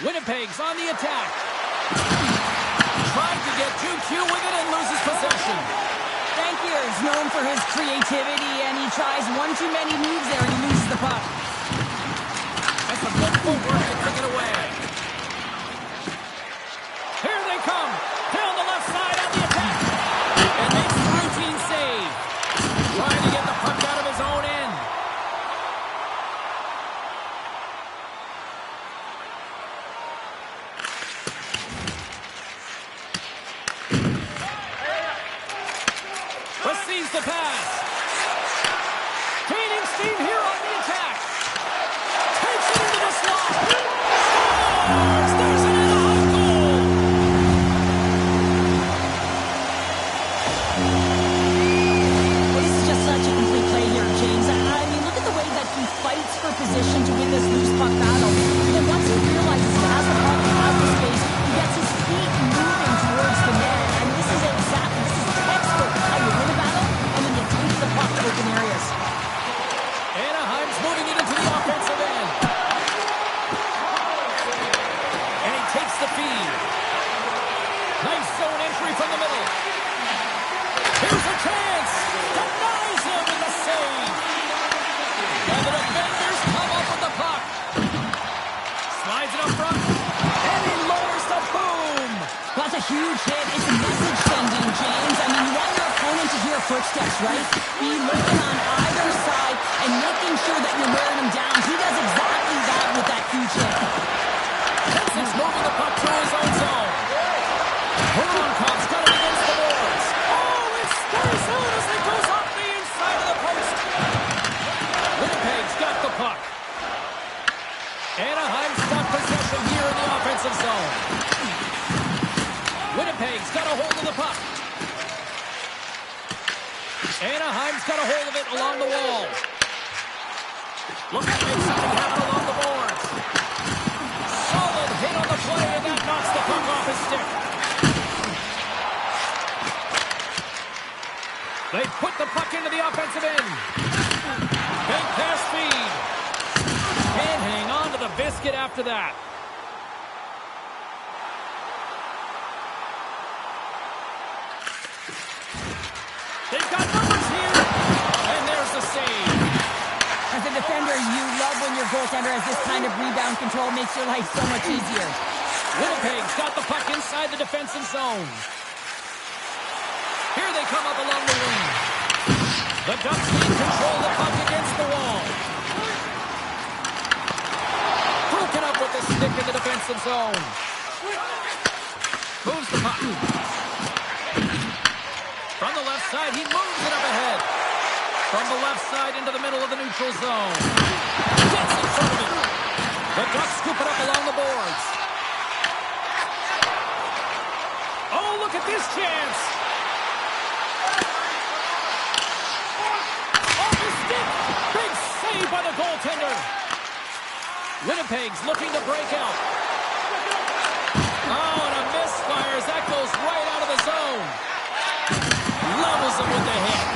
Winnipeg's on the attack. Tried to get too cute with it and loses possession. Frankier is known for his creativity, and he tries one too many moves there, and he loses the puck. That's some good footwork to kick it away. Here they come. Down the left side on the attack. And makes the routine save. Trying to get the puck out of his own end. Receives the pass. Gaining steam here on the attack. Takes it into the slot. Scores! There's an Anaheim goal. Well, this is just such a complete play here, James. I mean, look at the way that he fights for position to win this loose puck battle. And then once he realizes he has the puck, he has the space, he gets his feet moving towards the net. And this is textbook how you win a battle, and then you take the puck to open areas. Anaheim's moving it into the offensive end. And he takes the feed. Nice zone entry from the middle. Here's a chance. Denies him with the save. And the defenders come up with the puck. Slides it up front. And he lowers the boom. That's a huge hit. It's a message sending, James. I mean, you want your opponent to hear footsteps, right? Be looking on either side and making sure that you're wearing them down. He does exactly that with that huge hit. Henson's moving the puck to his own zone. Voronkov's got it against the boards. Oh, it stays out as it goes off the inside of the post. Winnipeg's got the puck. Anaheim's got possession here in the offensive zone. Winnipeg's got a hold of the puck. Anaheim's got a hold of it along the wall. Looking to make something happen along the boards. Solid hit on the play, and that the puck into the offensive end. Big pass feed. Can't hang on to the biscuit after that. They've got numbers here. And there's the save. As a defender, you love when your goaltender has this kind of rebound control. Makes your life so much easier. Winnipeg's got the puck inside the defensive zone. Here they come up along the wing. The Ducks need control the puck against the wall. Broken up with the stick in the defensive zone. Moves the puck. From the left side, he moves it up ahead. From the left side into the middle of the neutral zone. Gets in front of it. The Ducks scoop it up along the boards. Oh, look at this chance. Off the stick. Big save by the goaltender. Winnipeg's looking to break out. Oh, and a misfire as that goes right out of the zone. Levels him with the hit.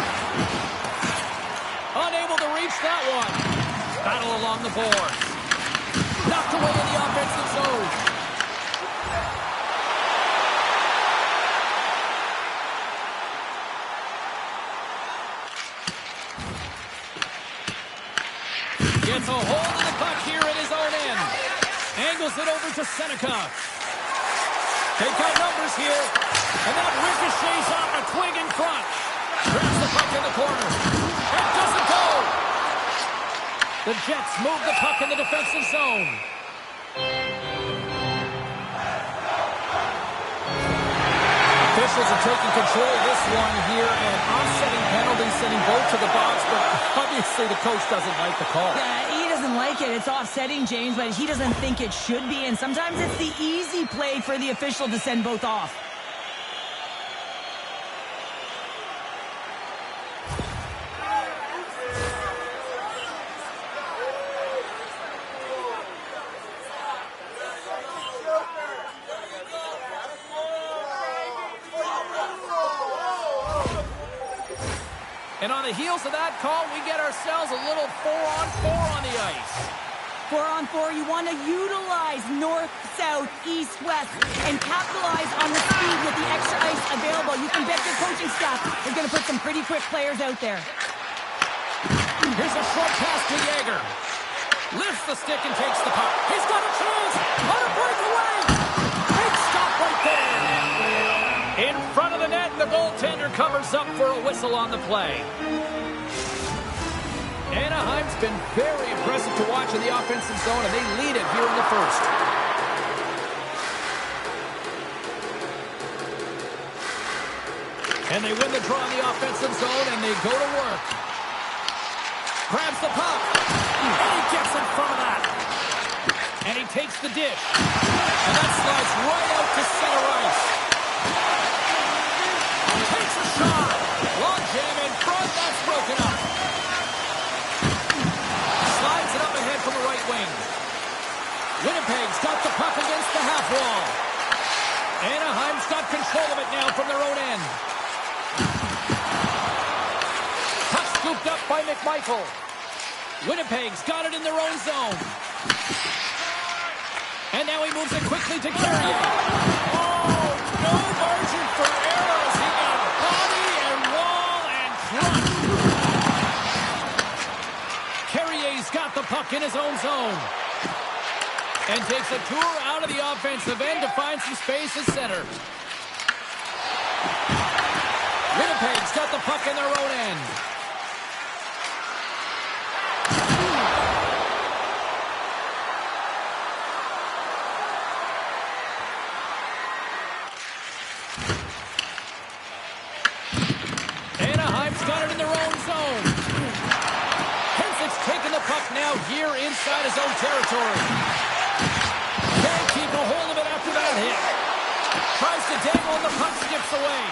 Unable to reach that one. Battle along the boards. Knocked away in the offensive zone. Gets a hold of the puck here at his own end. Angles it over to Seneca. They've got numbers here. And that ricochets off a twig in front. Grabs the puck in the corner. It doesn't go. The Jets move the puck in the defensive zone. Officials are taking control of this one here and offsetting penalties, sending both to the box, but obviously the coach doesn't like the call. Yeah, he doesn't like it. It's offsetting, James, but he doesn't think it should be, and sometimes it's the easy play for the official to send both off. And on the heels of that call, we get ourselves a little 4-on-4 on the ice. 4-on-4, you want to utilize north, south, east, west, and capitalize on the speed with the extra ice available. You can bet your coaching staff is going to put some pretty quick players out there. Here's a short pass to Yager. Lifts the stick and takes the puck. He's got a chance on a breakaway. Big stop right there. In front of the net, the goaltender covers up for a whistle on the play. Anaheim's been very impressive to watch in the offensive zone, and they lead it here in the first. And they win the draw in the offensive zone, and they go to work. Grabs the puck, and he gets in front of that. And he takes the dish. And that slides right out to center ice. Takes a shot. Long jam in front, that's broken up. Slides it up ahead from the right wing. Winnipeg's got the puck against the half wall. Anaheim's got control of it now from their own end. Puck scooped up by McMichael. Winnipeg's got it in their own zone. And now he moves it quickly to Carrier. Oh, no margin for error as he got body and wall and crushed. Carrier's got the puck in his own zone. And takes a tour out of the offensive end to find some space at center. Winnipeg's got the puck in their own end. Anaheim's got it in their own zone. Hensic's taking the puck now here inside his own territory. Can't keep a hold of it after that hit. Tries to dangle and the puck skips away.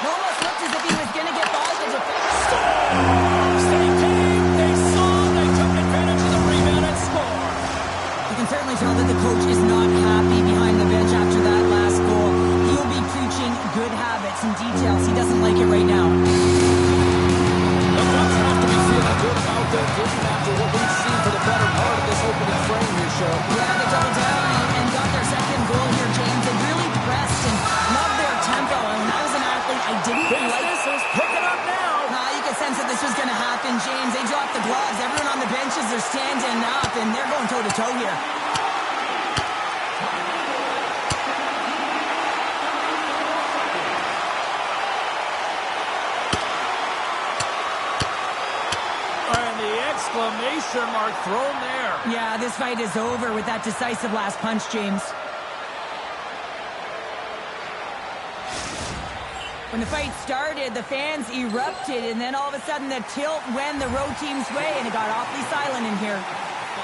It almost looked as if he was going to get by the defense. Stay deep. They saw. They took advantage of the rebound and scored. You can certainly tell that the coach is not happy behind the bench after that last goal. He'll be preaching good habits and details. He doesn't like it right now. Yeah, they doubled down and got their second goal here, James. They really pressed and loved their tempo. And when I was an athlete, I didn't like... Business is picking up now. You could sense that this was going to happen, James. They dropped the gloves. Everyone on the benches, they're standing up, and they're going toe-to-toe here. And the exclamation mark thrown there. Yeah, this fight is over with that decisive last punch, James. When the fight started, the fans erupted, and then all of a sudden the tilt went the road team's way, and it got awfully silent in here.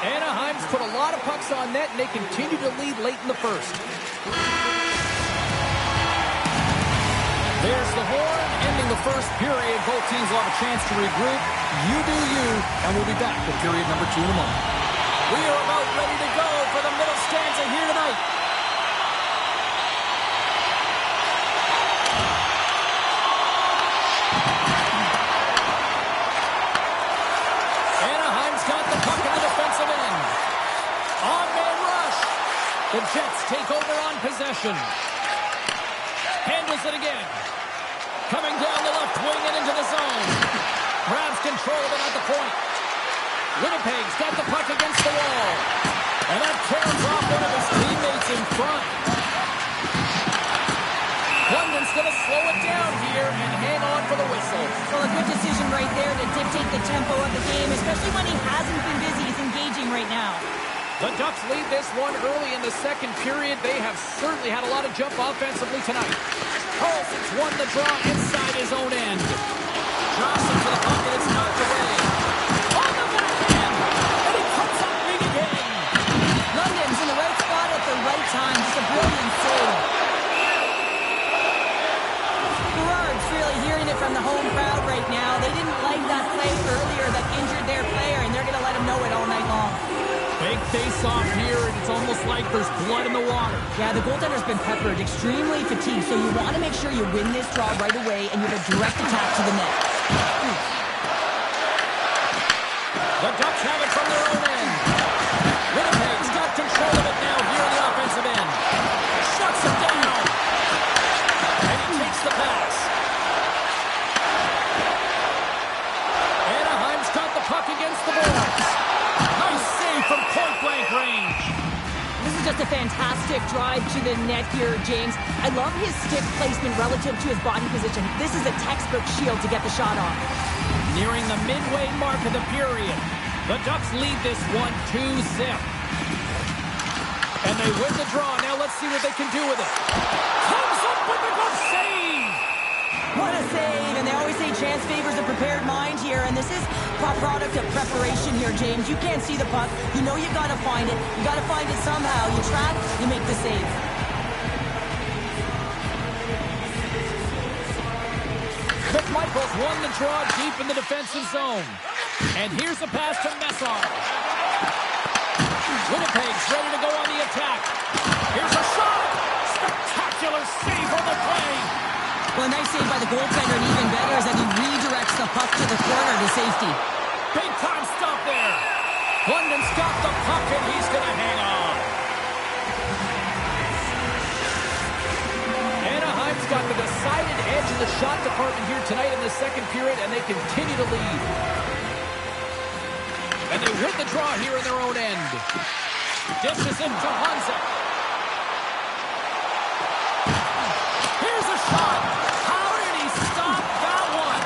Anaheim's put a lot of pucks on net, and they continue to lead late in the first. There's the horn, ending the first period. Both teams will have a chance to regroup. You do you, and we'll be back with period number 2 in a moment. We are about ready to go for the middle stanza here tonight. Anaheim's got the puck in the defensive end. On-man rush. The Jets take over on possession. Handles it again. Coming down the left wing and into the zone. Grabs control of it at the point. Winnipeg's got the puck against the wall. And that tears off one of his teammates in front. London's going to slow it down here and hang on for the whistle. Well, a good decision right there to dictate the tempo of the game, especially when he hasn't been busy. He's engaging right now. The Ducks lead this one early in the second period. They have certainly had a lot of jump offensively tonight. Carlson's won the draw inside his own end. Johnson to the puck, and it's knocked away. On the backhand, and he comes up big again. London's in the right spot at the right time. Just a brilliant save. Gerard's really hearing it from the home crowd right now. They didn't like that play earlier that injured their player, and they're going to let him know it all night long. Big face-off here, and it's almost like there's blood in the water. Yeah, the goaltender's been peppered, extremely fatigued, so you want to make sure you win this draw right away, and you have a direct attack to the net. The Ducks have it from their own end. Winnipeg's got control of it now here in the offensive end. Shuts it down. And he takes the pass. Anaheim's got the puck against the boards. Nice save from point-blank range. This is just a fantastic drive to the net here, James. I love his stick placement relative to his body position. This is a textbook shield to get the shot off. Nearing the midway mark of the period. The Ducks lead this one 2-0. And they win the draw. Now let's see what they can do with it. Comes up with a good save. What a save. And they always say chance favors a prepared mind here. And this is a product of preparation here, James. You can't see the puck. You know you got to find it. You got to find it somehow. You trap, you make the save. McMichael's won the draw deep in the defensive zone. And here's a pass to Messar. Winnipeg's ready to go on the attack. Here's a shot. Spectacular save on the play. Well, a nice save by the goaltender, and even better is that he redirects the puck to the corner to safety. Big time stop there. London stopped the puck, and he's going to hang on. Anaheim's got the decided edge in the shot department here tonight in the second period, and they continue to lead. And they win the draw here in their own end. Dishes it to Hansa. Here's a shot. How did he stop that one?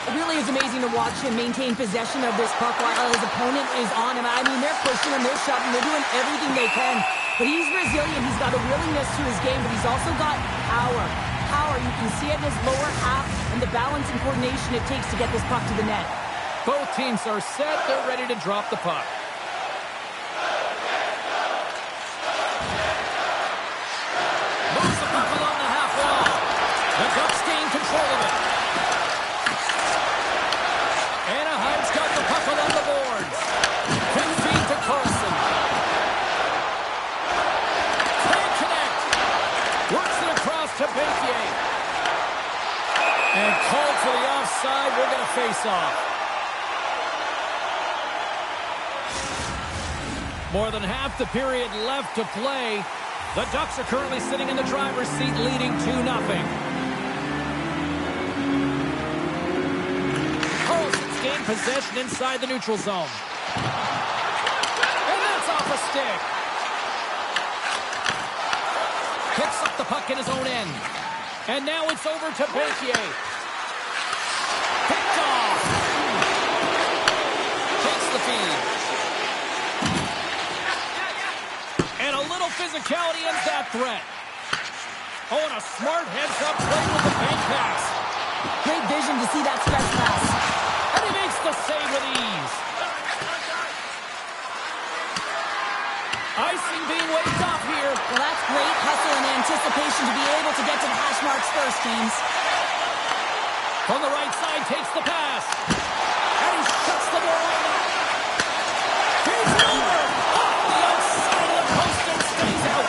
It really is amazing to watch him maintain possession of this puck while his opponent is on him. I mean, they're pushing him, they're shoving, they're doing everything they can. But he's resilient. He's got a willingness to his game, but he's also got power. Power, you can see it in his lower half and the balance and coordination it takes to get this puck to the net. Both teams are set. They're ready to drop the puck. Moves the puck along the half wall. The Ducks gain control of it. Anaheim's got the puck along the boards. Quick feed to Carlson. Can't connect. Works it across to Bakier. And called for the offside. We're going to face off. More than half the period left to play. The Ducks are currently sitting in the driver's seat, leading 2-0. Carlson's gained possession inside the neutral zone. And that's off a stick. Picks up the puck in his own end. And now it's over to Berthier. Picked off. Takes the feed. And a little physicality ends that threat. Oh, and a smart heads-up play with the bank pass. Great vision to see that stretch pass. And he makes the save with ease. Icing being waved off here. Well, that's great hustle and anticipation to be able to get to the hash marks first, James. From the right side, takes the pass. And he shuts the door right now. He's over. Off the outside of the post and stays out.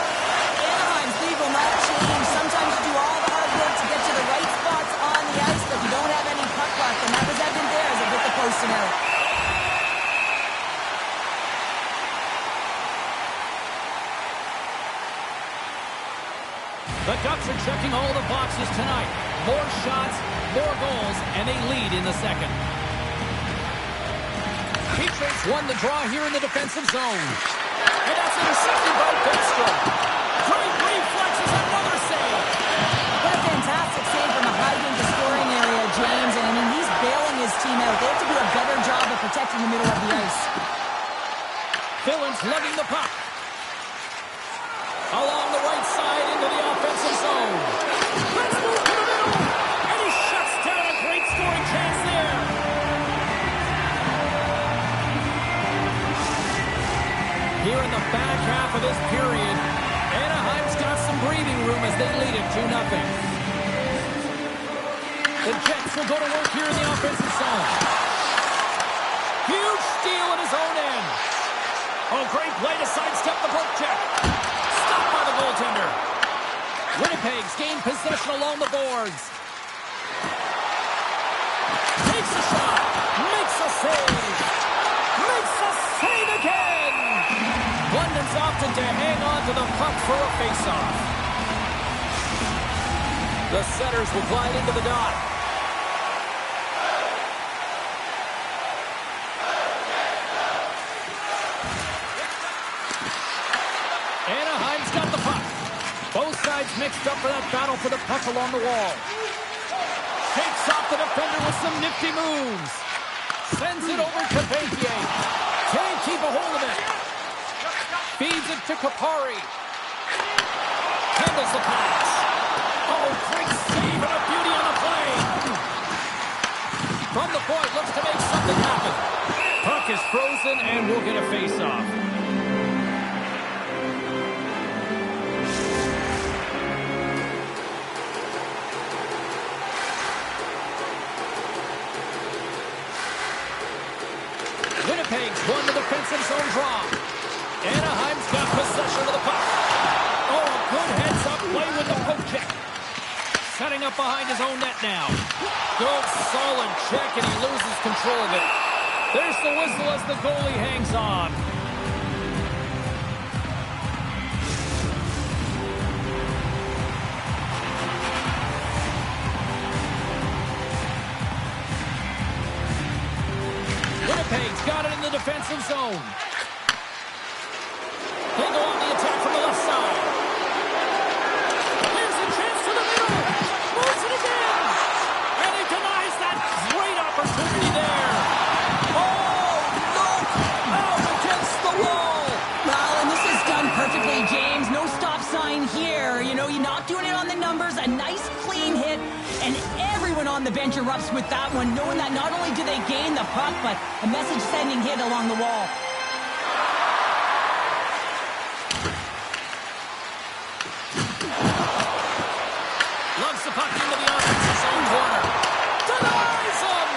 Anaheim's lead will not change. Sometimes you do all the hard work to get to the right spots on the ice, but you don't have any puck luck, and that was evident there as it hit the post and out. The Ducks are checking all the boxes tonight. More shots, more goals, and they lead in the second. Petrie's won the draw here in the defensive zone. And that's intercepted by Benstra. Great reflexes, another save. What a fantastic save from a high-danger scoring area, James. And I mean, he's bailing his team out. They have to do a better job of protecting the middle of the ice. Villains lugging the puck. Along the right side into the offensive zone. Let's move to the middle. And he shuts down a great scoring chance there. Here in the back half of this period, Anaheim's got some breathing room as they lead it 2-0. The Jets will go to work here in the offensive zone. Huge steal at his own end. Oh, great play to sidestep the poke check. Stopped by the goaltender. Winnipeg's gained possession along the boards. Takes a shot. Makes a save. Makes a save again. London's opted to hang on to the puck for a face-off. The Setters will glide into the dot. Anaheim's got the puck. Both sides mixed up for that battle for the puck along the wall. Shakes off the defender with some nifty moves. Sends it over to Berthier. Can't keep a hold of it. Feeds it to Kapari. Handles the pass. Oh, great save and a beauty on the play. From the point, looks to make something happen. Puck is frozen and we'll get a face-off. Winnipeg's won the defensive zone draw. Anaheim's got possession of the puck. Oh, a good heads-up play with the poke check. Setting up behind his own net now. Good, solid check, and he loses control of it. There's the whistle as the goalie hangs on. Winnipeg's got it in the defensive zone. They go on the attack from the left side. Here's a chance to the middle. Moves it again. And he denies that great opportunity there. Oh, look. Out against the wall. Well, and this is done perfectly, James. No stop sign here. You know, you're not doing it on the numbers. A nice, clean hit. And everyone on the bench erupts with that one, knowing that not only do they gain the puck, but a message-sending hit along the wall. Loves the puck into the offensive zone corner. Denies him!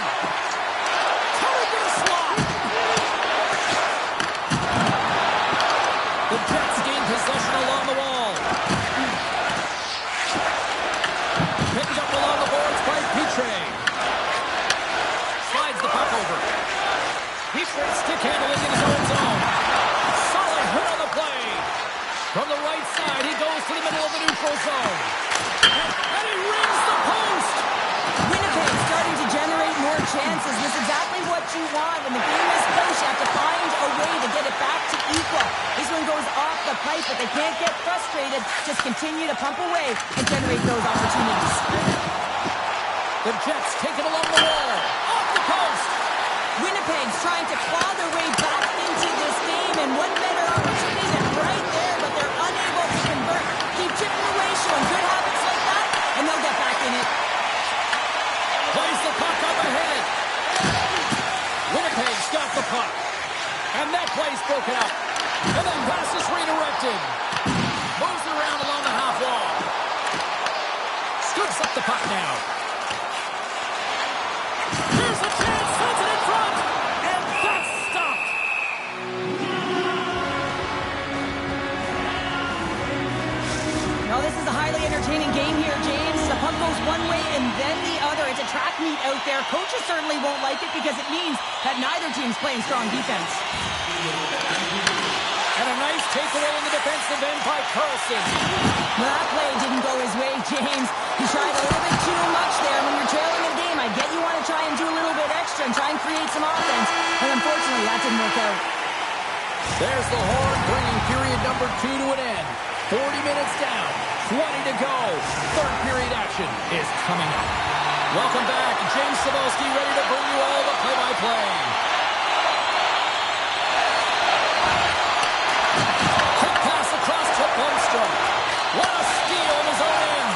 Coming to the slot! The Jets gain possession along the wall. Picked up along the boards by Petrie. Slides the puck over. Petrie stick handling in his own neutral zone. And he rings the post. Winnipeg starting to generate more chances. This is exactly what you want. When the game is close, you have to find a way to get it back to equal. This one goes off the pipe, but they can't get frustrated. Just continue to pump away and generate those opportunities. The Jets take it along the wall. Off the post. Winnipeg's trying to claw their way back into this game, and one better opportunity than right there, but they're unable to convert. Keep chipping away, showing good habits like that, and they'll get back in it. Plays the puck up ahead. Winnipeg's got the puck. And that play's broken up. And that pass is redirected. Moves it around along the half wall. Scoops up the puck now. Here's a chance. Sends it in front. And that's stopped. No, this is a highly entertaining game here, James. The puck goes one way and then the other. It's a track meet out there. Coaches certainly won't like it because it means that neither team's playing strong defense. And a nice takeaway in the defensive end by Carlson. Well, that play didn't go his way, James. He tried a little bit too much there. When you're trailing a game, I get you want to try and do a little bit extra and try and create some offense. And unfortunately, that didn't work out. There's the horn, bringing period number 2 to an end. 40 minutes down, 20 to go. Third period action is coming up. Welcome back. James Cebulski ready to bring you all the play-by-play. Quick pass across to Blomstrom. What a steal in his own end.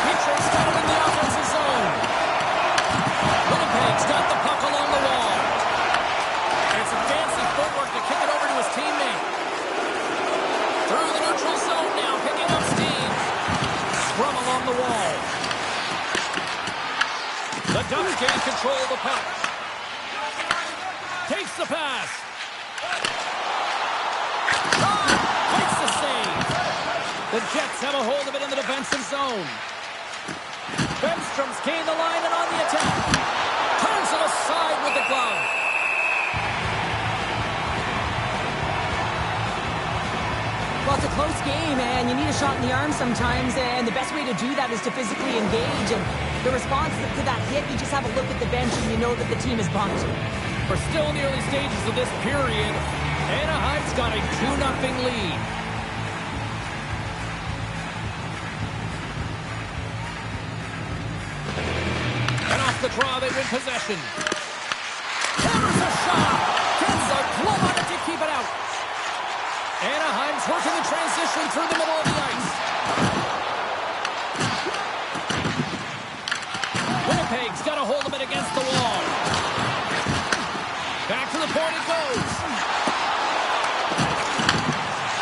Petrie's got it in the offensive zone. Winnipeg's got the puck along the wall. It's a fancy footwork to kick it over to his teammate. Through the neutral zone now, picking up steam. Scrum along the wall. The Ducks gain control of the puck. Takes the pass. Makes the save. The Jets have a hold of it in the defensive zone. Benstrom's gained the line and on the attack. Turns it aside with the glove. Well, it's a close game, and you need a shot in the arm sometimes, and the best way to do that is to physically engage, and the response to that hit, you just have a look at the bench, and you know that the team is bumped. We're still in the early stages of this period. Anaheim's got a 2-0 lead. And off the draw, they win possession. Hammers a shot. Gets a glove on it to keep it out. Anaheim's working the transition through the middle of the ice. Winnipeg's got a hold of it against the wall. Back to the point it goes.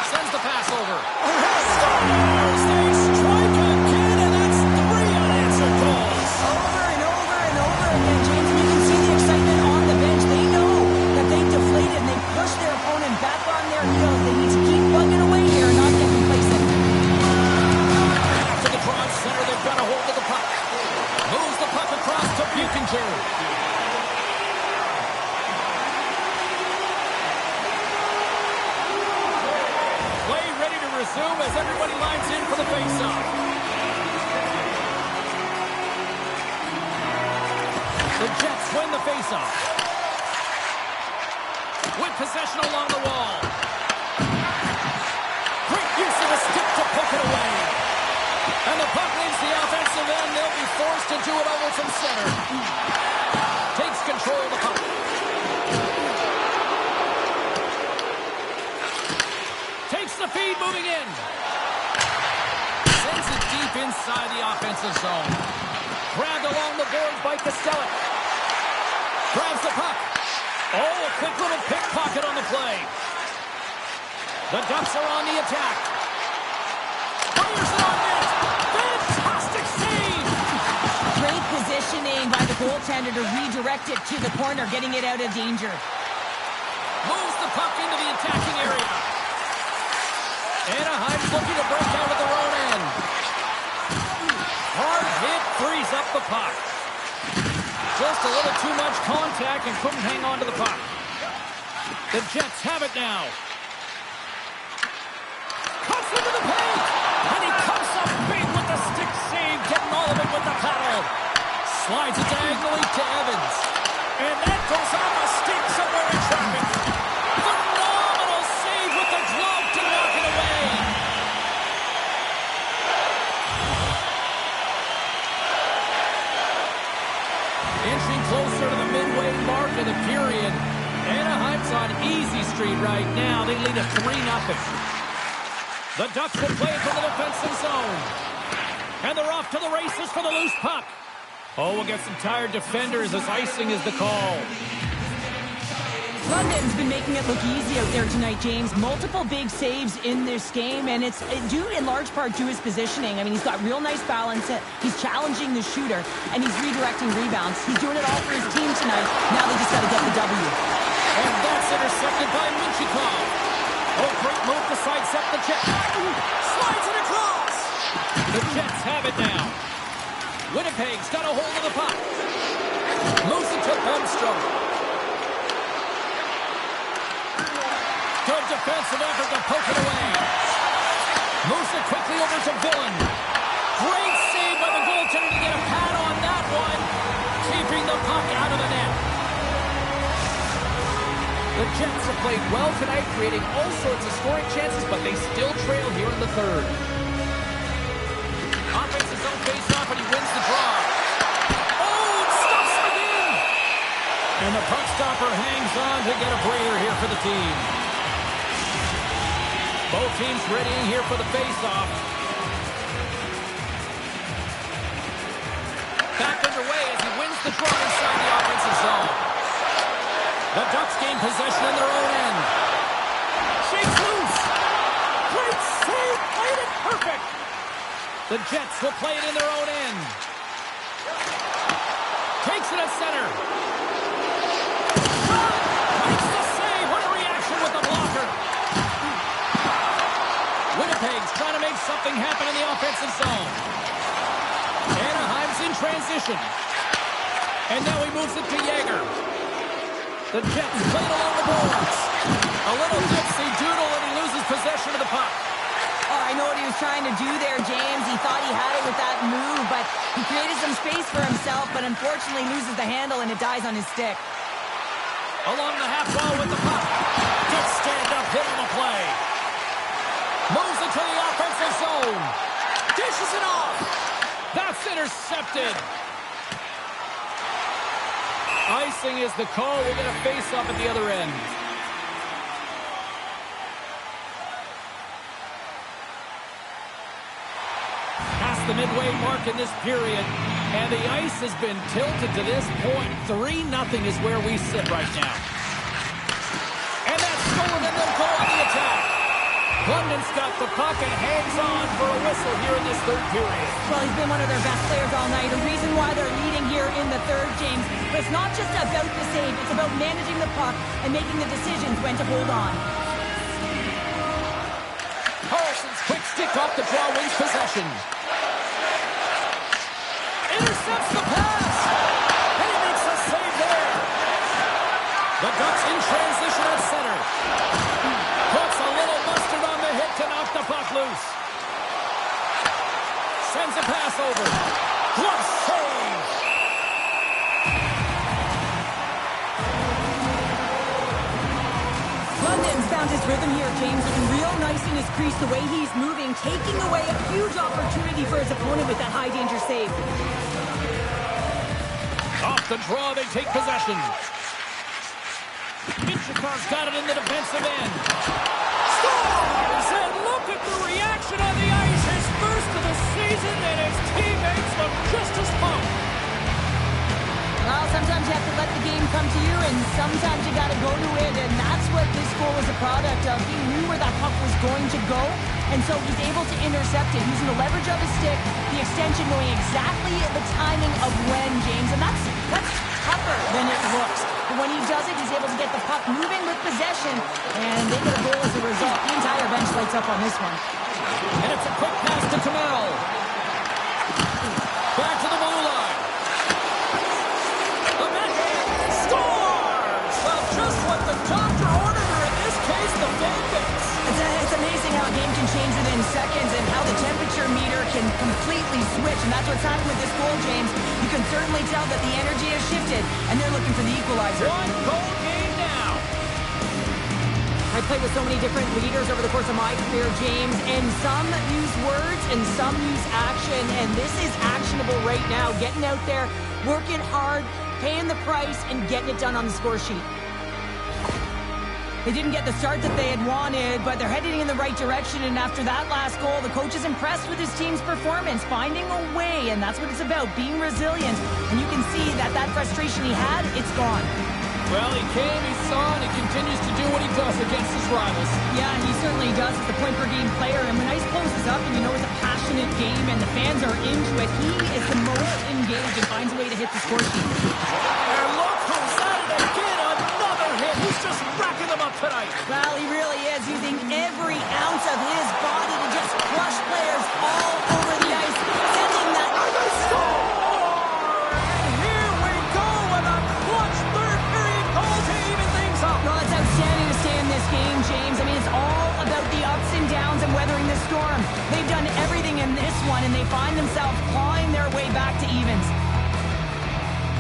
Sends the pass over. Stars, they strike again, and that's 3 unanswered goals. Over and over and over again, James, and you can see the excitement on the bench. They know that they've deflated and they've pushed their opponent back on their heels. They need to keep plugging away here and not get complacent. Back to the broad center, they've got a hold of the puck. Moves the puck across to Buchinger. Play ready to resume as everybody lines in for the faceoff. The Jets win the faceoff. With possession along the wall. Great use of the stick to poke it away. And the puck leaves the offensive end. They'll be forced to do it over from center. Takes control of the puck. Takes the feed, moving in. Sends it deep inside the offensive zone. Grabbed along the boards by Costello. Grabs the puck. Oh, a quick little pickpocket on the play. The Ducks are on the attack. Fires it on net. Fantastic save. Great positioning by the goaltender to redirect it to the corner, getting it out of danger. Moves the puck into the attacking area. Anaheim's looking to break out of their own end. Hard hit frees up the puck. Just a little too much contact and couldn't hang on to the puck. The Jets have it now. Cuts into the paint. happen. The Ducks will play it to the defensive zone. And they're off to the races for the loose puck. Oh, we'll get some tired defenders as icing is the call. London's been making it look easy out there tonight, James. Multiple big saves in this game, and it's due in large part to his positioning. I mean, he's got real nice balance. He's challenging the shooter, and he's redirecting rebounds. He's doing it all for his team tonight. Now they just got to get the W. And that's intercepted by Minchikov. Oh, great move to sidestep the Jets. Slides it across. The Jets have it now. Winnipeg's got a hold of the puck. Moves it to Holmstrom. Good defensive effort to poke it away. Moves it quickly over to Villain. Great save by the goaltender to get a pad on that one. Keeping the puck out of the net. The Jets have played well tonight, creating all sorts of scoring chances, but they still trail here in the third. Offensive zone face-off, and he wins the draw. Oh, it stuffs it in! And the puck stopper hangs on to get a breather here for the team. Both teams readying here for the face-off. Back underway as he wins the draw inside the offensive zone. The Ducks gain possession in their own end. Shakes loose. Great save. Played it perfect. The Jets will play it in their own end. Takes it at center. Makes the save. What a reaction with the blocker. Winnipeg's trying to make something happen in the offensive zone. Anaheim's in transition. And now he moves it to Yeager. The Jets played along the boards. A little dipsy doodle and he loses possession of the puck. Oh, I know what he was trying to do there, James. He thought he had it with that move, but he created some space for himself, but unfortunately loses the handle and it dies on his stick. Along the half wall with the puck. Good stand-up hit on the play. Moves it to the offensive zone. Dishes it off. That's intercepted. Icing is the call. We'll get a face-off at the other end. Past the midway mark in this period, and the ice has been tilted to this point. 3-0 is where we sit right now. And that's stolen, and they'll go on the attack. London's got the puck and hangs on for a whistle here in this third period. Well, he's been one of their best players all night. A reason why they're leading here in the third, James. But it's not just about the save. It's about managing the puck and making the decisions when to hold on. Harrison's quick stick off the draw wins possession. Intercepts the pass. And he makes a save there. The Ducks in transition at center. Puts a little mustard on the hit to knock the puck loose. Sends a pass over. Glove save. London's found his rhythm here, James. Looking real nice in his crease, the way he's moving, taking away a huge opportunity for his opponent with that high-danger save. Off the draw, they take possession. Minchikov's got it in the defensive end. Scores! And look at the reaction on the ice. His first of the season, and his teammates look just as pumped. Well, sometimes you have to let the game come to you, and sometimes you got to go to it, and that's what this goal is a product of. He knew where that puck was going to go, and so he's able to intercept it using the leverage of his stick, the extension knowing exactly the timing of when, James, and that's tougher than it looks. But when he does it, he's able to get the puck moving with possession, and they get a goal as a result. The entire bench lights up on this one. And it's a quick pass to Kamel. Back to the blue line. The backhand scores! Well, just what the doctor ordered, or in this case, the fan base. It's amazing how a game can change within seconds and how the temperature meter can completely switch. And that's what's happened with this goal, James. You can certainly tell that the energy has shifted, and they're looking for the equalizer. One goal game now. I played with so many different leaders over the course of my career, James, and some use words and some use action, and this is actionable right now. Getting out there, working hard, paying the price, and getting it done on the score sheet. They didn't get the start that they had wanted, but they're heading in the right direction. And after that last goal, the coach is impressed with his team's performance, finding a way, and that's what it's about, being resilient. And you can see that frustration he had, it's gone. Well, he came, he saw, and he continues to do what he does against his rivals. Yeah, he certainly does. He's the point-per-game player, and when ice closes up and you know it's a passionate game and the fans are into it, he is the most engaged and finds a way to hit the score sheet. And look who's at it again, another hit. He's just racking them up tonight. Well, he really is using every ounce of his body to just crush players all over the ice, sending that... James. I mean, it's all about the ups and downs and weathering the storm. They've done everything in this one, and they find themselves clawing their way back to evens.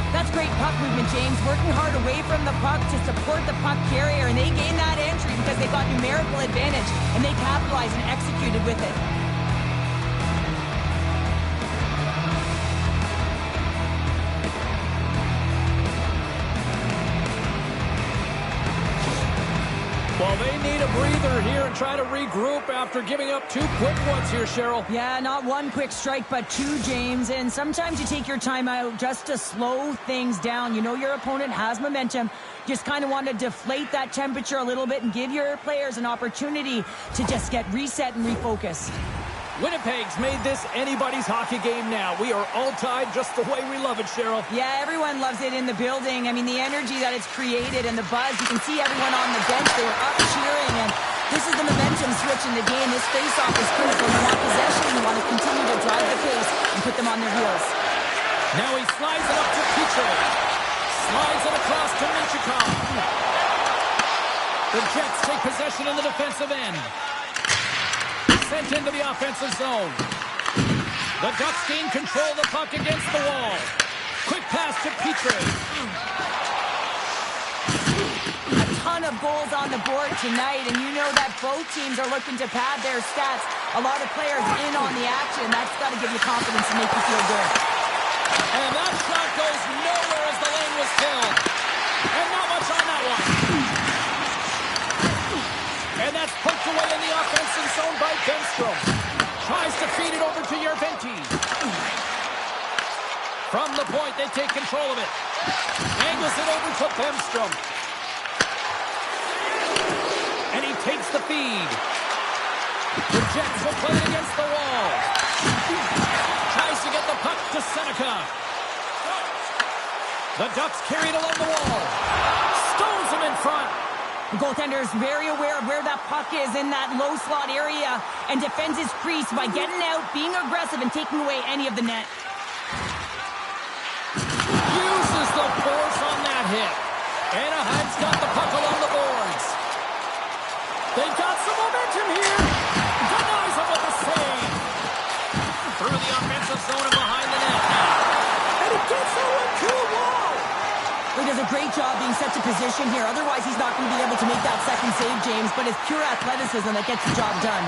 That's great puck movement, James. Working hard away from the puck to support the puck carrier, and they gained that entry because they got numerical advantage, and they capitalized and executed with it. Well, they need a breather here and try to regroup after giving up 2 quick ones here, Cheryl. Yeah, not 1 quick strike, but 2, James. And sometimes you take your time out just to slow things down. You know your opponent has momentum. Just kind of want to deflate that temperature a little bit and give your players an opportunity to just get reset and refocused. Winnipeg's made this anybody's hockey game now. We are all tied just the way we love it, Cheryl. Yeah, everyone loves it in the building. I mean, the energy that it's created and the buzz. You can see everyone on the bench. They were up cheering, and this is the momentum switch in the game. This face-off is critical. You want possession. You want to continue to drive the pace and put them on their heels. Now he slides it up to Petro. Slides it across to Michikov. The Jets take possession in the defensive end. Sent into the offensive zone. The Ducks gain control of the puck against the wall. Quick pass to Petrie. A ton of goals on the board tonight, and you know that both teams are looking to pad their stats. A lot of players in on the action. That's got to give you confidence and make you feel good. And that shot goes nowhere as the lane was filled. And not much on that one. And that's poked away in the offensive zone by Benstrom. Tries to feed it over to Yerventi. From the point, they take control of it. Angles it over to Benstrom. And he takes the feed. The Jets will play it against the wall. Tries to get the puck to Seneca. The Ducks carry it along the wall. Stones him in front. The goaltender is very aware of where that puck is in that low slot area and defends his crease by getting out, being aggressive, and taking away any of the net. Uses the force on that hit. Anaheim's got the puck along the boards. They've got some momentum here. Denies him with the save. Through the offensive zone and behind the net. And he gets that one to a wall. He does a great job being set to position here. Otherwise, he's not going to be able to make that second save, James. But it's pure athleticism that gets the job done.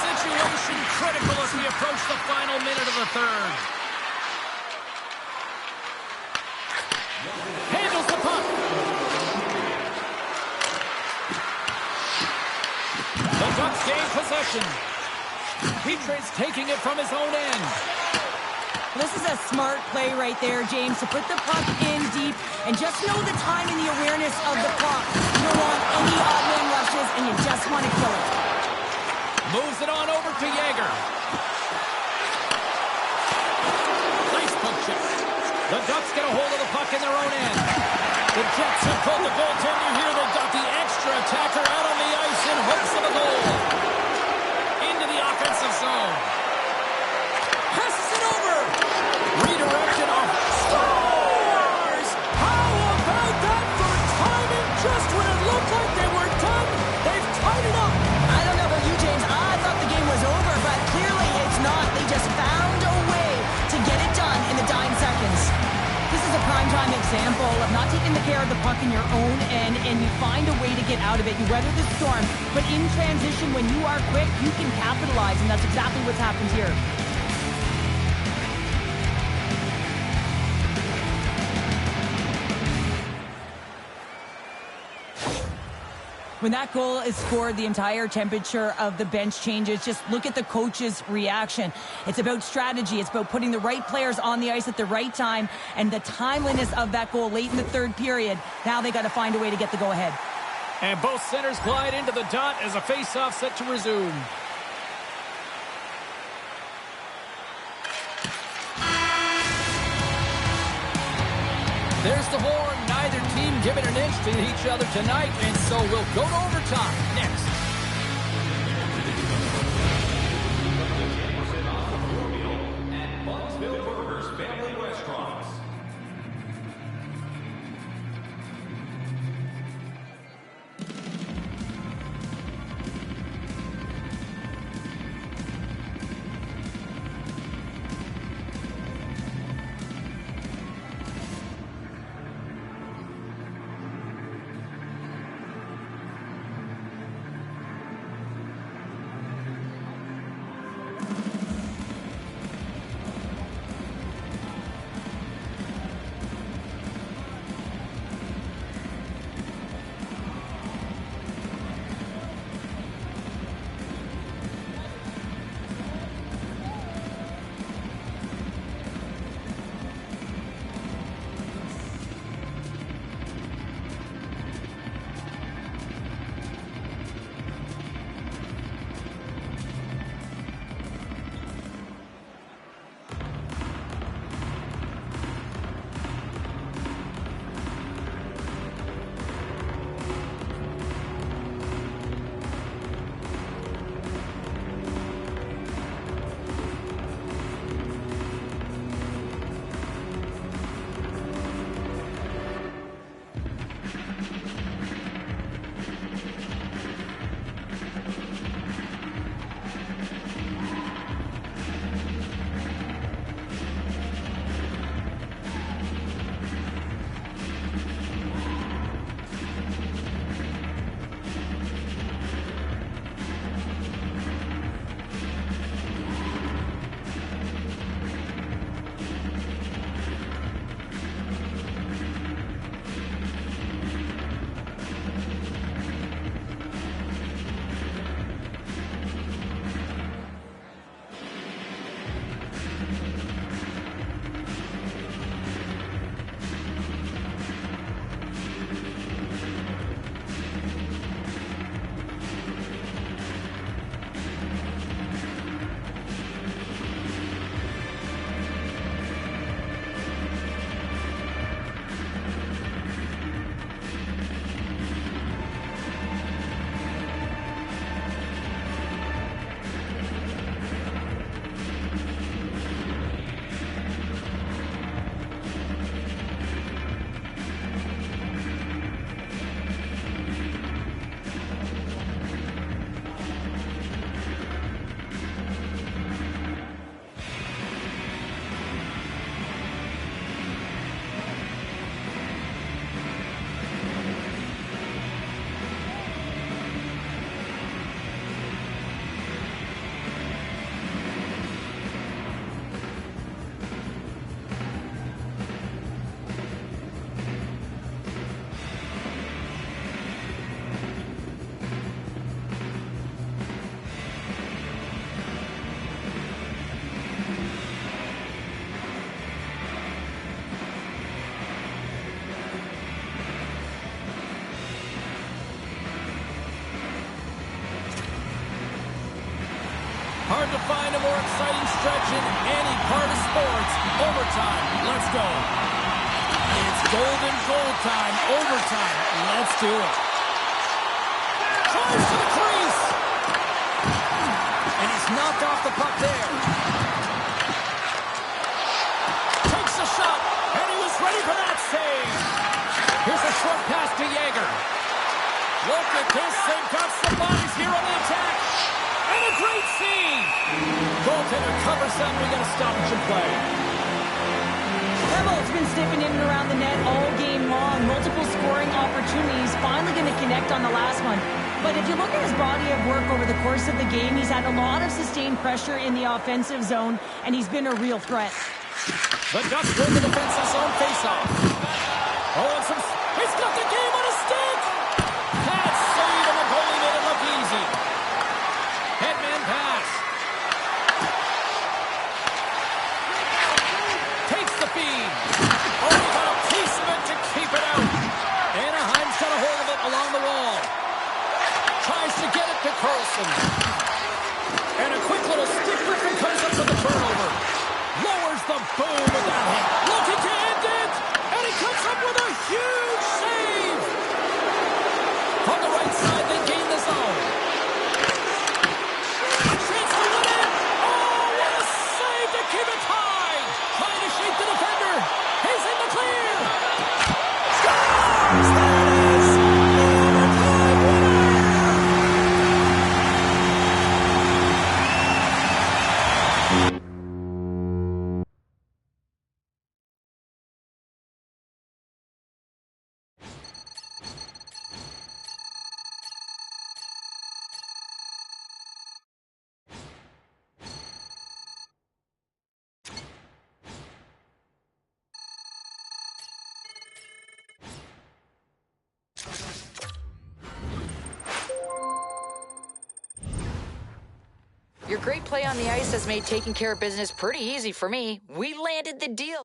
Situation critical as we approach the final minute of the third. Handles the puck. The Ducks gain possession. Petrie's taking it from his own end. This is a smart play right there, James, to put the puck in deep and just know the time and the awareness of the puck. You don't want any odd man rushes, and you just want to kill it. Moves it on over to Yager. Nice poke check. The Ducks get a hold of the puck in their own end. The Jets have pulled the goaltender here. They've got the extra attacker out on the ice in hopes of a goal. Into the offensive zone. Passes it over. Redirected off. Scores! How about that for timing? Just when it looked like they were done, they've tied it up. I don't know about you, James. I thought the game was over, but clearly it's not. They just found a way to get it done in the dying seconds. This is a primetime example of not taking the care of the puck in your own end, and you find a way to get out of it. You weather the storm, but in transition, when you are quick, you can capitalize, and that's exactly what's happened here. When that goal is scored, the entire temperature of the bench changes. Just look at the coach's reaction. It's about strategy. It's about putting the right players on the ice at the right time, and the timeliness of that goal late in the third period. Now they got to find a way to get the go-ahead. And both centers glide into the dot as a face-off set to resume. There's the horn. Neither team giving an inch to each other tonight, and so we'll go to overtime next. Hard to find a more exciting stretch in any part of sports. Overtime. Let's go. It's golden goal time. Overtime. Let's do it. Drives to the crease. And he's knocked off the puck there. Takes a shot. And he was ready for that save. Here's a short pass to Yeager. Look at this. They've got some bodies here on the attack. And a great save! Goaltender covers that. We got a stoppage in play. Hamilton's been sniffing in and around the net all game long. Multiple scoring opportunities. Finally going to connect on the last one. But if you look at his body of work over the course of the game, he's had a lot of sustained pressure in the offensive zone, and he's been a real threat. The Ducks win the defensive zone faceoff. Oh, and he's got the game on his stick! That save, and the Thompson. And a quick little stick Griffin comes up with the turnover. Lowers the boom with that hit. Looking to end it. And he comes up with a huge save. On the right side, they gain the zone. A chance to win it. Oh, what a save to keep it tied. Trying to shake the defender. He's in the clear. Scores! There it is. The overtime winner. Your great play on the ice has made taking care of business pretty easy for me. We landed the deal.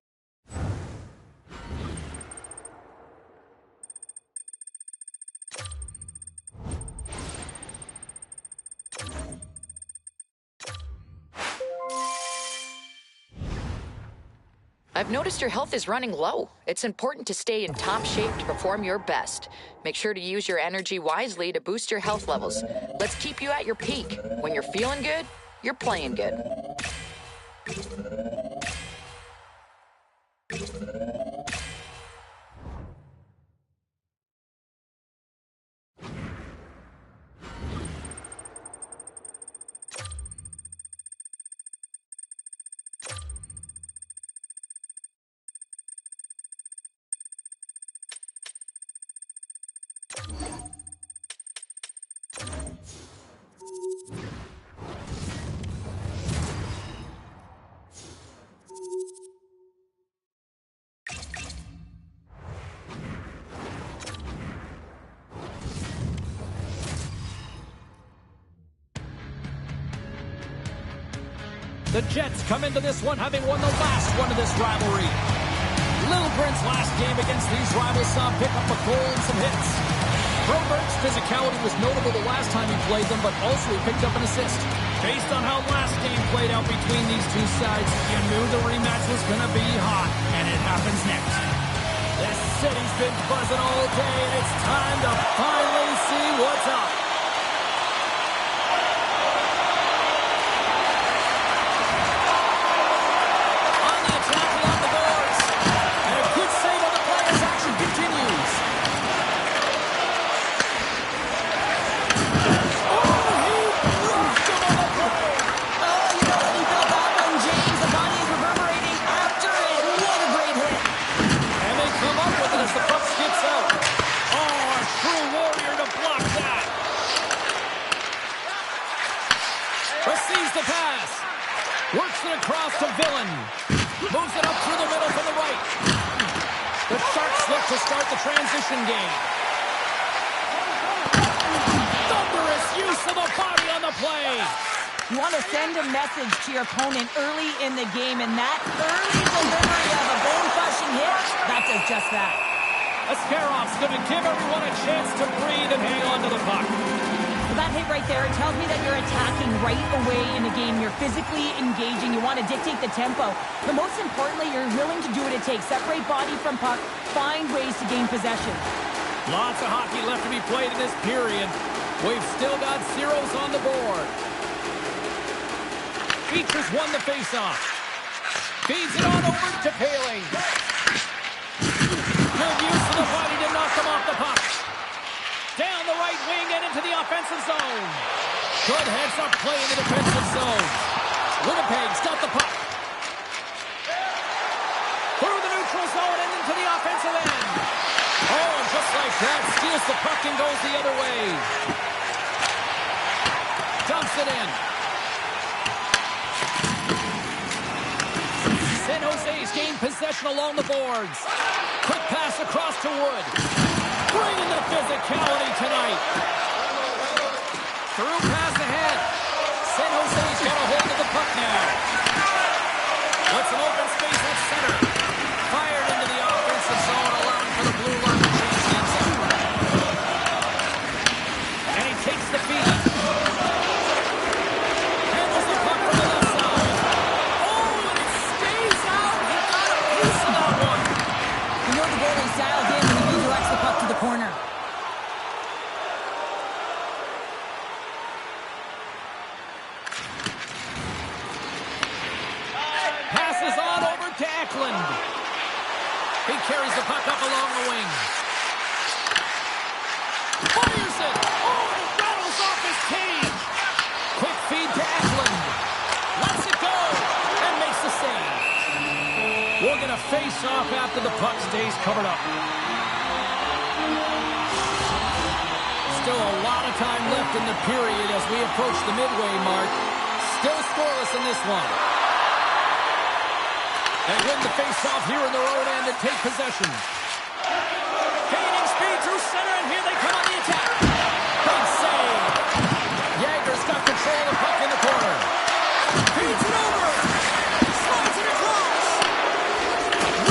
I've noticed your health is running low. It's important to stay in top shape to perform your best. Make sure to use your energy wisely to boost your health levels. Let's keep you at your peak. When you're feeling good, you're playing good. The Jets come into this one having won the last one of this rivalry. Liljegren's last game against these rivals saw him pick up a goal and some hits. Broberg's physicality was notable the last time he played them, but also he picked up an assist. Based on how last game played out between these two sides, you knew the rematch was going to be hot, and it happens next. This city's been buzzing all day, and it's time to finally see what's up. Receives the pass. Works it across to Villain. Moves it up through the middle from the right. The Sharks look to start the transition game. Thunderous use of the body on the play. You want to send a message to your opponent early in the game, and that early delivery of a bone-crushing hit, that does just that. Askerov's going to give everyone a chance to breathe and hang on to the puck. So that hit right there, it tells me that you're attacking right away in the game. You're physically engaging. You want to dictate the tempo. But most importantly, you're willing to do what it takes. Separate body from puck. Find ways to gain possession. Lots of hockey left to be played in this period. We've still got zeros on the board. Features won the faceoff. Feeds it on over to Paling. Good use of the body to knock them off the puck. Down the right wing and into the offensive zone. Good heads-up play in the defensive zone. Winnipeg's got the puck. Through the neutral zone and into the offensive end. Oh, and just like that, steals the puck and goes the other way. Dumps it in. San Jose's gained possession along the boards. Quick pass across to Wood. Bringing the physicality tonight. Through pass ahead. San Jose's got a hold of the puck now. What's some open space at center. Fired into the offensive zone, allowing for the blue line to change things up. And he takes the feed. Eklund. He carries the puck up along the wing. Fires it! Oh, and it rattles off his cage! Quick feed to Eklund. Lets it go! And makes the save. We're going to face off after the puck stays covered up. Still a lot of time left in the period as we approach the midway mark. Still scoreless in this one. They win the face-off here in their own end and take possession. Gaining speed through center, and here they come on the attack. Big save. Jager's got control of the puck in the corner. Feeds it over. Slides it across.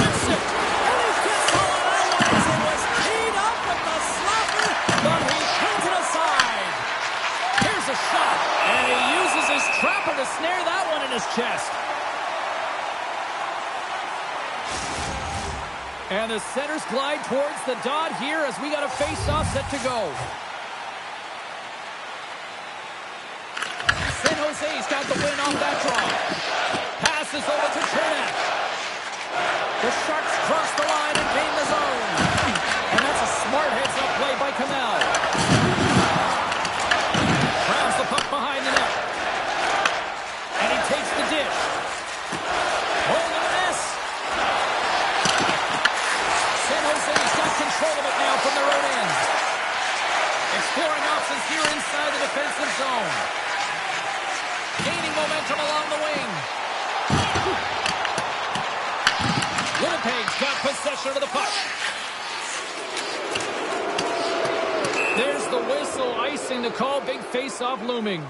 Rips it. And he gets all of that one as it was teed up with the slapper, but he turns it aside. Here's a shot, and he uses his trapper to snare that one in his chest. And the centers glide towards the dot here as we got a face-off set to go. San Jose's got the win off that draw. Passes over to Chernak. The Sharks cross the line and gain the zone. And that's a smart heads-up play by Kamel. Grabs the puck behind the net. And he takes the dish. Holding the miss. San Jose's got control of it now from their own end. Exploring options here inside the defensive zone. Gaining momentum along the wing. Winnipeg's got possession of the puck. There's the whistle, icing the call. Big face-off looming.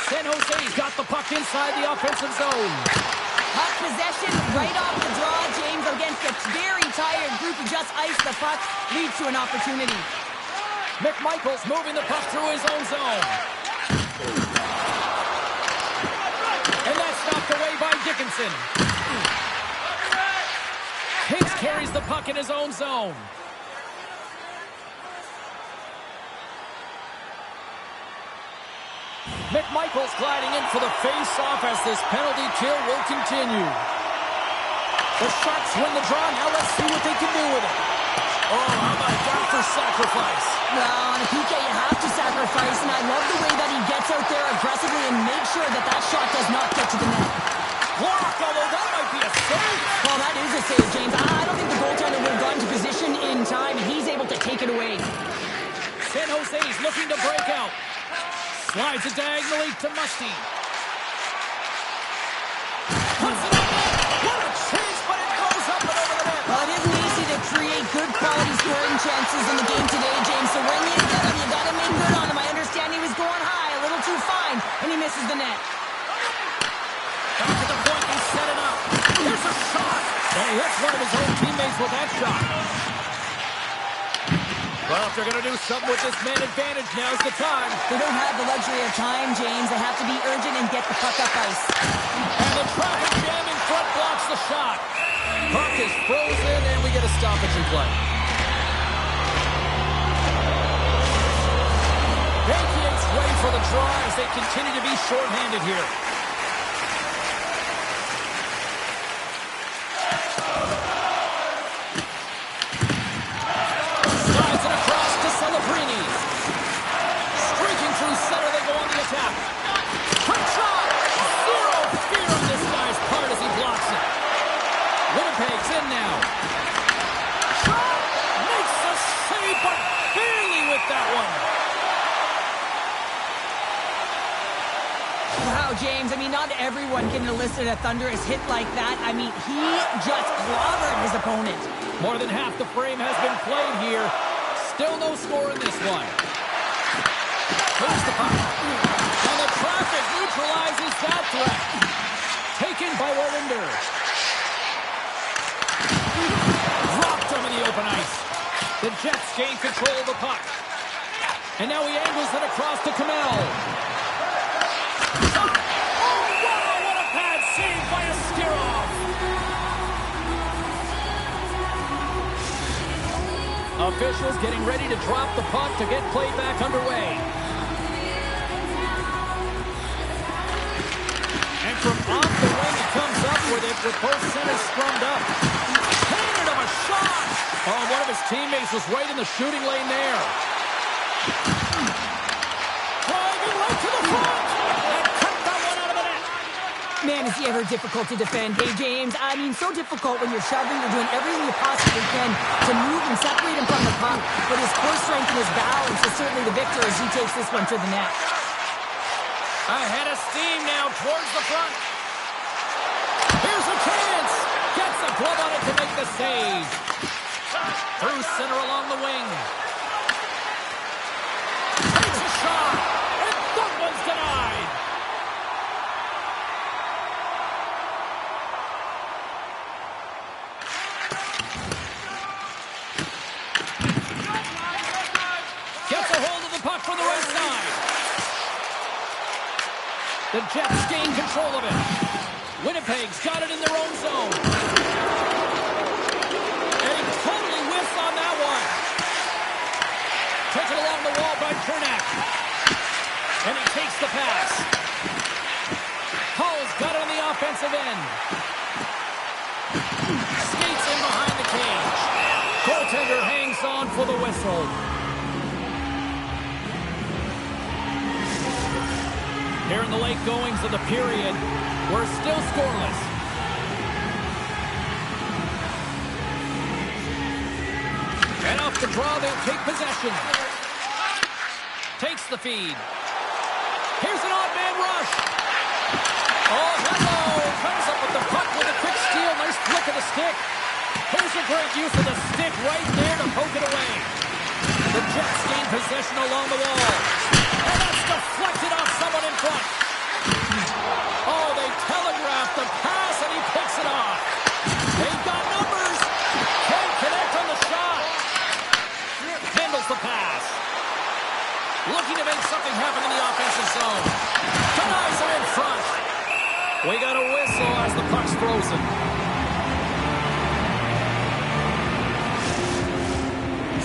San Jose's got the puck inside the offensive zone. Puck possession right off the draw, James, against a very tired group who just iced the puck, leads to an opportunity. McMichael's moving the puck through his own zone. And that's knocked away by Dickinson. Hicks carries the puck in his own zone. McMichael's gliding in for the face-off as this penalty kill will continue. The Sharks win the draw. Now let's see what they can do with it. Oh, how about that for sacrifice? Well, on a PK, you have to sacrifice, and I love the way that he gets out there aggressively and makes sure that that shot does not get to the net. Blocked, although that might be a save. Well, that is a save, James. I don't think the goaltender would have gone to position in time, and he's able to take it away. San Jose's looking to break out. Slides it diagonally to Musty. Puts it up there. What a chance, but it goes up and over the net. Well, it isn't easy to create good quality scoring chances in the game today, James. So when you get them, you got to make good on them. I understand he was going high, a little too fine, and he misses the net. Back to the point, he's set it up. Here's a shot. And he hits one of his own teammates with that shot. Well, if they're going to do something with this man advantage, now's the time. They don't have the luxury of time, James. They have to be urgent and get the puck up ice. And the traffic jam in front blocks the shot. Puck is frozen, and we get a stoppage in play. Patriots wait for the draw as they continue to be shorthanded here. Streaking through center, they go on the attack. Quick shot! Zero fear on this guy's part as he blocks it. Winnipeg's in now. Shot! Makes the save, but barely with that one. Wow, James, I mean, not everyone can elicit a thunderous hit like that. I mean, he just clobbered his opponent. More than half the frame has been played here. Still no score in this one. Here's the puck. And the traffic neutralizes that threat. Taken by Wallinder. Dropped him in the open ice. The Jets gain control of the puck. And now he angles it across to Kamel. Oh, wow, what a bad save by Askarov. officials getting ready to drop the puck to get play back underway. And from off the wing, it comes up with it with both centers scrummed up. Painted him a shot! Oh, one of his teammates was right in the shooting lane there. Driving right to the front! And cut that one out of the net! Man, is he ever difficult to defend. Hey, James, I mean, so difficult when you're shoving, you're doing everything you possibly can to move and separate him from the puck. But his core strength and his balance is certainly the victor as he takes this one to the net. Ahead of steam now towards the front. Here's a chance. Gets a glove on it to make the save. Through center along the wing. Takes a shot. And that one's denied. Gets a hold of the puck from the right side. The Jets gain control of it. Winnipeg's got it in their own zone. And he totally whiffs on that one. Taken along the wall by Kernack. And he takes the pass. Hull's got it on the offensive end. Skates in behind the cage. Goaltender hangs on for the whistle. Here in the late goings of the period, we're still scoreless. And off the draw, they'll take possession. Takes the feed. Here's an odd man rush. Oh, hello. Comes up with the puck with a quick steal. Nice flick of the stick. Here's a great use of the stick right there to poke it away. The Jets gain possession along the wall. And that's deflected off someone in front. Oh, they telegraphed the pass, and he picks it off. They've got numbers. Can't connect on the shot. Handles the pass. Looking to make something happen in the offensive zone. Denies it in front. We got a whistle as the puck's frozen.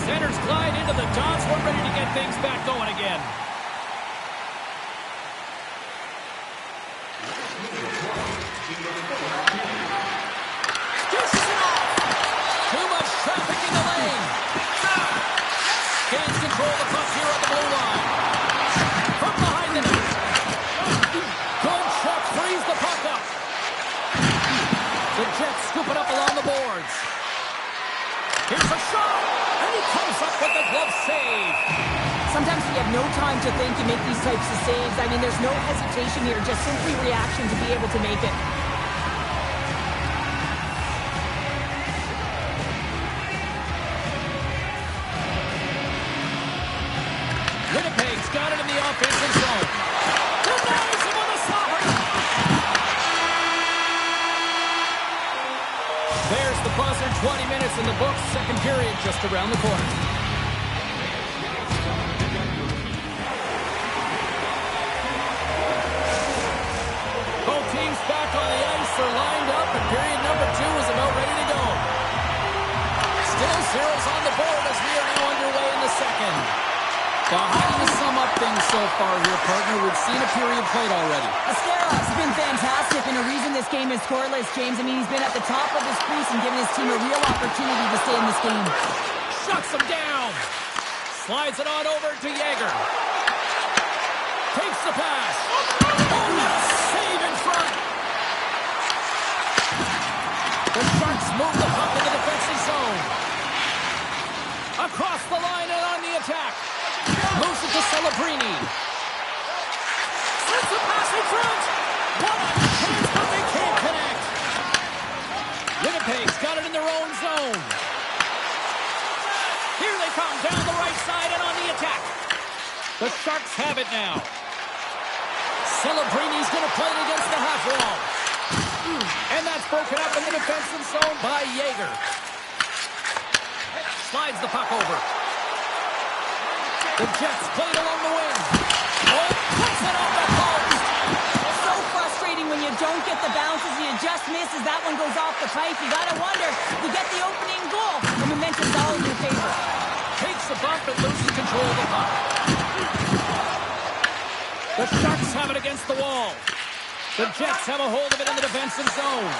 Centers glide into the dots. We're ready to get things back going again. Too much traffic in the lane. Gains control of the puck here on the blue line. From behind the net. Good check, frees the puck up. The Jets scoop it up along the boards. Here's a shot, and he comes up with the glove save. Sometimes you have no time to think and make these types of saves. I mean, there's no hesitation here, just simply reaction to be able to make it. Winnipeg's got it in the offensive zone. Denies him on the slapper. There's the buzzer. 20 minutes in the books. Second period just around the corner. Both teams back on the ice are lined up, and period number 2 is about ready to go. Still zeros on the board as we are now underway in the second. Well, how do you sum up things so far here, partner? We've seen a period played already. Ascarov's been fantastic, and a reason this game is scoreless, James. I mean, he's been at the top of his crease and giving his team a real opportunity to stay in this game. Shuts him down. Slides it on over to Yeager. Takes the pass. Oh, what a save in front. The Sharks move the puck in the defensive zone. Across the line and on the attack. Moves it to Celebrini. Sends the pass in front. What a chance, but they can't connect. Winnipeg's got it in their own zone. Here they come down the right side and on the attack. The Sharks have it now. Celebrini's going to play it against the half wall. And that's broken up in the defensive zone by Yeager. Slides the puck over. The Jets play it along the wing. Oh, puts it off the post. It's so frustrating when you don't get the bounces, you just miss as that one goes off the pipe. You gotta wonder, you get the opening goal, the momentum's all in your favor. takes a bump and loses control of the puck. The Sharks have it against the wall. The Jets have a hold of it in the defensive zone.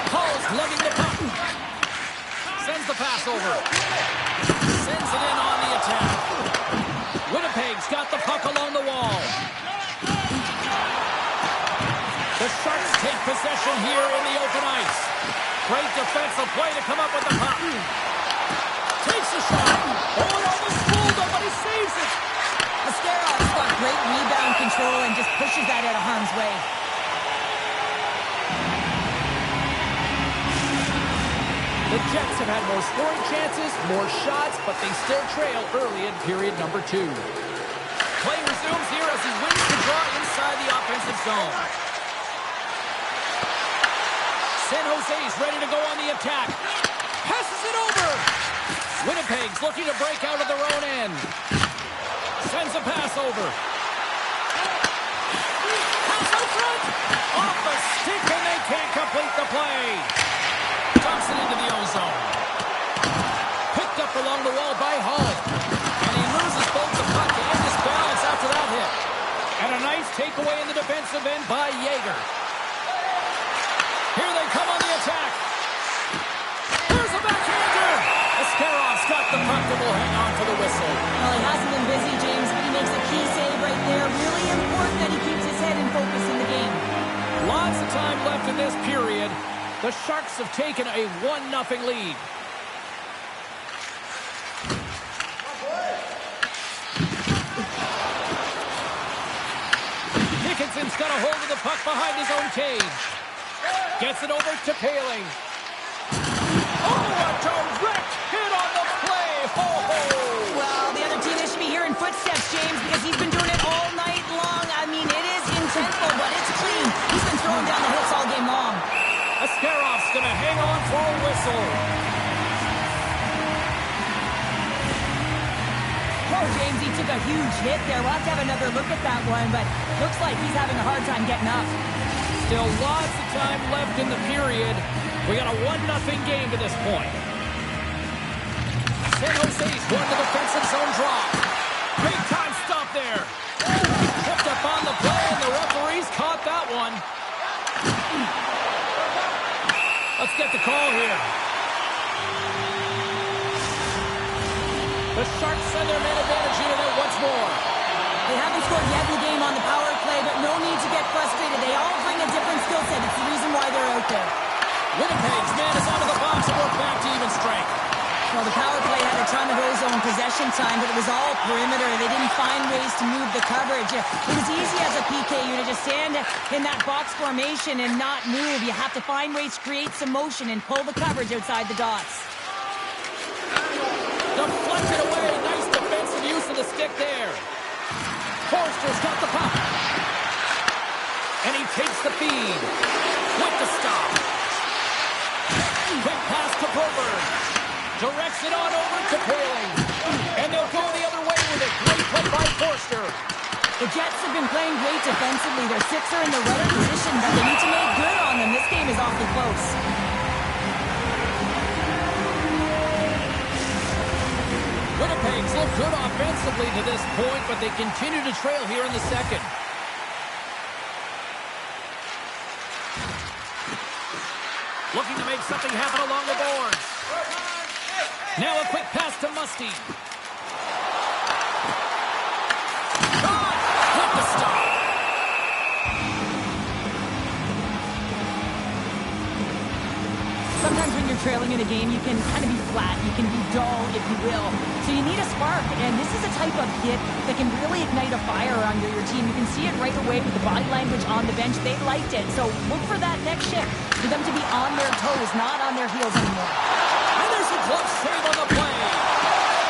Hall's lugging the puck. Sends the pass over. Sends it in on the attack. Winnipeg's got the puck along the wall. The Sharks take possession here in the open ice. Great defensive play to come up with the puck. Takes a shot. Oh, it almost fooled him, but he saves it. Ascarov's got great rebound control and just pushes that out of harm's way. The Jets have had more scoring chances, more shots, but they still trail early in period number 2. Play resumes here as he wins the draw inside the offensive zone. San Jose's ready to go on the attack. Passes it over. Winnipeg's looking to break out of their own end. Sends a pass over. Pass out front. Off the stick, and they can't complete the play. Dumps it into the ozone. Picked up along the wall by Hall. And he loses both the puck and his balance after that hit. And a nice takeaway in the defensive end by Yeager. Here they come on the attack. Here's a backhander. Ascarov's got the puck and will hang on for the whistle. Well, he hasn't been busy, James, but he makes a key save right there. Really important that he keeps his head in focus in the game. Lots of time left in this period. The Sharks have taken a 1-0 lead. Dickinson's got a hold of the puck behind his own cage. Gets it over to Paling. Oh, a direct hit on the play. Ho, ho. Well, the other team should be hearing footsteps, James, because he's been doing it all night long. I mean, it is intentional, but it's clean. He's been throwing down the hits all game long. Ascarov's going to hang on for a whistle. Poor James, he took a huge hit there. We'll have to have another look at that one, but looks like he's having a hard time getting up. Still lots of time left in the period. We got a 1-0 game to this point. San Jose's won the defensive zone draw. Big time stop there. Picked up on the play, and the referees caught that one. Let's get the call here. The Sharks send their man advantage unit out once more. They haven't scored yet in the game on the power play, but no need to get frustrated. They all bring a different skill set. It's the reason why they're out there. Winnipeg's man is out of the box and we're back to even strength. Well, the power play had a ton of ozone possession time, but it was all perimeter. They didn't find ways to move the coverage. It was easy as a PK unit to stand in that box formation and not move. You have to find ways to create some motion and pull the coverage outside the dots. Deflected away. Nice defensive use of the stick there. Forster's got the puck. And he takes the feed. With the stop. Quick pass to Broberg. Directs it on over to Paling. And they'll go the other way with it. Great play by Forster. The Jets have been playing great defensively. Their six are in the right position, but they need to make good on them. This game is awfully close. Winnipeg's look good offensively to this point, but they continue to trail here in the second. Looking to make something happen along the boards. Now a quick pass to Musty. Shot! With the stop. Sometimes when you're trailing in a game, you can kind of be flat. You can be dull, if you will. So you need a spark, and this is a type of hit that can really ignite a fire under your team. You can see it right away with the body language on the bench. They liked it. So look for that next shift, for them to be on their toes, not on their heels anymore. And there's a glove save on the play.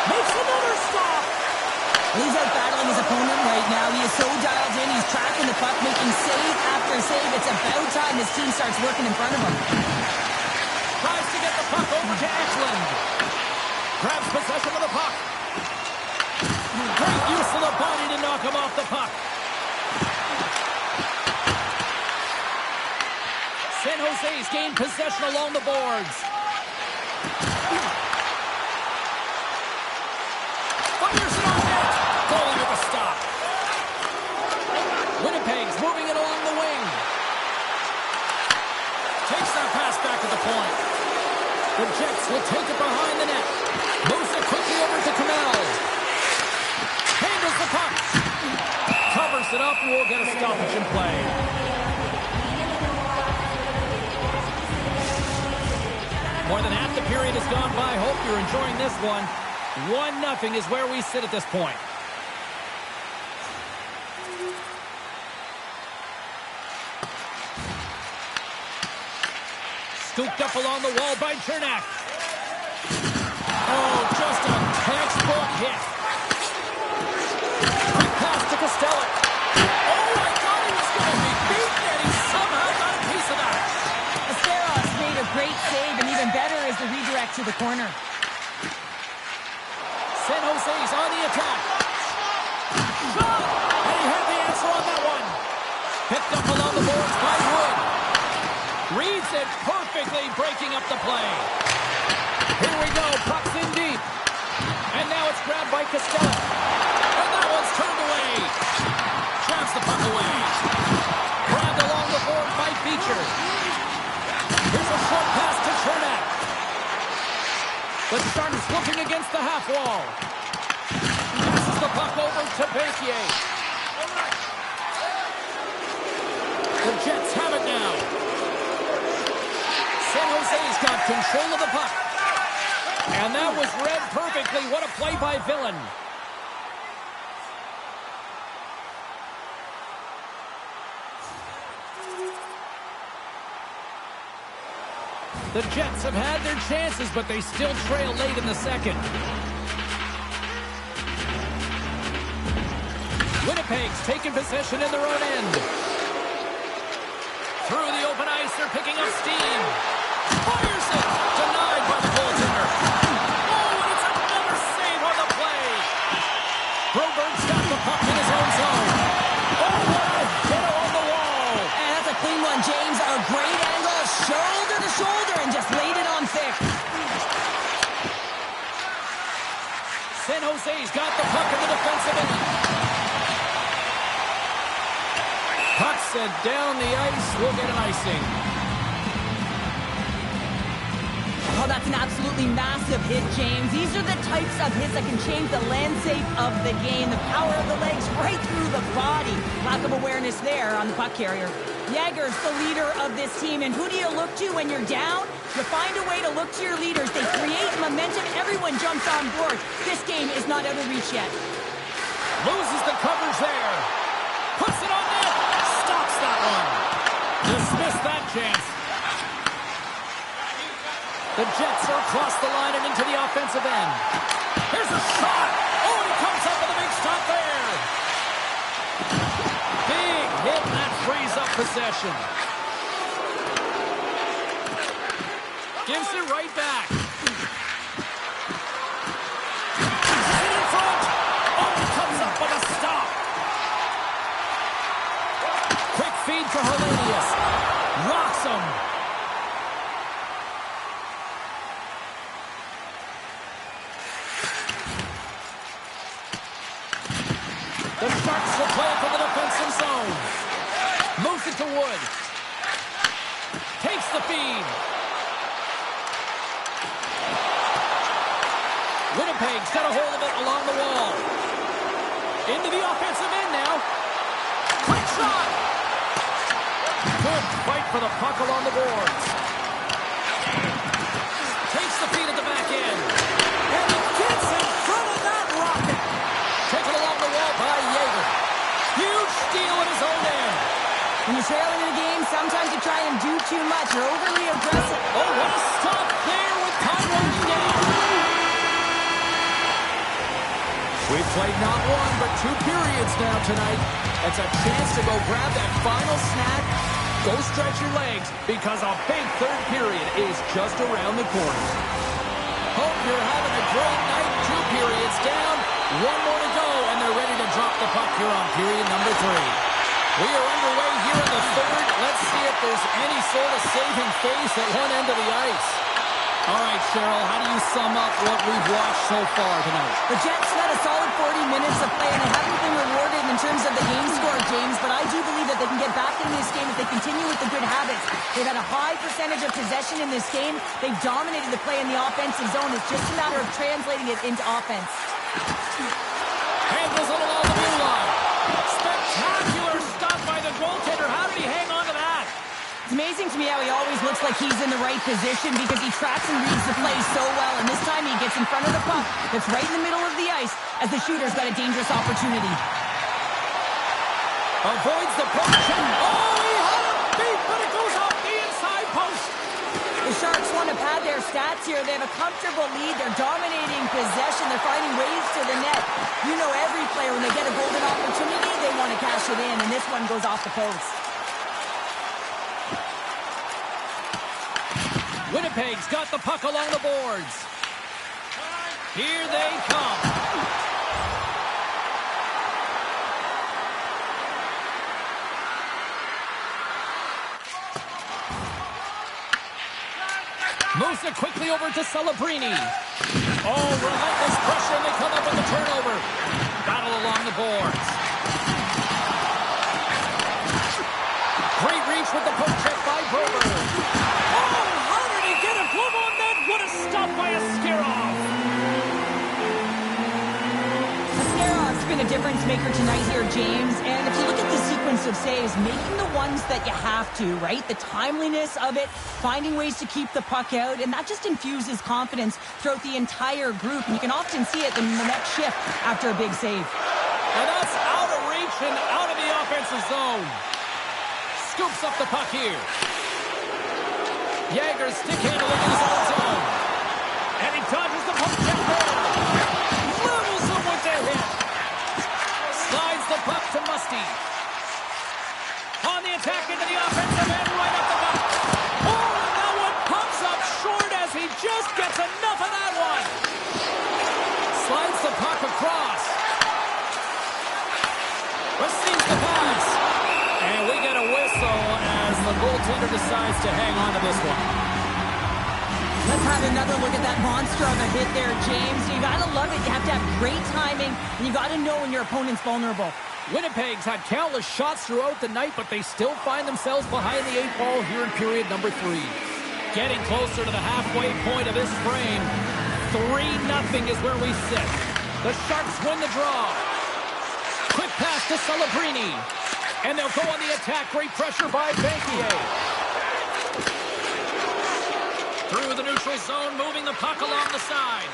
Makes another stop. He's out battling his opponent right now. He is so dialed in. He's tracking the puck, making save after save. It's about time his team starts working in front of him. Tries to get the puck over to Eklund. Grabs possession of the puck. Great use of the body to knock him off the puck. San Jose's gained possession along the boards. Fires it on net. Goalie with a stop. Winnipeg's moving it along the wing. Takes that pass back at the point. The Jets will take it behind the net. Moves it quickly over to Kamel. Handles the puck. Covers it up and we'll get a stoppage in play. More than half the period has gone by. Hope you're enjoying this one. 1-0 is where we sit at this point. Scooped up along the wall by Chernak. Oh, just a textbook hit. Quick pass to Costello. Oh, I thought he was going to be beaten, and he somehow got a piece of that. Asteros made a great save, and even better is the redirect to the corner. San Jose's on the attack. Shot! And he had the answer on that one. Picked up along the boards by Wood. Reads it perfectly, breaking up the play. Here we go, puck's in deep. And now it's grabbed by Costello. And that one's turned away. Jabs the puck away. Grabbed along the board by Beecher. Here's a short pass to Chernak. The Sharks looking against the half wall. Passes the puck over to Bakier. The Jets have it now. San Jose's got control of the puck. And that was read perfectly. What a play by Villain. The Jets have had their chances, but they still trail late in the second. Winnipeg's taking possession in their own end. Through the open ice, they're picking up steam. Fires it! Denied by the goaltender. Oh, and it's another save on the play. Broberg's got the puck in his own zone. Oh, what a hit on the wall. And that's a clean one, James. A great angle, shoulder to shoulder, and just laid it on thick. San Jose's got the puck in the defensive end. Puck sent down the ice. We'll get an icing. Oh, that's an absolutely massive hit, James. These are the types of hits that can change the landscape of the game. The power of the legs right through the body. Lack of awareness there on the puck carrier. Yager's the leader of this team, and who do you look to when you're down? You find a way to look to your leaders. They create momentum. Everyone jumps on board. This game is not out of reach yet. Loses the coverage there. Puts it on net. Stops that one. Dismissed that chance. The Jets are across the line and into the offensive end. Here's a shot. Oh, he comes up with a big stop there. Big hit, and that frees up possession. Gives it right back. He's in front. Oh, he comes up with a stop. Quick feed for Hellenius. Rocks him. The Sharks will play it from the defensive zone. Moves it to Wood. Takes the feed. Winnipeg's got a hold of it along the wall. Into the offensive end now. Quick shot. Good fight for the puck along the boards. Takes the feed at the back end. And he gets in front of that rocket. Taken along the wall by Yager. Huge steal in his own end. When you're trailing in a game, sometimes you try and do too much. You're overly aggressive. Oh, what a stop there with time running down. We've played not one, but 2 periods now tonight. It's a chance to go grab that final snack. Go stretch your legs, because a big third period is just around the corner. Hope you're having a great night. 2 periods down. 1 more to go they're ready to drop the puck here on period number 3. We are underway here in the third. Let's see if there's any sort of saving face at one end of the ice. All right, Cheryl, how do you sum up what we've watched so far tonight? The Jets had a solid 40 minutes of play, and they haven't been rewarded in terms of the game score, James, but I do believe that they can get back in this game if they continue with the good habits. They've had a high percentage of possession in this game. They've dominated the play in the offensive zone. It's just a matter of translating it into offense. Handles it along the blue line. Spectacular stop by the goaltender. How did he hang on to that? It's amazing to me how he always looks like he's in the right position because he tracks and reads the play so well. And this time he gets in front of the puck that's right in the middle of the ice as the shooter's got a dangerous opportunity. Avoids the puck. Oh, he had a beat, but it goes off the inside post. The Sharks want to pad their stats here. They have a comfortable lead. They're dominating possession. They're finding ways to the net. You know every player, when they get a golden opportunity, they want to cash it in. And this one goes off the post. Winnipeg's got the puck along the boards. Here they come. Moves it quickly over to Celebrini. Oh, relentless pressure, and they come up with the turnover. Battle along the boards. Great reach with the poke check by Broberg. What a stop by Askarov! Askarov's been a difference maker tonight here, James. And if you look at the sequence of saves, making the ones that you have to, right? The timeliness of it, finding ways to keep the puck out, and that just infuses confidence throughout the entire group. And you can often see it in the next shift after a big save. And that's out of reach and out of the offensive zone. Scoops up the puck here. Jagger's stick handling in his own zone. And he dodges the puck check there. Levels him with their hit. Slides the puck to Musty. On the attack into the offensive end, right up the back. Oh, and that one pumps up short as he just gets enough of that one. Slides the puck across. Receives the pass. And we get a whistle as the goaltender decides to hang on to this one. Let's have another look at that monster of a hit there, James. You got to love it. You have to have great timing, and you got to know when your opponent's vulnerable. Winnipeg's had countless shots throughout the night, but they still find themselves behind the 8 ball here in period number 3. Getting closer to the halfway point of this frame. 3-0 is where we sit. The Sharks win the draw. Quick pass to Celebrini. And they'll go on the attack. Great pressure by Banquier. Through the neutral zone, moving the puck along the side.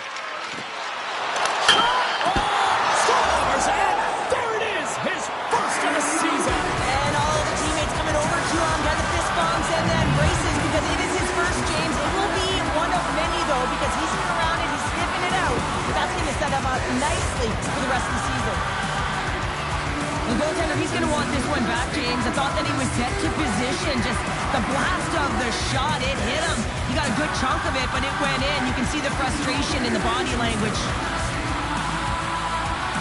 Oh, scores! And there it is, his first of the season. And all of the teammates coming over to him, got the fist bumps and then braces because it is his first, James. It will be one of many, though, because he's been around and he's sniffing it out. But that's going to set him up nicely for the rest of the season. The goaltender, he's going to want this one back, James. I thought that he was set to position. Just the blast of the shot, it hit him. He got a good chunk of it, but it went in. You can see the frustration in the body language.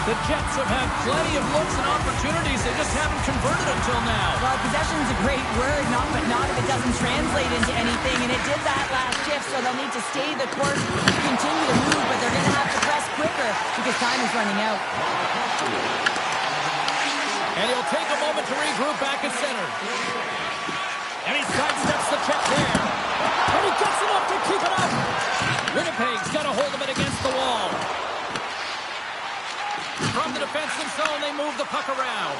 The Jets have had plenty of looks and opportunities. They just haven't converted until now. Well, possession's a great word, but not if it doesn't translate into anything. And it did that last shift, so they'll need to stay the course, continue to move, but they're going to have to press quicker because time is running out. And he'll take a moment to regroup back at center. And he sidesteps the check there. And he gets it up to keep it up. Winnipeg's got a hold of it against the wall. From the defensive zone, they move the puck around.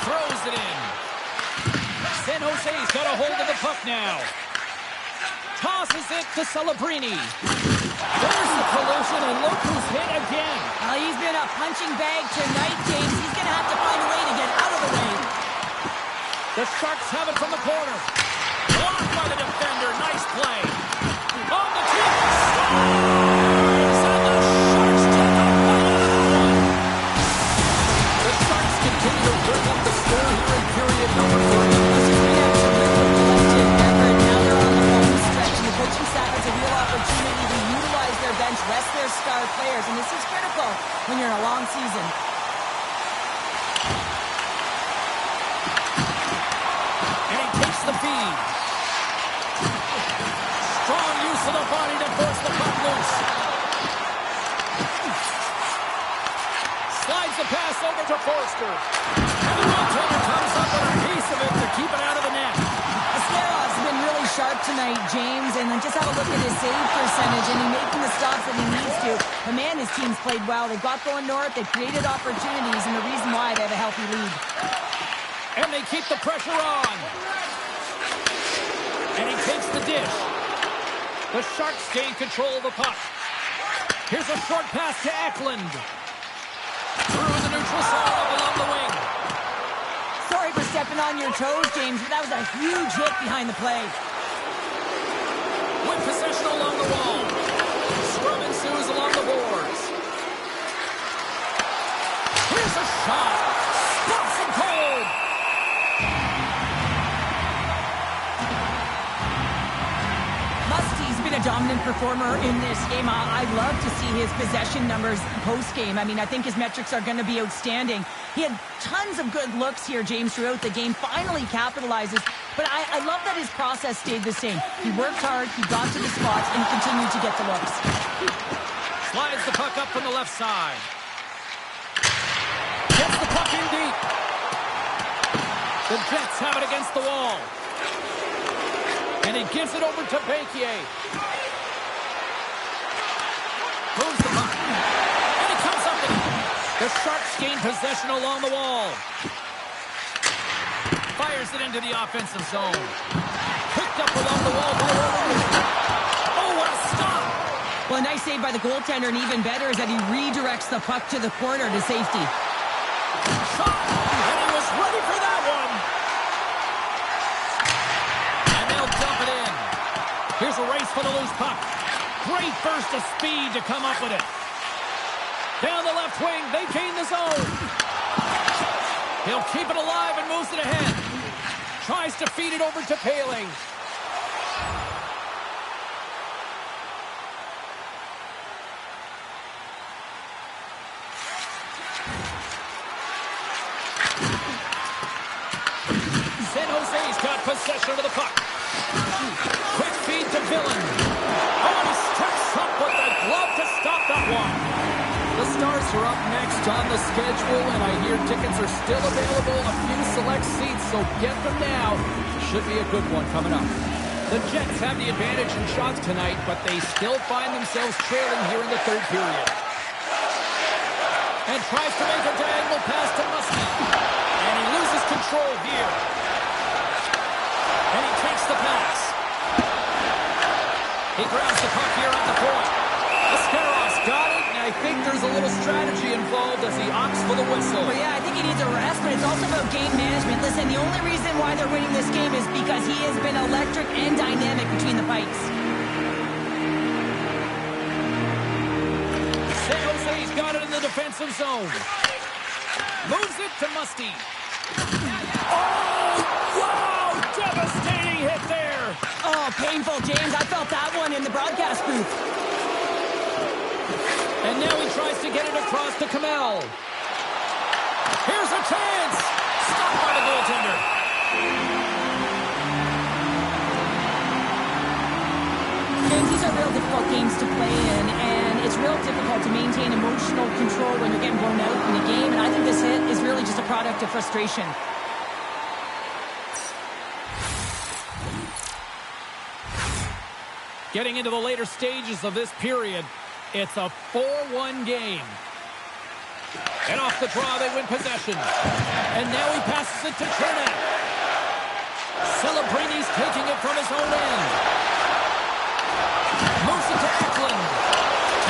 Throws it in. San Jose's got a hold of the puck now. Tosses it to Celebrini. There's the collision, and look who's hit again. Well, he's been a punching bag tonight, James. He's going to have to find a way to get out of the way. The Sharks have it from the corner. Blocked by the defender. Nice play. On the kick. And the Sharks take a bite out of that one. The Sharks continue to bring up the score here in period number 3. This has been a terrific collective effort. Now they're on the home stretch, and the coaching staff has a real opportunity to utilize their bench, rest their star players, and this is critical when you're in a long over to Forster. And the goaltender comes up with a piece of it to keep it out of the net. Ascarov's been really sharp tonight, James, and then just have a look at his save percentage, and he's making the stops that he needs to. But man, his team's played well. They've got going north, they've created opportunities, and the reason why they have a healthy lead. And they keep the pressure on. And he takes the dish. The Sharks gain control of the puck. Here's a short pass to Eklund. Through the neutral zone up along the wing. Sorry for stepping on your toes, James, but that was a huge hit behind the play. With possession along the wall. Scrum ensues along the boards. Here's a shot. Stops him cold. Musty's been a dominant performer in this game. I'd love to see his possession numbers post-game. I mean, I think his metrics are going to be outstanding. He had tons of good looks here, James, throughout the game. Finally capitalizes. But I love that his process stayed the same. He worked hard, he got to the spots, and he continued to get the looks. Slides the puck up from the left side. Gets the puck in deep. The Jets have it against the wall. And he gives it over to Bakier. Moves the puck. And he comes up with it. The Sharks gain possession along the wall. Fires it into the offensive zone. Picked up along the wall by O'Reilly. Oh, what a stop! Well, a nice save by the goaltender, and even better is that he redirects the puck to the corner to safety. Shot! And he was ready for that one! And they'll dump it in. Here's a race for the loose puck. Great burst of speed to come up with it. Down the left wing, they gain the zone. He'll keep it alive and moves it ahead. Tries to feed it over to Paling. San Jose's got possession of the puck. Quick feed to Villain. Oh, and he steps up with the glove to stop that one. The Stars are up next on the schedule, and I hear tickets are still available, a few select seats, so get them now. Should be a good one coming up. The Jets have the advantage in shots tonight, but they still find themselves trailing here in the third period. And tries to make a diagonal pass to Muskie. And he loses control here. And he takes the pass. He grabs the puck here at the point. Ascarov's got it, and I think there's a little strategy involved as he opts for the whistle. Well, yeah, I think he needs a rest, but it's also about game management. Listen, the only reason why they're winning this game is because he has been electric and dynamic between the pipes. San Jose's got it in the defensive zone. Moves it to Musty. Oh, wow! Devastating hit there. Oh, painful, James. I felt that one in the broadcast booth. And now he tries to get it across to Kamel. Here's a chance. Stopped by the goaltender. And these are real difficult games to play in, and it's real difficult to maintain emotional control when you're getting blown out in a game. And I think this hit is really just a product of frustration. Getting into the later stages of this period, it's a 4-1 game. And off the draw, they win possession. And now he passes it to Chernak. Celebrini's taking it from his own end. Moves it to Eklund.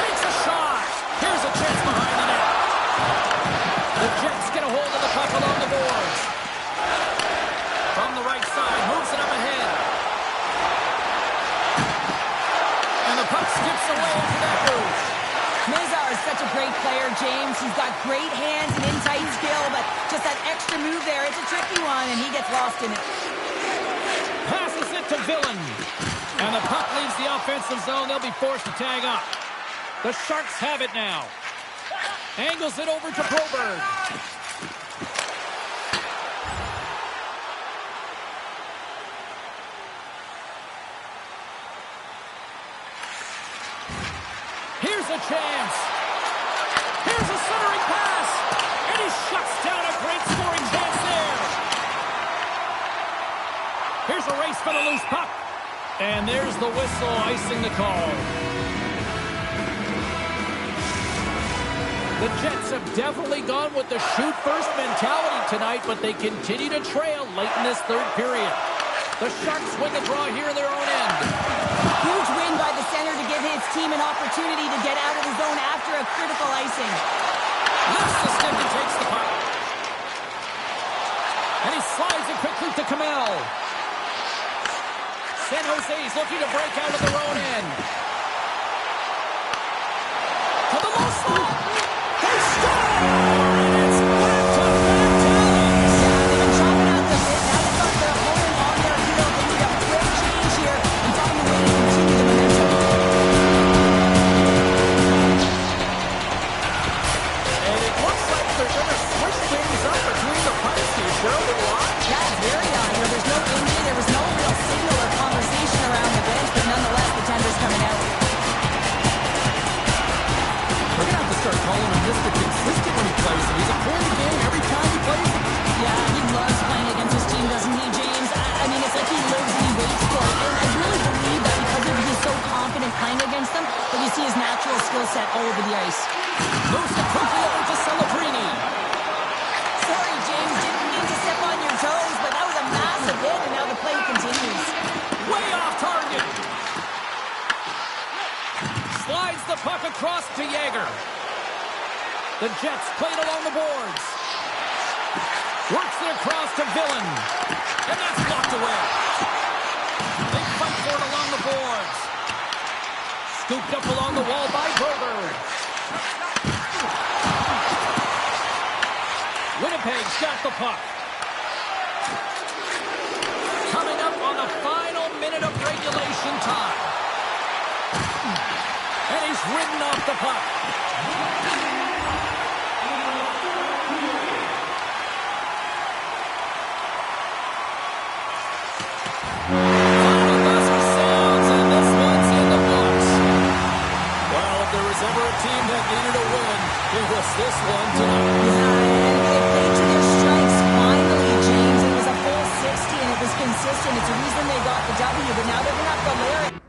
Takes a shot. Here's a chance behind the net. The Jets get a hold of the puck along the boards. From the right side, moves it up ahead. And the puck skips away into that move. Mizar is such a great player, James. He's got great hands and in-tight skill, but just that extra move there, it's a tricky one, and he gets lost in it. Passes it to Villain. And the puck leaves the offensive zone. They'll be forced to tag up. The Sharks have it now. Angles it over to Broberg. Here's a chance. Here's a centering pass. And he a race for the loose puck. And there's the whistle icing the call. The Jets have definitely gone with the shoot-first mentality tonight, but they continue to trail late in this third period. The Sharks win the draw here in their own end. Huge win by the center to give his team an opportunity to get out of the zone after a critical icing. Lifts the stick and takes the puck. And he slides it quickly to Kamel. San Jose's looking to break out of their own end. To the low slot. They score! And it's back-to-back tallies. Yeah, they've been chopping out the bit. Now they've got their opponent on their heel. They need a quick change here and find a way to continue the momentum. And it looks like they're going to switch things up between the punts here. Cheryl, the line. Yeah, it's very on here. There's no injury. There was no real signal or conversation around the bench, but nonetheless, the tender's coming out. We're going to have to start calling him Mr. Consistent when he plays him. He's a point a game every time he plays him. Yeah, he loves playing against his team, doesn't he, James? I mean, it's like he lives and he waits for it. And I really believe that because he's so confident playing against them, that you see his natural skill set all over the ice. Moves it quickly over to Celebrini. Sorry, James, didn't mean to step on your toes, but that was a massive hit, and now the play continues. Way off target. Slides the puck across to Yager. The Jets played along the boards. Works it across to Villain. And that's blocked away. They fight for it along the boards. Scooped up along the wall by Berger. Winnipeg's got the puck. Coming up on the final minute of regulation time. And he's ridden off the puck. Final buzzer sounds, and this one's in the books. Well, if there was ever a team that needed a win, it was this one tonight. Yeah, and they played to their strengths finally, James. It was a full 60, and it was consistent. It's the reason they got the W, but now they're going to have to layer it.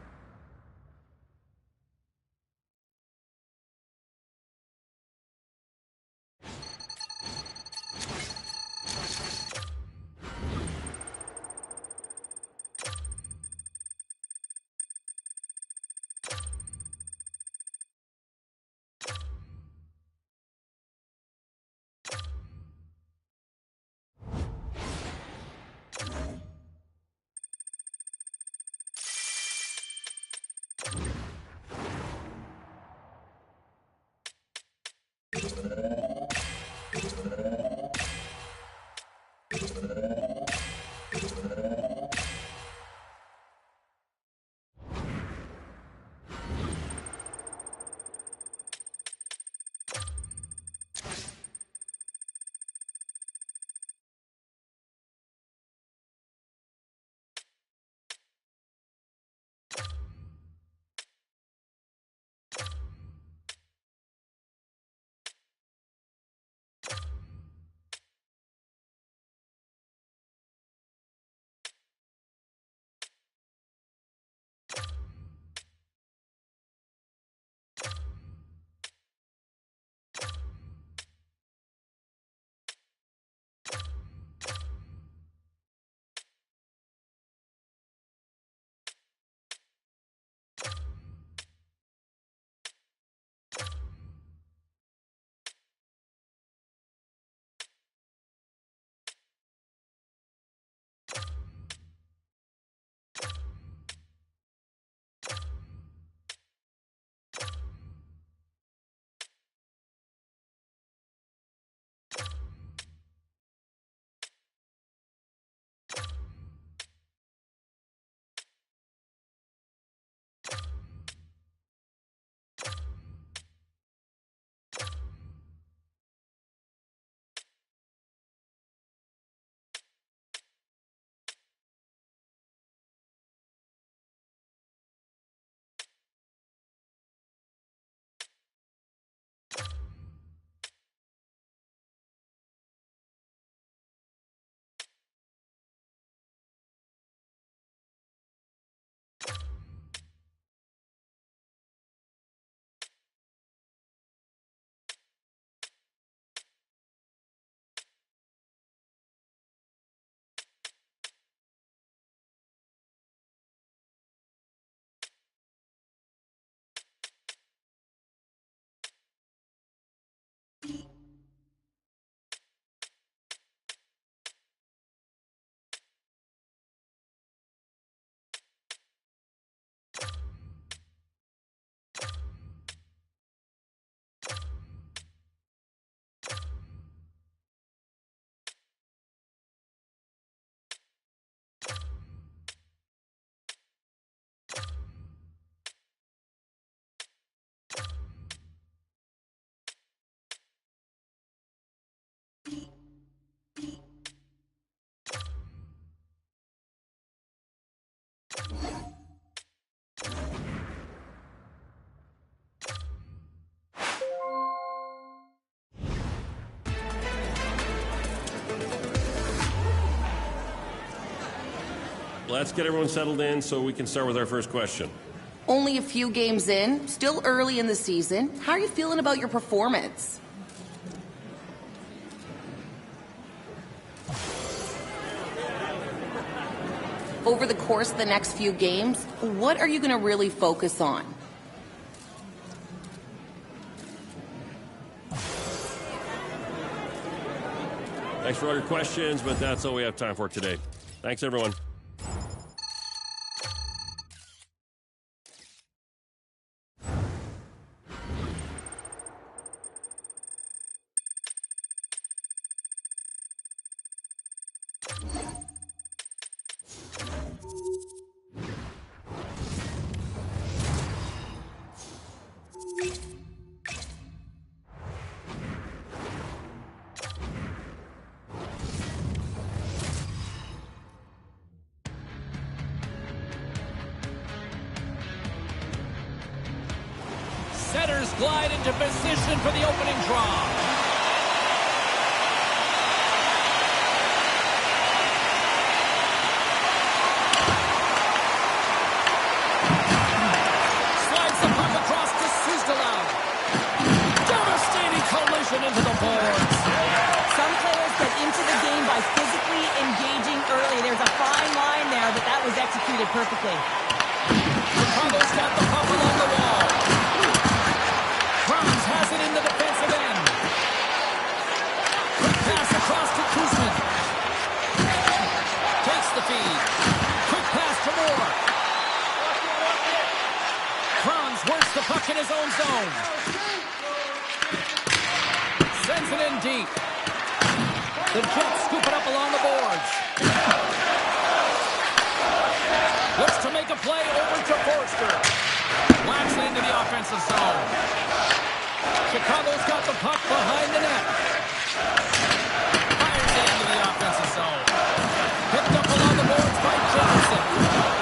let's get everyone settled in so we can start with our first question. Only a few games in, still early in the season. How are you feeling about your performance? Over the course of the next few games, what are you going to really focus on? Thanks for all your questions, but that's all we have time for today. Thanks, everyone. Setters glide into position for the opening draw. Slides the puck across to Suzdalaw. Devastating collision into the boards. Some players get into the game by physically engaging early. There's a fine line there, but that was executed perfectly. Chicago's got the puck along the wall. Franz has it in the defensive end. Quick pass across to Kuzmin. Takes the feed. Quick pass to Moore. Franz works the puck in his own zone. Sends it in deep. The Jets scoop it up along the boards. Looks to make a play over to Forster. Whacks it into the offensive zone. Chicago's got the puck behind the net. Fires it into the offensive zone. Picked up along the boards by Jefferson.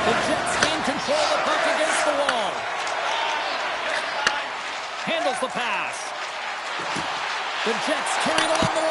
The Jets gain control of the puck against the wall. Handles the pass. The Jets carry it along the wall.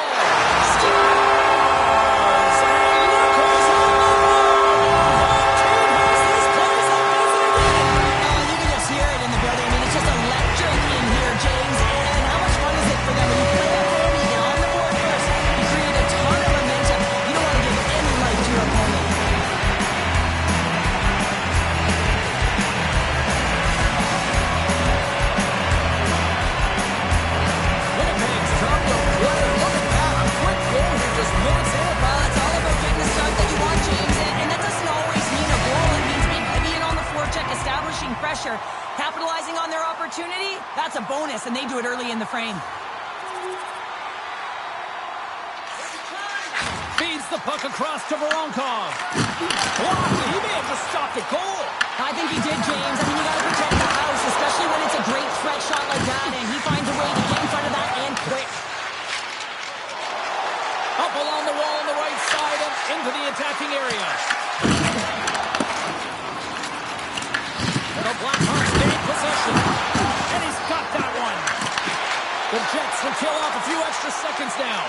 Pressure, capitalizing on their opportunity, that's a bonus, and they do it early in the frame. Feeds the puck across to Voronkov. Blocked. He may have just stopped a goal. I think he did, James. I mean, you got to protect the house, especially when it's a great threat shot like that, and he finds a way to get in front of that and quick. Up along the wall on the right side and into the attacking area. The Blackhawks gain possession. And he's got that one. The Jets will kill off a few extra seconds now.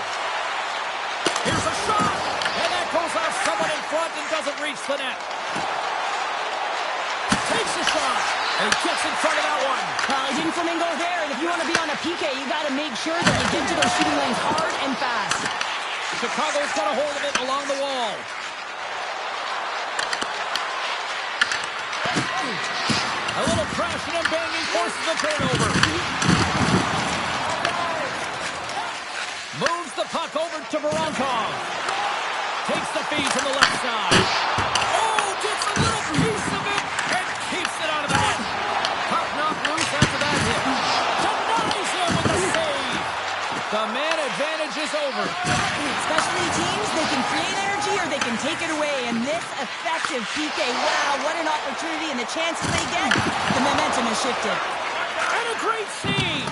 Here's a shot. And that goes off someone in front and doesn't reach the net. Takes a shot. And he gets in front of that one. He didn't flamingo there. And if you want to be on a PK, you got to make sure that you get to those shooting lanes hard and fast. Chicago's got a hold of it along the wall. A little crashing and banging forces a turnover. Moves the puck over to Voronkov. Takes the feed from the left side. Oh, gets a little piece of it and keeps it out of the net. Puck knocked loose after that hit. Denies him with the save. The man advantage is over. Especially teams, they can create energy or they can take it away. And this effective PK, wow, what an opportunity. And the chances they get, the momentum has shifted. And a great save.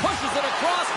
Pushes it across.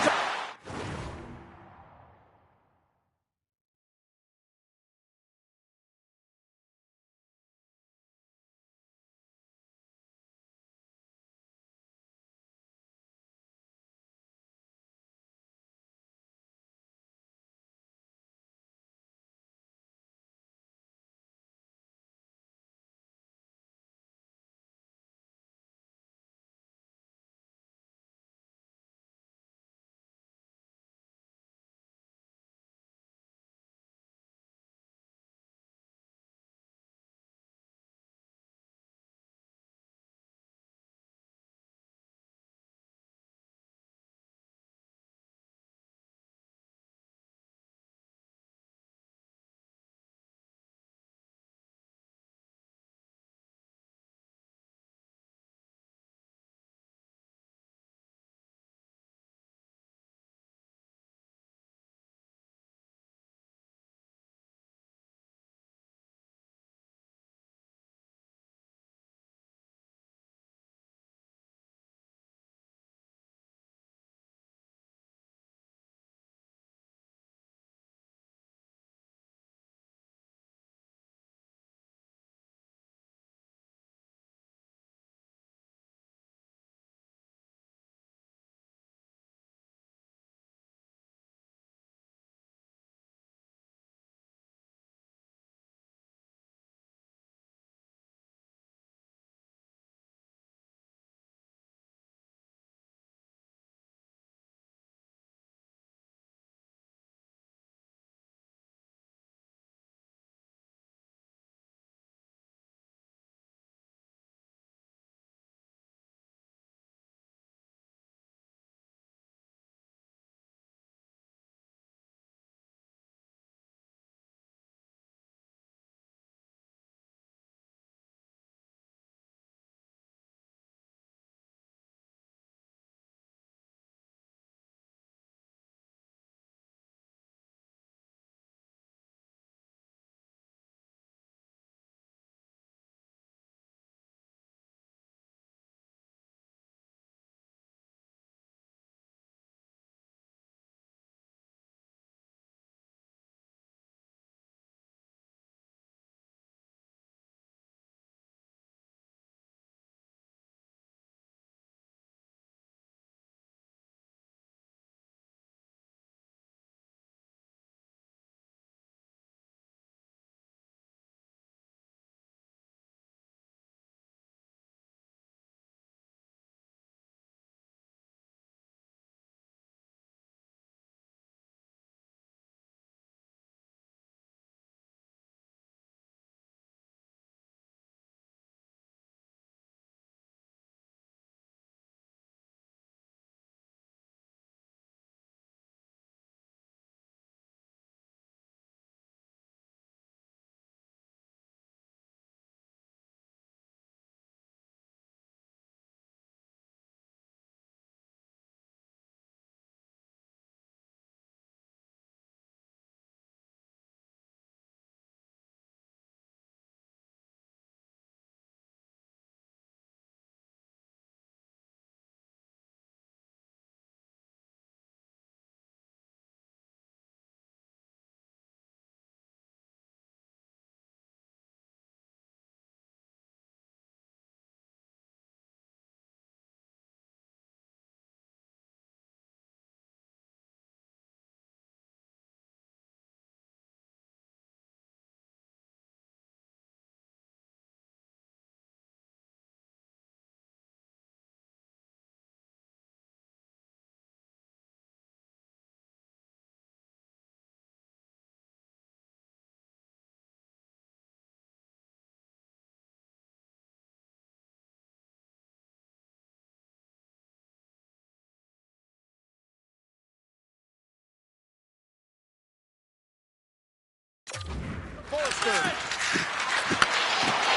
Forster.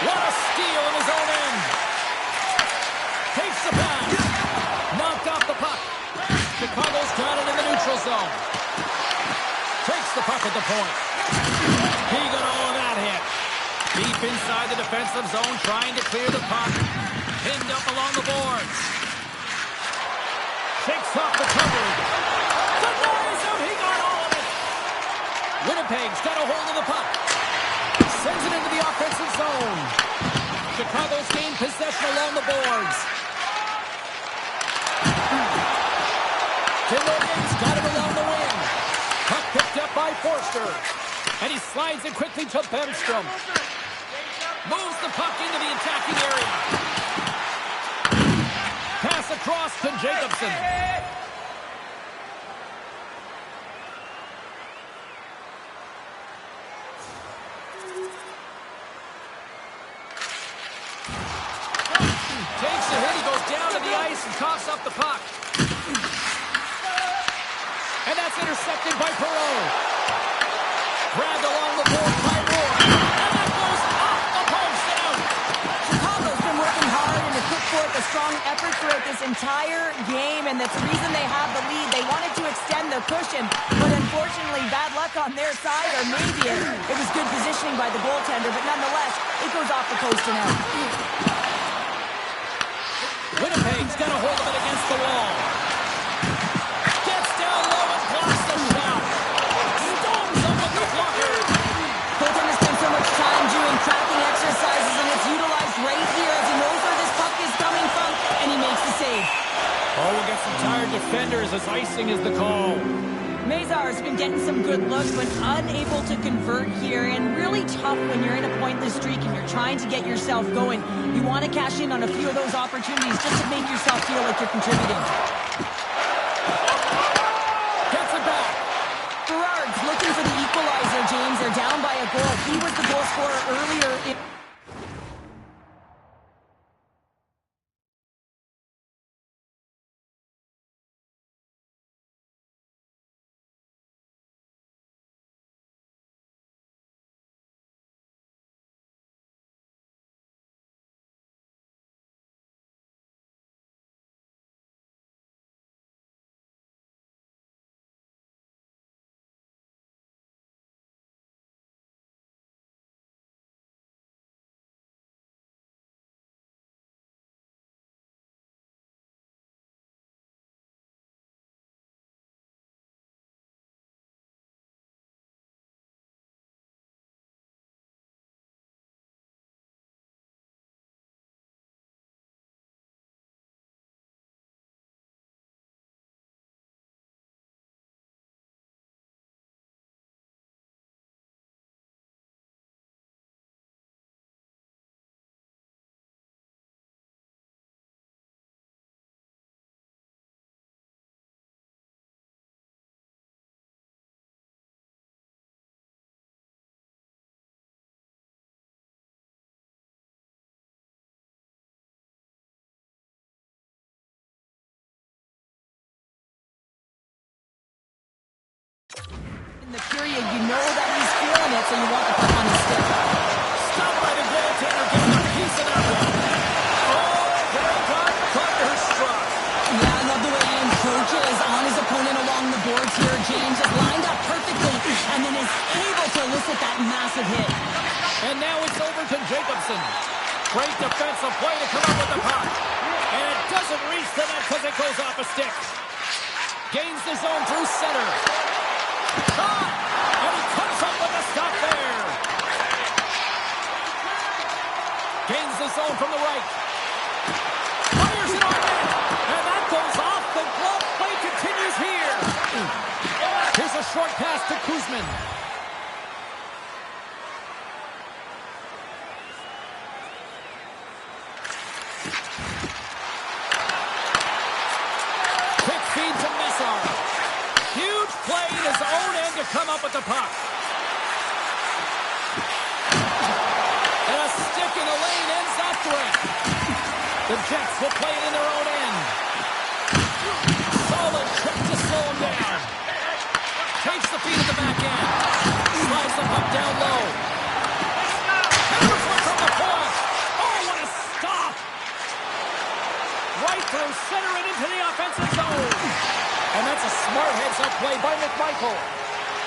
What a steal in his own end. Takes the pass. Knocked off the puck. Chicago's got it in the neutral zone. Takes the puck at the point. He got all of that hit. Deep inside the defensive zone, trying to clear the puck. Pinned up along the boards. Shakes off the cover. Denies him. He got all of it. Winnipeg's got a hold of the puck. Sends it into the offensive zone. Chicago's gained possession along the boards. Tim Morgan's got it along the wing. Puck picked up by Forster. And he slides it quickly to Bemstrom. Moves the puck into the attacking area. Pass across to Jacobson. Takes the hit. He goes down to the ice and coughs up the puck. And that's intercepted by Perreault. Grabbed along the board by Moore. And that goes off the post and out. Chicago's been working hard and has put forth a strong effort throughout this entire game, and that's the reason they have the lead. They wanted to extend the cushion, but unfortunately, bad luck on their side, or maybe it was good positioning by the goaltender, but nonetheless, it goes off the post and out. Winnipeg's got a hold of it against the wall. Gets down low and blocks the shot. Stones up with the blocker. Goaltender spends so much time doing tracking exercises, and it's utilized right here as he knows where this puck is coming from, and he makes the save. Oh, we'll get some tired defenders as icing is the call. Mazar's been getting some good looks, but unable to convert here, and really tough when you're in a pointless streak and you're trying to get yourself going. You want to cash in on a few of those opportunities just to make yourself feel like you're contributing. Gets it back. Gerard's looking for the equalizer, James. They're down by a goal. He was the goal scorer earlier in... In the period, you know that he's feeling it, so you want the puck on his stick. Stopped by the goaltender, getting a piece of that one. Oh, very good. Thunderstruck. Yeah, I love the way he encroaches on his opponent along the boards here. James is lined up perfectly and then is able to elicit that massive hit. And now it's over to Jacobson. Great defensive play to come up with the puck. And it doesn't reach the net because it goes off a stick. Gains the zone through center. Shot! And he comes up with a stop there. Gains the zone from the right. Fires it on net. And that goes off. The glove play continues here. Here's a short pass to Kuzmin. Quick feed to Messar. Huge play in his own end to come up with the puck. And a stick in the lane ends that threat. The Jets will play it in their own end. Solid check to slow him down. Takes the feed at the back end. Slides the puck down low. tackle.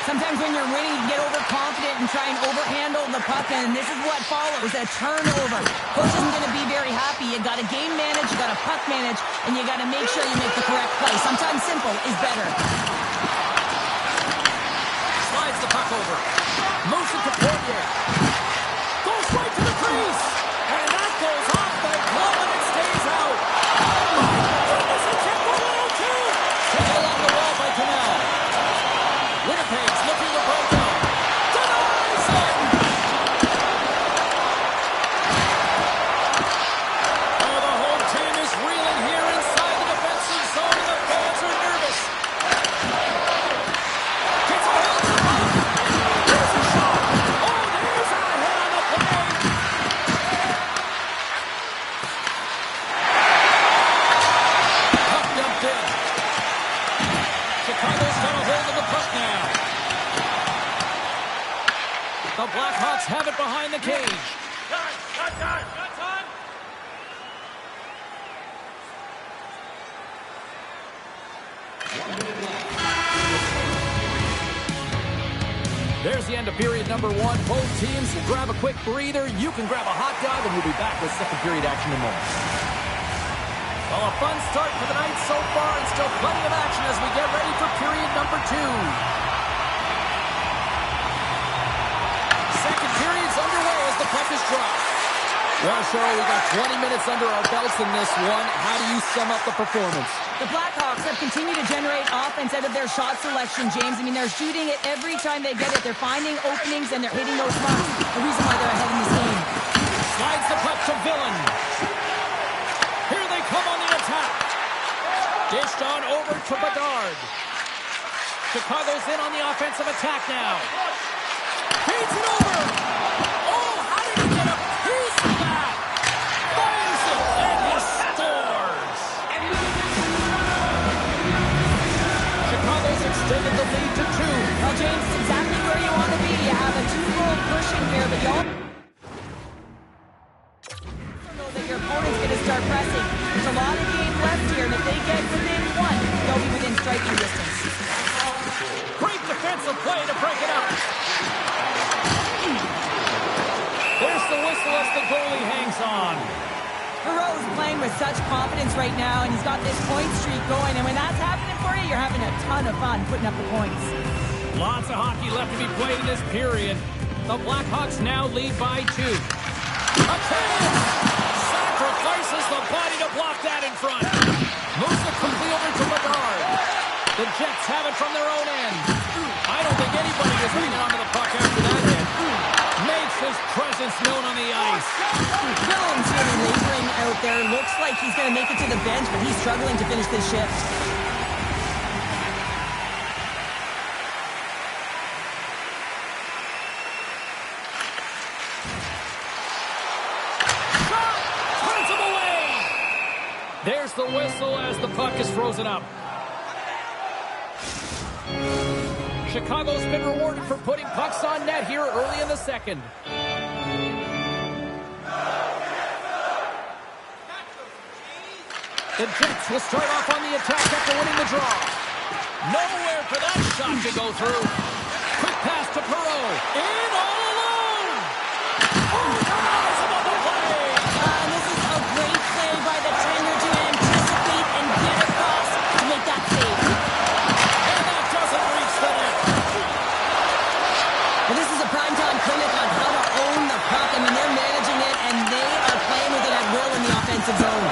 Sometimes when you're winning, you get overconfident and try and overhandle the puck, and this is what follows, a turnover. Coach isn't going to be very happy. You got to game manage, you got to puck manage, and you got to make sure you make the correct play. Sometimes simple is better. Slides the puck over. Moves it to Poirier. Goes right to the crease. And that goes off the glove and it stays out. Goodness, it's hit for 102. Taken along the wall by Canal. Winnipeg's looking to break out. Denies it! Oh, the home team is reeling here inside the defensive zone, and the fans are nervous. Gets a hold of the puck. There's a shot. Oh, there's a hit on the play. Puck dumped in. Chicago's got a hold of the puck now. The Blackhawks have it behind the cage. There's the end of period number one. Both teams will grab a quick breather. You can grab a hot dog, and we'll be back with second period action in a moment. Well, a fun start for the night so far, and still plenty of action as we get ready for period number two. Second period's underway as the puck is dropped. Well, Cheryl, we got 20 minutes under our belts in this one. How do you sum up the performance? The Blackhawks have continued to generate offense out of their shot selection, James. I mean, they're shooting it every time they get it. They're finding openings, and they're hitting those marks. The reason why they're ahead in this game. Slides the puck to Villain. Here they come on the attack. Dished on over to Bedard. Chicago's in on the offensive attack now. Feeds it over. Oh, how did he get a piece of that? Fires it, and he scores. Chicago's extended the lead to 2. Well, James, it's exactly where you want to be. You have a 2-goal pushing here, but you also know that your opponent's going to start pressing. There's a lot of game left here, and if they get within 1, they'll be within striking distance. Great defensive play to break it up. There's the whistle as the goalie hangs on. Perreault's playing with such confidence right now, and he's got this point streak going, and when that's happening for you, you're having a ton of fun putting up the points. Lots of hockey left to be played in this period. The Blackhawks now lead by 2. A chance! Sacrifices the body to block that in front. Moves it quickly over to Bedard. The Jets have it from their own end. I don't think anybody is hanging onto the puck after that hit. Makes his presence known on the ice. Villain's really laboring out there. Looks like he's going to make it to the bench, but he's struggling to finish this shift. Shot! Turns him away! There's the whistle as the puck is frozen up. Chicago's been rewarded for putting pucks on net here early in the second. The Jets will start off on the attack after winning the draw. Nowhere for that shot to go through. Quick pass to Perreault. In all alone. Oh, nice above the play. This is a great play by the tender to anticipate and get across to make that save. And that doesn't reach the net. Well, this is a primetime clinic on how to own the puck. I mean, they're managing it, and they are playing with it at will in the offensive zone.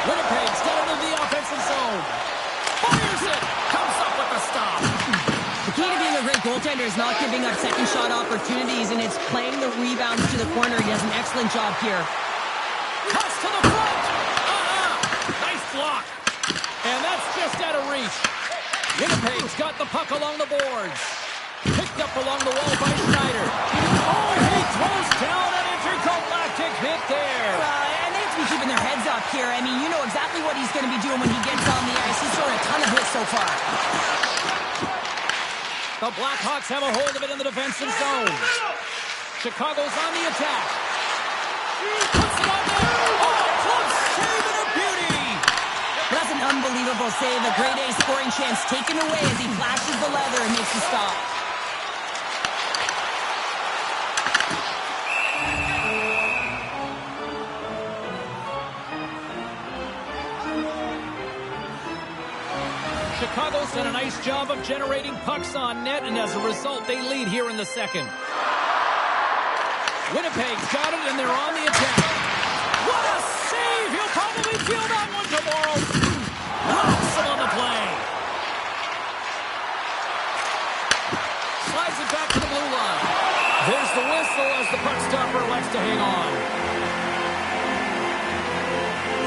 Winnipeg's got into the offensive zone. Fires it. Comes up with the stop. The key to being a great goaltender is not giving up second shot opportunities, and it's playing the rebounds to the corner. He does an excellent job here. Cuts to the front. Nice block. And that's just out of reach. Winnipeg's got the puck along the boards. Picked up along the wall by Schneider. Oh, he throws down an intergalactic hit there. And they have to be keeping their heads up here. I mean, you know exactly what he's going to be doing when he gets on the ice. He's thrown a ton of hits so far. The Blackhawks have a hold of it in the defensive zone. Chicago's on the attack. Puts it on there. Oh, close save and a beauty. That's an unbelievable save. A grade A scoring chance taken away as he flashes the leather and makes the stop. Chicago's done a nice job of generating pucks on net, and as a result, they lead here in the second. Winnipeg's got it, and they're on the attack. What a save! He'll probably feel that one tomorrow. Locks him on the play. Slides it back to the blue line. There's the whistle as the puck stopper elects to hang on.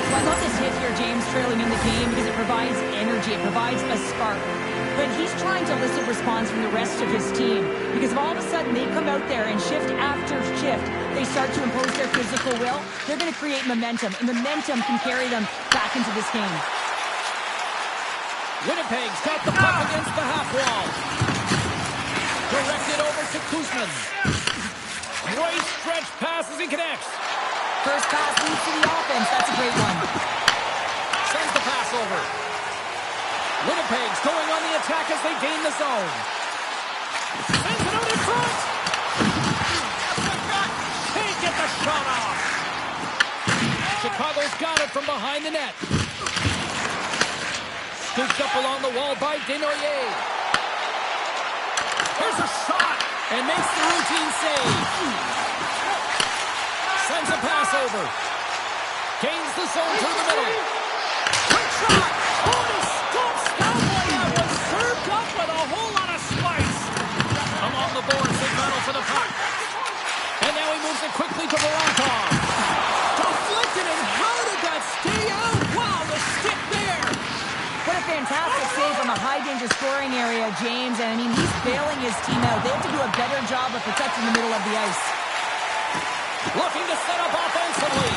I love this hit here, James, trailing in the game because it provides energy. It provides a spark. But he's trying to elicit response from the rest of his team because if all of a sudden they come out there and shift after shift, they start to impose their physical will, they're going to create momentum, and momentum can carry them back into this game. Winnipeg's got the puck against the half wall. Directed over to Kuzman. Great stretch pass as he connects. First pass leads to the offense. That's a great one. Sends the pass over. Winnipeg's going on the attack as they gain the zone. Sends it out in front. Can't get the shot off. Chicago's got it from behind the net. Scooped up along the wall by Desnoyers. Here's a shot and makes the routine save. Sends a pass over. Gains the zone through the middle. Quick shot. Oh, he stomps that one. That was served up with a whole lot of spice. Along the boards, they battle for the puck. And now he moves it quickly to Voronkov. Deflected, and how did that stay out? Wow, the stick there. What a fantastic save from a high-danger scoring area, James. And, I mean, he's bailing his team out. They have to do a better job of protecting the middle of the ice. Looking to set up offensively.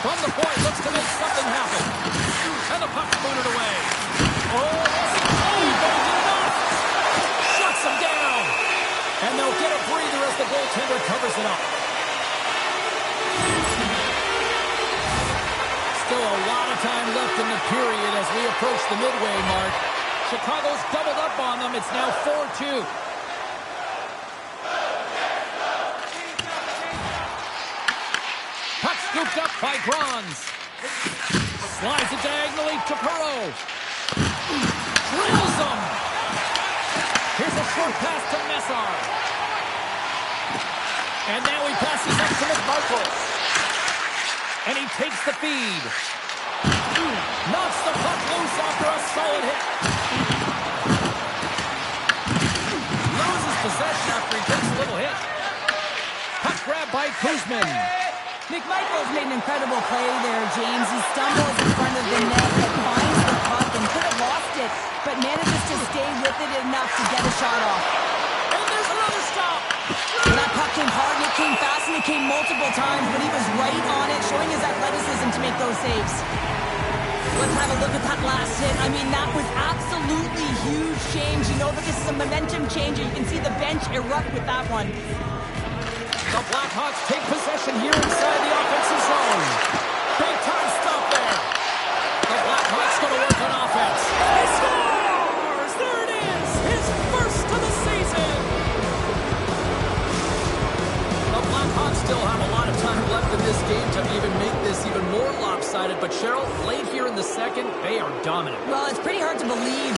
From the point, looks to make something happen. And the puck's booted away. Oh, yes, but he did not. Shuts him down. And they'll get a breather as the goaltender covers it up. Still a lot of time left in the period as we approach the midway mark. Chicago's doubled up on them. It's now 4-2. Scooped up by Bronze. Slides it diagonally to Perreault. Drills him. Here's a short pass to Messar. And now he passes up to McMarkle. And he takes the feed. Knocks the puck loose after a solid hit. Loses possession after he takes a little hit. Puck grab by Kuzman. McMichael's made an incredible play there, James. He stumbles in front of the net and finds the puck and could have lost it, but manages to stay with it enough to get a shot off. And there's another stop. That puck came hard, and it came fast, and it came multiple times, but he was right on it, showing his athleticism to make those saves. Let's have a look at that last hit. I mean, that was absolutely huge change. You know that this is a momentum changer. You can see the bench erupt with that one. The Blackhawks take possession here inside the offensive zone. Big time stop there. The Blackhawks going to work on offense. He scores! There it is! His first of the season! The Blackhawks still have a lot of time left in this game to even make this even more lopsided. But Cheryl, late here in the second, they are dominant. Well, it's pretty hard to believe